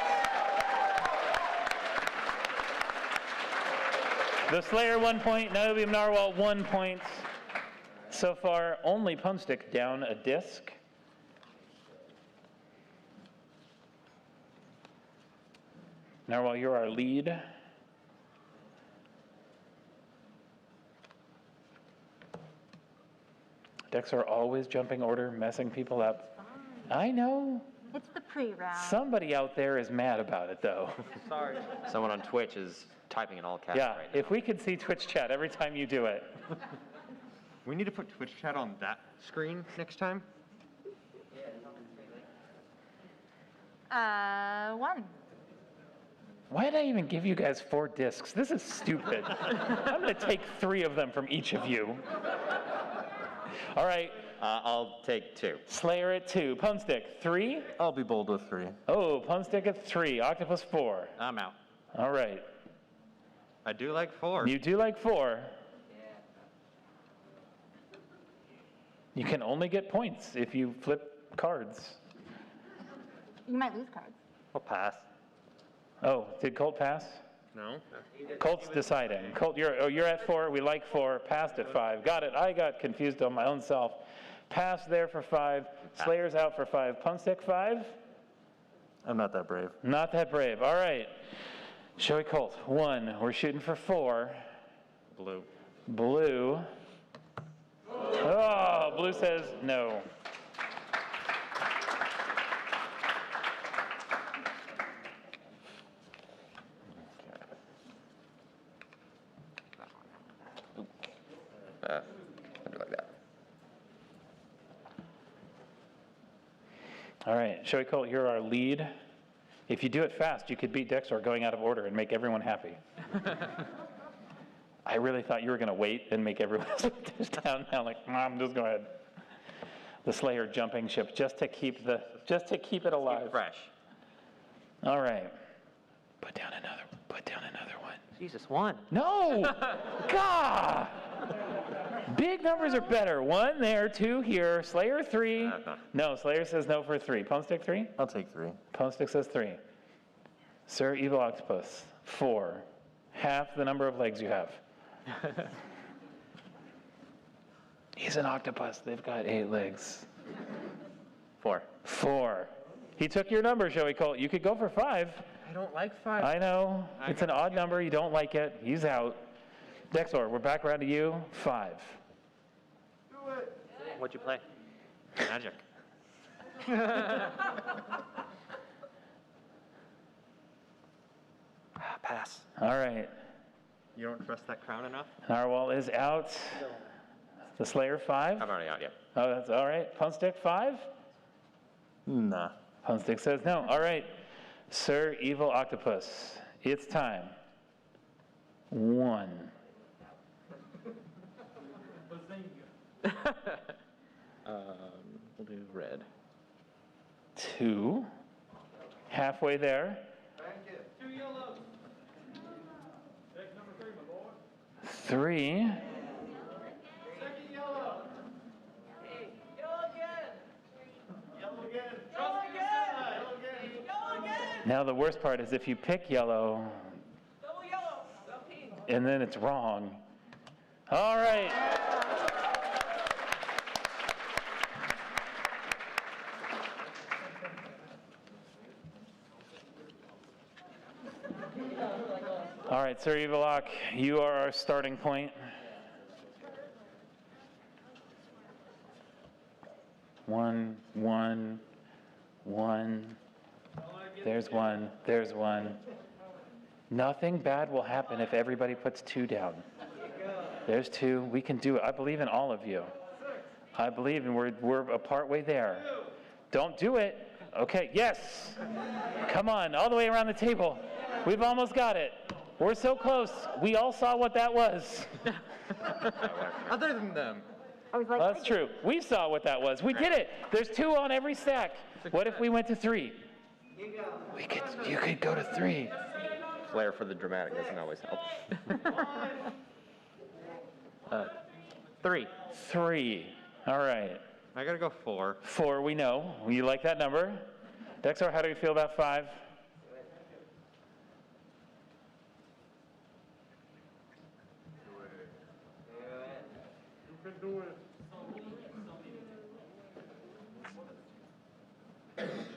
The Slayer 1 point, Nobium Narwhal 1 point. So far, only Punstick down a disc. Narwhal, you're our lead. Decks are always jumping order, messing people up. I know. It's the pre-round. Somebody out there is mad about it, though. Sorry. Someone on Twitch is typing in all caps Yeah, right now. if we could see Twitch chat every time you do it. We need to put Twitch chat on that screen next time. 1. Why did I even give you guys 4 discs? This is stupid. I'm going to take 3 of them from each of you. All right. I'll take 2. Slayer at 2. Punstick, 3? I'll be bold with 3. Oh, Punstick at 3. Octopus, 4. I'm out. All right. I do like 4. You do like 4. You can only get points if you flip cards. You might lose cards. I'll pass. Oh, did Colt pass? No. Colt's deciding. Colt, you're at 4. We like 4. Passed at 5. Got it. I got confused on my own self. Pass there for 5. Slayer's out for 5. Punstick 5? I'm not that brave. Not that brave. All right. Showy Colt, 1. We're shooting for 4. Blue. Blue. Oh, blue says no. All right, Showy Colt, you're our lead. If you do it fast, you could beat Dexter going out of order and make everyone happy. I really thought you were going to wait and make everyone else put theirs down. Now, like, Mom, just go ahead. The Slayer jumping ship, just to keep it alive. Keep it fresh. All right. Put down another one. Jesus, one. No! God! Big numbers are better. 1 there, 2 here. Slayer 3. No, Slayer says no for 3. Pwnstick 3? I'll take 3. Pwnstick says 3. Sir Evil Octopus, 4. Half the number of legs you have. He's an octopus. They've got 8 legs. 4. 4. He took your number, Showy Colt. You could go for 5. I don't like 5. I know. It's an odd number. You don't like it. He's out. Dexor, we're back around to you. 5. What'd you play? Magic. Pass. All right. You don't trust that crown enough? Narwhal is out. The Slayer 5. I'm already out, yeah. Oh, that's all right. Pwnstick 5? Nah. Pwnstick says no. All right. Sir Evil Octopus, it's time. 1. We'll do red. 2. Halfway there. 2 yellows. Take number 3, my boy. 3. Second yellow. Hey, yellow again. Yellow again. Yellow again. Yellow again. Yellow again. Now the worst part is if you pick yellow, Double yellow. Double pink. and then it's wrong. All right. All right, Sir Evilock, you are our starting point. 1, 1, 1. There's 1. There's 1. Nothing bad will happen if everybody puts 2 down. There's 2. We can do it. I believe in all of you. I believe, and we're a part way there. Don't do it. Okay, yes. Come on, all the way around the table. We've almost got it. We're so close. We all saw what that was. Other than them. Well, that's true. We saw what that was. We did it. There's 2 on every stack. What if we went to 3? You could go to 3. Flair for the dramatic doesn't always help. 3. 3. All right. I gotta go 4. 4, we know. You like that number. Dexter, how do you feel about 5? You can do it.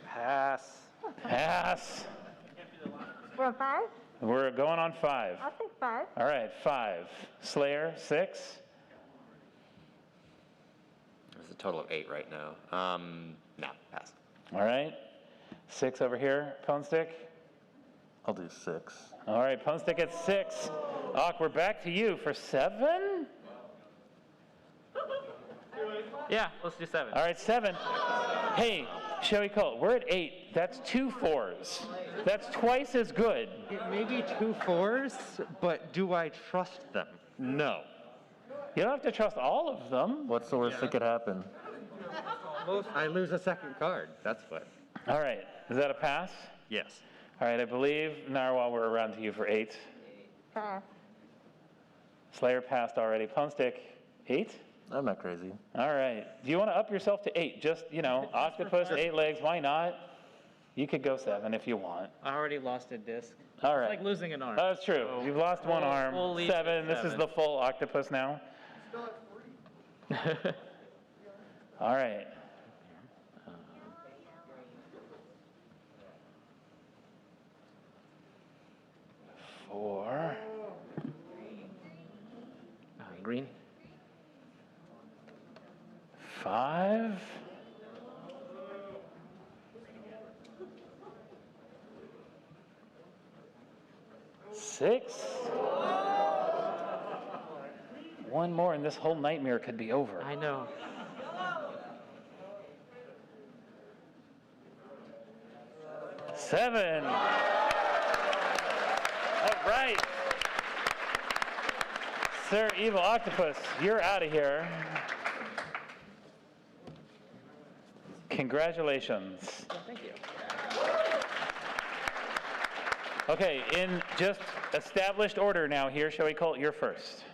Pass. Pass. We're on 5? We're going on 5. I'll take 5. All right, 5. Slayer, 6. There's a total of 8 right now. No, pass. All right. 6 over here. Pwnstick. I'll do 6. All right, Pwnstick at 6. Ock, we're back to you for 7. Yeah, let's do 7. All right, 7. Hey, Showy Colt, we're at 8. That's 2 4s. That's twice as good. It may be 2 4s, but do I trust them? No. You don't have to trust all of them. What's the worst that could happen? I lose a second card. That's what. All right, is that a pass? Yes. All right, I believe, Narwhal, we're around to you for 8. Pass. Slayer passed already. Pwnstick, 8? I'm not crazy. All right. Do you want to up yourself to 8? Just, octopus, 8 legs, why not? You could go 7 if you want. I already lost a disc. All right. It's like losing an arm. That's true. So You've lost one arm. we'll leave 7. it This is 7. the full octopus now. Still at 3. All right. Four. Green. 5. 6. One more and this whole nightmare could be over. I know. 7. All right. Sir Evil Octopus, you're out of here. Congratulations. Thank you. Okay, in just established order now here, shall we call it you're first?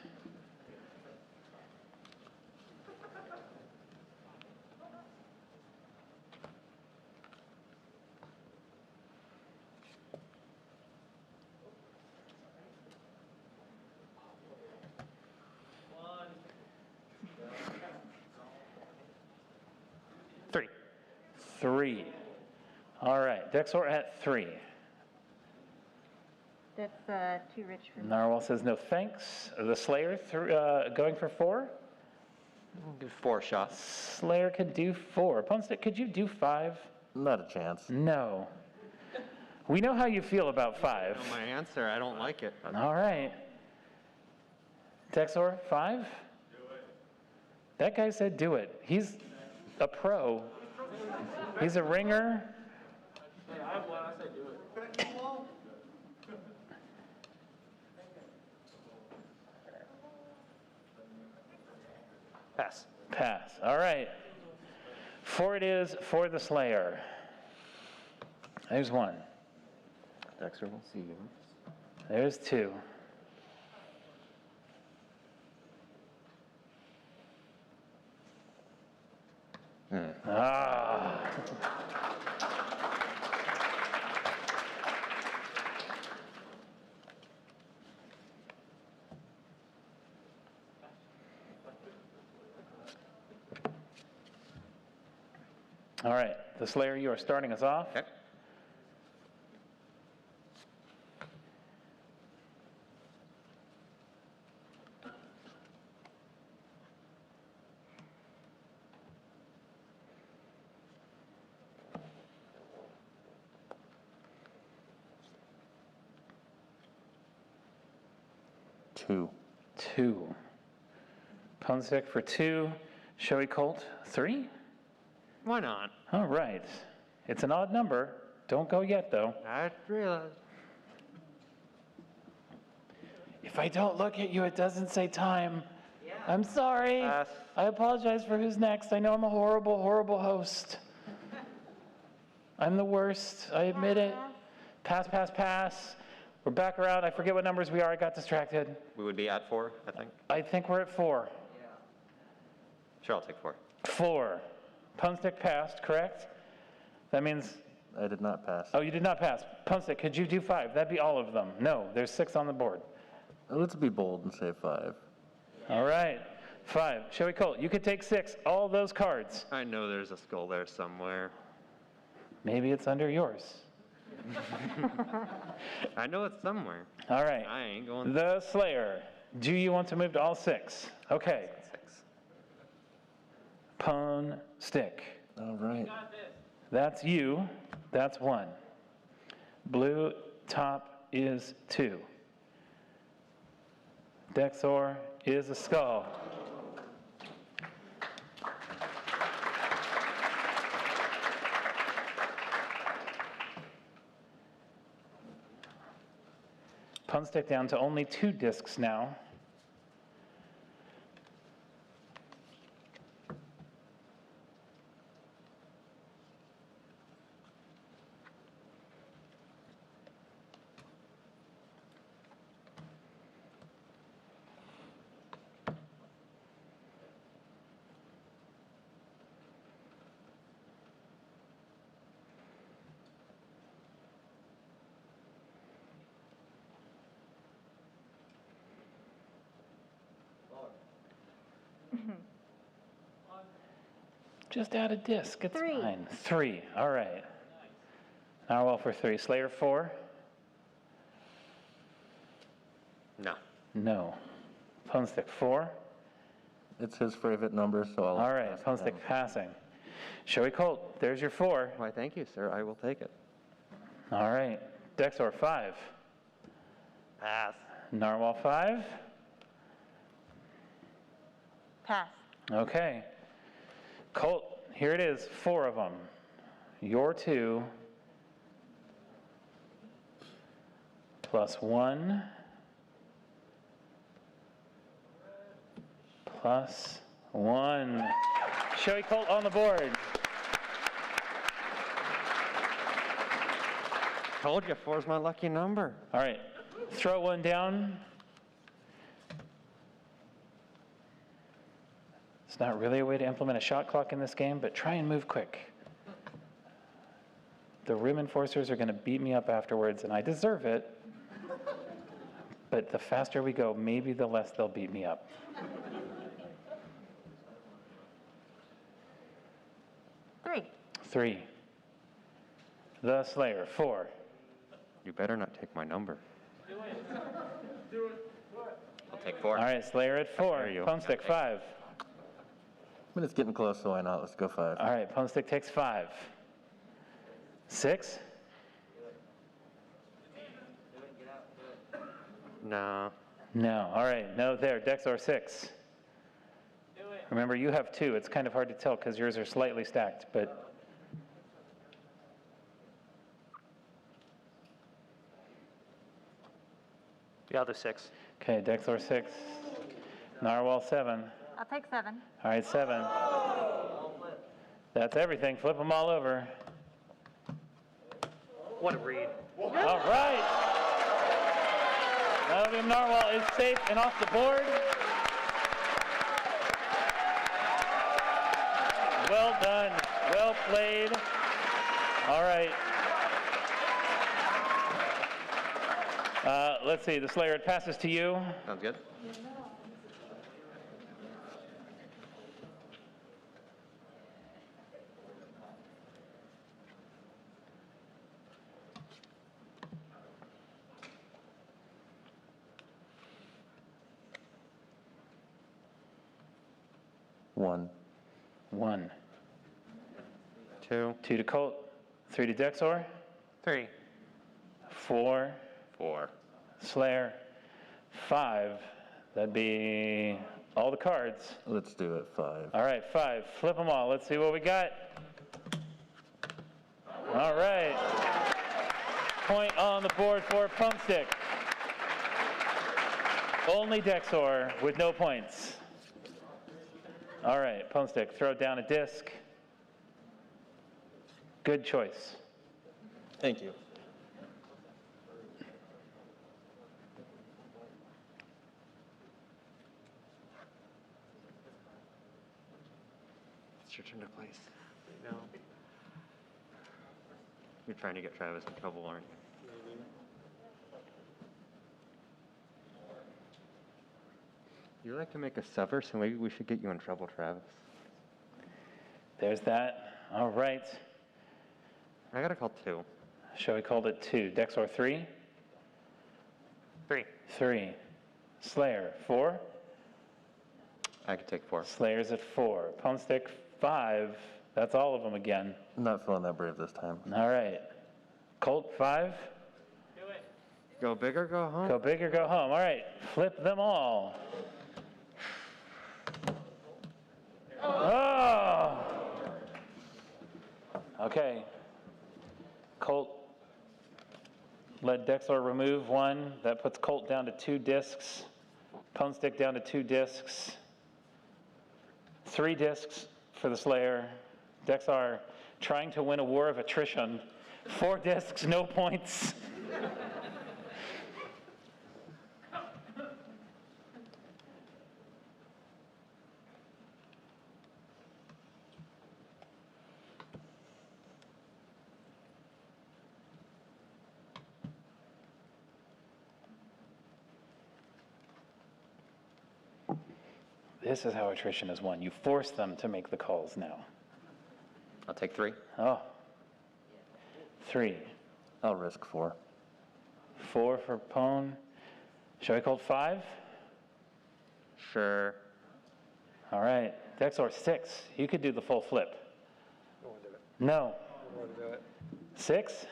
Three. All right, Dexor at 3. That's too rich for me. Narwhal says no thanks. The Slayer going for 4? Give 4 shots. Slayer could do 4. Punstick, could you do 5? Not a chance. No. We know how you feel about 5. I know my answer. I don't like it. All right. Dexor, 5? Do it. That guy said do it. He's a pro. He's a ringer. Hey, I have one. I say do it. Pass. Pass. All right. 4 it is for the Slayer. There's 1. Dexter will see you. There's 2. Ah. All right, the Slayer, you are starting us off. Okay. Two. Punstick for 2. Showy Colt, 3? Why not? All right. It's an odd number. Don't go yet, though. I realize. If I don't look at you, it doesn't say time. Yeah. I'm sorry. Pass. I apologize for who's next. I know I'm a horrible, horrible host. I'm the worst. I admit it. Pass, pass, pass. We're back around. I forget what numbers we are. I got distracted. We would be at 4, I think. I think we're at 4. Yeah. Sure, I'll take 4. 4. Punstick passed, correct? That means... I did not pass. Oh, you did not pass. Punstick, could you do 5? That'd be all of them. No, there's 6 on the board. Let's be bold and say 5. All right. 5. Showy Colt, you could take 6. All those cards. I know there's a skull there somewhere. Maybe it's under yours. I know it's somewhere. All right. I ain't going. The Slayer. Do you want to move to all 6? Okay. 6. Pwn stick. All right. That's you. That's 1. Blue top is 2. Dexor is a skull. Punstick down to only 2 discs now. Just add a disc. It's 3. fine. 3. All right. Narwhal for 3. Slayer 4? No. No. Punstick 4? It's his favorite number, so I'll. All right. Punstick passing. Showy Colt, there's your 4. Why, thank you, sir. I will take it. All right. Dexor 5. Pass. Narwhal 5? Pass. Okay. Colt, here it is. 4 of them. Your 2. +1. +1. Showy Colt on the board. Told you, 4's my lucky number. All right, throw one down. It's not really a way to implement a shot clock in this game, but try and move quick. The rim enforcers are going to beat me up afterwards, and I deserve it. But the faster we go, maybe the less they'll beat me up. Three. The Slayer, 4. You better not take my number. I'll take 4. All right, Slayer at 4. Pumstick, 5. I mean, it's getting close, so why not? Let's go 5. All right, Pumstick takes 5. 6. No. No. All right, no there. Dexor, 6. Remember, you have 2. It's kind of hard to tell because yours are slightly stacked, but... The other 6. Okay, Dexor, 6. Narwhal, 7. I'll take 7. All right, 7. That's everything. Flip them all over. What a read. All right. Melvium Narwhal is safe and off the board. Well done. Well played. All right. Let's see. The Slayer, it passes to you. Sounds good. One. 1. 2. 2 to Colt. 3 to Dexor. 3. 4. 4. Slayer. 5. That'd be all the cards. Let's do it 5. All right, 5. Flip them all. Let's see what we got. All right. Point on the board for Pumpstick. Only Dexor with no points. All right, Pumpstick, throw down a disc. Good choice. Thank you. It's your turn to place. No. You're trying to get Travis in trouble, aren't you? You like to make a supper, so maybe we should get you in trouble, Travis. There's that. All right. I gotta call 2. Shall we call it 2? Dexor, 3? 3. 3. Slayer, 4? I could take 4. Slayer's at 4. Pumpstick, 5. That's all of them again. I'm not feeling that brave this time. All right. Colt, 5? Go big or go home? Go big or go home. All right. Flip them all. Oh! Okay. Colt let Dexor remove 1. That puts Colt down to 2 discs. Pumpstick down to 2 discs. 3 discs for the Slayer. Dexor trying to win a war of attrition. 4 discs, no points. This is how attrition is won. You force them to make the calls now. I'll take 3. Oh. 3. I'll risk 4. 4 for Pone. Shall I call 5? Sure. All right. Dexor, 6. You could do the full flip. I want to do it. No. I want to do it. 6?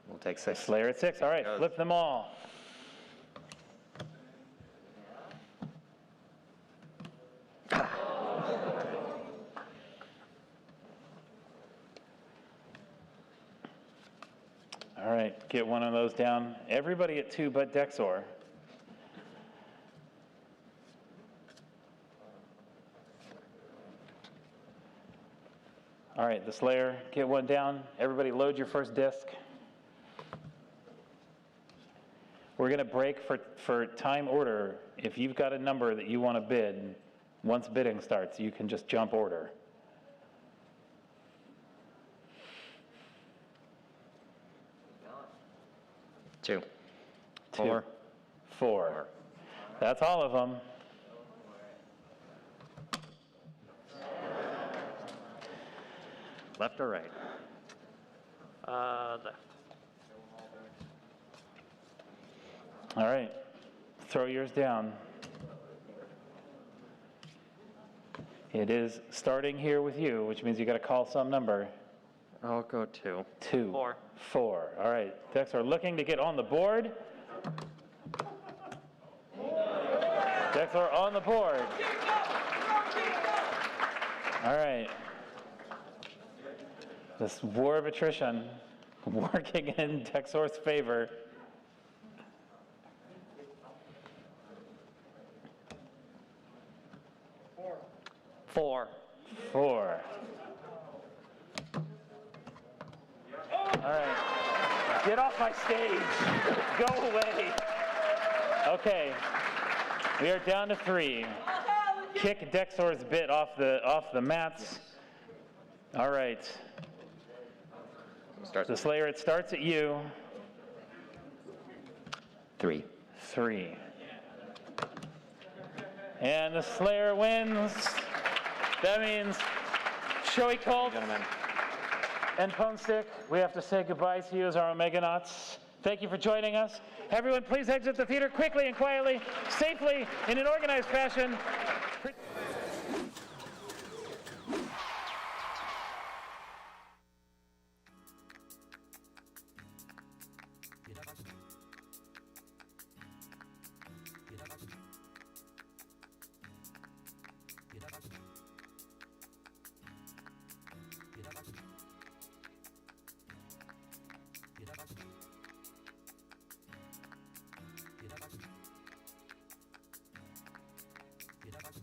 We'll take 6. Slayer at 6. All right. Flip them all. All get one of those down. Everybody at 2 but Dexor. All right, the Slayer, get one down. Everybody load your first disc. We're gonna break for time order. If you've got a number that you wanna bid, once bidding starts, you can just jump order. Two. 2. 4. That's all of them. Left or right? Left. All right, throw yours down. It is starting here with you, which means you got to call some number. I'll go 2. 2. 4. All right, Dexter looking to get on the board. Dexter on the board. All right. This war of attrition working in Dexor's favor. Four. 4. All right. Get off my stage. Go away. Okay. We are down to 3. Kick Dexor's bit off the mats. All right. The Slayer, it starts at you. 3. 3. And the Slayer wins. That means Shoei Cult and Punstick, we have to say goodbye to you as our Omeganauts. Thank you for joining us. Everyone, please exit the theater quickly and quietly, safely, in an organized fashion. Get up.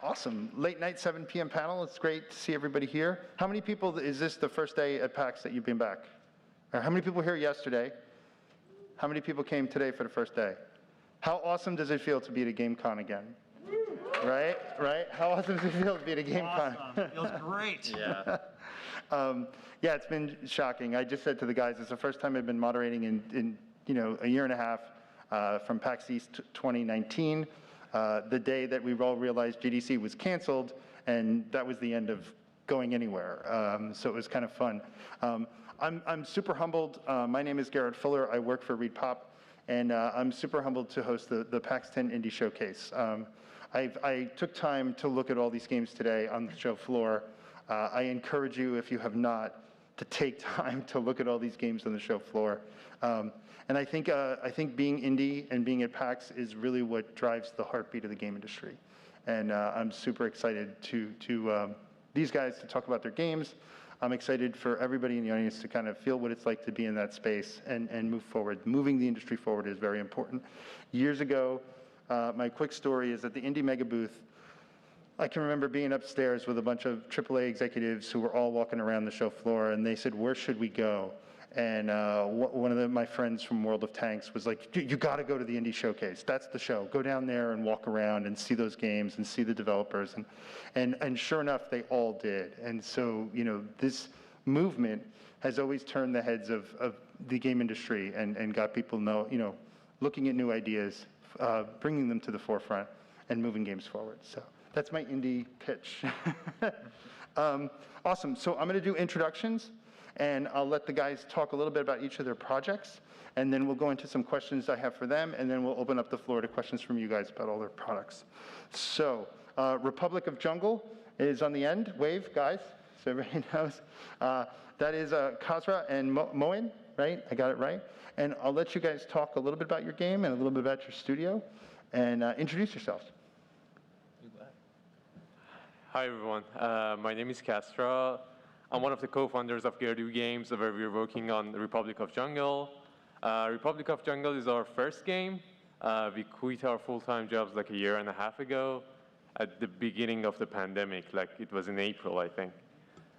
Awesome. Late night, 7 p.m. panel. It's great to see everybody here. How many people, is this the first day at PAX that you've been back? Or how many people were here yesterday? How many people came today for the first day? How awesome does it feel to be at a GameCon again? Right? How awesome does it feel to be at a GameCon? Awesome. Feels great. Yeah. Yeah, it's been shocking. I just said to the guys, it's the first time I've been moderating in a year and a half from PAX East 2019. The day that we all realized GDC was canceled, and that was the end of going anywhere. So it was kind of fun. I'm super humbled. My name is Garrett Fuller. I work for Reed Pop, and I'm super humbled to host the PAX 10 Indie Showcase. I took time to look at all these games today on the show floor. I encourage you, if you have not, to take time to look at all these games on the show floor. And I think being indie and being at PAX is really what drives the heartbeat of the game industry. And I'm super excited to these guys to talk about their games. I'm excited for everybody in the audience to kind of feel what it's like to be in that space and move forward. Moving the industry forward is very important. Years ago, my quick story is at the Indie Mega booth, I can remember being upstairs with a bunch of AAA executives who were all walking around the show floor, and they said, "Where should we go?" And one of my friends from World of Tanks was like, "You got to go to the Indie Showcase. That's the show. Go down there and walk around and see those games and see the developers." And sure enough, they all did. And so, this movement has always turned the heads of the game industry and got people looking at new ideas, bringing them to the forefront and moving games forward. So that's my indie pitch. Awesome. So I'm going to do introductions. And I'll let the guys talk a little bit about each of their projects, and then we'll go into some questions I have for them, and then we'll open up the floor to questions from you guys about all their products. So, Republic of Jungle is on the end. Wave, guys, so everybody knows. That is Khazra and Moen, right? I got it right. And I'll let you guys talk a little bit about your game and a little bit about your studio, and introduce yourselves. Hi, everyone. My name is Khazra. I'm one of the co-founders of Gerdu Games, where we're working on Republic of Jungle. Republic of Jungle is our first game. We quit our full-time jobs like a year and a half ago at the beginning of the pandemic, like it was in April, I think.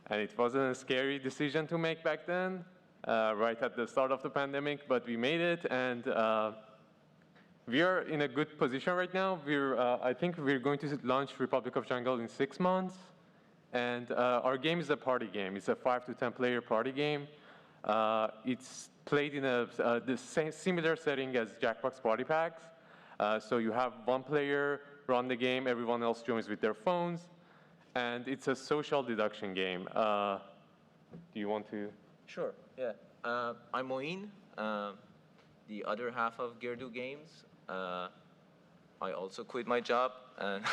And it wasn't a scary decision to make back then, right at the start of the pandemic, but we made it, and we are in a good position right now. I think we're going to launch Republic of Jungle in 6 months. And our game is a party game. It's a 5 to 10 player party game. It's played in the same similar setting as Jackbox Party Packs. So you have one player run the game, everyone else joins with their phones, and it's a social deduction game. Do you want to? Sure, yeah. I'm Moeen, the other half of Gerdu Games. I also quit my job, and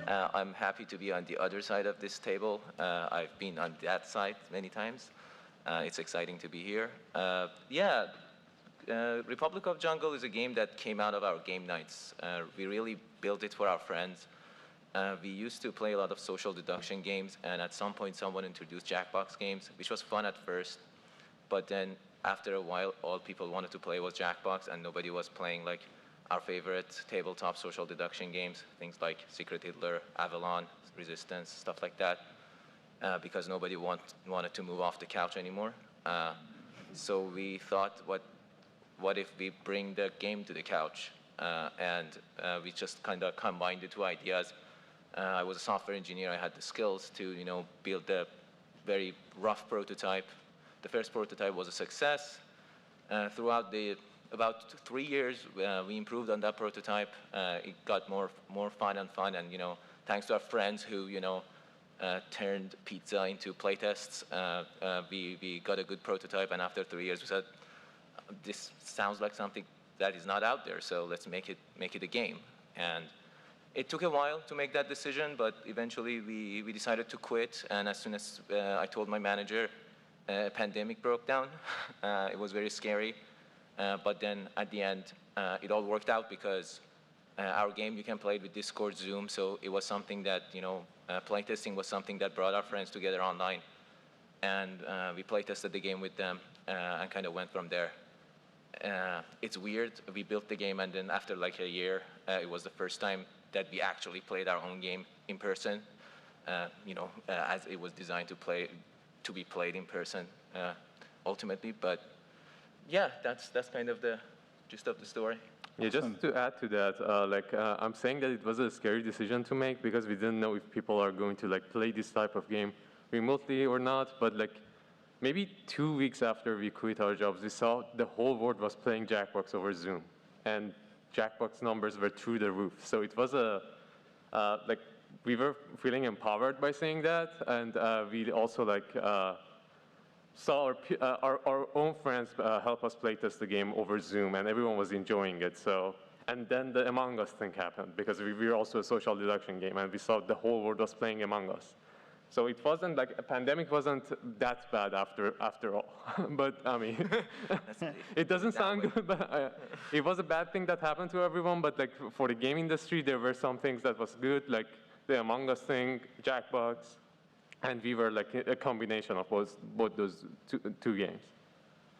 I'm happy to be on the other side of this table. I've been on that side many times. It's exciting to be here. Yeah, Republic of Jungle is a game that came out of our game nights. We really built it for our friends. We used to play a lot of social deduction games, and at some point someone introduced Jackbox games, which was fun at first. But then after a while, all people wanted to play was Jackbox, and nobody was playing like our favorite tabletop social deduction games, things like Secret Hitler, Avalon, Resistance, stuff like that, because nobody wanted to move off the couch anymore. So we thought, what if we bring the game to the couch? And we just kind of combined the two ideas. I was a software engineer. I had the skills to, build a very rough prototype. The first prototype was a success. Throughout about 3 years, we improved on that prototype. It got more fun and fun, and thanks to our friends who turned pizza into playtests, we got a good prototype. And after 3 years, we said, this sounds like something that is not out there, so let's make it a game. And it took a while to make that decision, but eventually we decided to quit. And as soon as I told my manager, a pandemic broke down. It was very scary. But then at the end, it all worked out because our game, you can play it with Discord, Zoom, so it was something that, playtesting was something that brought our friends together online. And we playtested the game with them and kind of went from there. It's weird, we built the game, and then after like a year, it was the first time that we actually played our own game in person, as it was designed to be played in person ultimately. But yeah, that's kind of the gist of the story. Yeah, just to add to that, I'm saying that it was a scary decision to make because we didn't know if people are going to play this type of game remotely or not. But maybe 2 weeks after we quit our jobs, we saw the whole world was playing Jackbox over Zoom, and Jackbox numbers were through the roof. So it was we were feeling empowered by seeing that, and we also saw our own friends help us playtest the game over Zoom, and everyone was enjoying it. So, and then the Among Us thing happened because we were also a social deduction game, and we saw the whole world was playing Among Us. So it wasn't a pandemic wasn't that bad after all. But I mean, it doesn't sound good, but it was a bad thing that happened to everyone. But for the game industry, there were some things that was good, like the Among Us thing, Jackbox. And we were a combination of both those two games.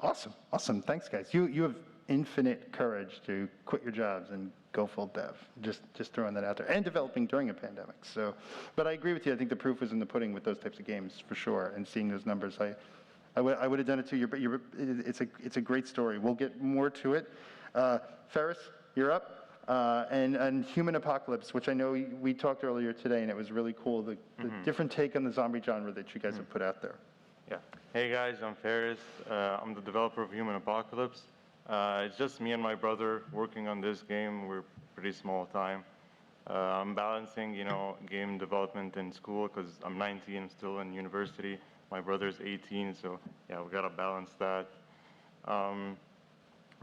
Awesome. Thanks, guys. You have infinite courage to quit your jobs and go full dev. Just throwing that out there, and developing during a pandemic. So, but I agree with you. I think the proof was in the pudding with those types of games for sure. And seeing those numbers, I would have done it too. But it's a great story. We'll get more to it. Ferris, you're up. And Human Apocalypse, which I know we talked earlier today, and it was really cool, the different take on the zombie genre that you guys have put out there. Yeah. Hey guys, I'm Ferris. I'm the developer of Human Apocalypse. It's just me and my brother working on this game. We're pretty small time. I'm balancing, game development in school because I'm 19, I'm still in university. My brother's 18, so yeah, we gotta balance that.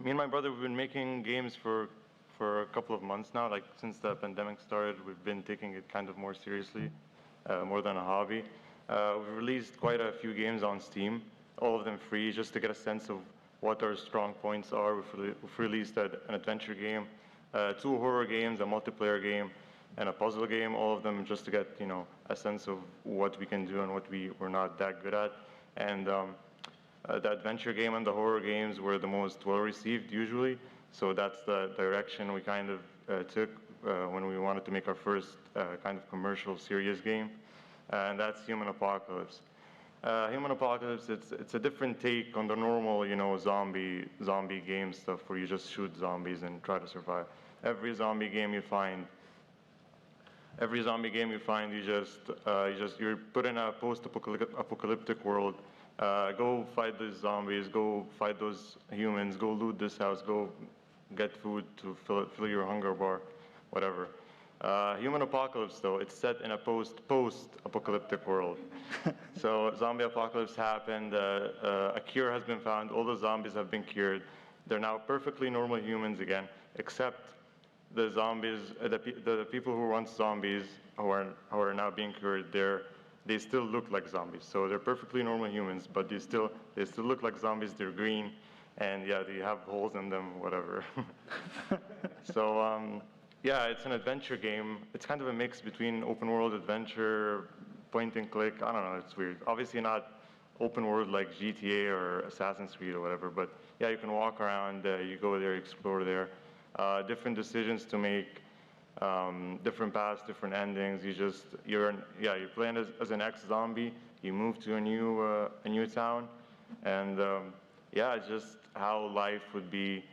Me and my brother, we've been making games for a couple of months now. Since the pandemic started, we've been taking it kind of more seriously, more than a hobby. We've released quite a few games on Steam, all of them free, just to get a sense of what our strong points are. We've released an adventure game, 2 horror games, a multiplayer game, and a puzzle game, all of them just to get a sense of what we can do and what we're not that good at. And the adventure game and the horror games were the most well-received usually. So that's the direction we kind of took when we wanted to make our first kind of commercial serious game, and that's Human Apocalypse. Human Apocalypse, it's a different take on the normal, zombie game stuff where you just shoot zombies and try to survive. Every zombie game you find, you're put in a post-apocalyptic world. Go fight those zombies, go fight those humans, go loot this house, go get food to fill your hunger bar, whatever. Human Apocalypse, though, it's set in a post-apocalyptic world. So zombie apocalypse happened, a cure has been found, all the zombies have been cured. They're now perfectly normal humans again, except the zombies, the people who were once zombies, who are now being cured, they still look like zombies. So they're perfectly normal humans, but they still look like zombies. They're green, and yeah, they have holes in them, whatever. So yeah, it's an adventure game. It's kind of a mix between open world adventure, point and click. I don't know, it's weird. Obviously not open world like GTA or Assassin's Creed or whatever, but yeah, you can walk around, you go there, explore there. Different decisions to make, different paths, different endings. You're playing as an ex-zombie. You move to a new town, and yeah, it's just how life would be.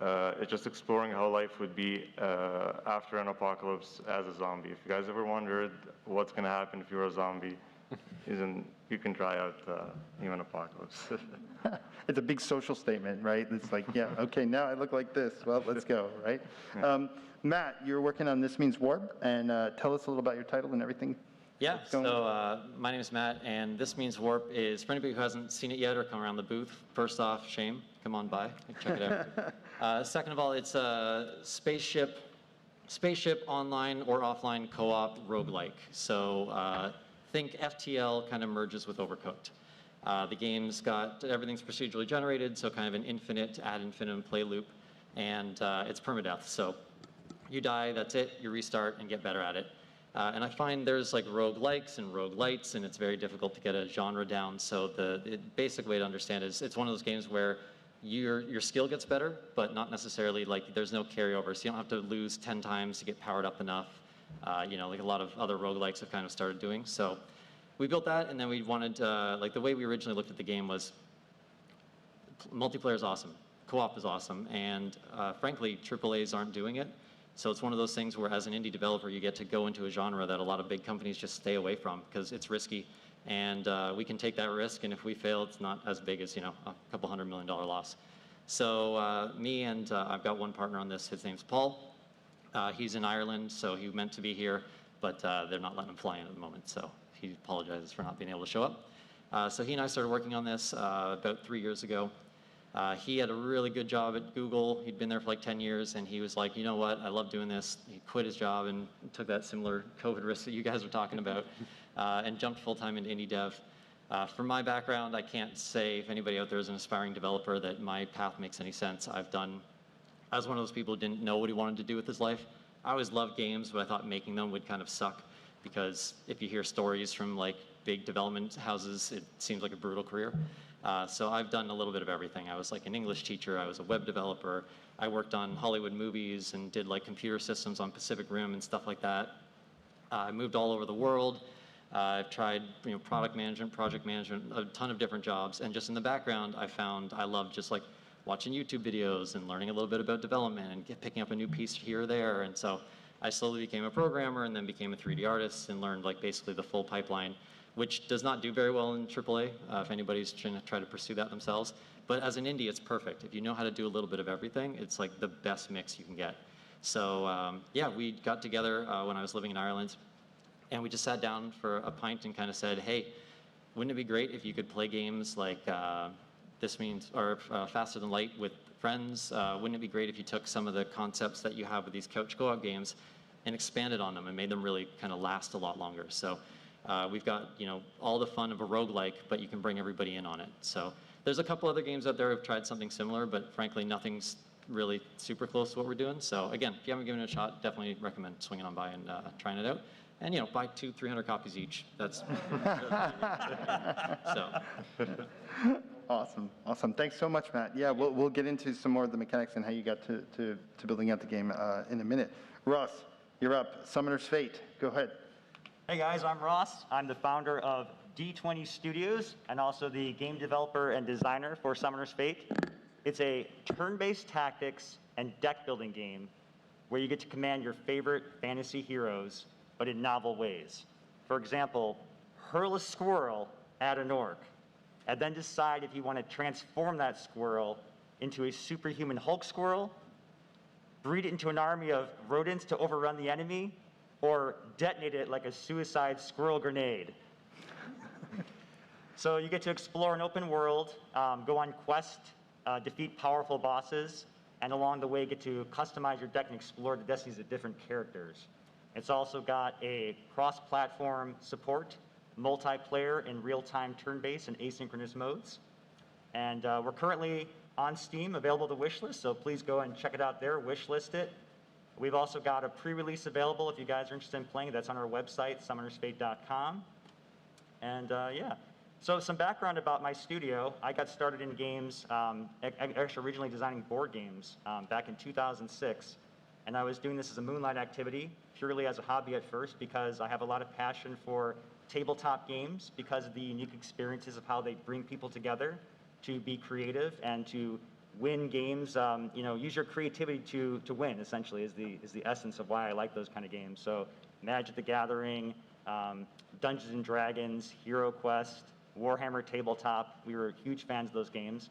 It's just exploring how life would be after an apocalypse as a zombie. If you guys ever wondered what's gonna happen if you're a zombie, you can try out Human Apocalypse. It's a big social statement, right? It's like, yeah, okay, now I look like this. Well, let's go, right? Matt, you're working on This Means Warp, and tell us a little about your title and everything. Yeah, so my name is Matt, and This Means Warp is, for anybody who hasn't seen it yet or come around the booth, first off, shame, come on by, check it out. Second of all, it's a spaceship online or offline co-op roguelike. So think FTL kind of merges with Overcooked. The game's got, everything's procedurally generated, so kind of an infinite ad infinitum play loop, and it's permadeath. So you die, that's it, you restart and get better at it. And I find there's like roguelikes and roguelites, and it's very difficult to get a genre down. So the basic way to understand it is it's one of those games where your skill gets better, but not necessarily like there's no carryover. So you don't have to lose 10 times to get powered up enough. You know, like a lot of other roguelikes have kind of started doing. So we built that, and then we wanted, like the way we originally looked at the game was multiplayer is awesome, co-op is awesome, and frankly, AAAs aren't doing it. So it's one of those things where as an indie developer, you get to go into a genre that a lot of big companies just stay away from because it's risky. And we can take that risk, and if we fail, it's not as big as, you know, a couple $100 million loss. So me and I've got one partner on this, his name's Paul. He's in Ireland, so he meant to be here, but they're not letting him fly in at the moment, so he apologizes for not being able to show up. So he and I started working on this about 3 years ago. He had a really good job at Google. He'd been there for like 10 years, and he was like, you know what, I love doing this. He quit his job and took that similar COVID risk that you guys were talking about, and jumped full-time into indie dev. From my background, I can't say if anybody out there is an aspiring developer that my path makes any sense. I was one of those people who didn't know what he wanted to do with his life. I always loved games, but I thought making them would kind of suck, because if you hear stories from like big development houses, it seems like a brutal career. So I've done a little bit of everything. I was like an English teacher, I was a web developer, I worked on Hollywood movies and did like computer systems on Pacific Rim and stuff like that. I moved all over the world. I've tried, you know, product management, project management, a ton of different jobs, and just in the background, I found I love just like watching YouTube videos and learning a little bit about development and picking up a new piece here or there. And so I slowly became a programmer and then became a 3D artist and learned like basically the full pipeline, which does not do very well in AAA if anybody's trying to try to pursue that themselves. But as an indie, it's perfect. If you know how to do a little bit of everything, it's like the best mix you can get. So yeah, we got together when I was living in Ireland, and we just sat down for a pint and kind of said, hey, wouldn't it be great if you could play games like Faster Than Light with friends? Wouldn't it be great if you took some of the concepts that you have with these couch co-op games and expanded on them and made them really kind of last a lot longer? So we've got, you know, all the fun of a roguelike, but you can bring everybody in on it. So there's a couple other games out there who've tried something similar, but frankly, nothing's really super close to what we're doing. So again, if you haven't given it a shot, definitely recommend swinging on by and trying it out. And, you know, buy 200-300 copies each. That's so. Awesome, awesome. Thanks so much, Matt. Yeah, we'll get into some more of the mechanics and how you got to building out the game in a minute. Ross, you're up. Summoner's Fate. Go ahead. Hey guys, I'm Ross. I'm the founder of D20 Studios and also the game developer and designer for Summoner's Fate. It's a turn-based tactics and deck building game where you get to command your favorite fantasy heroes, but in novel ways. For example, hurl a squirrel at an orc, and then decide if you want to transform that squirrel into a superhuman Hulk squirrel, breed it into an army of rodents to overrun the enemy, or detonate it like a suicide squirrel grenade. So you get to explore an open world, go on quest, defeat powerful bosses, and along the way get to customize your deck and explore the destinies of different characters. It's also got a cross-platform support, multiplayer in real-time turn-based and asynchronous modes. And we're currently on Steam, available to wishlist, so please go and check it out there, wishlist it. We've also got a pre-release available if you guys are interested in playing. That's on our website, summonersfate.com. And yeah, so some background about my studio. I got started in games, actually originally designing board games back in 2006. And I was doing this as a moonlight activity, purely as a hobby at first, because I have a lot of passion for tabletop games because of the unique experiences of how they bring people together to be creative and to win games, you know, use your creativity to win, essentially, is the essence of why I like those kind of games. So Magic the Gathering, Dungeons and Dragons, Hero Quest, Warhammer Tabletop, we were huge fans of those games.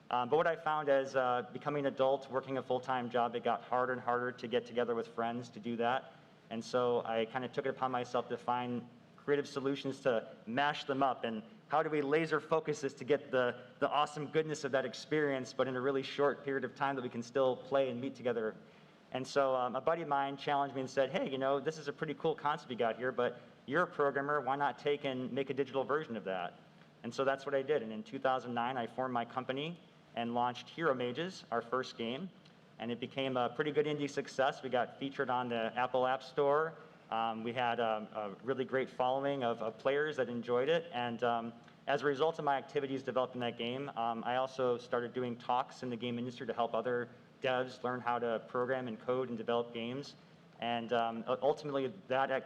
But what I found as becoming an adult, working a full-time job, it got harder and harder to get together with friends to do that. And so I kind of took it upon myself to find creative solutions to mash them up, and how do we laser focus this to get the awesome goodness of that experience, but in a really short period of time that we can still play and meet together. And so a buddy of mine challenged me and said, hey, you know, this is a pretty cool concept you got here, but you're a programmer, why not take and make a digital version of that? And so that's what I did. And in 2009, I formed my company and launched Hero Mages, our first game. And it became a pretty good indie success. We got featured on the Apple App Store. We had a really great following of players that enjoyed it. And as a result of my activities developing that game, I also started doing talks in the game industry to help other devs learn how to program and code and develop games. And ultimately,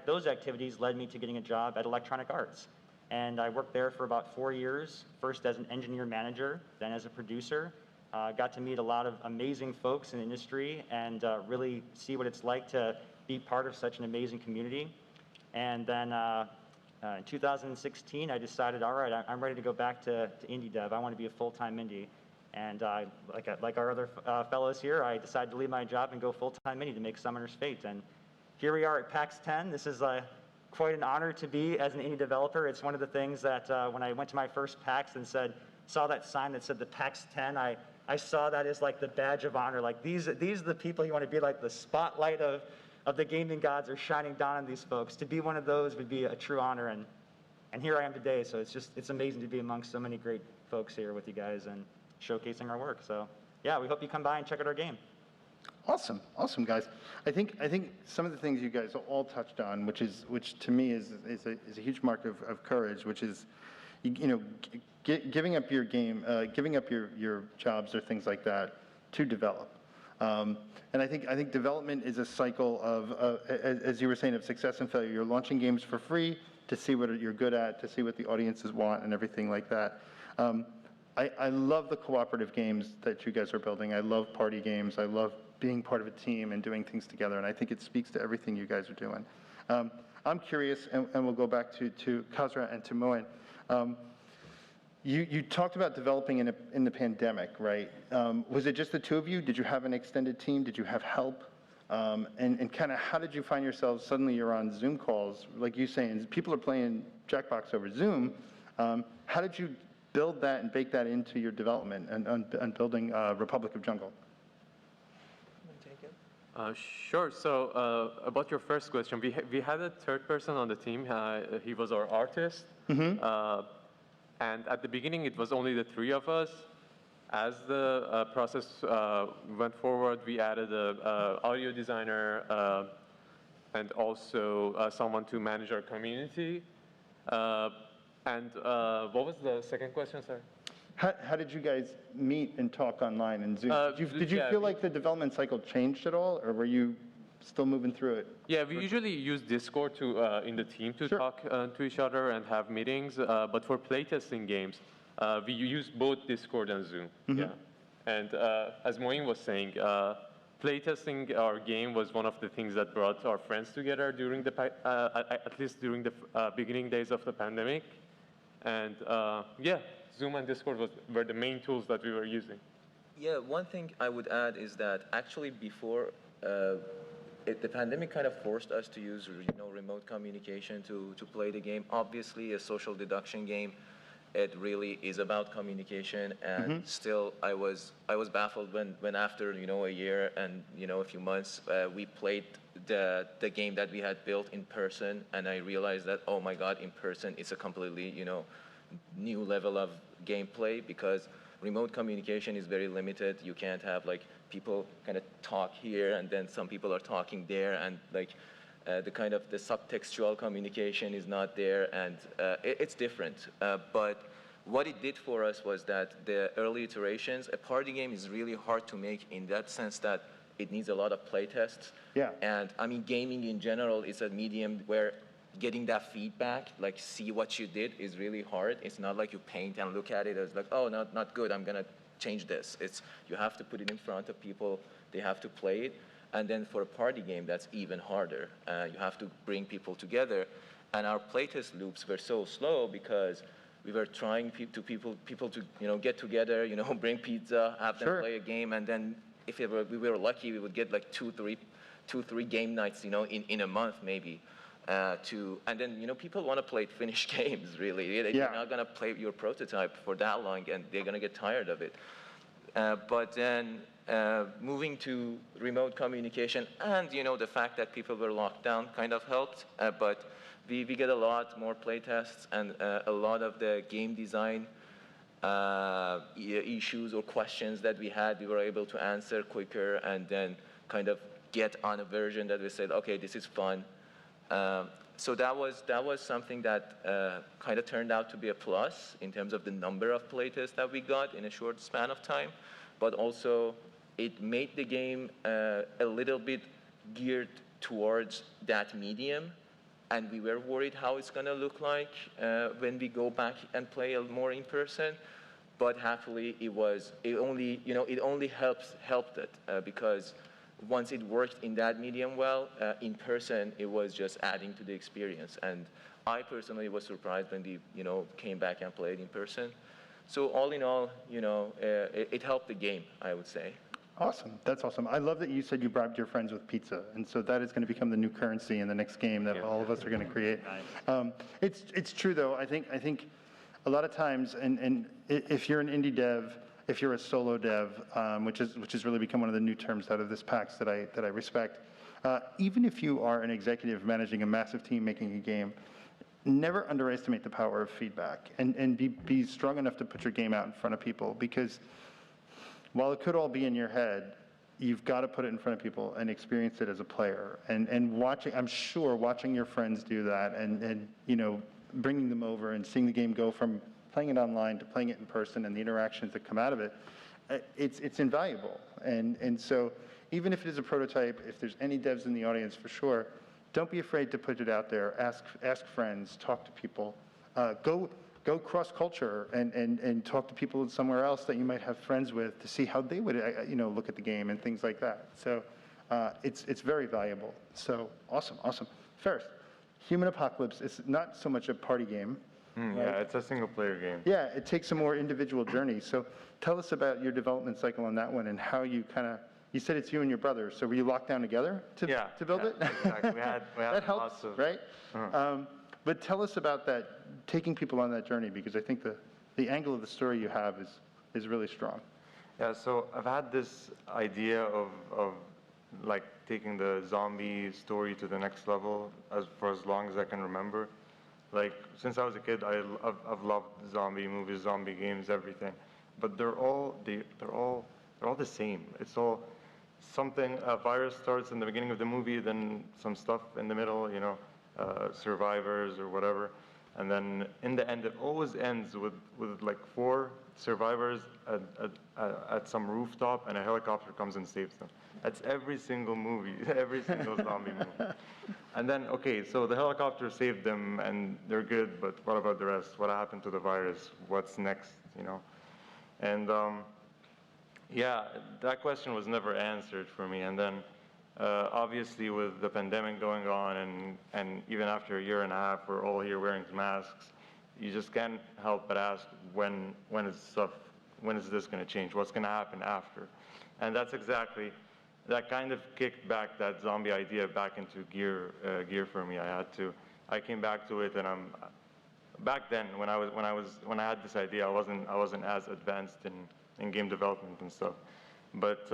those activities led me to getting a job at Electronic Arts. And I worked there for about 4 years, first as an engineer manager, then as a producer. Got to meet a lot of amazing folks in the industry and really see what it's like to be part of such an amazing community. And then in 2016, I decided, all right, I'm ready to go back to indie dev. I want to be a full-time indie. And like our other fellows here, I decided to leave my job and go full-time indie to make Summoner's Fate. And here we are at PAX 10. This is quite an honor to be as an indie developer. It's one of the things that when I went to my first PAX and saw that sign that said the PAX 10, I saw that as like the badge of honor. Like these are the people you want to be, like the spotlight of the gaming gods are shining down on these folks. To be one of those would be a true honor, and here I am today. So it's amazing to be amongst so many great folks here with you guys and showcasing our work. So yeah, we hope you come by and check out our game. Awesome, awesome, guys. I think some of the things you guys all touched on, which to me is a huge mark of courage, which is, you know, giving up your game, giving up your jobs or things like that to develop. And I think development is a cycle of, as you were saying, of success and failure. You're launching games for free to see what you're good at, to see what the audiences want, and everything like that. I love the cooperative games that you guys are building. I love party games. I love being part of a team and doing things together, and I think it speaks to everything you guys are doing. I'm curious, and we'll go back to Kazra and to Moen. You talked about developing in the pandemic, right? Was it just the two of you? Did you have an extended team? Did you have help? And kind of how did you find yourselves, suddenly you're on Zoom calls, like you saying, people are playing Jackbox over Zoom. How did you build that and bake that into your development and building Republic of Jungle? Sure. So about your first question, we had a third person on the team. He was our artist. Mm-hmm. And at the beginning, it was only the three of us. As the process went forward, we added an audio designer and also someone to manage our community. And what was the second question, sir? How did you guys meet and talk online and Zoom? Did you feel like the development cycle changed at all, or were you still moving through it? Yeah, we usually use Discord in the team to talk to each other and have meetings. But for playtesting games, we use both Discord and Zoom. Mm-hmm. Yeah, and as Moeen was saying, playtesting our game was one of the things that brought our friends together during at least during the beginning days of the pandemic. And yeah, Zoom and Discord were the main tools that we were using. Yeah, one thing I would add is that actually before the pandemic kind of forced us to use remote communication to play the game. Obviously, a social deduction game, it really is about communication, and still I was baffled when after a year and a few months we played the game that we had built in person, and I realized that, oh my God, in person it's a completely new level of gameplay, because remote communication is very limited. You can't have like people kind of talk here and then some people are talking there, and like the kind of the subtextual communication is not there, and it's different. But what it did for us was that the early iterations, a party game is really hard to make in that sense that it needs a lot of play tests. Yeah. And I mean, gaming in general is a medium where getting that feedback, like see what you did, is really hard. It's not like you paint and look at it as like, oh, not good, I'm gonna change this. It's, you have to put it in front of people, they have to play it. And then for a party game, that's even harder. You have to bring people together. And our playtest loops were so slow because we were trying people to get together, bring pizza, have them play a game, and then if we were lucky, we would get like two, three game nights, in a month maybe. And then people want to play finished games, really. They're not going to play your prototype for that long, and they're going to get tired of it. But then moving to remote communication, and the fact that people were locked down kind of helped. But we get a lot more playtests, and a lot of the game design issues or questions that we had, we were able to answer quicker, and then kind of get on a version that we said, okay, this is fun. So that was something that kind of turned out to be a plus in terms of the number of playtests that we got in a short span of time, but also it made the game a little bit geared towards that medium, and we were worried how it's going to look like when we go back and play more in person. But happily, it only helped it because once it worked in that medium well, in person, it was just adding to the experience. And I personally was surprised when we, came back and played in person. So all in all, it helped the game, I would say. Awesome. That's awesome. I love that you said you bribed your friends with pizza, and so that is going to become the new currency in the next game that all of us are going to create. It's true though. I think a lot of times, and if you're an indie dev, if you're a solo dev, which has really become one of the new terms out of this PAX that I respect, even if you are an executive managing a massive team making a game, never underestimate the power of feedback, and be strong enough to put your game out in front of people, because while it could all be in your head, you've got to put it in front of people and experience it as a player. And watching, I'm sure watching your friends do that, and bringing them over and seeing the game go from playing it online to playing it in person, and the interactions that come out of it, it's invaluable. And so even if it is a prototype, if there's any devs in the audience, for sure, don't be afraid to put it out there. Ask friends, talk to people, go cross-culture and talk to people somewhere else that you might have friends with to see how they would look at the game and things like that. So it's very valuable. So awesome. First, Human Apocalypse is not so much a party game. Right? Yeah, it's a single-player game. Yeah, it takes a more individual journey. So tell us about your development cycle on that one and how you you said it's you and your brother, so were you locked down together to build it? Exactly. We had that helps, right? But tell us about that, taking people on that journey, because I think the angle of the story you have is really strong. Yeah, so I've had this idea of like taking the zombie story to the next level for as long as I can remember. Like since I was a kid, I've loved zombie movies, zombie games, everything. But they're all the same. It's all something. A virus starts in the beginning of the movie, then some stuff in the middle, survivors or whatever, and then in the end, it always ends with like 4 survivors at some rooftop, and a helicopter comes and saves them. That's every single movie, every single zombie movie. And then, okay, so the helicopter saved them, and they're good, but what about the rest? What happened to the virus? What's next, And yeah, that question was never answered for me. And then, obviously, with the pandemic going on, and even after a year and a half, we're all here wearing masks, you just can't help but ask, when is this going to change? What's going to happen after? And that's exactly, that kind of kicked back that zombie idea back into gear for me. I came back to it, and back then when I had this idea, I wasn't as advanced in game development and stuff. But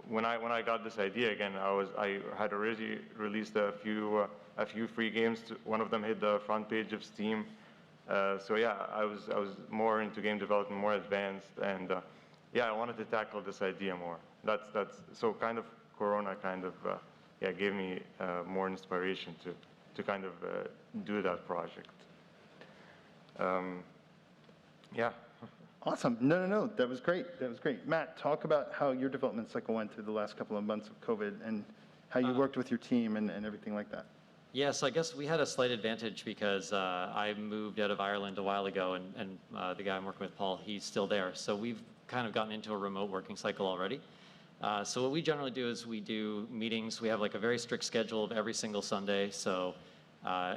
when I got this idea again, I had already released a few free games. One of them hit the front page of Steam. So yeah, I was more into game development, more advanced, and yeah, I wanted to tackle this idea more. That's so kind of Corona kind of yeah, gave me more inspiration to kind of do that project. Yeah. Awesome. No, that was great. That was great. Matt, talk about how your development cycle went through the last couple of months of COVID and how you worked with your team and everything like that. Yes, I guess we had a slight advantage because I moved out of Ireland a while ago, and the guy I'm working with, Paul, he's still there. So we've kind of gotten into a remote working cycle already. So what we generally do is we do meetings. We have like a very strict schedule of every single Sunday. So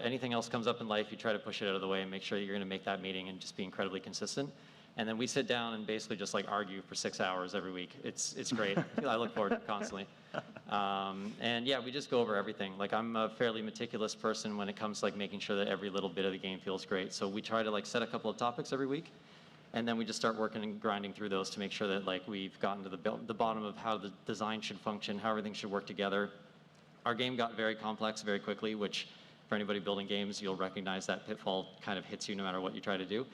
anything else comes up in life, you try to push it out of the way and make sure you're going to make that meeting and just be incredibly consistent. And then we sit down and basically just like argue for 6 hours every week. It's great. I look forward to it constantly. And yeah, we just go over everything. Like I'm a fairly meticulous person when it comes to like making sure that every little bit of the game feels great. So we try to like set a couple of topics every week, and then we just start working and grinding through those to make sure that like we've gotten to the bottom of how the design should function, how everything should work together. Our game got very complex very quickly, which for anybody building games, you'll recognize that pitfall kind of hits you no matter what you try to do.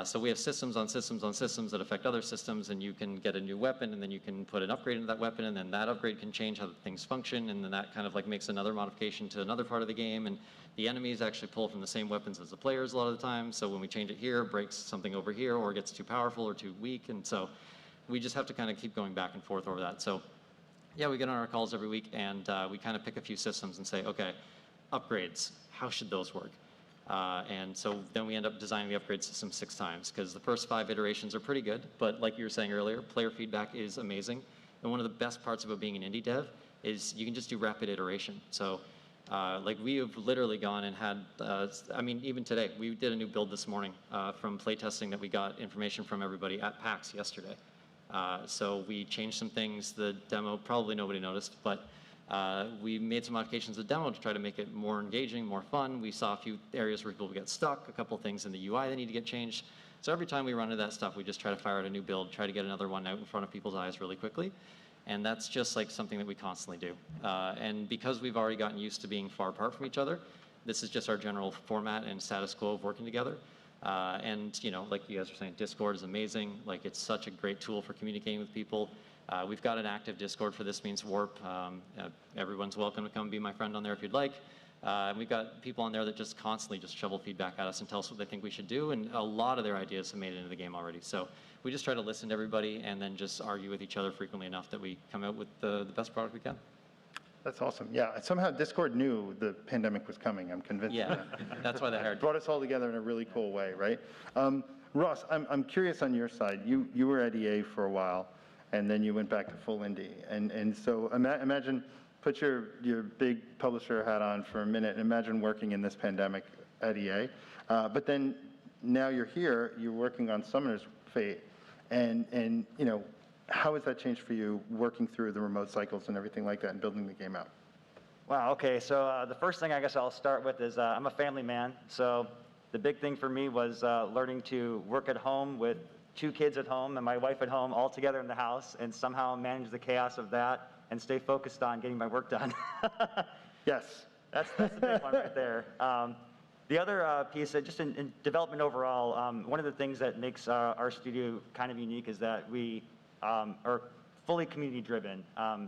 So we have systems on systems on systems that affect other systems, and you can get a new weapon, and then you can put an upgrade into that weapon, and then that upgrade can change how things function, and then that kind of like makes another modification to another part of the game, and the enemies actually pull from the same weapons as the players a lot of the time, so when we change it here, it breaks something over here, or it gets too powerful or too weak, and so we just have to kind of keep going back and forth over that. So yeah, we get on our calls every week, and we kind of pick a few systems and say, okay, upgrades, how should those work? And so then we end up designing the upgrade system 6 times because the first 5 iterations are pretty good, but like you were saying earlier, player feedback is amazing. And one of the best parts about being an indie dev is you can just do rapid iteration. So like we have literally gone and had, I mean, even today, we did a new build this morning from playtesting that we got information from everybody at PAX yesterday. So we changed some things, the demo, probably nobody noticed, but we made some modifications to the demo to try to make it more engaging, more fun. We saw a few areas where people would get stuck, a couple things in the UI that need to get changed. So every time we run into that stuff, we just try to fire out a new build, try to get another one out in front of people's eyes really quickly. And that's just like something that we constantly do. And because we've already gotten used to being far apart from each other, this is just our general format and status quo of working together. And you know, like you guys were saying, Discord is amazing. Like it's such a great tool for communicating with people. We've got an active Discord for This Means Warp. Everyone's welcome to come be my friend on there if you'd like. And we've got people on there that just constantly just shovel feedback at us and tell us what they think we should do, and a lot of their ideas have made it into the game already. So we just try to listen to everybody and then just argue with each other frequently enough that we come out with the best product we can. That's awesome. Yeah, somehow Discord knew the pandemic was coming. I'm convinced. Yeah, of that. that's why they hired. Brought us all together in a really cool way, right? Ross, I'm curious on your side. You were at EA for a while, and then you went back to full indie. And so imagine, put your big publisher hat on for a minute, and imagine working in this pandemic at EA. But then now you're here, you're working on Summoner's Fate, and you know, how has that changed for you working through the remote cycles and everything like that and building the game out? Wow, okay, so the first thing I guess I'll start with is I'm a family man, so the big thing for me was learning to work at home with 2 kids at home and my wife at home all together in the house and somehow manage the chaos of that and stay focused on getting my work done. Yes. That's the big one right there. The other piece, just in development overall, one of the things that makes our studio kind of unique is that we are fully community driven.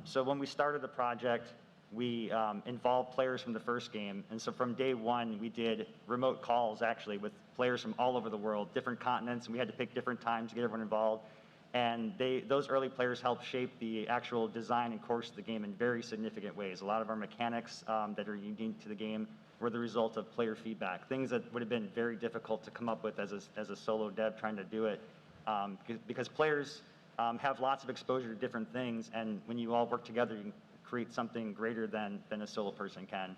So when we started the project, we involved players from the first game. And so from day one, we did remote calls actually with players from all over the world, different continents, and we had to pick different times to get everyone involved. And those early players helped shape the actual design and course of the game in very significant ways. A lot of our mechanics that are unique to the game were the result of player feedback, things that would have been very difficult to come up with as a solo dev trying to do it. Because players have lots of exposure to different things, and when you all work together, you can create something greater than a solo person can.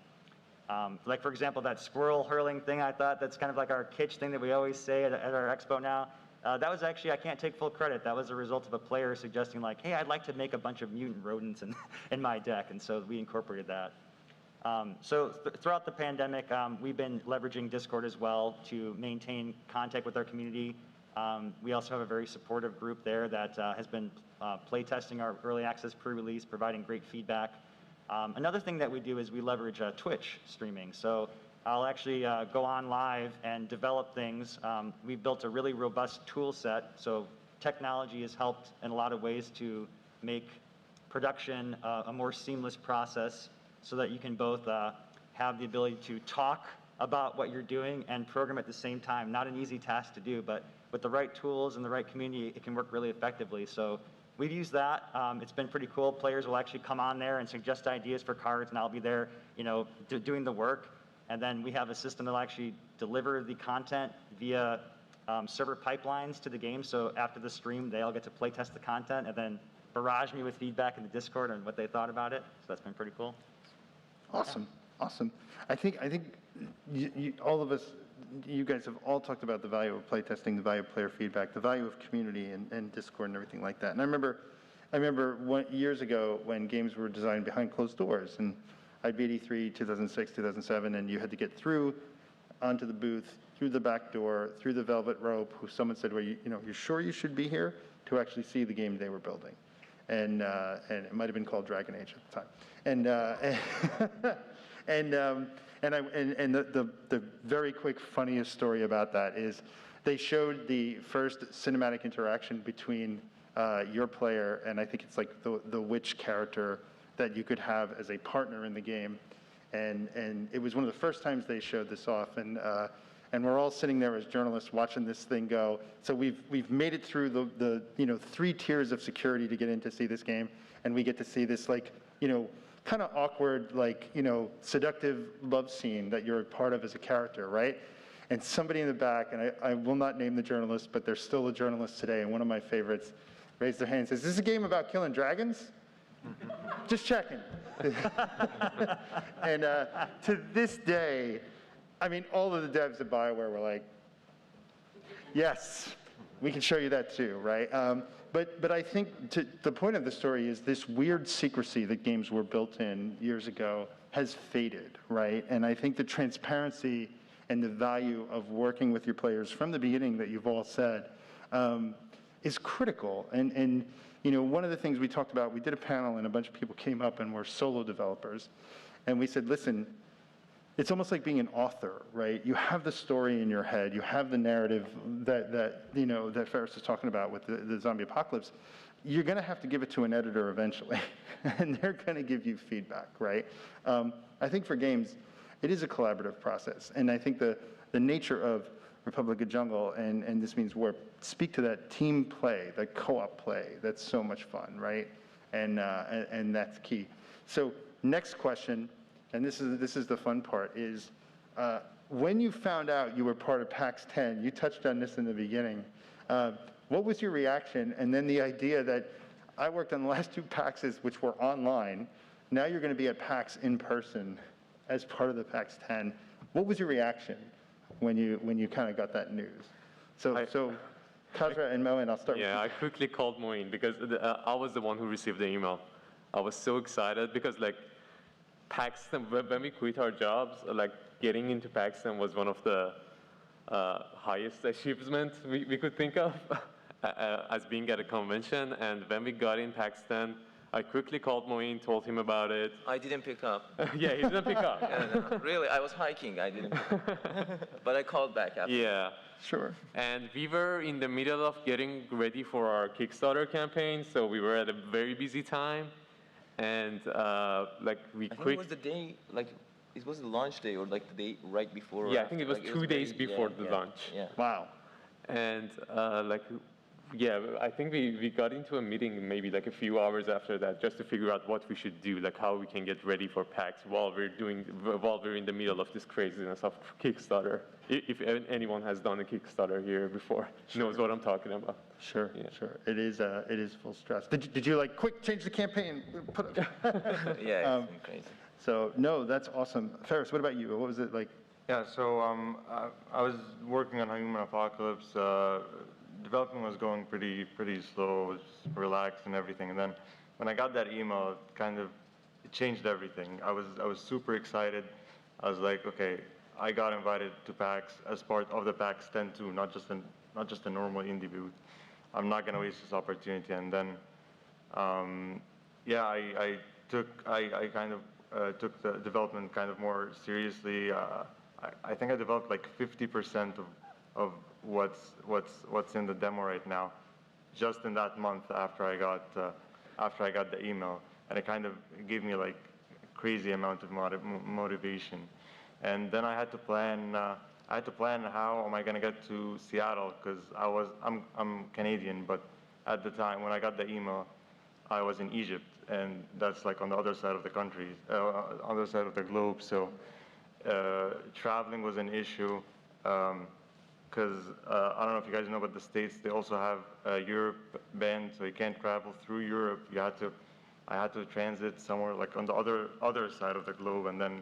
Like for example, that squirrel hurling thing, I thought that's kind of like our kitsch thing that we always say at our expo now. That was actually, I can't take full credit, that was a result of a player suggesting like, hey, I'd like to make a bunch of mutant rodents in my deck, and so we incorporated that. Throughout the pandemic, we've been leveraging Discord as well to maintain contact with our community. We also have a very supportive group there that has been playtesting our early access pre-release, providing great feedback. Another thing that we do is we leverage Twitch streaming. So I'll actually go on live and develop things. We've built a really robust tool set, so technology has helped in a lot of ways to make production a more seamless process so that you can both have the ability to talk about what you're doing and program at the same time. Not an easy task to do, but with the right tools and the right community, it can work really effectively. So we've used that. It's been pretty cool. Players will actually come on there and suggest ideas for cards, and I'll be there, doing the work. And then we have a system that'll actually deliver the content via server pipelines to the game. So after the stream, they all get to play test the content and then barrage me with feedback in the Discord on what they thought about it. So that's been pretty cool. Awesome, awesome. I think all of us, you guys have all talked about the value of playtesting, the value of player feedback, the value of community and Discord and everything like that. And I remember years ago when games were designed behind closed doors, and I'd be at E3 2006, 2007, and you had to get through onto the booth, through the back door, through the velvet rope, who someone said, well, you're sure you should be here, to actually see the game they were building. And it might have been called Dragon Age at the time. And the very quick funniest story about that is they showed the first cinematic interaction between your player and I think it's like the witch character that you could have as a partner in the game. And it was one of the first times they showed this off. And we're all sitting there as journalists watching this thing go. So we've made it through the 3 tiers of security to get in to see this game. And we get to see this kind of awkward, seductive love scene that you're a part of as a character, right? And somebody in the back, and I will not name the journalist, but they're still a journalist today, and one of my favorites, raised their hand and says, "Is this a game about killing dragons?" Just checking. And to this day, I mean, all of the devs at BioWare were like, yes, we can show you that too, right? But I think the point of the story is this weird secrecy that games were built in years ago has faded, right? And I think the transparency and the value of working with your players from the beginning that you've all said is critical. And one of the things we talked about, we did a panel and a bunch of people came up and were solo developers. And we said, listen, it's almost like being an author, right? You have the story in your head, you have the narrative that Ferris is talking about with the zombie apocalypse. You're going to have to give it to an editor eventually, and they're going to give you feedback, right? I think for games, it is a collaborative process, and I think the nature of Republic of Jungle and This Means Warp speak to that team play, that co-op play. That's so much fun, right? And that's key. So next question. And this is the fun part, is when you found out you were part of PAX 10, you touched on this in the beginning, what was your reaction? And then the idea that I worked on the last 2 PAXs, which were online, now you're going to be at PAX in person as part of the PAX 10. What was your reaction when you kind of got that news? So Kazra and Moen, I'll start with you. Yeah, I quickly called Moen because I was the one who received the email. I was so excited because PAX, when we quit our jobs, getting into PAX was one of the highest achievements we could think of as being at a convention. And when we got in PAX 10, I quickly called Moen, told him about it. I didn't pick up. Yeah, he didn't pick up. No. Really, I was hiking. I didn't pick up. But I called back after. Yeah. Sure. And we were in the middle of getting ready for our Kickstarter campaign, so we were at a very busy time. And we I think it was the day, it was the launch day or the day right before. Yeah, I think it was 2 days before the launch. Yeah. Wow. And I think we got into a meeting maybe a few hours after that just to figure out what we should do, how we can get ready for PAX while we're in the middle of this craziness of Kickstarter. If anyone has done a Kickstarter here before, knows what I'm talking about. Sure, yeah. Sure. It is full stress. Did you quick change the campaign? Put it. Yeah, it's been crazy. So no, that's awesome. Ferris, what about you? What was it like? Yeah, so I was working on Human Apocalypse. Development was going pretty slow, was relaxed and everything. And then when I got that email, it changed everything. I was super excited. I was like, okay, I got invited to PAX as part of the PAX 10 too, not just a normal indie booth. I'm not gonna waste this opportunity. And then, I took the development more seriously. I think I developed like 50% of what's in the demo right now, just in that month after I got the email, and it kind of gave me like a crazy amount of motivation. And then I had to plan. How am I gonna get to Seattle? Because I'm Canadian, but at the time when I got the email, I was in Egypt, and that's like on the other side of the country, other side of the globe. So traveling was an issue. Because I don't know if you guys know, but the States, they also have Europe banned, so you can't travel through Europe. I had to transit somewhere like on the other side of the globe, and then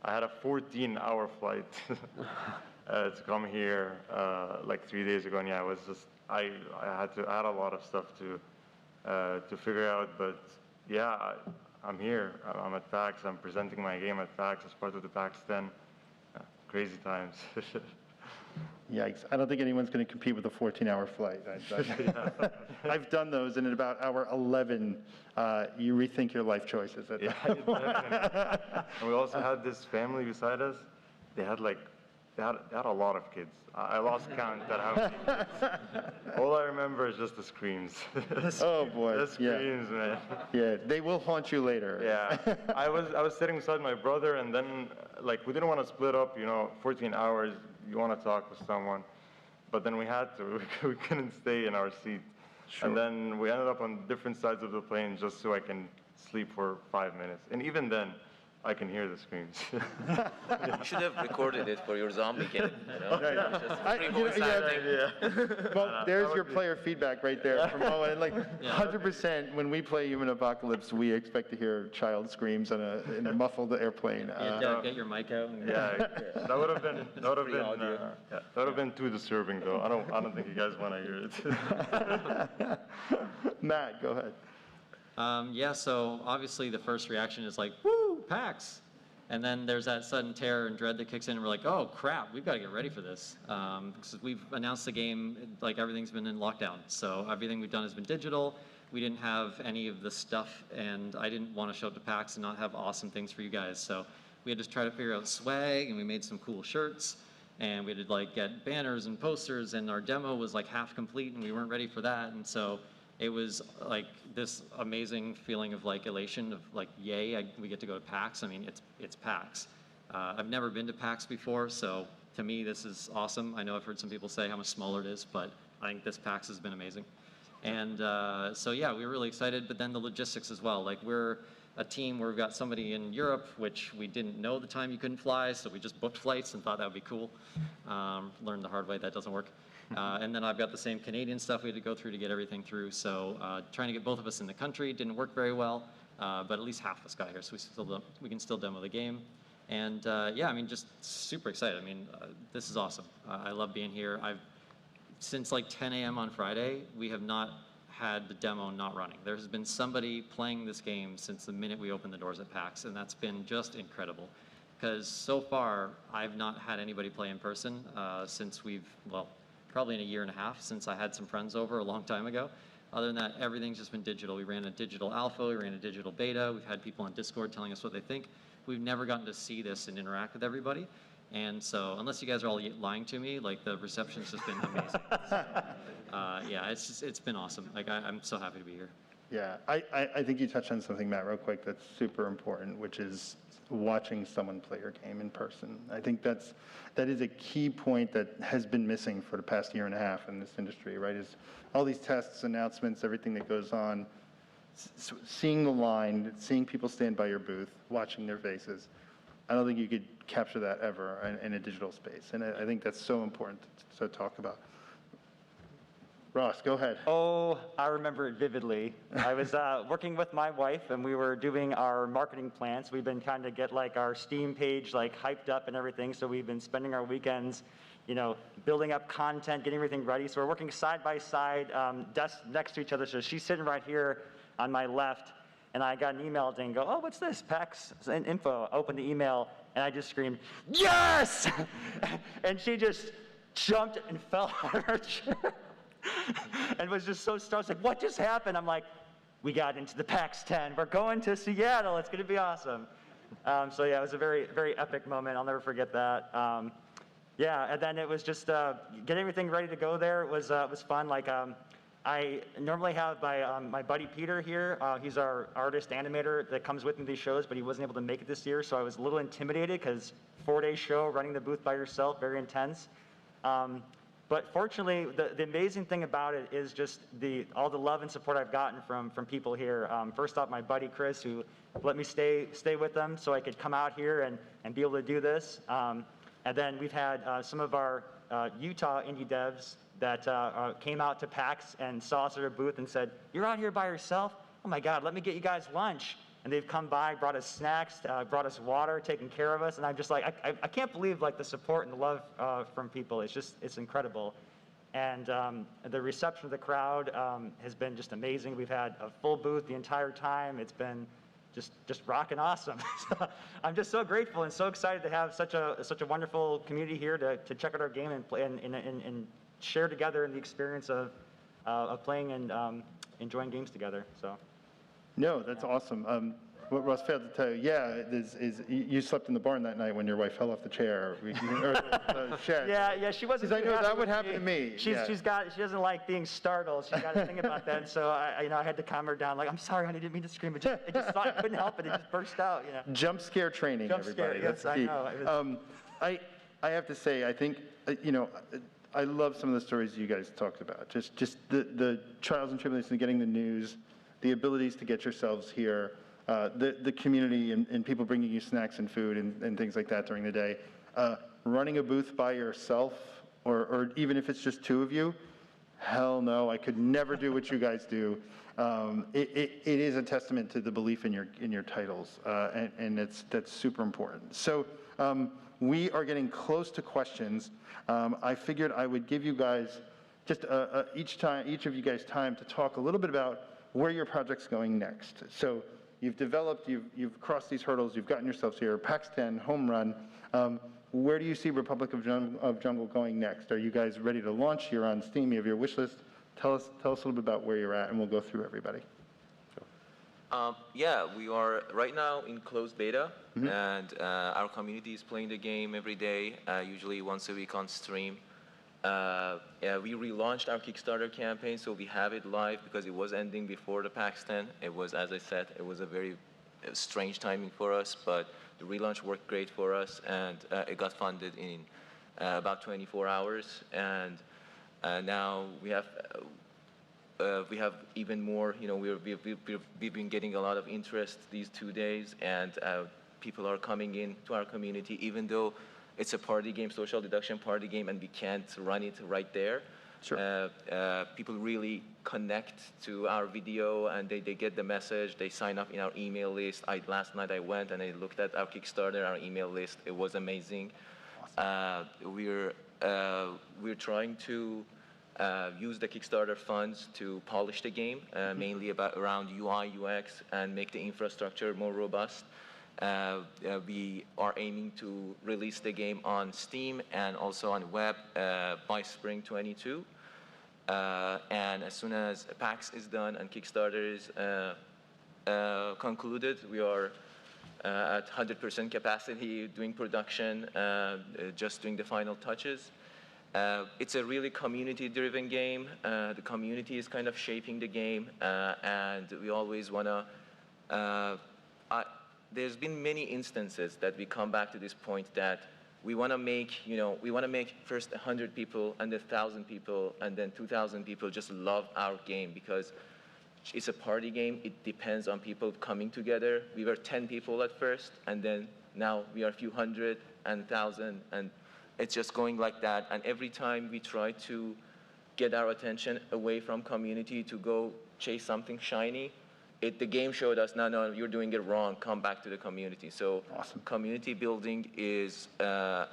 I had a 14-hour flight to come here like 3 days ago. And yeah, it was just I had a lot of stuff to figure out, but yeah, I'm here. I'm at PAX. I'm presenting my game at PAX as part of the PAX 10. Crazy times. Yikes. I don't think anyone's going to compete with a 14-hour flight. I've done those, and at about hour 11, you rethink your life choices at that point. And we also had this family beside us. They had a lot of kids. I lost count at how many kids. All I remember is just the screams. Oh boy. The screams, man. Yeah, they will haunt you later. Yeah. I was sitting beside my brother, and then like we didn't want to split up, 14 hours. You want to talk with someone, but then we had to. We couldn't stay in our seat. Sure. And then we ended up on different sides of the plane just so I can sleep for 5 minutes. And even then, I can hear the screams. You should have recorded it for your zombie game, Well, there's your player feedback right there from Owen. Like 100%, when we play Human Apocalypse, we expect to hear child screams in a muffled airplane. Get your mic out. And that would have been too disturbing, though. I don't think you guys want to hear it. Matt, go ahead. So obviously the first reaction is like, woo, PAX. And then there's that sudden terror and dread that kicks in, and we're like, oh crap, we've got to get ready for this. Because we've announced the game, like everything's been in lockdown. So everything we've done has been digital. We didn't have any of the stuff, and I didn't want to show up to PAX and not have awesome things for you guys. So we had to try to figure out swag, and we made some cool shirts. And we had to like get banners and posters, and our demo was like half complete, and we weren't ready for that. And so it was like this amazing feeling of like elation of like, yay, we get to go to PAX. I mean, it's PAX. I've never been to PAX before, so to me, this is awesome. I know I've heard some people say how much smaller it is, but I think this PAX has been amazing. And so yeah, we were really excited, but then the logistics as well. Like we're a team where we've got somebody in Europe, which we didn't know the time you couldn't fly, so we just booked flights and thought that would be cool. Learned the hard way, that doesn't work. And then I've got the same Canadian stuff we had to go through to get everything through. So trying to get both of us in the country didn't work very well, but at least half of us got here, so we can still demo the game. And yeah, I mean, just super excited. I mean, this is awesome. I love being here. Since like 10 a.m. on Friday, we have not had the demo not running. There has been somebody playing this game since the minute we opened the doors at PAX, and that's been just incredible. Because so far, I've not had anybody play in person since probably in a year and a half, since I had some friends over a long time ago. Other than that, everything's just been digital. We ran a digital alpha, we ran a digital beta, we've had people on Discord telling us what they think. We've never gotten to see this and interact with everybody. And so, unless you guys are all lying to me, like the reception's just been amazing. Yeah, it's been awesome. Like I'm so happy to be here. Yeah, I think you touched on something, Matt, real quick, that's super important, which is watching someone play your game in person. I think that is a key point that has been missing for the past year and a half in this industry, right? Is all these tests, announcements, everything that goes on, seeing the line, seeing people stand by your booth, watching their faces. I don't think you could capture that ever in a digital space. And I think that's so important to talk about. Ross, go ahead. Oh, I remember it vividly. I was working with my wife, and we were doing our marketing plans. We've been trying to get like our Steam page like hyped up and everything. So we've been spending our weekends, building up content, getting everything ready. So we're working side by side, desks next to each other. So she's sitting right here on my left, and I got an email and go, oh, what's this? PAX info. I opened the email, and I just screamed, yes! And she just jumped and fell out of her chair. And was just so stoked. Like, what just happened? I'm like, we got into the PAX 10. We're going to Seattle. It's going to be awesome. So yeah, it was a very, very epic moment. I'll never forget that. Yeah, and then it was just get everything ready to go there. It was fun. Like I normally have my buddy Peter here. He's our artist animator that comes with me to these shows, but he wasn't able to make it this year, so I was a little intimidated because 4-day show, running the booth by yourself, very intense. But fortunately, the amazing thing about it is just all the love and support I've gotten from people here. First off, my buddy Chris, who let me stay with them so I could come out here and be able to do this. And then we've had some of our Utah indie devs that came out to PAX and saw us at our booth and said, "You're out here by yourself? Oh my God, let me get you guys lunch." And they've come by, brought us snacks, brought us water, taken care of us. And I'm just like, I can't believe like the support and the love from people. It's incredible. And the reception of the crowd has been just amazing. We've had a full booth the entire time. It's been just rocking awesome. So I'm just so grateful and so excited to have such a wonderful community here to check out our game and play and share together in the experience of playing and enjoying games together. So. No, that's awesome. What Russ failed to tell you, is you slept in the barn that night when your wife fell off the chair or the shed. Yeah, she wasn't. Because I know that would happen to me. She doesn't like being startled. She's got to think about that. And so I had to calm her down. Like, I'm sorry, honey, I didn't mean to scream. I couldn't help it. It just burst out. You know. Jump scare training, Jump everybody. Scare, That's yes, key. I know. I have to say, I think I love some of the stories you guys talked about. Just the trials and tribulations of getting the news, the abilities to get yourselves here, the community and people bringing you snacks and food and things like that during the day. Running a booth by yourself, or even if it's just two of you, hell no, I could never do what you guys do. It is a testament to the belief in your titles, and that's super important. So we are getting close to questions. I figured I would give you guys just each of you guys time to talk a little bit about where your project's going next. So you've developed, you've crossed these hurdles, you've gotten yourselves here, PAX 10, home run. Where do you see Republic of Jungle going next? Are you guys ready to launch? You're on Steam, you have your wish list. Tell us a little bit about where you're at, and we'll go through everybody. Yeah, we are right now in closed beta, and our community is playing the game every day, usually once a week on stream. We relaunched our Kickstarter campaign, so we have it live because it was ending before the PAX 10. It was, as I said, it was a very strange timing for us, but the relaunch worked great for us, and it got funded in about 24 hours. And now we have even more. You know, we've been getting a lot of interest these 2 days, and people are coming in to our community, even though it's a party game, social deduction party game, and we can't run it right there. Sure. People really connect to our video, and they get the message. They sign up in our email list. Last night I went and I looked at our Kickstarter, our email list. It was amazing. Awesome. We're trying to use the Kickstarter funds to polish the game, mainly around UI, UX, and make the infrastructure more robust. We are aiming to release the game on Steam and also on web by spring 22. And as soon as PAX is done and Kickstarter is concluded, we are at 100% capacity doing production, just doing the final touches. It's a really community-driven game. The community is kind of shaping the game, and we always want to there's been many instances that we come back to this point that we want to make, first 100 people and then 1,000 people and then 2,000 people just love our game because it's a party game. It depends on people coming together. We were 10 people at first, and then now we are a few hundred and 1,000, and it's just going like that. And every time we try to get our attention away from community to go chase something shiny, the game showed us, no, you're doing it wrong. Come back to the community. So awesome. Community building is a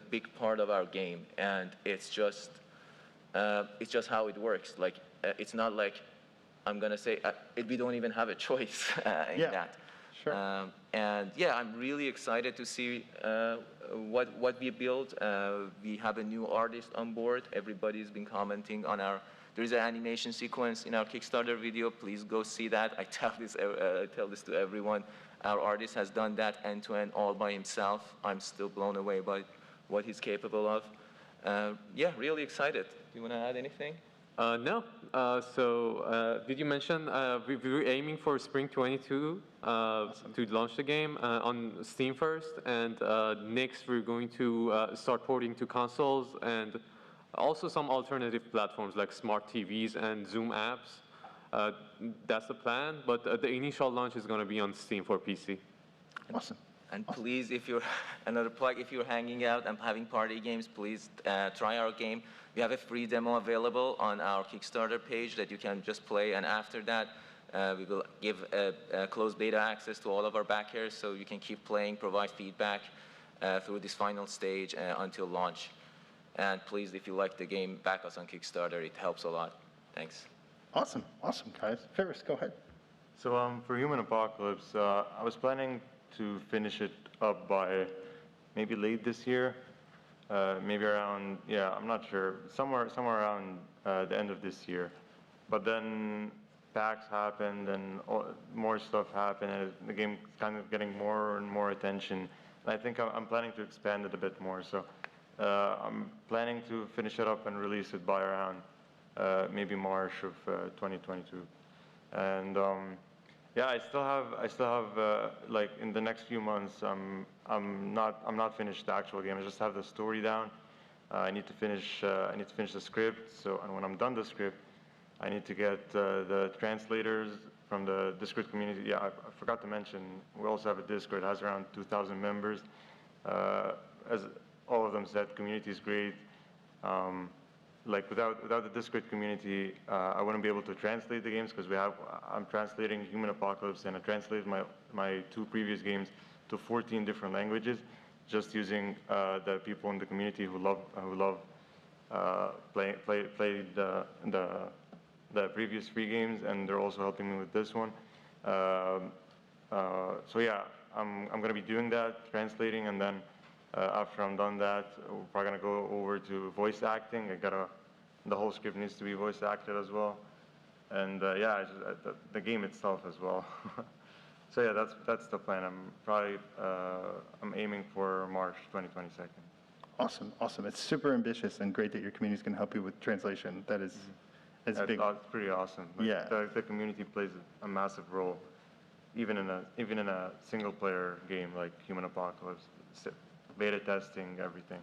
big part of our game, and it's just how it works. Like it's not like I'm gonna say we don't even have a choice in that. Sure. And yeah, I'm really excited to see what we build. We have a new artist on board. Everybody's been commenting on our There is an animation sequence in our Kickstarter video. Please go see that. I tell this to everyone. Our artist has done that end-to-end all by himself. I'm still blown away by what he's capable of. Yeah, really excited. Do you want to add anything? No. Did you mention we were aiming for spring 22 to launch the game on Steam first, and next we're going to start porting to consoles and also some alternative platforms like smart TVs and Zoom apps. That's the plan, but the initial launch is going to be on Steam for PC. Awesome. And please, if you're, another plug, if you're hanging out and having party games, please try our game. We have a free demo available on our Kickstarter page that you can just play, and after that, we will give a closed beta access to all of our backers, so you can keep playing, provide feedback through this final stage until launch. And please, if you like the game, back us on Kickstarter. It helps a lot. Thanks. Awesome, awesome, guys. Ferris, go ahead. So for Human Apocalypse, I was planning to finish it up by maybe late this year, maybe around, yeah, I'm not sure, somewhere around the end of this year. But then PAX happened and more stuff happened, and the game's kind of getting more and more attention. And I think I'm planning to expand it a bit more. So I'm planning to finish it up and release it by around maybe March of 2022. And yeah, I still have like in the next few months, I'm not finished the actual game. I just have the story down. I need to finish the script. So, and when I'm done the script, I need to get the translators from the Discord community. Yeah, I forgot to mention, we also have a Discord. It has around 2,000 members. As all of them said, community is great. Like without the Discord community, I wouldn't be able to translate the games, because I'm translating Human Apocalypse, and I translated my 2 previous games to 14 different languages, just using the people in the community who love played the previous 3 games, and they're also helping me with this one. So yeah, I'm going to be doing that, translating, and then after I'm done that, we're probably going to go over to voice acting. The whole script needs to be voice acted as well, and yeah, the game itself as well. So yeah, that's the plan. I'm aiming for March 2022. Awesome, awesome. It's super ambitious and great that your community is going to help you with translation. That is, it's big. It's pretty awesome. Like, yeah. The community plays a massive role, even in a single player game like Human Apocalypse. Beta testing, everything.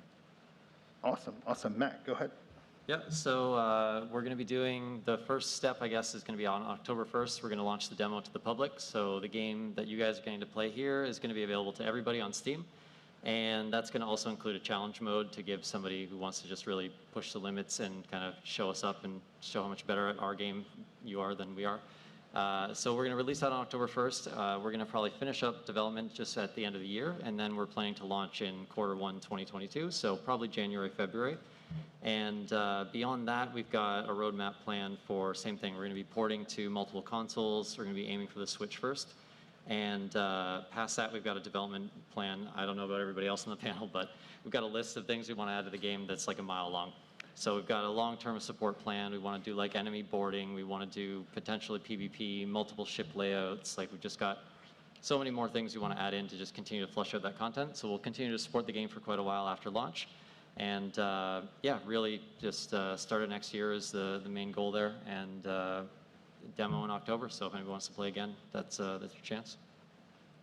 Awesome, awesome. Matt, go ahead. Yeah, so we're going to be doing, the first step, I guess, is going to be on October 1st. We're going to launch the demo to the public. So the game that you guys are going to play here is going to be available to everybody on Steam. And that's going to also include a challenge mode to give somebody who wants to just really push the limits and kind of show us up and show how much better at our game you are than we are. So we're going to release that on October 1st. We're going to probably finish up development just at the end of the year, and then we're planning to launch in Q1 2022, so probably January, February. And beyond that, we've got a roadmap plan for same thing. We're going to be porting to multiple consoles. We're going to be aiming for the Switch first. And past that, we've got a development plan. I don't know about everybody else on the panel, but we've got a list of things we want to add to the game that's like a mile long. So we've got a long-term support plan. We want to do like enemy boarding. We want to do potentially PvP, multiple ship layouts. Like we've just got so many more things we want to add in to just continue to flesh out that content. So we'll continue to support the game for quite a while after launch. And yeah, really just start it next year is the main goal there. And demo in October. So if anyone wants to play again, that's your chance.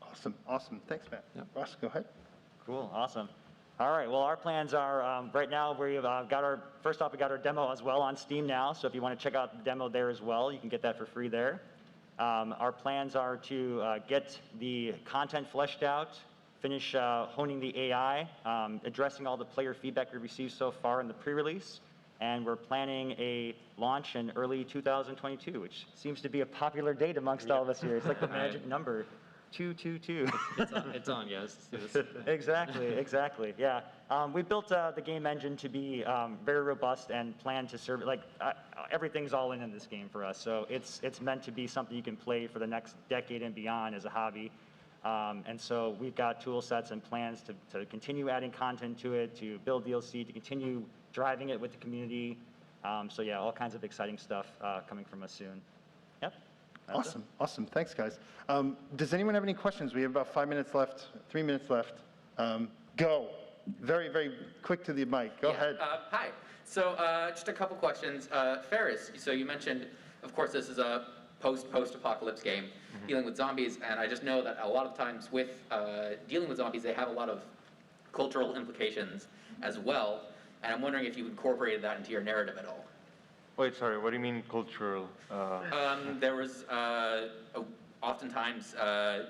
Awesome, awesome. Thanks, Matt. Yep. Ross, go ahead. Cool, awesome. All right, well, our plans are, right now, we've first off, we got our demo as well on Steam now, so if you want to check out the demo there as well, you can get that for free there. Our plans are to get the content fleshed out, finish honing the AI, addressing all the player feedback we received so far in the pre-release, and we're planning a launch in early 2022, which seems to be a popular date amongst all of us here. It's like the magic number. 222. It's on, yes. Let's do this. Exactly, yeah. We built the game engine to be very robust and plan to serve, like, everything's all in this game for us. So it's meant to be something you can play for the next decade and beyond as a hobby. And so we've got tool sets and plans to continue adding content to it, to build DLC, to continue driving it with the community. So yeah, all kinds of exciting stuff coming from us soon. Yep. that's it. Awesome, awesome. Thanks, guys. Does anyone have any questions? We have about 5 minutes left, 3 minutes left. Go. Very, very quick to the mic. Go ahead. Hi. So just a couple questions. Ferris, so you mentioned, of course, this is a post-apocalypse game dealing with zombies, and I just know that a lot of times with dealing with zombies, they have a lot of cultural implications as well, and I'm wondering if you incorporated that into your narrative at all. Wait, sorry, what do you mean cultural? There was oftentimes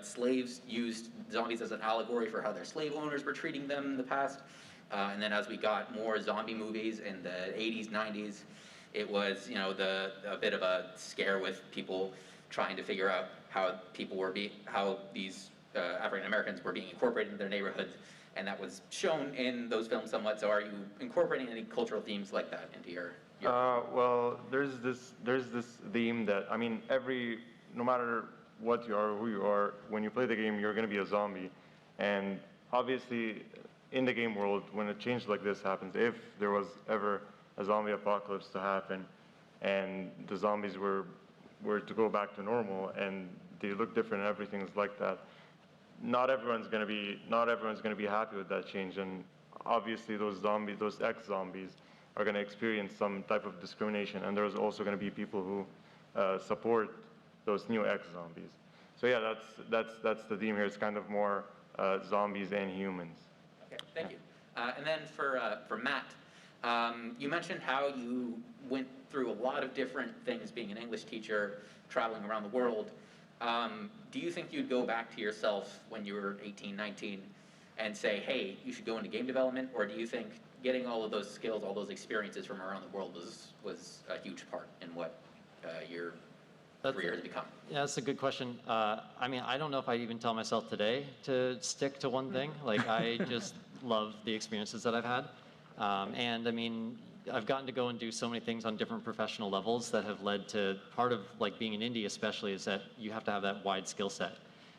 slaves used zombies as an allegory for how their slave owners were treating them in the past. And then as we got more zombie movies in the 80s, 90s, it was, you know, a bit of a scare with people trying to figure out how how these African Americans were being incorporated into their neighborhoods, and that was shown in those films somewhat. So are you incorporating any cultural themes like that into your well, there's this theme that, I mean, no matter what you are, who you are, when you play the game, you're going to be a zombie. And obviously, in the game world, when a change like this happens, if there was ever a zombie apocalypse to happen, and the zombies were to go back to normal, and they look different and everything's like that, not everyone's going to be happy with that change. And obviously, those ex-zombies, are going to experience some type of discrimination, and there's also going to be people who support those new ex-zombies. So yeah, that's the theme here. It's kind of more zombies and humans. Okay, thank you. And then for Matt, you mentioned how you went through a lot of different things being an English teacher, traveling around the world. Do you think you'd go back to yourself when you were 18, 19 and say, hey, you should go into game development? Or do you think getting all of those skills, all those experiences from around the world was a huge part in what your career has become? Yeah, that's a good question. I mean, I don't know if I'd even tell myself today to stick to one thing. Like, I just love the experiences that I've had. And I mean, I've gotten to go and do so many things on different professional levels that have led to part of like being in indie especially is that you have to have that wide skill set.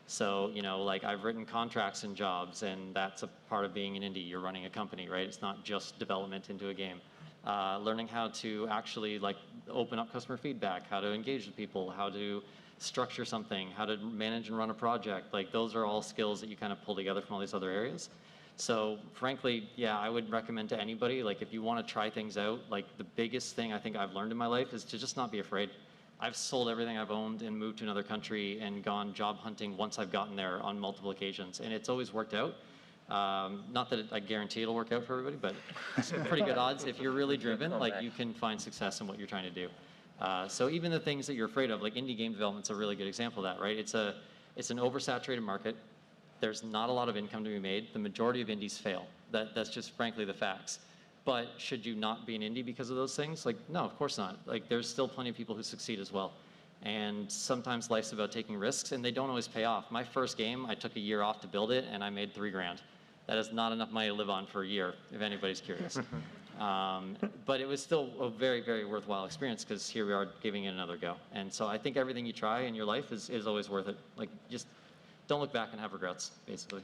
So, you know, like I've written contracts and jobs, and that's a part of being an indie. You're running a company, right? It's not just development into a game. Learning how to actually like open up customer feedback, how to engage with people, how to structure something, how to manage and run a project. Like those are all skills that you kind of pull together from all these other areas. So frankly, yeah, I would recommend to anybody, like if you want to try things out, like the biggest thing I think I've learned in my life is to just not be afraid. I've sold everything I've owned and moved to another country and gone job hunting once I've gotten there on multiple occasions, and it's always worked out. Not that I guarantee it'll work out for everybody, but it's pretty good odds. If you're really driven, like you can find success in what you're trying to do. So even the things that you're afraid of, like indie game development's a really good example of that, right? It's an oversaturated market. There's not a lot of income to be made. The majority of indies fail. That's just frankly the facts. But should you not be an indie because of those things? Like, no, of course not. Like, there's still plenty of people who succeed as well. And sometimes life's about taking risks, and they don't always pay off. My first game, I took a year off to build it, and I made $3 grand. That is not enough money to live on for a year, if anybody's curious. But it was still a very, very worthwhile experience, because here we are giving it another go. And so I think everything you try in your life is always worth it. Like, just don't look back and have regrets, basically.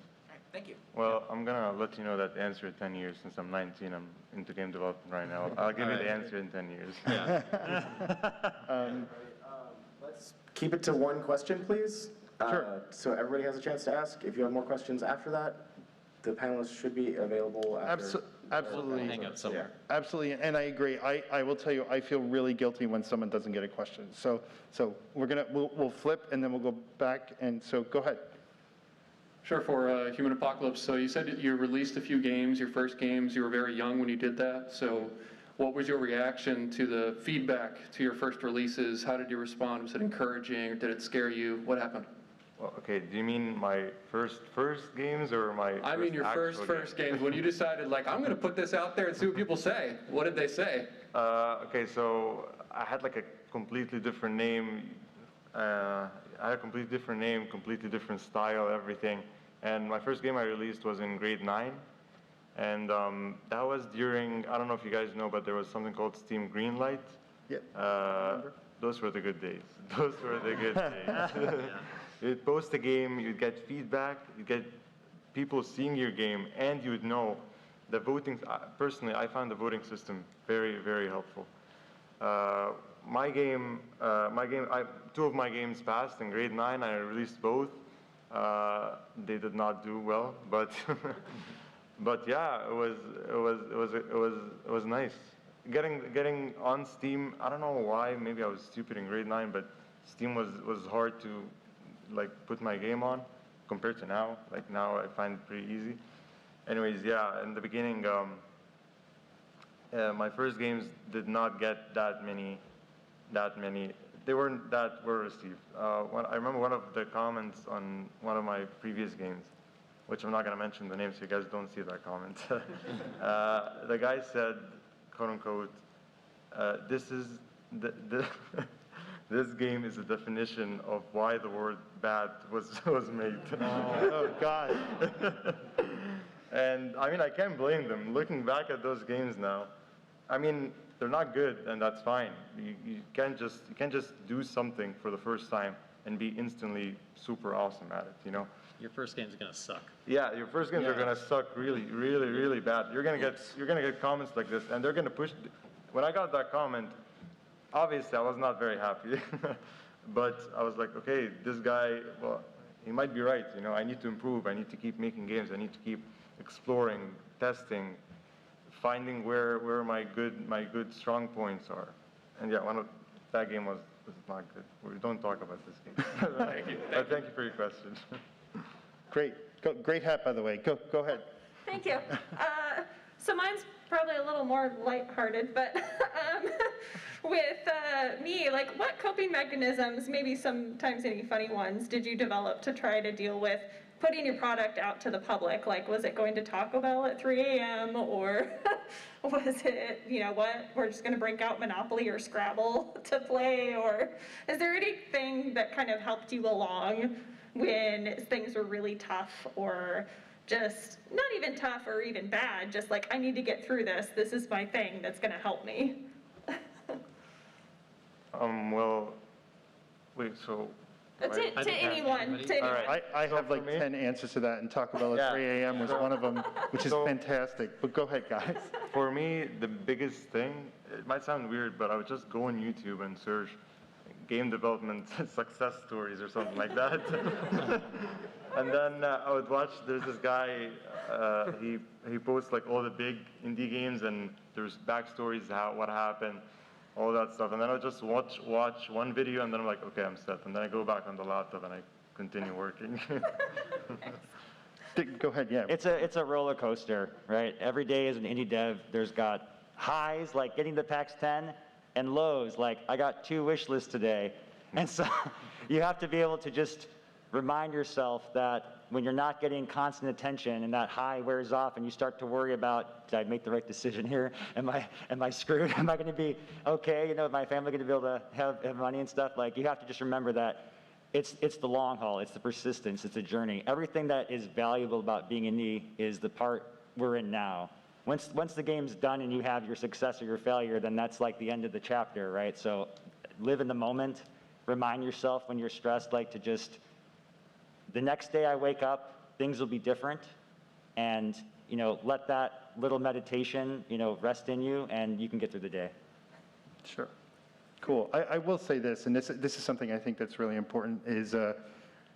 Thank you. Well, I'm gonna let you know that answer in 10 years. Since I'm 19, I'm into game development right now. I'll give you the answer in 10 years. Yeah. Let's keep it to one question, please. Sure. So everybody has a chance to ask. If you have more questions after that, the panelists should be available after. Absolutely. Hang out somewhere. Absolutely, and I agree. I will tell you, I feel really guilty when someone doesn't get a question. So we'll flip, and then we'll go back, and so go ahead. Sure, for Human Apocalypse. So you said that you released a few games, your first games, you were very young when you did that. So what was your reaction to the feedback to your first releases? How did you respond? Was it encouraging, or did it scare you? What happened? Well, okay, do you mean my first games or my I mean your first games, when you decided, like, I'm going to put this out there and see what people say. What did they say? Okay, so I had like a completely different name. I had a completely different name, completely different style, everything. And my first game I released was in grade 9. And that was during, I don't know if you guys know, but there was something called Steam Greenlight. Yep. Those were the good days. Those were the good days. You'd post a game, you'd get feedback, you'd get people seeing your game, and you'd know the voting. Personally, I found the voting system very, very helpful. Two of my games passed in grade 9. I released both. They did not do well, but but yeah, it was nice. Getting on Steam. I don't know why. Maybe I was stupid in grade 9, but Steam was hard to like put my game on compared to now. Like now, I find it pretty easy. Anyways, yeah. In the beginning, my first games did not get that many. They weren't that well received. I remember one of the comments on one of my previous games, which I'm not going to mention the name so you guys don't see that comment. The guy said, quote unquote, this game is a definition of why the word bad was made. Oh, God. And I mean, I can't blame them. Looking back at those games now, I mean, they're not good, and that's fine. You can't just do something for the first time and be instantly super awesome at it, you know? Your first game's gonna suck. Yeah, your first games are gonna suck really, really, really bad. You're gonna get comments like this, and they're gonna push. When I got that comment, obviously I was not very happy, but I was like, okay, this guy, well, he might be right. You know, I need to improve. I need to keep making games. I need to keep exploring, testing, finding where my good strong points are. And yeah, that game was not good. We don't talk about this game. Thank you. Thank you for your question. Great. Great hat, by the way. Go ahead. Thank you. So mine's probably a little more lighthearted, but with me, like what coping mechanisms, maybe sometimes any funny ones, did you develop to try to deal with putting your product out to the public? Like, was it going to Taco Bell at 3 a.m. or was it, you know what, we're just going to break out Monopoly or Scrabble to play? Or is there anything that kind of helped you along when things were really tough, or just not even tough or even bad, just like, I need to get through this. This is my thing that's going to help me. Well, wait, so... To anyone. All right, I have like 10 answers to that, and Taco Bell at 3 a.m. was one of them, which is fantastic. But go ahead, guys. For me, the biggest thing, it might sound weird, but I would just go on YouTube and search game development success stories or something like that. And then I would watch, there's this guy, he posts like all the big indie games, and there's backstories, what happened, all that stuff. And then I would just watch one video, and then I'm like, okay, I'm set. And then I go back on the laptop and I continue working. Go ahead, yeah. It's a roller coaster, right? Every day as an indie dev, there's got highs like getting to PAX 10 and lows like I got 2 wish lists today. And so you have to be able to just remind yourself that when you're not getting constant attention and that high wears off and you start to worry about, did I make the right decision here? Am I screwed? Am I going to be okay? You know, is my family going to be able to have money and stuff? Like, you have to just remember that it's the long haul, it's the persistence, it's a journey. Everything that is valuable about being indie is the part we're in now. Once the game's done and you have your success or your failure, then that's like the end of the chapter, right? So live in the moment, remind yourself when you're stressed, like to just, the next day I wake up, things will be different, and you know, let that little meditation, you know, rest in you, and you can get through the day. Sure. Cool. I will say this, and this is something I think that's really important, is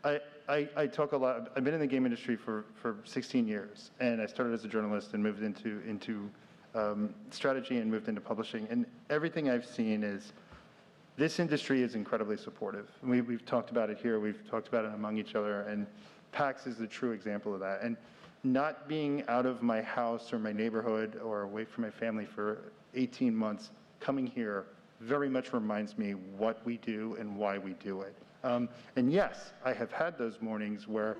I talk a lot. I've been in the game industry for 16 years, and I started as a journalist and moved into strategy and moved into publishing. And everything I've seen is this industry is incredibly supportive. We've talked about it here. We've talked about it among each other, and PAX is the true example of that. And not being out of my house or my neighborhood or away from my family for 18 months, coming here very much reminds me what we do and why we do it. And yes, I have had those mornings where,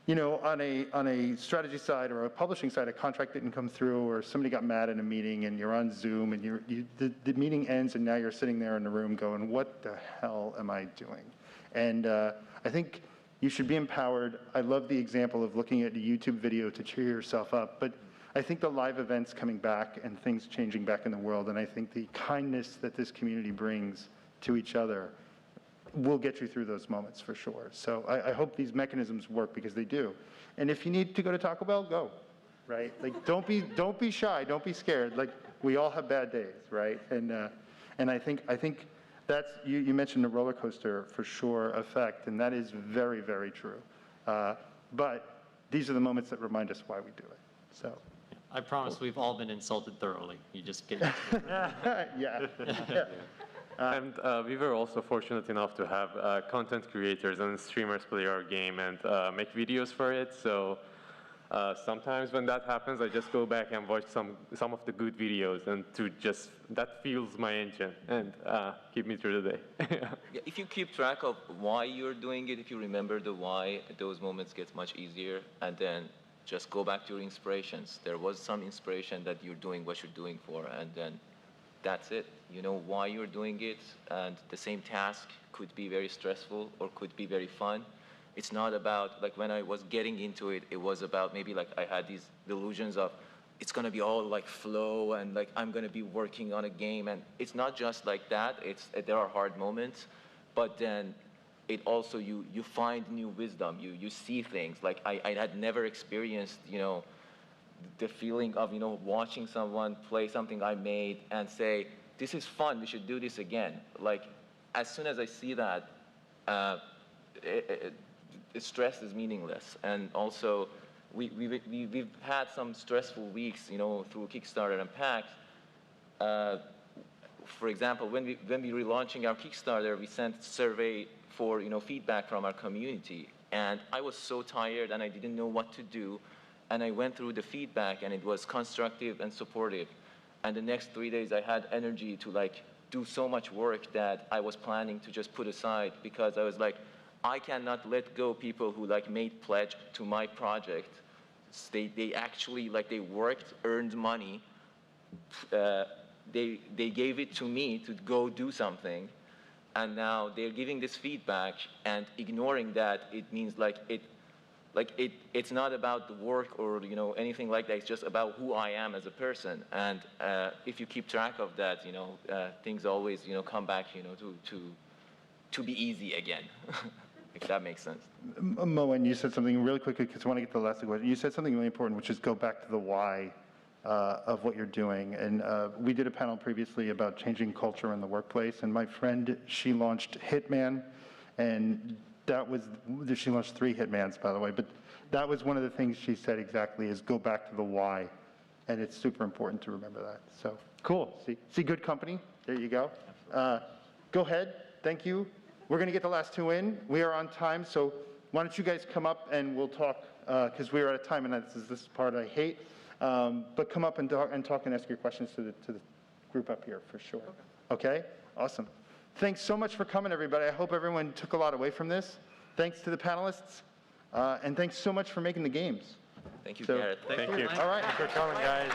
you know, on a strategy side or a publishing side, a contract didn't come through, or somebody got mad in a meeting, and you're on Zoom, and the meeting ends, and now you're sitting there in the room going, what the hell am I doing? And I think you should be empowered. I love the example of looking at a YouTube video to cheer yourself up, but I think the live events coming back and things changing back in the world, and I think the kindness that this community brings to each other will get you through those moments for sure. So I hope these mechanisms work, because they do. And if you need to go to Taco Bell, go, right? Like, don't be shy, don't be scared. Like, we all have bad days, right? And And I think that's, you mentioned the roller coaster for sure effect, and that is very, very true. But these are the moments that remind us why we do it, so. I promise we've all been insulted thoroughly. You just get used to it. Yeah. And we were also fortunate enough to have content creators and streamers play our game and make videos for it. So sometimes when that happens, I just go back and watch some of the good videos, and that fuels my engine and keep me through the day. Yeah, if you keep track of why you're doing it, if you remember the why, those moments get much easier, and then just go back to your inspirations. There was some inspiration that you're doing what you're doing for, and then that's it. You know why you're doing it, and the same task could be very stressful or could be very fun. It's not about, like when I was getting into it, it was about maybe like I had these delusions of it's gonna be all like flow and like I'm gonna be working on a game, and it's not just like that. There are hard moments, but then it also, you find new wisdom, you see things. Like I had never experienced, you know, the feeling of, you know, watching someone play something I made and say, this is fun, we should do this again. Like, as soon as I see that, stress is meaningless. And also, we've had some stressful weeks, you know, through Kickstarter and PAX. For example, when we were launching our Kickstarter, we sent survey for, you know, feedback from our community. And I was so tired and I didn't know what to do. And I went through the feedback and it was constructive and supportive. And the next 3 days I had energy to like do so much work that I was planning to just put aside, because I was like, I cannot let go people who like made pledge to my project. They actually, like, they worked, earned money. They gave it to me to go do something. And now they're giving this feedback, and ignoring that, it means it's not about the work or, you know, anything like that. It's just about who I am as a person. And if you keep track of that, you know, things always, you know, come back, you know, to be easy again. If that makes sense. Mo, and you said something really quickly, because I want to get to the last question. You said something really important, which is go back to the why of what you're doing. And we did a panel previously about changing culture in the workplace. And my friend, she launched Hitman, and she launched 3 Hitmans, by the way. But that was one of the things she said exactly, is go back to the why. And it's super important to remember that. So cool. See good company. There you go. Go ahead. Thank you. We're going to get the last 2 in. We are on time, so why don't you guys come up and we'll talk, because we are out of time, and this part I hate. But come up and talk and ask your questions to the group up here for sure. Okay? Awesome. Thanks so much for coming, everybody. I hope everyone took a lot away from this. Thanks to the panelists, and thanks so much for making the games. Thank you, Garrett. Thank you. All right. Thanks for coming, guys.